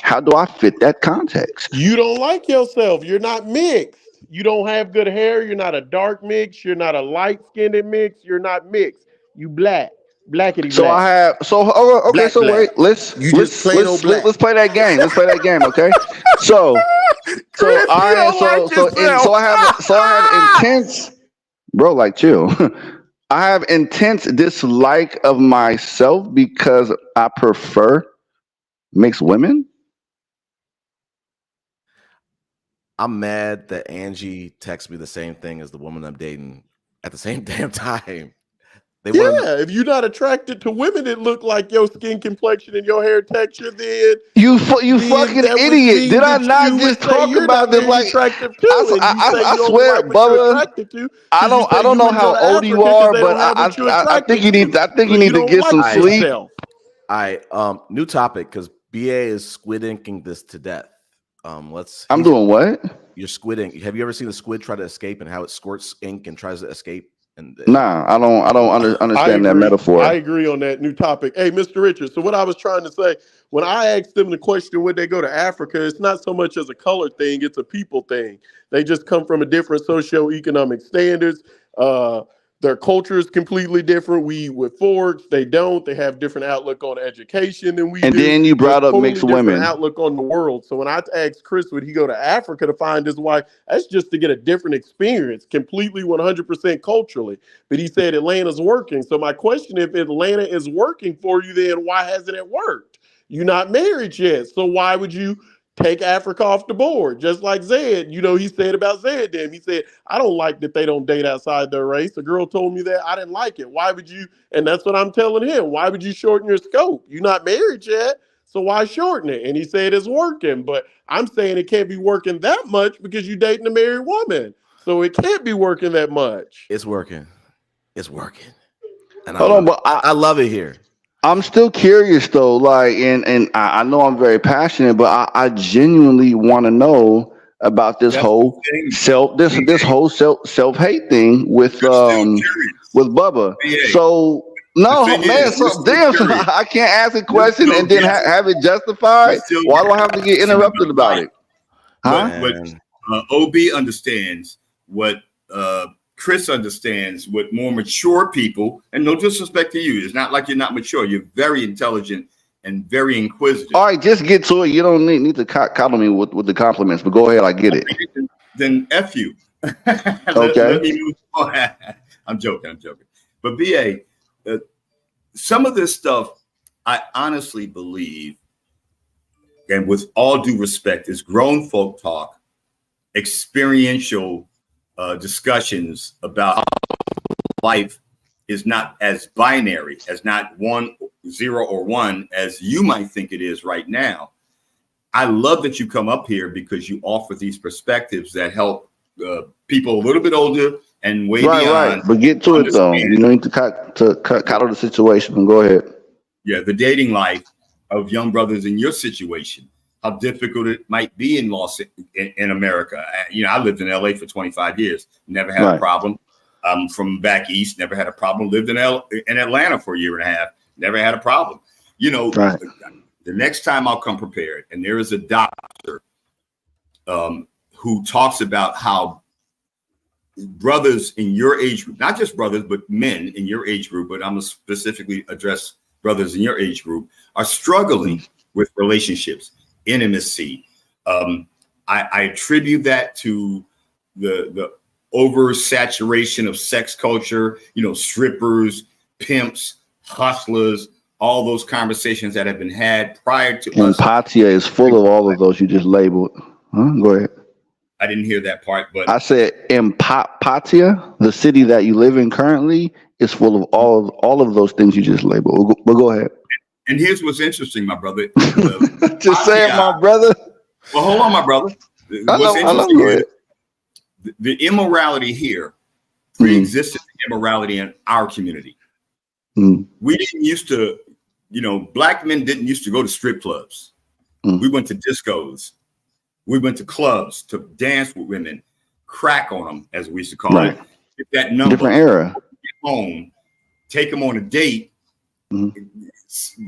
how do I fit that context? You don't like yourself. You're not mixed. You don't have good hair. You're not a dark mix. You're not a light-skinned mix. You're not mixed. You black. Blackity so black. I have okay. Black, so black. wait, let's play that game. Let's play that game, okay? So I have intense, bro. Like chill. I have intense dislike of myself because I prefer mixed women. I'm mad that Angie texts me the same thing as the woman I'm dating at the same damn time. If you're not attracted to women that look like your skin complexion and your hair texture, then you fucking idiot. Did I not just talk about this? Like, I swear, Bubba. I don't know how old you are, but I think you need to get some sleep. All right, new topic, because BA is squid inking this to death. I'm doing what? You're squid ink. Have you ever seen a squid try to escape and how it squirts ink and tries to escape? And I understand that agree. metaphor. I agree on that new topic. Hey, Mr. Richard. So what I was trying to say, when I asked them the question, would they go to Africa? It's not so much as a color thing; it's a people thing. They just come from a different socioeconomic standards. Their culture is completely different. We eat with forks. They don't. They have different outlook on education than we And do. then you brought up Totally mixed different women. outlook on the world. So when I asked Chris, would he go to Africa to find his wife? That's just to get a different experience, completely 100% culturally. But he said Atlanta's working. So my question, if Atlanta is working for you, then why hasn't it worked? You're not married yet. So why would you take Africa off the board? Just like Zed, he said about Zed then. He said, I don't like that they don't date outside their race. A girl told me that. I didn't like it. Why would you? And that's what I'm telling him. Why would you shorten your scope? You're not married yet. So why shorten it? And he said it's working. But I'm saying it can't be working that much because you're dating a married woman. So it can't be working that much. It's working. It's working. And Hold on, but I love it here. I'm still curious though, like, and I know I'm very passionate, but I genuinely want to know about this whole self-hate thing with Bubba. So no, man, so damn, so I can't ask a question and then have it justified. Why do I have to get interrupted about it? Huh? But OB understands what Chris understands, what more mature people, and no disrespect to you, it's not like you're not mature. You're very intelligent and very inquisitive. All right, just get to it. You don't need to coddle me with the compliments, but go ahead. I get it. Then F you. Okay. Let me move on. I'm joking. But BA, some of this stuff, I honestly believe, and with all due respect, is grown folk talk, experiential discussions about life is not as binary, as not 1, 0 or 1 as you might think it is right now. I love that you come up here because you offer these perspectives that help people a little bit older and way beyond. Right. But get to it though. You don't need to cut out the situation. Go ahead. Yeah, the dating life of young brothers in your situation. How difficult it might be in America. I lived in LA for 25 years, never had a problem. I'm from back east, never had a problem. Lived in Atlanta for a year and a half, never had a problem. The next time I'll come prepared, and there is a doctor who talks about how brothers in your age group, not just brothers, but men in your age group, but I'm going to specifically address brothers in your age group, are struggling with relationships. Intimacy. I attribute that to the oversaturation of sex culture, strippers, pimps, hustlers, all those conversations that have been had prior to us. Empatia is full of all of those you just labeled. Go ahead. I didn't hear that part, but I said Empatia, the city that you live in currently, is full of all of those things you just labeled. But go ahead. And here's what's interesting, my brother. Just saying, my brother. Well, hold on, my brother. What's interesting is the immorality here pre-existed the immorality in our community. We didn't used to, black men didn't used to go to strip clubs. We went to discos. We went to clubs to dance with women, crack on them, as we used to call it. Get that number. Different era. Get home, take them on a date.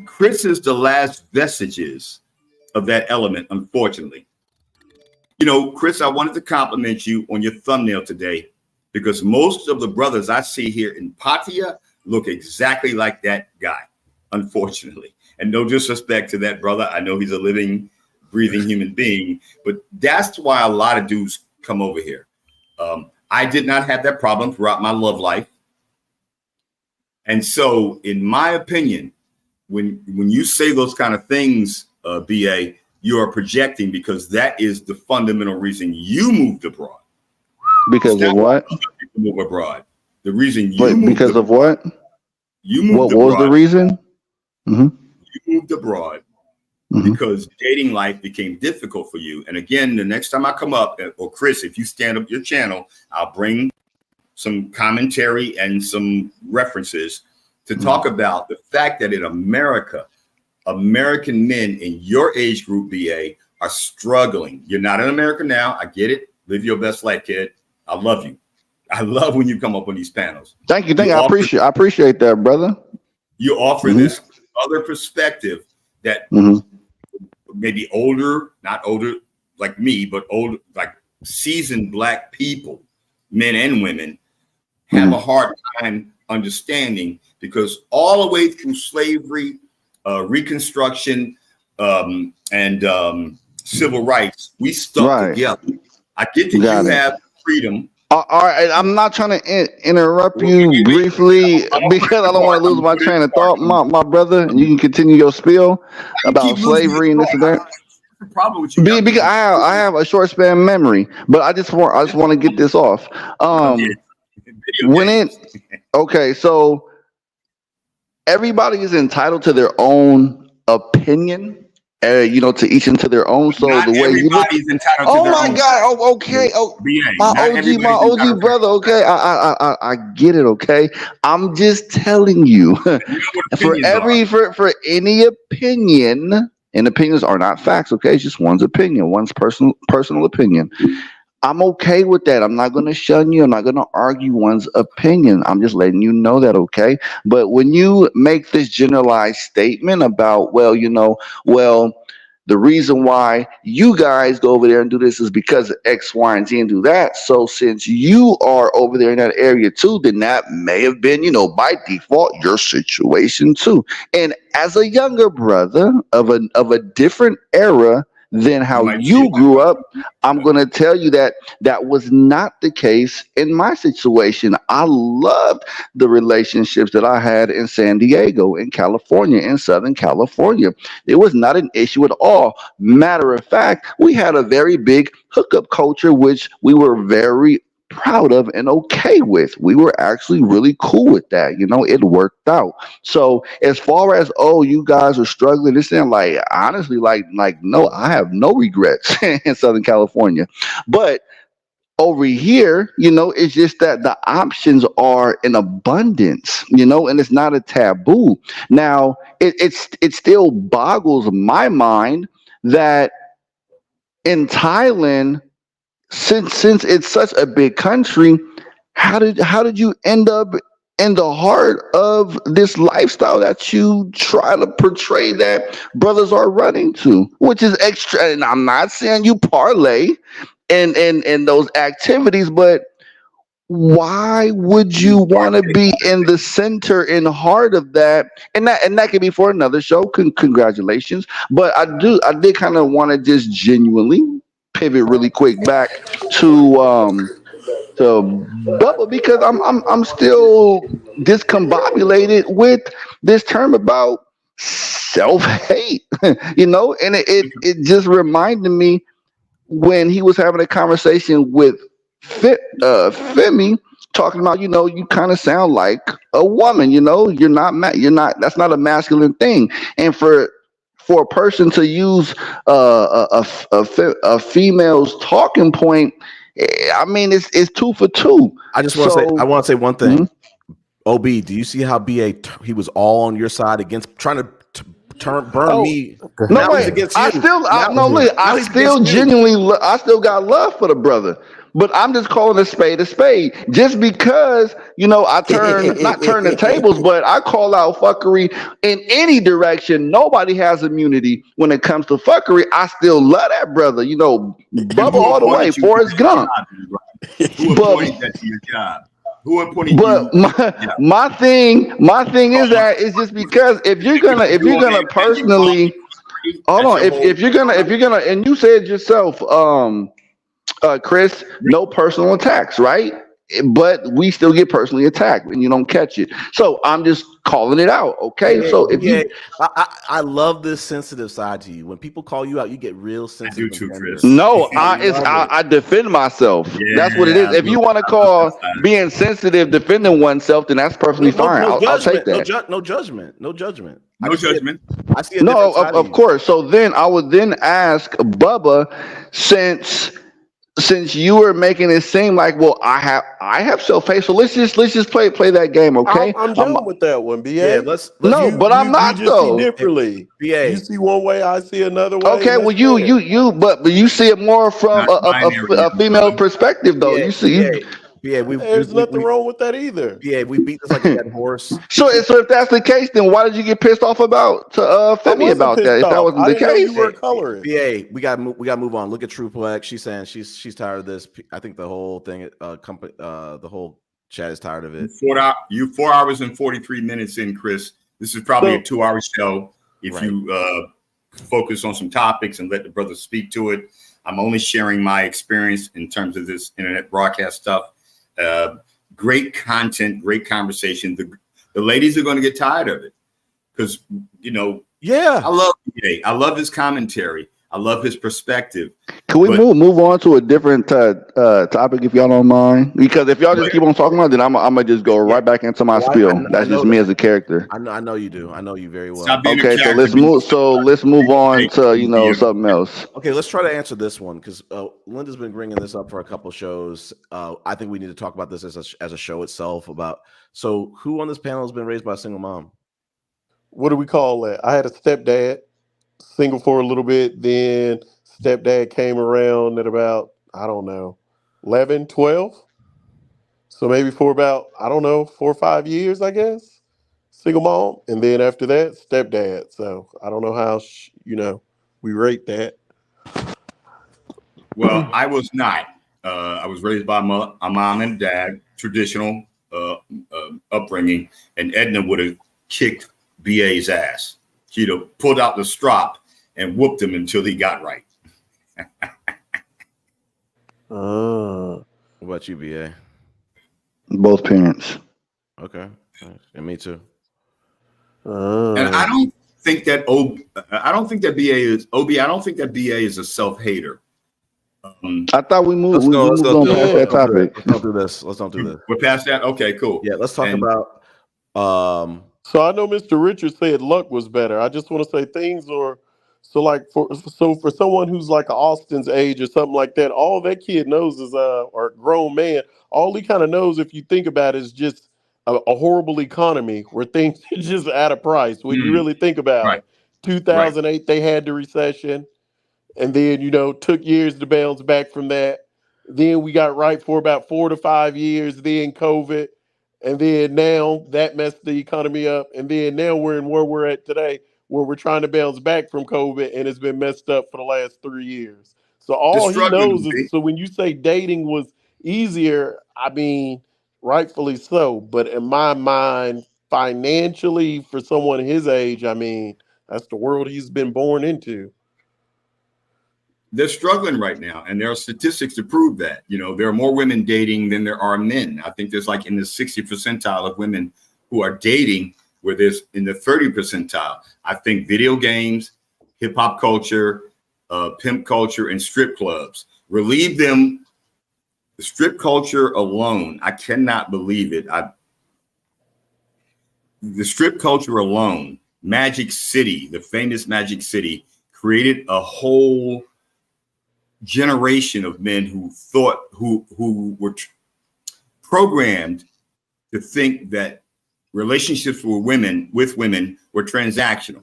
Chris is the last vestiges of that element, unfortunately. Chris, I wanted to compliment you on your thumbnail today because most of the brothers I see here in Patia look exactly like that guy, unfortunately. And no disrespect to that brother. I know he's a living, breathing human being, but that's why a lot of dudes come over here. I did not have that problem throughout my love life. And so, in my opinion, when you say those kind of things, BA, you are projecting because that is the fundamental reason you moved abroad. Because of what? People move abroad. The reason you moved because abroad, of what? You moved what abroad. Was the reason? You moved abroad because dating life became difficult for you. And again, the next time I come up, or Chris, if you stand up your channel, I'll bring some commentary and some references to talk about the fact that in America, American men in your age group, BA, are struggling. You're not in America now. I get it. Live your best life, kid. I love you. I love when you come up on these panels. Thank you. I appreciate that, brother. You offer this other perspective that maybe older, not older like me, but older, like seasoned Black people, men and women, have a hard time understanding, because all the way through slavery, Reconstruction, and civil rights, we stuck together. I get that you have freedom. All right, I'm not trying to interrupt you briefly because I don't want to lose my train of thought, my brother. And you can continue your spiel about slavery and this and that. Problem with you? Because I have a short span memory, but I just want to get this off. So everybody is entitled to their own opinion. To each into their own. So not the way you look, entitled to oh their my own. God, oh okay, oh my OG brother, okay, I get it, okay. I'm just telling you, for any opinion, and opinions are not facts, okay. It's just one's opinion, one's personal opinion. I'm okay with that. I'm not going to shun you. I'm not going to argue one's opinion. I'm just letting you know that, okay? But when you make this generalized statement about, the reason why you guys go over there and do this is because of X, Y, and Z and do that. So since you are over there in that area too, then that may have been, by default, your situation too. And as a younger brother of a different era than how you grew up, I'm going to tell you that was not the case in my situation. I loved the relationships that I had in San Diego, in California, in Southern California. It was not an issue at all. Matter of fact, we had a very big hookup culture, which we were very proud of and okay with. We were actually really cool with that. It worked out. So as far as, you guys are struggling, this thing, honestly, no, I have no regrets in Southern California. But over here, it's just that the options are in abundance, and it's not a taboo. Now, it still boggles my mind that in Thailand, since it's such a big country, how did you end up in the heart of this lifestyle that you try to portray that brothers are running to, which is extra? And I'm not saying you parlay in those activities, but why would you want to be in the center and heart of that? And that could be for another show. Congratulations. But I did kind of want to just genuinely pivot really quick back to Bubba, because I'm still discombobulated with this term about self-hate, and it just reminded me when he was having a conversation with Femi, talking about, you kind of sound like a woman, you're not, that's not a masculine thing. And for a person to use a female's talking point, I mean, it's 2 for 2. I just want to say one thing. OB, do you see how BA he was all on your side against trying to burn me? No, wait. I still got love for the brother. But I'm just calling a spade a spade. Just because, I not turn the tables, but I call out fuckery in any direction. Nobody has immunity when it comes to fuckery. I still love that brother. Bubba all the way, Forrest Gump. Who appointed that to your job? Who appointed but you? My thing is that it's just because if you're gonna personally, hold on, if you're gonna, and you said yourself, Chris, no personal attacks, right? But we still get personally attacked and you don't catch it. So I'm just calling it out, okay? Yeah, so if I love this sensitive side to you. When people call you out, you get real sensitive. I do too, Chris. No, I defend myself. Yeah, that's what it is. If you want to call being sensitive defending oneself, then that's perfectly fine. I'll take that. No judgment. I see of course. So then I would then ask Bubba, since you were making it seem like, well, I have self-hate, so let's just play that game, okay? I'm done with that one, BA. Yeah, let's but I'm not though. See differently. BA. You see one way, I see another way. Okay, well, you see it more from a female perspective, though. BA, you see, BA, There's nothing wrong with that either. BA, we beat this like a dead horse. So if that's the case, then why did you get pissed off about to I Femi wasn't about that? pissed If that off. wasn't I the didn't know you case, were a colorist. BA, we got to move on. Look at Truplex. She's saying she's tired of this. I think the whole thing, the whole chat is tired of it. 4 hours and 43 minutes in, Chris. This is probably a 2-hour show. If you focus on some topics and let the brothers speak to it. I'm only sharing my experience in terms of this internet broadcast stuff. Great content, great conversation. The ladies are going to get tired of it because, I love BA. I love his commentary. I love his perspective. Can we move on to a different topic if y'all don't mind? Because if y'all just keep on talking about it, then I'm gonna just go right back into my spiel. That's just me as a character. I know you do. I know you very well. Okay, so let's move on to something else. Okay, let's try to answer this one because Linda's been bringing this up for a couple shows. I think we need to talk about this as a show itself. So who on this panel has been raised by a single mom? What do we call that? I had a stepdad, single for a little bit. Then stepdad came around at about, 11, 12. So maybe for about, 4 or 5 years, I guess. Single mom. And then after that, stepdad. So I don't know how, we rate that. Well, I was not. I was raised by a mom and dad, traditional upbringing, and Edna would have kicked BA's ass. She'd have pulled out the strop and whooped him until he got right. What about you, BA? Both parents. Okay, and me too. And I don't think that I don't think that BA is a self-hater. I thought we moved. We moved on past that topic. Let's don't do this. We're past that. Okay, cool. Yeah, let's talk about. So I know Mr. Richards said luck was better. I just want to say things are for someone who's like Austin's age or something like that. All that kid knows is or grown man. All he kind of knows, if you think about it, is just a horrible economy where things are just at a price. When you really think about it, 2008 they had the recession, and then took years to bounce back from that. Then we got right for about 4 to 5 years. Then COVID. And then now that messed the economy up. And then now we're in where we're at today, where we're trying to bounce back from COVID, and it's been messed up for the last 3 years. So all he knows is, so when you say dating was easier, rightfully so. But in my mind, financially, for someone his age, that's the world he's been born into. They're struggling right now, and there are statistics to prove that. There are more women dating than there are men. I think there's like in the 60 percentile of women who are dating, where there's in the 30 percentile. I think video games, hip hop culture, pimp culture, and strip clubs relieve them. The strip culture alone, I cannot believe it. The strip culture alone, Magic City, the famous Magic City, created a whole generation of men who were programmed to think that relationships with women were transactional.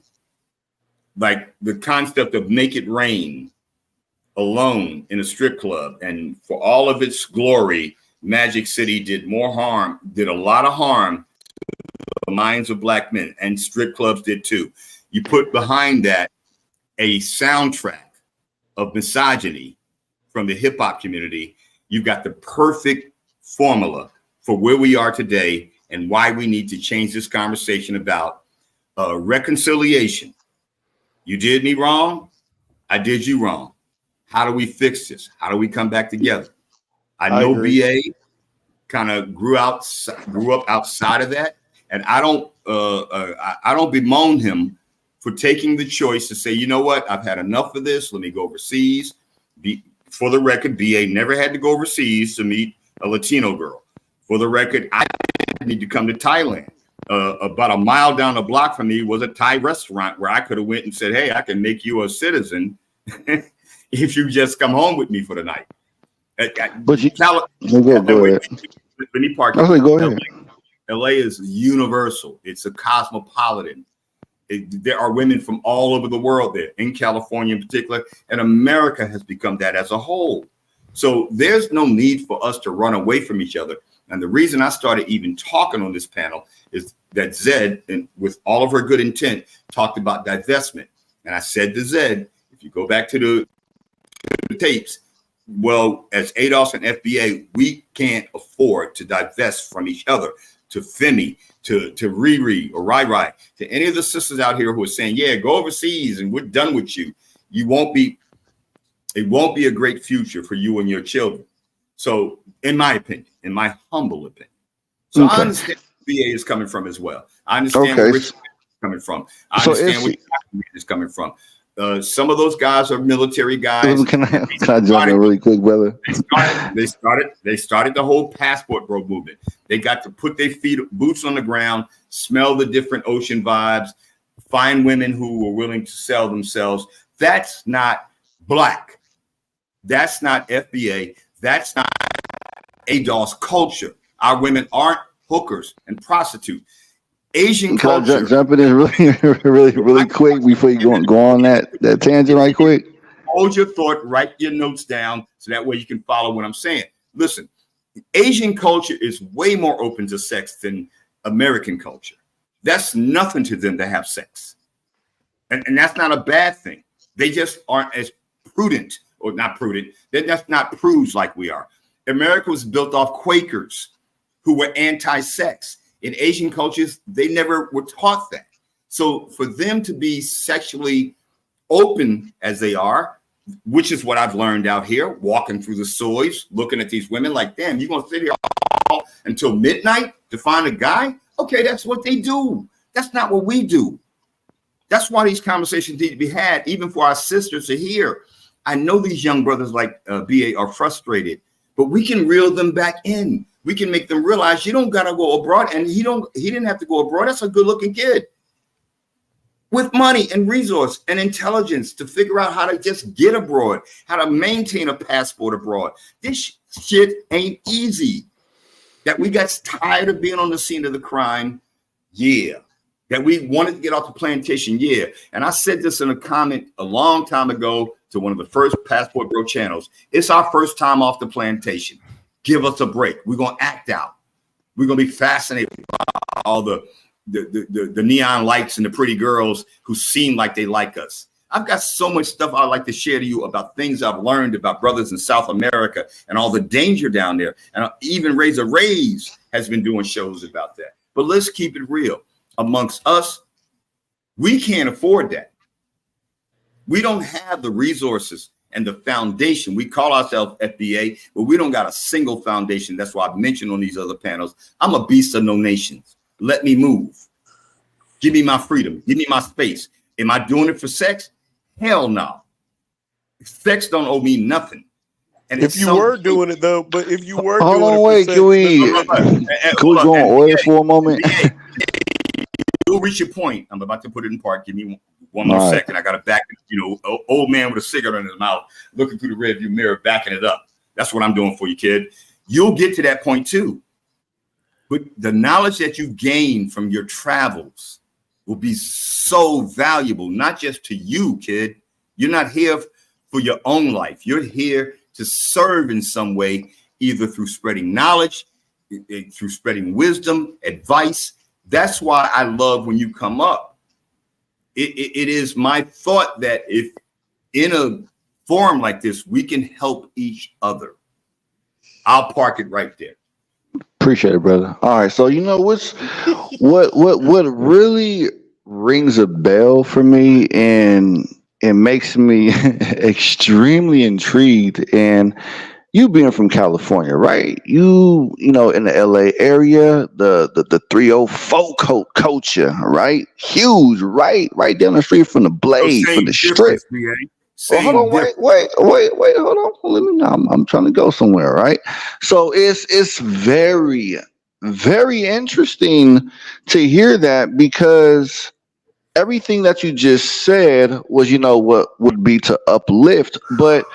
Like the concept of make it rain alone in a strip club, and for all of its glory, Magic City did a lot of harm to the minds of black men, and strip clubs did too. You put behind that a soundtrack of misogyny from the hip hop community, you've got the perfect formula for where we are today and why we need to change this conversation about reconciliation. You did me wrong. I did you wrong. How do we fix this? How do we come back together? I know BA kind of grew up outside of that, and I don't bemoan him for taking the choice to say, you know what, I've had enough of this. Let me go overseas. For the record, BA never had to go overseas to meet a Latino girl. For the record, I need to come to Thailand. About a mile down the block from me was a Thai restaurant where I could have went and said, hey, I can make you a citizen if you just come home with me for the night. But you go ahead. LA is universal. It's a cosmopolitan. There are women from all over the world there, in California in particular, and America has become that as a whole. So there's no need for us to run away from each other. And the reason I started even talking on this panel is that Zed, and with all of her good intent, talked about divestment. And I said to Zed, if you go back to the tapes, well, as ADOS and FBA, we can't afford to divest from each other. To Femi, to Riri or Rai Rai, to any of the sisters out here who are saying, yeah, go overseas and we're done with you. It won't be a great future for you and your children. So in my opinion, in my humble opinion. So I understand where FBA is coming from as well. I understand where Rich is coming from. I understand where is coming from. Some of those guys are military guys. Can I jump in really quick, brother? They started the whole passport bro movement. They got to put their boots on the ground, smell the different ocean vibes, find women who were willing to sell themselves. That's not black. That's not FBA. That's not ADOS culture. Our women aren't hookers and prostitutes. Asian culture. Jump in really quick before you go on that tangent right quick. Hold your thought, write your notes down so that way you can follow what I'm saying. Listen, Asian culture is way more open to sex than American culture. That's nothing to them to have sex. And that's not a bad thing. They just aren't as prudent, or not prudent. They're just not prudes like we are. America was built off Quakers who were anti-sex. In Asian cultures, they never were taught that. So for them to be sexually open as they are, which is what I've learned out here, walking through the soys, looking at these women like, damn, you're going to sit here until midnight to find a guy? Okay, that's what they do. That's not what we do. That's why these conversations need to be had, even for our sisters to hear. I know these young brothers like BA are frustrated, but we can reel them back in. We can make them realize you don't got to go abroad, and he didn't have to go abroad. That's a good looking kid with money and resource and intelligence to figure out how to just get abroad, how to maintain a passport abroad. This shit ain't easy. That we got tired of being on the scene of the crime. Yeah. That we wanted to get off the plantation. Yeah. And I said this in a comment a long time ago to one of the first Passport Bro channels. It's our first time off the plantation. Give us a break. We're going to act out. We're going to be fascinated by all the neon lights and the pretty girls who seem like they like us. I've got so much stuff I'd like to share to you about things I've learned about brothers in South America and all the danger down there. And even Razor Rays has been doing shows about that. But let's keep it real. Amongst us, we can't afford that. We don't have the resources and the foundation. We call ourselves FBA, but we don't got a single foundation. That's why I've mentioned on these other panels, I'm a beast of no nations. Let me move. Give me my freedom. Give me my space. Am I doing it for sex? Hell no. Sex don't owe me nothing. And if you were doing it though, but if you were hold doing on, it wait, for sex, can we go on oil for a moment? You'll reach your point. I'm about to put it in park. Give me one more second. I got to back, old man with a cigarette in his mouth, looking through the rearview mirror, backing it up. That's what I'm doing for you, kid. You'll get to that point too. But the knowledge that you gain from your travels will be so valuable, not just to you, kid. You're not here for your own life. You're here to serve in some way, either through spreading knowledge, through spreading wisdom, advice. That's why I love when you come up. It is my thought that if in a forum like this, we can help each other. I'll park it right there. Appreciate it, brother. All right. So what really rings a bell for me and it makes me extremely intrigued, and you being from California, right? You know, in the LA area, the 304 culture, right? Huge, right down the street from the Blade, from the Strip. Well, hold on, wait, hold on. Let me know. I'm trying to go somewhere, right? So it's very, very interesting to hear that, because everything that you just said was, what would be to uplift, but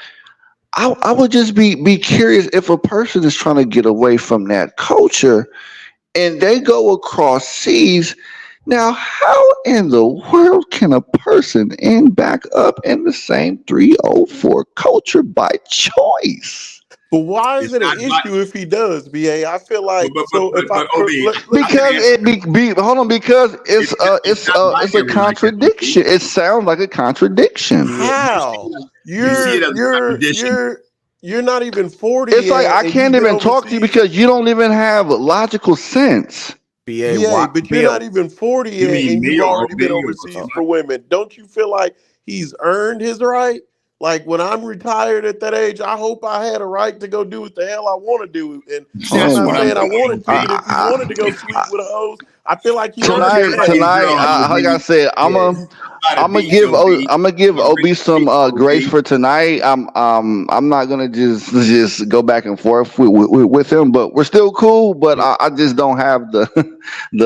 I would just be curious, if a person is trying to get away from that culture and they go across seas. Now, how in the world can a person end back up in the same 304 culture by choice? But why is It's it an not my, issue if he does, BA? I feel like so if I but OB, Because hold on, because it's a binary like that, OB. contradiction. It sounds like a contradiction. Yeah, how You see it as a contradiction. you're not even 40 It's like yet I and can't you've been even talk to you overseas. because you don't even have logical sense. BA, but you're not even 40 You yet mean and me you've or already OB been or overseas what? for women. Don't you feel like he's earned his right? Like when I'm retired at that age, I hope I had a right to go do what the hell I want to do. And I'm That's not what I'm saying I saying, wanted to, OB. but if he wanted to go sleep with a hose, I feel like he Don't earned care it. about these Tonight, girls, like I OB. said, About a beach, OB. I'm gonna give A rich OB some beach, grace OB. for tonight. I'm not gonna just go back and forth with him, but we're still cool. But I just don't have the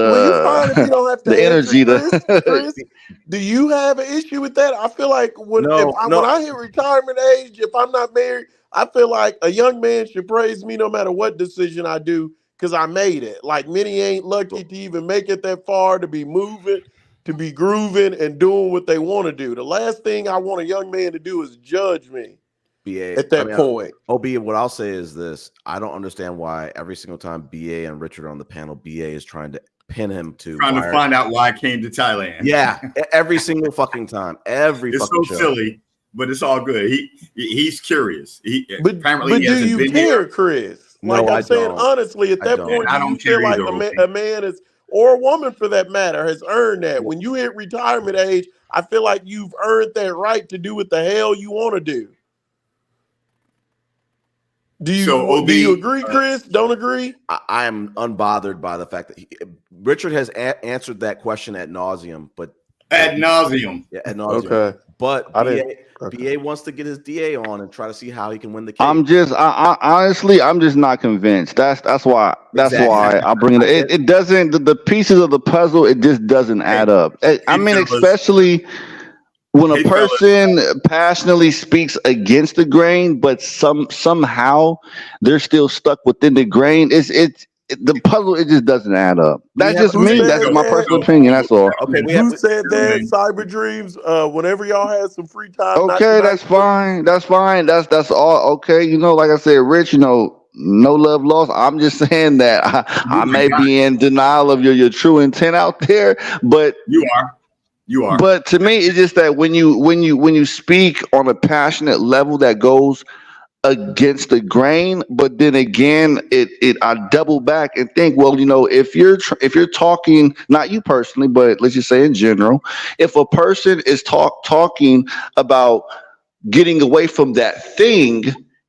Well, you fine if you don't have to the answer, energy Chris. to. Chris, do you have an issue with that? I feel like when no, I hit retirement age, if I'm not married, I feel like a young man should praise me no matter what decision I do because I made it. Like many ain't lucky to even make it that far to be moving, to be grooving and doing what they want to do. The last thing I want a young man to do is judge me BA. at that point. OB, what I'll say is this: I don't understand why every single time BA and Richard are on the panel, BA is trying to pin him to Trying to find out why I came to Thailand. Yeah, every single fucking time, every It's fucking so show. silly, but it's all good. He's curious. But Apparently he do hasn't you been care, here. Chris? No, Like I I'm saying don't. honestly, at I that don't. point, And I do you don't feel care like either, OB. a man is, or a woman for that matter, has earned that? When you hit retirement age, I feel like you've earned that right to do what the hell you want to do. Do So you OB, agree, Chris? Don't agree? I am unbothered by the fact that Richard has answered that question ad nauseum, but ad nauseum. Yeah, ad nauseum. Okay. But I BA, didn't. Okay. BA wants to get his DA on and try to see how he can win the case. I honestly, I'm just not convinced. That's why Exactly. I bring it. I get It doesn't the pieces of the puzzle. It just doesn't add up. I mean, fellas. especially when a Hey, fellas. person passionately speaks against the grain, but somehow they're still stuck within the grain. The puzzle. It just doesn't add up. That's just Who me. said That's my that? personal opinion. That's all. Okay, Who said that? Gentlemen, Cyber Dreams. Whenever y'all had some free time, not Okay, tonight. that's fine. That's fine. That's all. Okay, like I said, Rich. No love lost. I'm just saying that oh I my may God, be in denial of your true intent out there, but you are. to me, it's just that when you speak on a passionate level that goes against the grain, but then again, I double back and think, well, if you're talking, not you personally, but let's just say in general, if a person is talking about getting away from that thing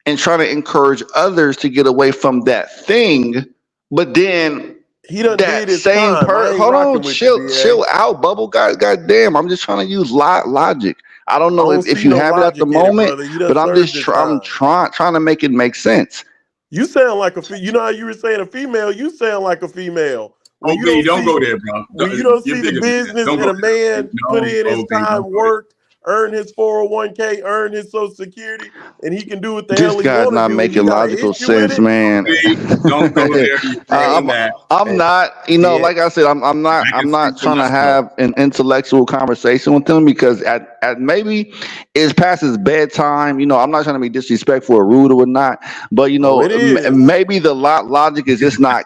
and trying to encourage others to get away from that thing, but then He done did that his same time. I ain't hold on, rocking with you, BA. chill out, bubble. God damn, I'm just trying to use logic. I don't I know don't if see you no have it at the logic in it, moment, brother. He done but I'm served just his I'm time. trying to make it make sense. You sound like you know how you were saying a female. You sound like a female when OB, you don't don't see go there, bro. when you don't You're see the bigger than that. business Don't and go a man there. put No, in his OB, don't time, go there. work, earn his 401k, earn his Social Security, and he can do what the This hell he guy's want to not do, and you making got an logical issue with sense, it. man. OB, don't go there. You're bigger than that. I'm not, BA, like I said, I'm I can not speak for trying to myself. have an intellectual conversation with him because at maybe it's past his bedtime. I'm not trying to be disrespectful or rude or not, but Oh, it is. maybe the logic is just not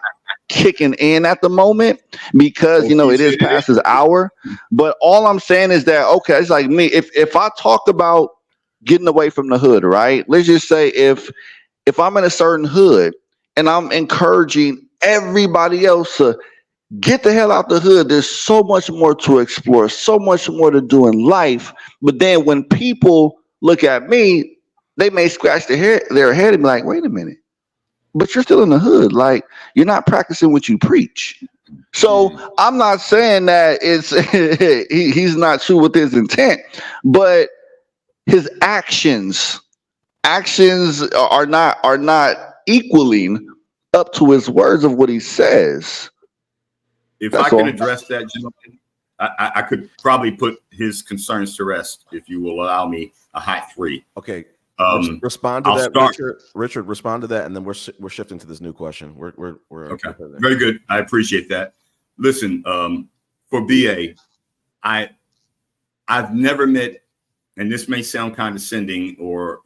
kicking in at the moment because OB it said is it past his is. hour. But all I'm saying is that okay, it's like me. If I talk about getting away from the hood, right? Let's just say if I'm in a certain hood and I'm encouraging everybody else to get the hell out the hood, there's so much more to explore, so much more to do in life. But then when people look at me, they may scratch their head and be like, wait a minute, but you're still in the hood. Like, you're not practicing what you preach. So I'm not saying that he's not true with his intent, but his actions are not equaling up to his words of what he says. If I That's can all. address that, gentleman, I could probably put his concerns to rest if you will allow me a hot three. okay. Um, Respond to I'll that, start. Richard. Respond to that, and then we're shifting to this new question. We're Okay, there. very good. I appreciate that. Listen, for BA, I've never met, and this may sound condescending or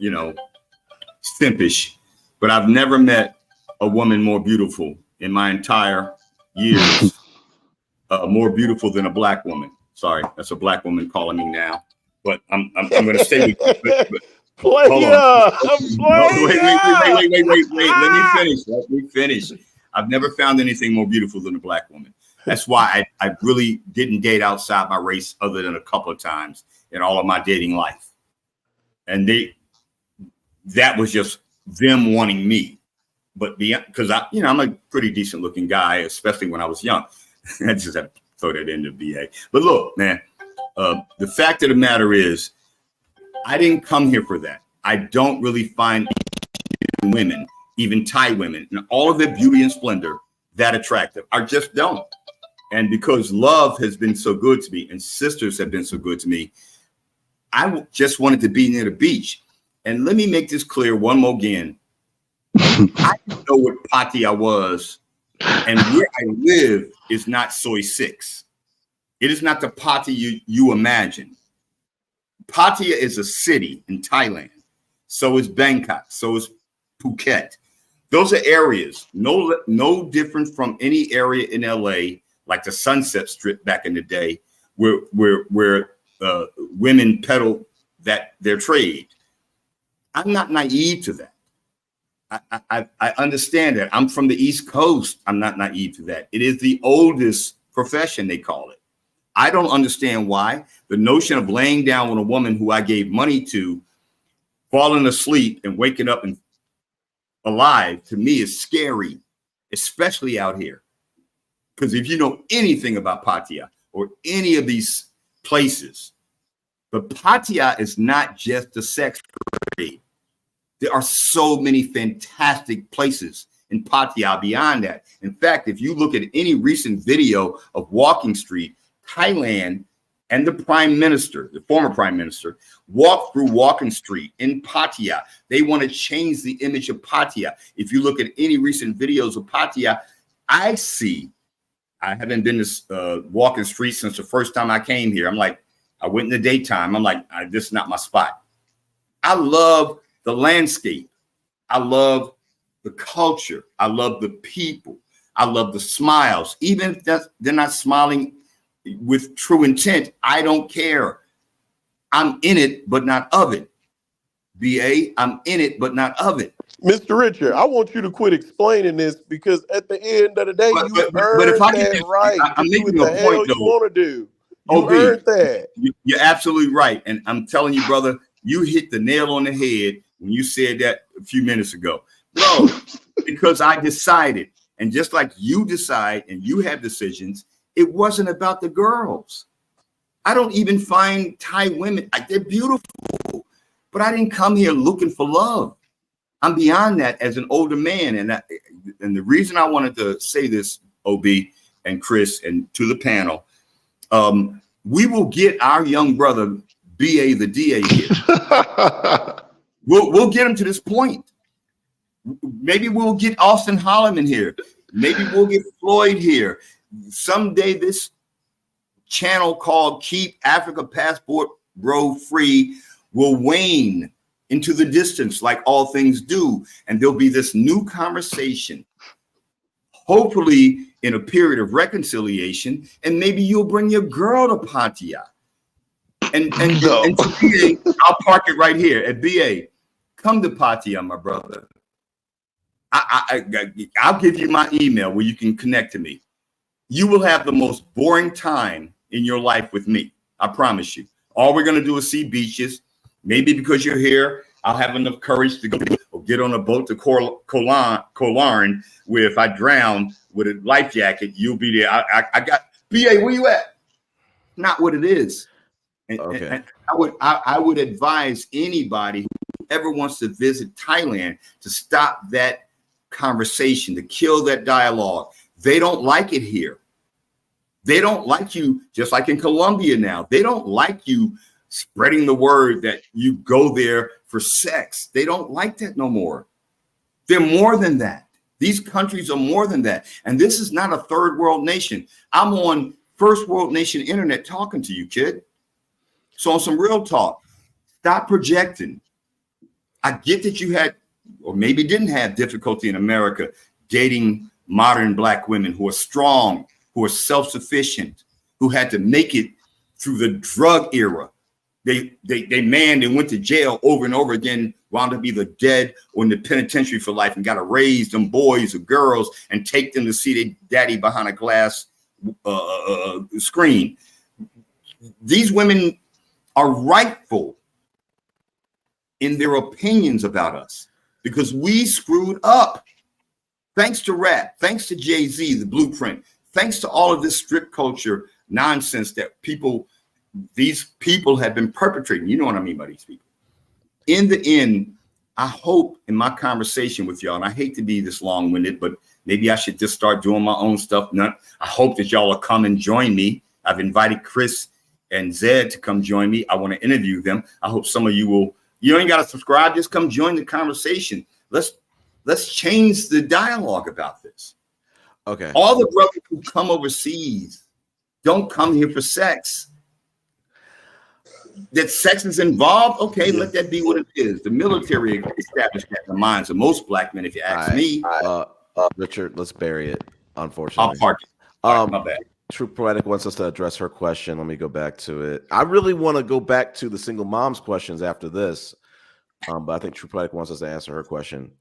simpish, but I've never met a woman more beautiful in my entire years, more beautiful than a black woman. Sorry, that's a black woman calling me now, but I'm going to stay with you. But hold on. No, wait. Let me finish. I've never found anything more beautiful than a black woman. That's why I really didn't date outside my race other than a couple of times in all of my dating life. And that was just them wanting me. But because I'm a pretty decent looking guy, especially when I was young. I just have to throw that into BA. But look, man, the fact of the matter is, I didn't come here for that. I don't really find women, even Thai women, and all of their beauty and splendor that attractive. I just don't. And because love has been so good to me and sisters have been so good to me, I just wanted to be near the beach. And let me make this clear one more again. I didn't know what Pattaya was, and where I live is not Soy 6. It is not the Pattaya you imagine. Pattaya is a city in Thailand. So is Bangkok. So is Phuket. Those are areas no different from any area in LA, like the Sunset Strip back in the day, where women peddle their trade. I'm not naive to that. I understand that. I'm from the East Coast. I'm not naive to that. It is the oldest profession, they call it. I don't understand why. The notion of laying down with a woman who I gave money to, falling asleep and waking up and alive, to me is scary, especially out here. Because if you know anything about Pattaya or any of these places, but Pattaya is not just a sex trade. There are so many fantastic places in Pattaya beyond that. In fact, if you look at any recent video of Walking Street, Thailand and the prime minister, the former prime minister, walked through Walking Street in Pattaya. They want to change the image of Pattaya. If you look at any recent videos of Pattaya, I haven't been to Walking Street since the first time I came here. I went in the daytime. I'm like, this is not my spot. I love the landscape. I love the culture. I love the people. I love the smiles. Even if they're not smiling with true intent, I don't care. I'm in it, but not of it. BA, I'm in it, but not of it. Mr. Richard, I want you to quit explaining this, because at the end of the day, you earned that right to do what the hell you want to do. You earned that. You're absolutely right. And I'm telling you, brother, you hit the nail on the head when you said that a few minutes ago. Bro, because I decided, and just like you decide and you have decisions, it wasn't about the girls. I don't even find Thai women, they're beautiful, but I didn't come here looking for love. I'm beyond that as an older man. And the reason I wanted to say this, OB and Chris, and to the panel, we will get our young brother, BA the DA here. We'll get him to this point. Maybe we'll get Austin Holloman here. Maybe we'll get Floyd here. Someday this channel called Keep Africa Passport Bro Free will wane into the distance like all things do. And there'll be this new conversation, hopefully in a period of reconciliation. And maybe you'll bring your girl to Pattaya. And to BA, I'll park it right here at BA. Come to Pattaya, my brother. I'll give you my email where you can connect to me. You will have the most boring time in your life with me. I promise you. All we're going to do is see beaches. Maybe because you're here, I'll have enough courage to go or get on a boat to Koh Larn, where if I drown with a life jacket, you'll be there. I got BA, where you at? Not what it is. And I would advise anybody who ever wants to visit Thailand to stop that conversation, to kill that dialogue. They don't like it here. They don't like you, just like in Colombia now. They don't like you spreading the word that you go there for sex. They don't like that no more. They're more than that. These countries are more than that. And this is not a third world nation. I'm on first world nation internet talking to you, kid. So on some real talk, stop projecting. I get that you had or maybe didn't have difficulty in America dating modern Black women who are strong, who are self-sufficient, who had to make it through the drug era. They manned and went to jail over and over again, wound up either dead or in the penitentiary for life, and got to raise them boys or girls and take them to see their daddy behind a glass screen. These women are rightful in their opinions about us because we screwed up. Thanks to rap, thanks to Jay-Z, the Blueprint, thanks to all of this strip culture nonsense that these people have been perpetrating. You know what I mean by these people. In the end, I hope in my conversation with y'all, and I hate to be this long-winded, but maybe I should just start doing my own stuff. I hope that y'all will come and join me. I've invited Chris and Zed to come join me. I want to interview them. I hope some of you will. You ain't got to subscribe. Just come join the conversation. Let's change the dialogue about this. Okay. All the brothers who come overseas don't come here for sex. That sex is involved, okay, let that be what it is. The military established that in the minds of most Black men, if you ask me. Richard, let's bury it, unfortunately. I'll park it. My bad. True Poetic wants us to address her question. Let me go back to it. I really want to go back to the single mom's questions after this, but I think True Poetic wants us to answer her question.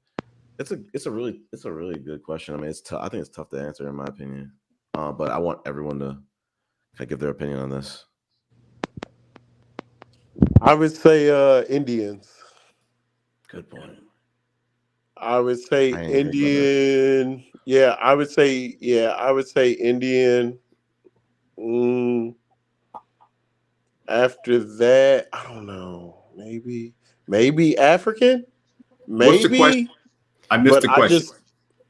It's a really good question. I mean, it's tough. I think it's tough to answer in my opinion, but I want everyone to give their opinion on this. I would say Indians. Good point. I would say Indian. Yeah, I would say Indian. After that, I don't know. Maybe African. Maybe. What's the question? I missed the question.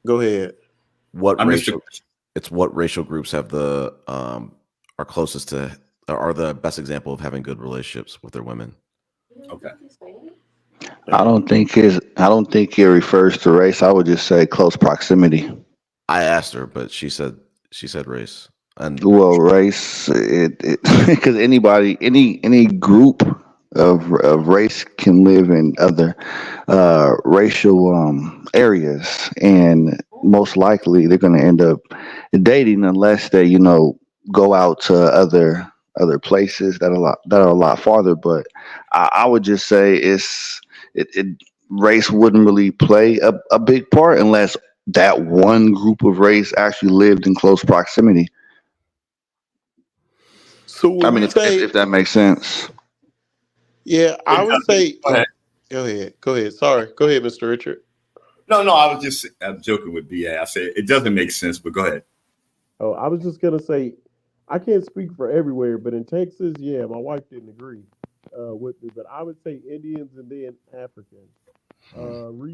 Go ahead. What racial groups have are closest to, are the best example of having good relationships with their women? Okay. I don't think it refers to race. I would just say close proximity. I asked her, but she said race. And well, race, because any group of race can live in other racial areas, and most likely they're going to end up dating unless they go out to other places that are a lot farther. But I would just say race wouldn't really play a big part unless that one group of race actually lived in close proximity. So I mean, if that makes sense. Yeah, I would say. Go ahead. Sorry. Go ahead, Mr. Richard. No, I'm joking with BA. I said it doesn't make sense, but go ahead. Oh, I was just gonna say, I can't speak for everywhere, but in Texas, yeah, my wife didn't agree with me, but I would say Indians and then Africans.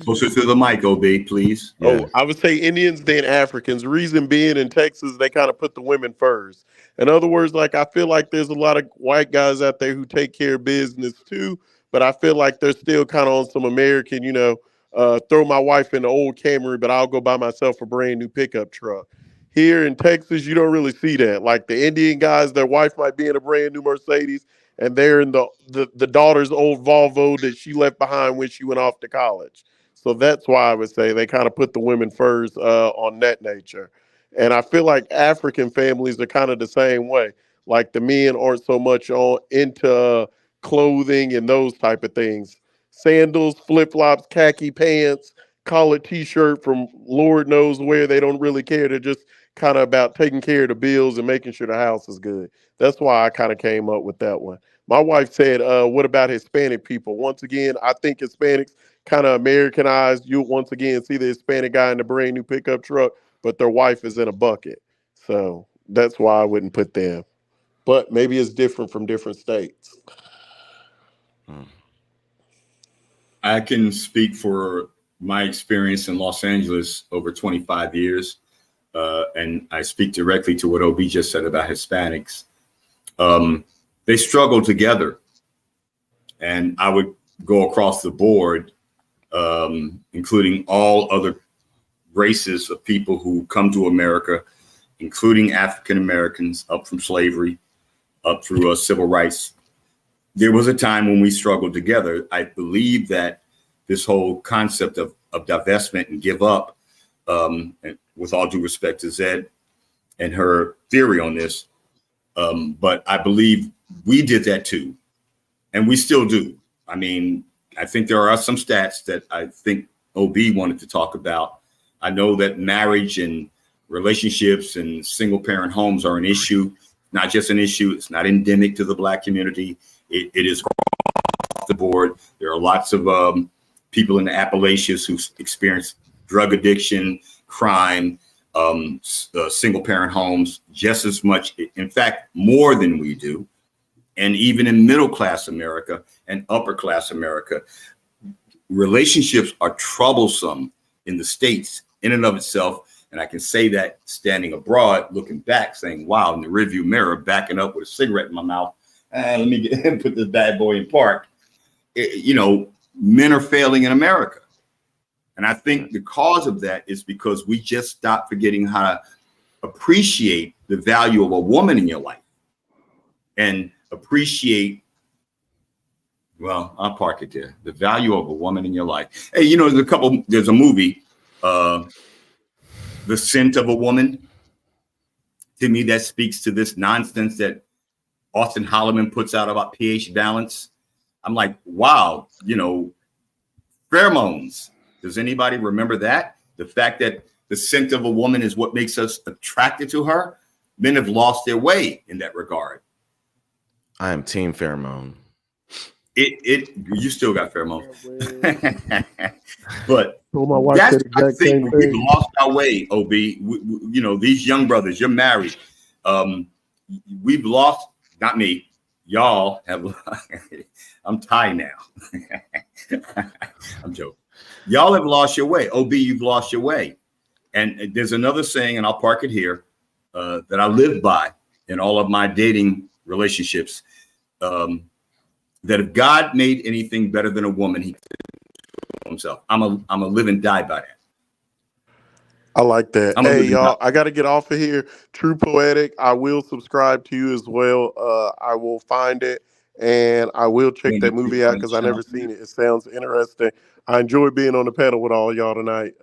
Closer to the mic, OB, please. Yeah. I would say Indians, then Africans. Reason being, in Texas, they kind of put the women first. In other words, like I feel like there's a lot of white guys out there who take care of business too, but I feel like they're still kind of on some American, throw my wife in the old Camry, but I'll go buy myself a brand new pickup truck. Here in Texas, you don't really see that. Like the Indian guys, their wife might be in a brand new Mercedes, and they're in the daughter's old Volvo that she left behind when she went off to college. So that's why I would say they kind of put the women first on that nature. And I feel like African families are kind of the same way. Like the men aren't so much into clothing and those type of things. Sandals, flip-flops, khaki pants, collared t-shirt from Lord knows where. They don't really care. They're just kind of about taking care of the bills and making sure the house is good. That's why I kind of came up with that one. My wife said, what about Hispanic people? Once again, I think Hispanics kind of Americanized. You'll once again see the Hispanic guy in the brand new pickup truck, but their wife is in a bucket. So that's why I wouldn't put them. But maybe it's different from different states. I can speak for my experience in Los Angeles over 25 years. And I speak directly to what OB just said about Hispanics. They struggle together. And I would go across the board, including all other races of people who come to America, including African Americans, up from slavery, up through civil rights. There was a time when we struggled together. I believe that this whole concept of divestment and give up. And with all due respect to Zed and her theory on this, but I believe we did that too, and we still do. I mean, I think there are some stats that I think OB wanted to talk about. I know that marriage and relationships and single parent homes are an issue, not just an issue. It's not endemic to the Black community. It is off the board. There are lots of people in the Appalachians who experience drug addiction, crime, single parent homes just as much, in fact, more than we do. And even in middle class America and upper class America, relationships are troublesome in the States in and of itself. And I can say that standing abroad, looking back, saying, wow, in the rearview mirror, backing up with a cigarette in my mouth. Let me put this bad boy in park. Men are failing in America. And I think the cause of that is because we just stopped forgetting how to appreciate the value of a woman in your life and appreciate, well, I'll park it there. The value of a woman in your life. Hey, there's a movie, The Scent of a Woman. To me, that speaks to this nonsense that Austin Holloman puts out about pH balance. I'm like, wow, pheromones. Does anybody remember that? The fact that the scent of a woman is what makes us attracted to her. Men have lost their way in that regard. I am team pheromone. You still got pheromones. But Well, my wife that's, said the I exact think same we've thing. lost our way, OB. These young brothers, you're married. We've lost, not me, y'all have, I'm tired now. I'm joking. Y'all have lost your way. OB, you've lost your way. And there's another saying, and I'll park it here, that I live by in all of my dating relationships, that if God made anything better than a woman, he did himself. I'm a live and die by that. I like that. Hey, y'all, I got to get off of here. True Poetic, I will subscribe to you as well. I will find it, and I will check that movie out because I never seen it. It sounds interesting. I enjoyed being on the panel with all y'all tonight.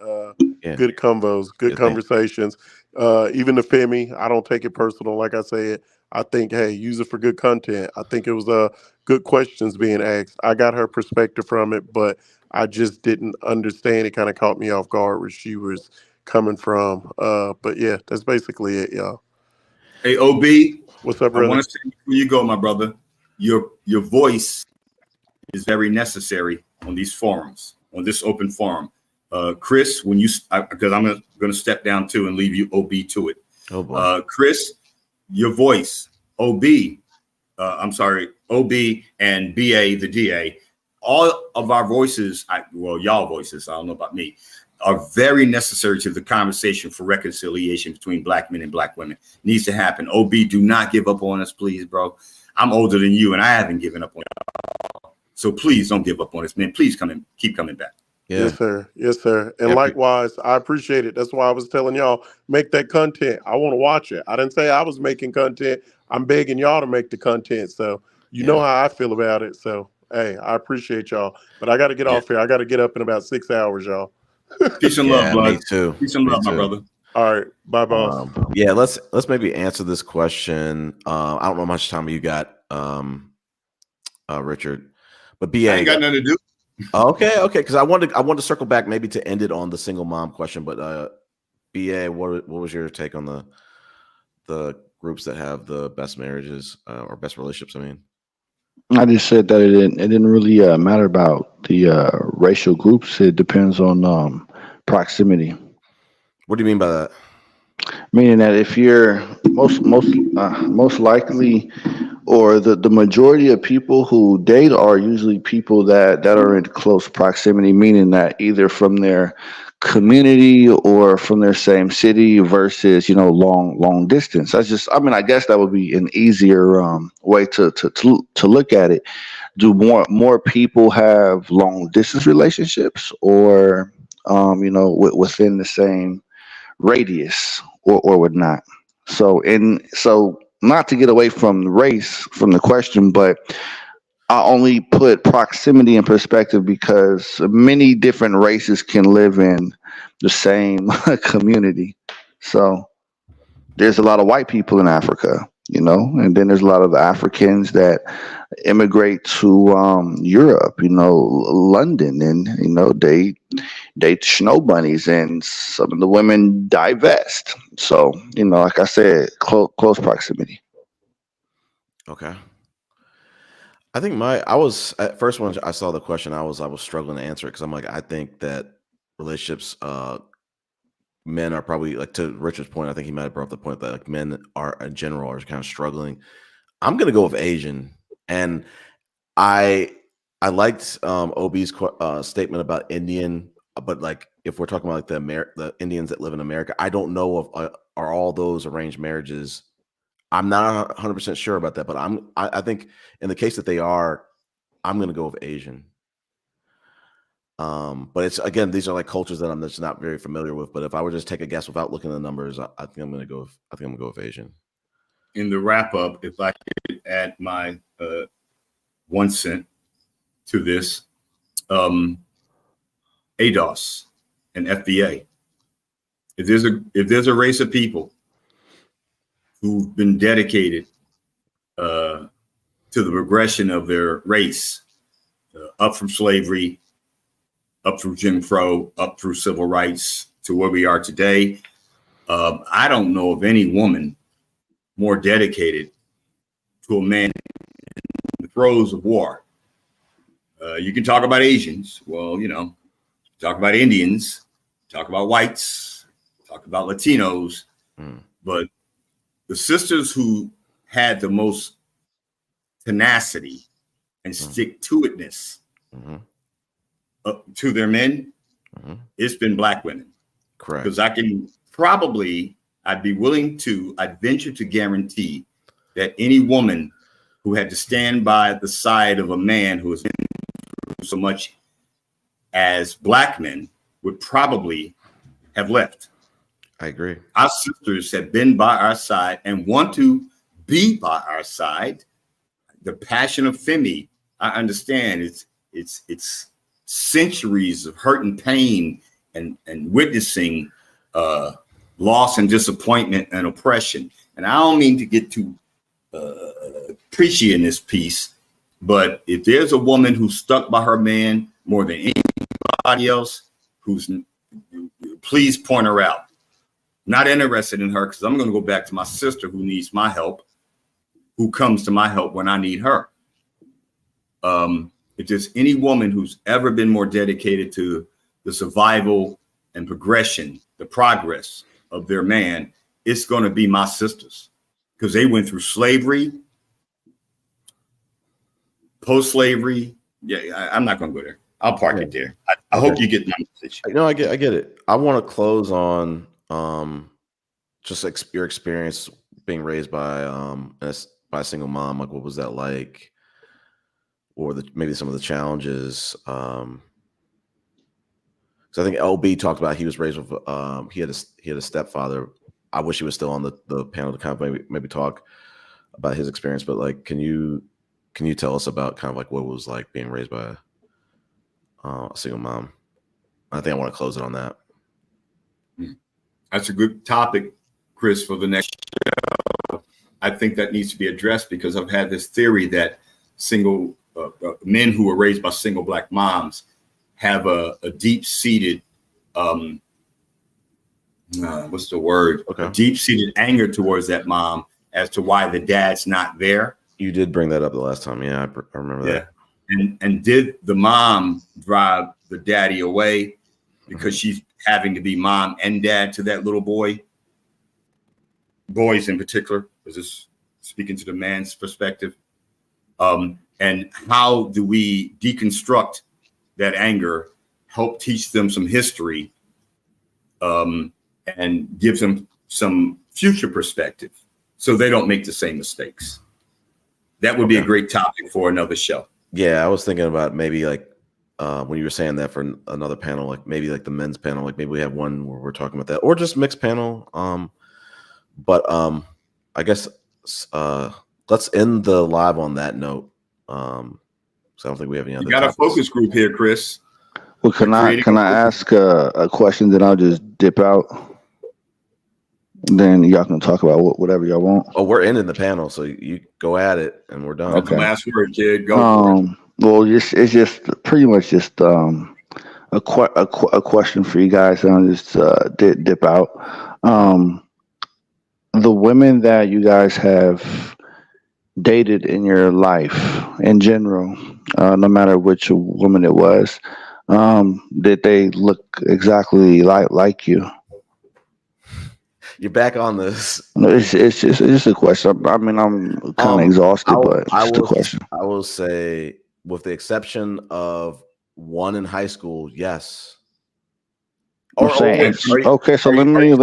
Good convos, good conversations. Even the Femi, I don't take it personal. Like I said, I think, hey, use it for good content. I think it was good questions being asked. I got her perspective from it, but I just didn't understand. It kind of caught me off guard where she was coming from. But yeah, that's basically it, y'all. Hey, OB, what's up, brother? I want to say before you go, my brother, your voice is very necessary on these forums, on this open forum. Chris, when you, because I'm going to step down too and leave you OB to it. Oh boy. Chris, your voice, OB and BA, the DA, all of our voices, y'all voices, I don't know about me, are very necessary to the conversation for reconciliation between Black men and Black women. Needs to happen. OB, do not give up on us, please, bro. I'm older than you and I haven't given up on you. So please don't give up on us, man. Please keep coming back. Yeah. Yes, sir. Yes, sir. And likewise, I appreciate it. That's why I was telling y'all, make that content. I want to watch it. I didn't say I was making content. I'm begging y'all to make the content. So you know how I feel about it. So, hey, I appreciate y'all. But I got to get off here. I got to get up in about 6 hours, y'all. Peace and love, blood. Me too. Peace and love, my brother. All right. Bye, boss. Let's maybe answer this question. I don't know how much time you got, Richard. But BA, I ain't got nothing to do. Okay. Because I wanted to circle back maybe to end it on the single mom question. But BA, what was your take on the groups that have the best marriages or best relationships? I mean, I just said that it didn't really matter about the racial groups. It depends on proximity. What do you mean by that? Meaning that if you're most likely, or the majority of people who date are usually people that are in close proximity, meaning that either from their community or from their same city versus long distance. I guess that would be an easier way to look at it. Do more people have long distance relationships, or within the same radius, or would not? So not to get away from the race from the question, but I only put proximity in perspective because many different races can live in the same community. So there's a lot of white people in Africa, and then there's a lot of Africans that immigrate to Europe, London, and they date snow bunnies, and some of the women divest. So like I said, close proximity. Okay. I think I was at first when I saw the question, I was struggling to answer it because I'm like, I think that relationships, men are probably, like, to Richard's point, I think he might have brought up the point that, like, men are in general are kind of struggling. I'm gonna go with Asian, and I liked OB's statement about Indian, but, like, if we're talking about, like, the Indians that live in America, I don't know if are all those arranged marriages. I'm not 100% sure about that, but I think in the case that they are, I'm gonna go with Asian. But it's, again, these are like cultures that I'm just not very familiar with. But if I were just take a guess without looking at the numbers, I think I'm gonna go. I think I'm gonna go with Asian. In the wrap up, if I could add my 1 cent to this, ADOS and FBA. If there's a race of people who've been dedicated to the progression of their race, up from slavery, up through Jim Crow, up through civil rights to where we are today, I don't know of any woman more dedicated to a man in the throes of war. You can talk about Asians. Well, talk about Indians, talk about whites, talk about Latinos, but the sisters who had the most tenacity and stick-to-itness to their men, it's been Black women. Correct. Because I'd venture to guarantee that any woman who had to stand by the side of a man who has been through so much as Black men would probably have left. I agree. Our sisters have been by our side and want to be by our side. The passion of Femi, I understand it's centuries of hurt and pain and witnessing loss and disappointment and oppression. And I don't mean to get too preachy in this piece, but if there's a woman who's stuck by her man more than anybody else, please point her out. Not interested in her, because I'm going to go back to my sister who needs my help, who comes to my help when I need her. If there's any woman who's ever been more dedicated to the survival and progression, the progress of their man, it's going to be my sisters, because they went through slavery, post-slavery. Yeah, I'm not going to go there. I'll park it there. I hope you get my message. No, I get it. I want to close on just your experience being raised by a single mom. Like, what was that like? Or maybe some of the challenges. So I think LB talked about he was raised with he had a stepfather. I wish he was still on the panel to kind of maybe talk about his experience. But, like, can you tell us about kind of like what it was like being raised by a single mom? I think I want to close it on that. That's a good topic, Chris, for the next show. I think that needs to be addressed, because I've had this theory that single men who were raised by single Black moms have a deep-seated, what's the word? Okay. A deep-seated anger towards that mom as to why the dad's not there. You did bring that up the last time. Yeah, I remember that. And did the mom drive the daddy away because she's having to be mom and dad to that little boy? Boys in particular, is this speaking to the man's perspective? And how do we deconstruct that anger, help teach them some history, and give them some future perspective so they don't make the same mistakes? That would be a great topic for another show. Yeah, I was thinking about maybe, like, when you were saying that, for another panel, like maybe like the men's panel, like maybe we have one where we're talking about that, or just mixed panel. But I guess let's end the live on that note. So I don't think we have any other. You got topics. a focus group here, Chris. Well, can I ask a question? Then I'll just dip out. Then y'all can talk about whatever y'all want. Oh, we're ending the panel, so you go at it, and we're done. Okay. Last word, kid. Go for it. Well, it's just pretty much just a question for you guys, and I'll just dip out. The women that you guys have dated in your life in general, no matter which woman it was, did they look exactly like you? You're back on this. No, it's just a question. I mean, I'm kind of exhausted, but just a question. I will say, with the exception of one in high school, yes. I'm saying, okay. So let me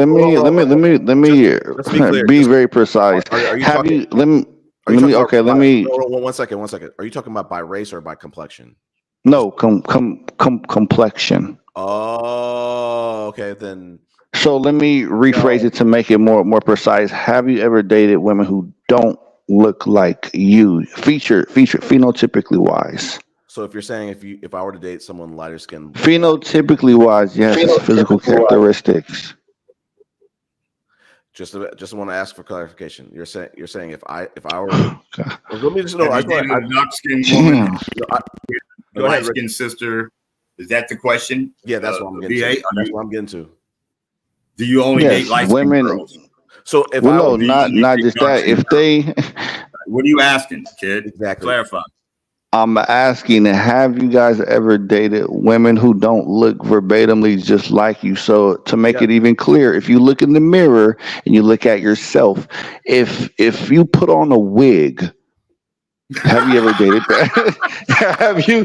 be very precise. Have you? Let me. Okay, let me. One second. Are you talking about by race or by complexion? No, complexion. Oh, okay then. So let me rephrase it to make it more precise. Have you ever dated women who don't look like you, phenotypically wise? So if you're saying if I were to date someone lighter skinned, phenotypically wise, yes, physical characteristics. Just want to ask for clarification. You're saying if I were let me just know. A dark-skinned woman, a light-skinned sister. Is that the question? Yeah, that's what I'm getting to. That's what I'm getting to. Do you only date light-skinned women? Girls? So if not just that. If they, what are you asking, kid? Exactly. Clarify. I'm asking, have you guys ever dated women who don't look verbatimly just like you? So to make it even clear, if you look in the mirror and you look at yourself, if you put on a wig, have you ever dated that? Have you?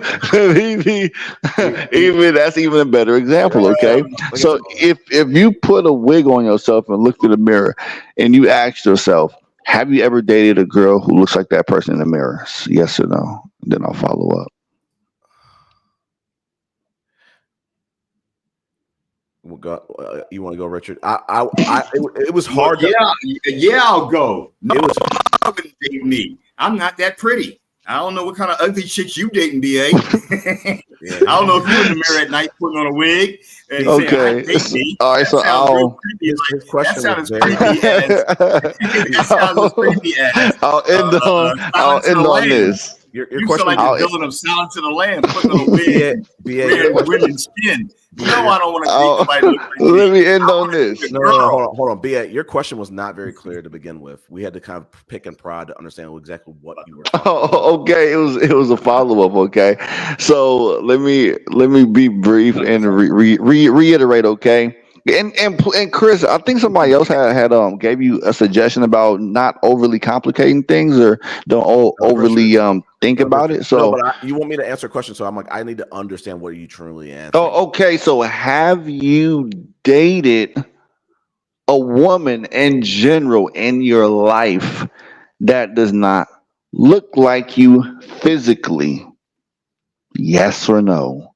Even that's even a better example. Okay, so if you put a wig on yourself and looked in the mirror and you asked yourself, have you ever dated a girl who looks like that person in the mirror? Yes or no? Then I'll follow up. You want to go, Richard? It was hard. Yeah, I'll go. No, it was hard to date me. I'm not that pretty. I don't know what kind of ugly chicks you dating, BA. I don't know if you're in the mirror at night putting on a wig and saying, date me. All right, so that sounds creepy as I'll end on this. You feel like you're building of Silence of the Lamb, putting on a wig, wearing women's skin. No, I don't want to date nobody. Let me end on this. No, hold on. Bia, your question was not very clear to begin with. We had to kind of pick and prod to understand exactly what you were talking about. Okay, it was a follow up. Okay, so let me be brief and reiterate. Okay. And Chris, I think somebody else had gave you a suggestion about not overly complicating things or don't overly think about it. So but you want me to answer a question, so I'm like, I need to understand what you truly answer. Oh, okay. So have you dated a woman in general in your life that does not look like you physically? Yes or no?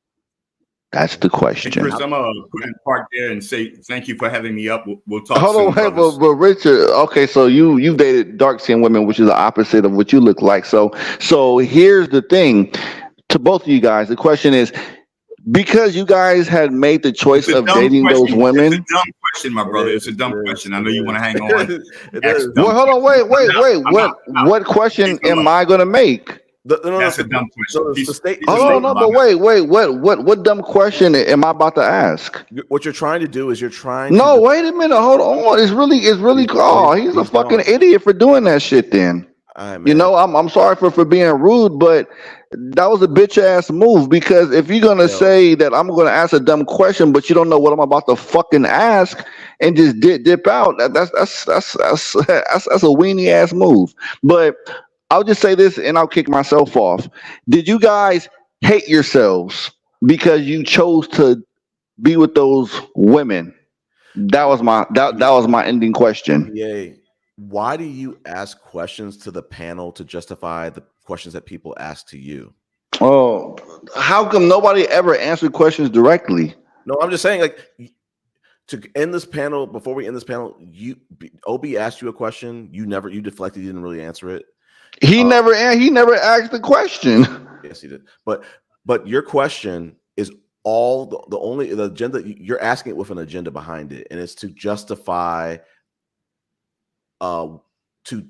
That's the question. Hey, Chris, I'm gonna put in park there and say thank you for having me up. We'll talk. Hold on, but Richard. Okay, so you dated dark-skinned women, which is the opposite of what you look like. So here's the thing, to both of you guys. The question is, because you guys had made the choice of dating those women. It's a dumb question, my brother. It's a dumb question. I know you want to hang on. Well, hold on, wait. What question am I going to make? That's a dumb question. Hold on, but wait. What dumb question am I about to ask? What you're trying to do is wait a minute. Hold on. It's really. Oh, he's a fucking idiot for doing that shit. Then you know, I'm sorry for being rude, but that was a bitch ass move. Because if you're gonna say that I'm gonna ask a dumb question, but you don't know what I'm about to fucking ask and just dip out, that's a weenie ass move. But I'll just say this and I'll kick myself off. Did you guys hate yourselves because you chose to be with those women? That was my ending question. Yay. Why do you ask questions to the panel to justify the questions that people ask to you? Oh, how come nobody ever answered questions directly? No, I'm just saying, like, to end this panel, before we end this panel, OB asked you a question. You deflected, you didn't really answer it. He never asked the question. Yes, he did. But your question is all the agenda. You're asking it with an agenda behind it, and it's to justify, to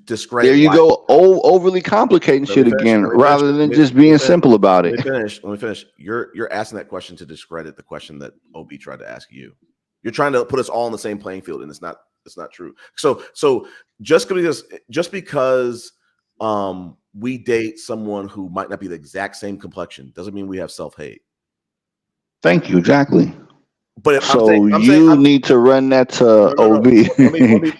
discredit. There you go, overly complicating shit again, rather than just being simple about it. Let me finish. You're asking that question to discredit the question that OB tried to ask you. You're trying to put us all on the same playing field, and it's not true. So just because we date someone who might not be the exact same complexion doesn't mean we have self-hate. Thank you. Exactly. But you need to run that to OB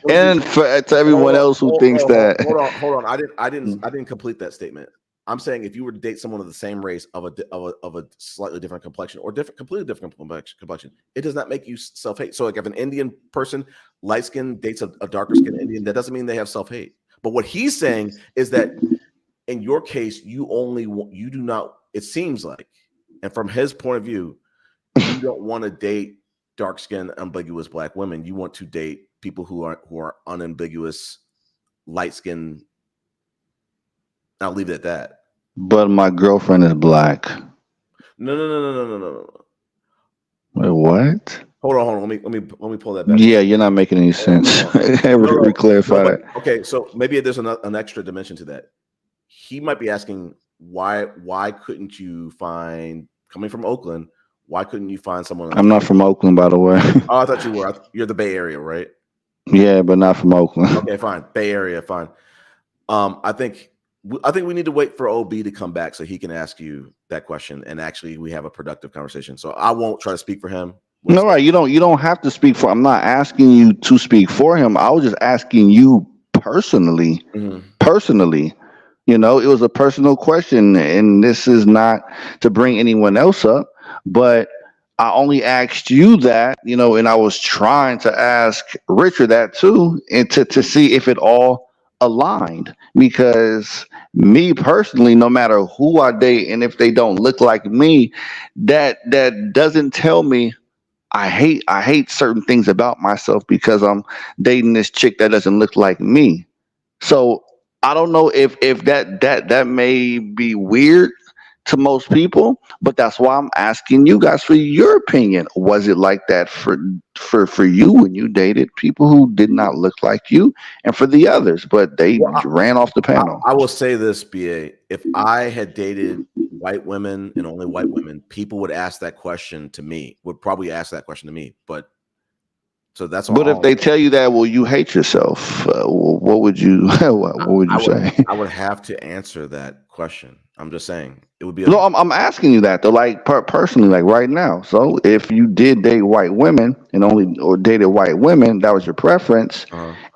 and to everyone else who thinks that. Hold on. I didn't complete that statement. I'm saying if you were to date someone of the same race of a slightly different complexion or completely different complexion, it does not make you self-hate. So like if an Indian person, light skin, dates a darker skinned Indian, that doesn't mean they have self-hate. But what he's saying is that in your case, you do not, it seems like, and from his point of view, you don't want to date dark-skinned, ambiguous Black women. You want to date people who are unambiguous, light-skinned. I'll leave it at that. But my girlfriend is Black. No. Wait, what? Hold on. Let me pull that back. Yeah, you're not making any sense. Clarify that. Okay, so maybe there's an extra dimension to that. He might be asking why couldn't you find, coming from Oakland, why couldn't you find someone? I'm not from Oakland, by the way. Oh, I thought you were. You're the Bay Area, right? Yeah, but not from Oakland. Okay, fine. Bay Area, fine. I think we need to wait for OB to come back so he can ask you that question, and actually we have a productive conversation. So I won't try to speak for him. No, right. You don't have to speak for. I'm not asking you to speak for him. I was just asking you personally. Mm-hmm. Personally, it was a personal question, and this is not to bring anyone else up, but I only asked you that, and I was trying to ask Richard that too, and to see if it all aligned. Because me personally, no matter who I date, and if they don't look like me, that doesn't tell me I hate certain things about myself because I'm dating this chick that doesn't look like me. So I don't know if that may be weird to most people, but that's why I'm asking you guys for your opinion. Was it like that for you when you dated people who did not look like you, and for the others, but they ran off the panel? I will say this, BA. If I had dated white women and only white women, people would ask that question to me. Would probably ask that question to me. But so that's. But if they tell you that, well, you hate yourself, what would you? What would you say? I would have to answer that question. I'm just saying it would be. No, I'm asking you that though, like personally, like right now. So if you did date white women or dated white women, that was your preference,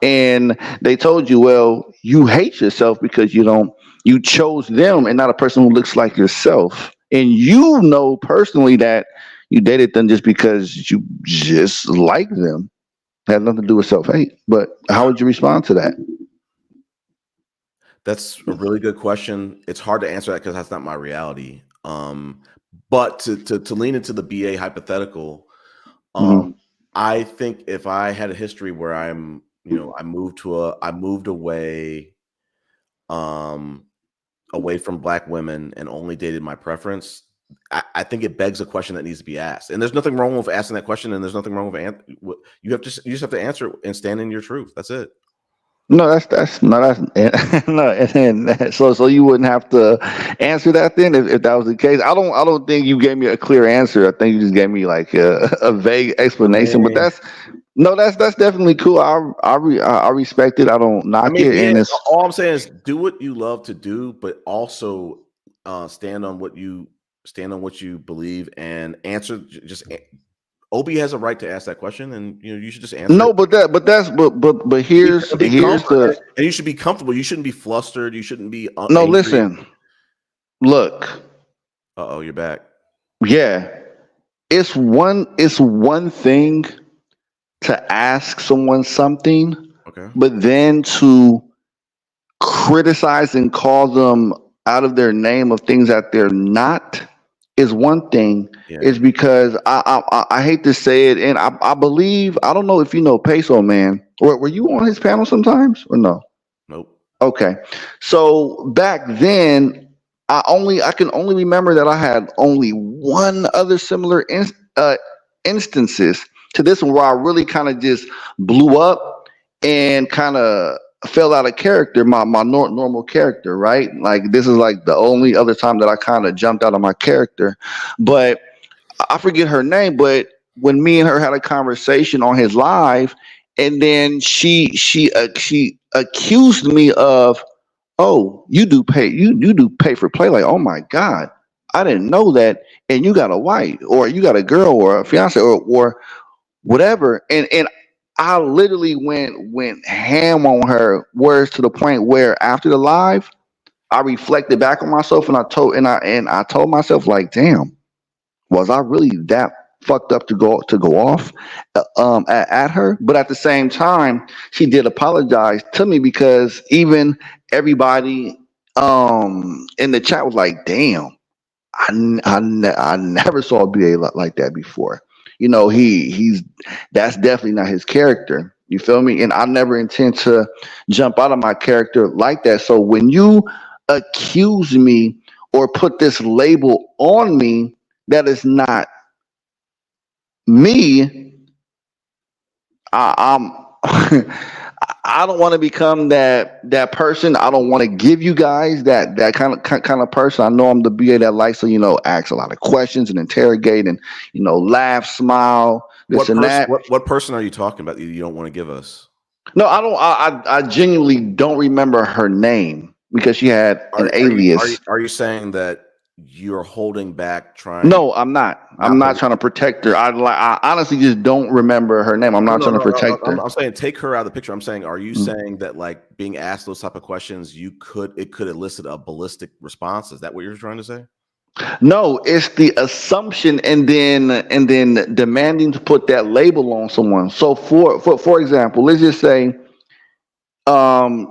and they told you, well, you hate yourself because you chose them and not a person who looks like yourself, and personally that you dated them just because you just like them. It had nothing to do with self-hate. But how would you respond to that? That's a really good question. It's hard to answer that because that's not my reality. But to lean into the BA hypothetical, I think if I had a history where I moved away, away from Black women and only dated my preference, I think it begs a question that needs to be asked. And there's nothing wrong with asking that question, and there's nothing wrong with you just have to answer it and stand in your truth. That's it. No, so you wouldn't have to answer that then if that was the case. I don't think you gave me a clear answer. I think you just gave me like a vague explanation. But that's definitely cool. I respect it. I don't knock it. And all I'm saying is do what you love to do, but also stand on what you believe and answer. Obi has a right to ask that question, and you should just answer. No, but here's the. And you should be comfortable. You shouldn't be flustered. You shouldn't be. No, angry. Listen. Look. Uh-oh, you're back. Yeah, it's one thing to ask someone something, okay, but then to criticize and call them out of their name of things that they're not is one thing. Yeah. Is because I hate to say it, and I believe, I don't know if you know Peso Man. Were you on his panel sometimes or no? Nope. Okay. So back then, I can only remember that I had only one other similar instances to this one where I really kind of just blew up and kind of fell out of character, my normal character, right? Like this is like the only other time that I kind of jumped out of my character. But I forget her name, but when me and her had a conversation on his live, and then she accused me of, oh, you do pay for play. Like, oh my God, I didn't know that. And you got a wife, or you got a girl, or a fiance, or whatever. And I literally went ham on her words to the point where after the live, I reflected back on myself and I told myself like, damn, was I really that fucked up to go off at her? But at the same time, she did apologize to me because even everybody in the chat was like, "Damn, I never saw a BA like that before." You know, he's that's definitely not his character. You feel me? And I never intend to jump out of my character like that. So when you accuse me or put this label on me that is not me, I'm I don't want to become that person. I don't want to give you guys that kind of person. I know I'm the BA that likes to ask a lot of questions and interrogate and laugh, smile, this and that. What person are you talking about that you don't want to give us? No, I don't. I genuinely don't remember her name because she had an alias. Are you saying that you're holding back trying? No, I'm not. I'm not trying to protect her. I honestly just don't remember her name. I'm not trying to protect her. I'm saying take her out of the picture. I'm saying, are you saying that like being asked those type of questions, it could elicit a ballistic response? Is that what you're trying to say? No, it's the assumption and then demanding to put that label on someone. So for example, let's just say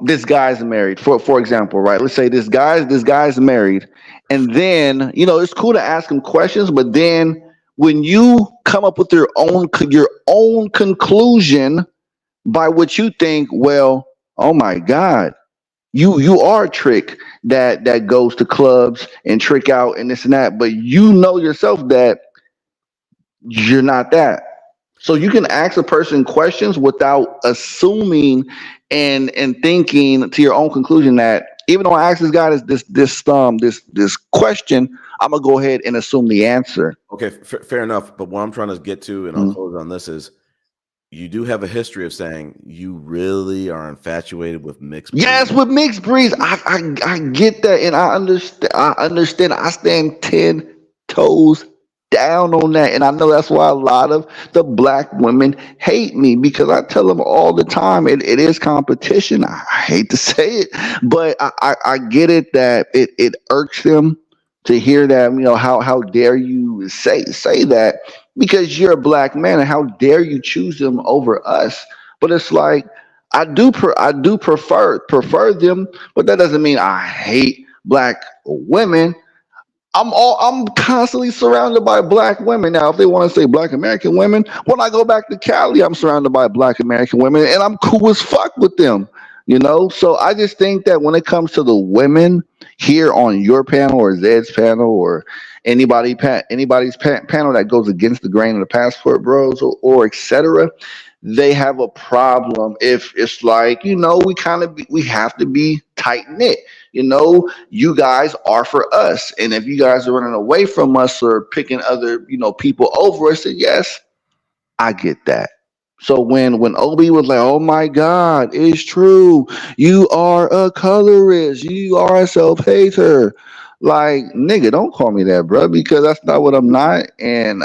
this guy's married for example, right? Let's say this guy's married, and then it's cool to ask him questions, but then when you come up with your own conclusion by what you think, well, oh my God, you are a trick that goes to clubs and trick out and this and that, but you know yourself that you're not that. So you can ask a person questions without assuming and thinking to your own conclusion that even though I asked this guy this question, I'm gonna go ahead and assume the answer. Okay, fair enough. But what I'm trying to get to, and I'll close on this, is you do have a history of saying you really are infatuated with mixed breeds. Yes, with mixed breeds. I get that, and I understand. I stand 10 toes down on that, and I know that's why a lot of the black women hate me, because I tell them all the time it is competition. I hate to say it, but I get it that it irks them to hear that. How dare you say that, because you're a black man, and how dare you choose them over us? But it's like I do prefer them, but that doesn't mean I hate black women. I'm constantly surrounded by black women. Now, if they want to say black American women, when I go back to Cali, I'm surrounded by black American women, and I'm cool as fuck with them. So I just think that when it comes to the women here on your panel or Zed's panel or anybody's panel that goes against the grain of the passport bros or etc., they have a problem if it's like, we have to be tight knit. You guys are for us. And if you guys are running away from us or picking other, people over us, then yes, I get that. So when Obi was like, oh my God, it's true, you are a colorist, you are a self-hater. Like, nigga, don't call me that, bro, because that's not what I'm not. And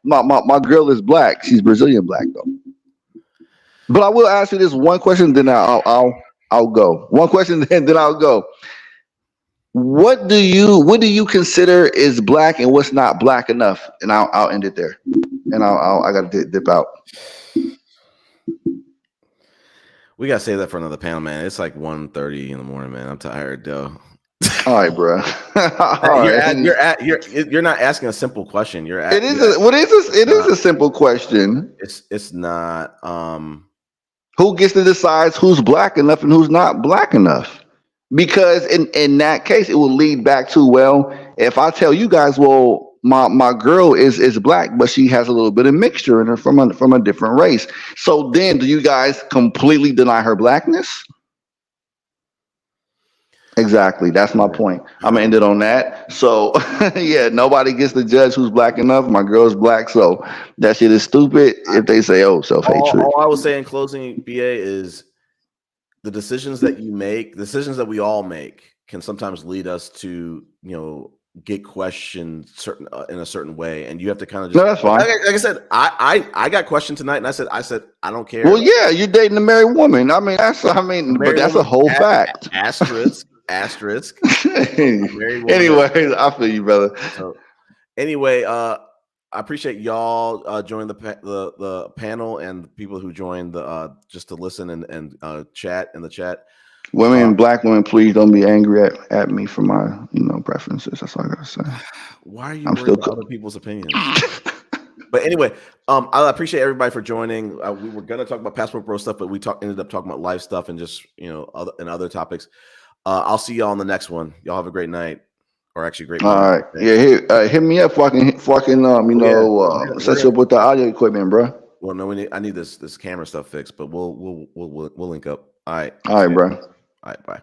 my girl is black. She's Brazilian black though. But I will ask you this one question, then I'll go. One question, then I'll go. What do you consider is black and what's not black enough? And I'll end it there. And I got to dip out. We gotta save that for another panel, man. It's like 1:30 in the morning, man. I'm tired, though. All right, bro. You're not asking a simple question. It is a simple question. It's not. Who gets to decide who's black enough and who's not black enough? Because in that case, it will lead back to, well, if I tell you guys, well, my girl is black, but she has a little bit of mixture in her from a different race. So then, do you guys completely deny her blackness? Exactly. That's my point. I'm gonna end it on that. So yeah, nobody gets to judge who's black enough. My girl's black, so that shit is stupid. If they say, "Oh, self-hatred," all I will say in closing, BA, is the decisions that you make, decisions that we all make, can sometimes lead us to get questioned in a certain way, and you have to kind of just. No, that's fine. Like I said, I got questioned tonight, and I said I don't care. Well, yeah, you're dating a married woman. I mean, but that's a whole fact. Asterisk. Anyway, I feel you, brother. So, anyway, I appreciate y'all joining the panel and people who joined just to listen and chat in the chat. Women, black women, please don't be angry at me for my preferences. That's all I gotta say. Why are you worried about other people's opinions? But anyway, I appreciate everybody for joining. We were gonna talk about Passport Bro stuff, but we ended up talking about life stuff and just other topics. I'll see y'all on the next one. Y'all have a great night, or actually great morning. All right, yeah, hit me up. Set you up with the audio equipment, bro. Well, no, I need this camera stuff fixed, but we'll link up. All right, bro. All right, bye.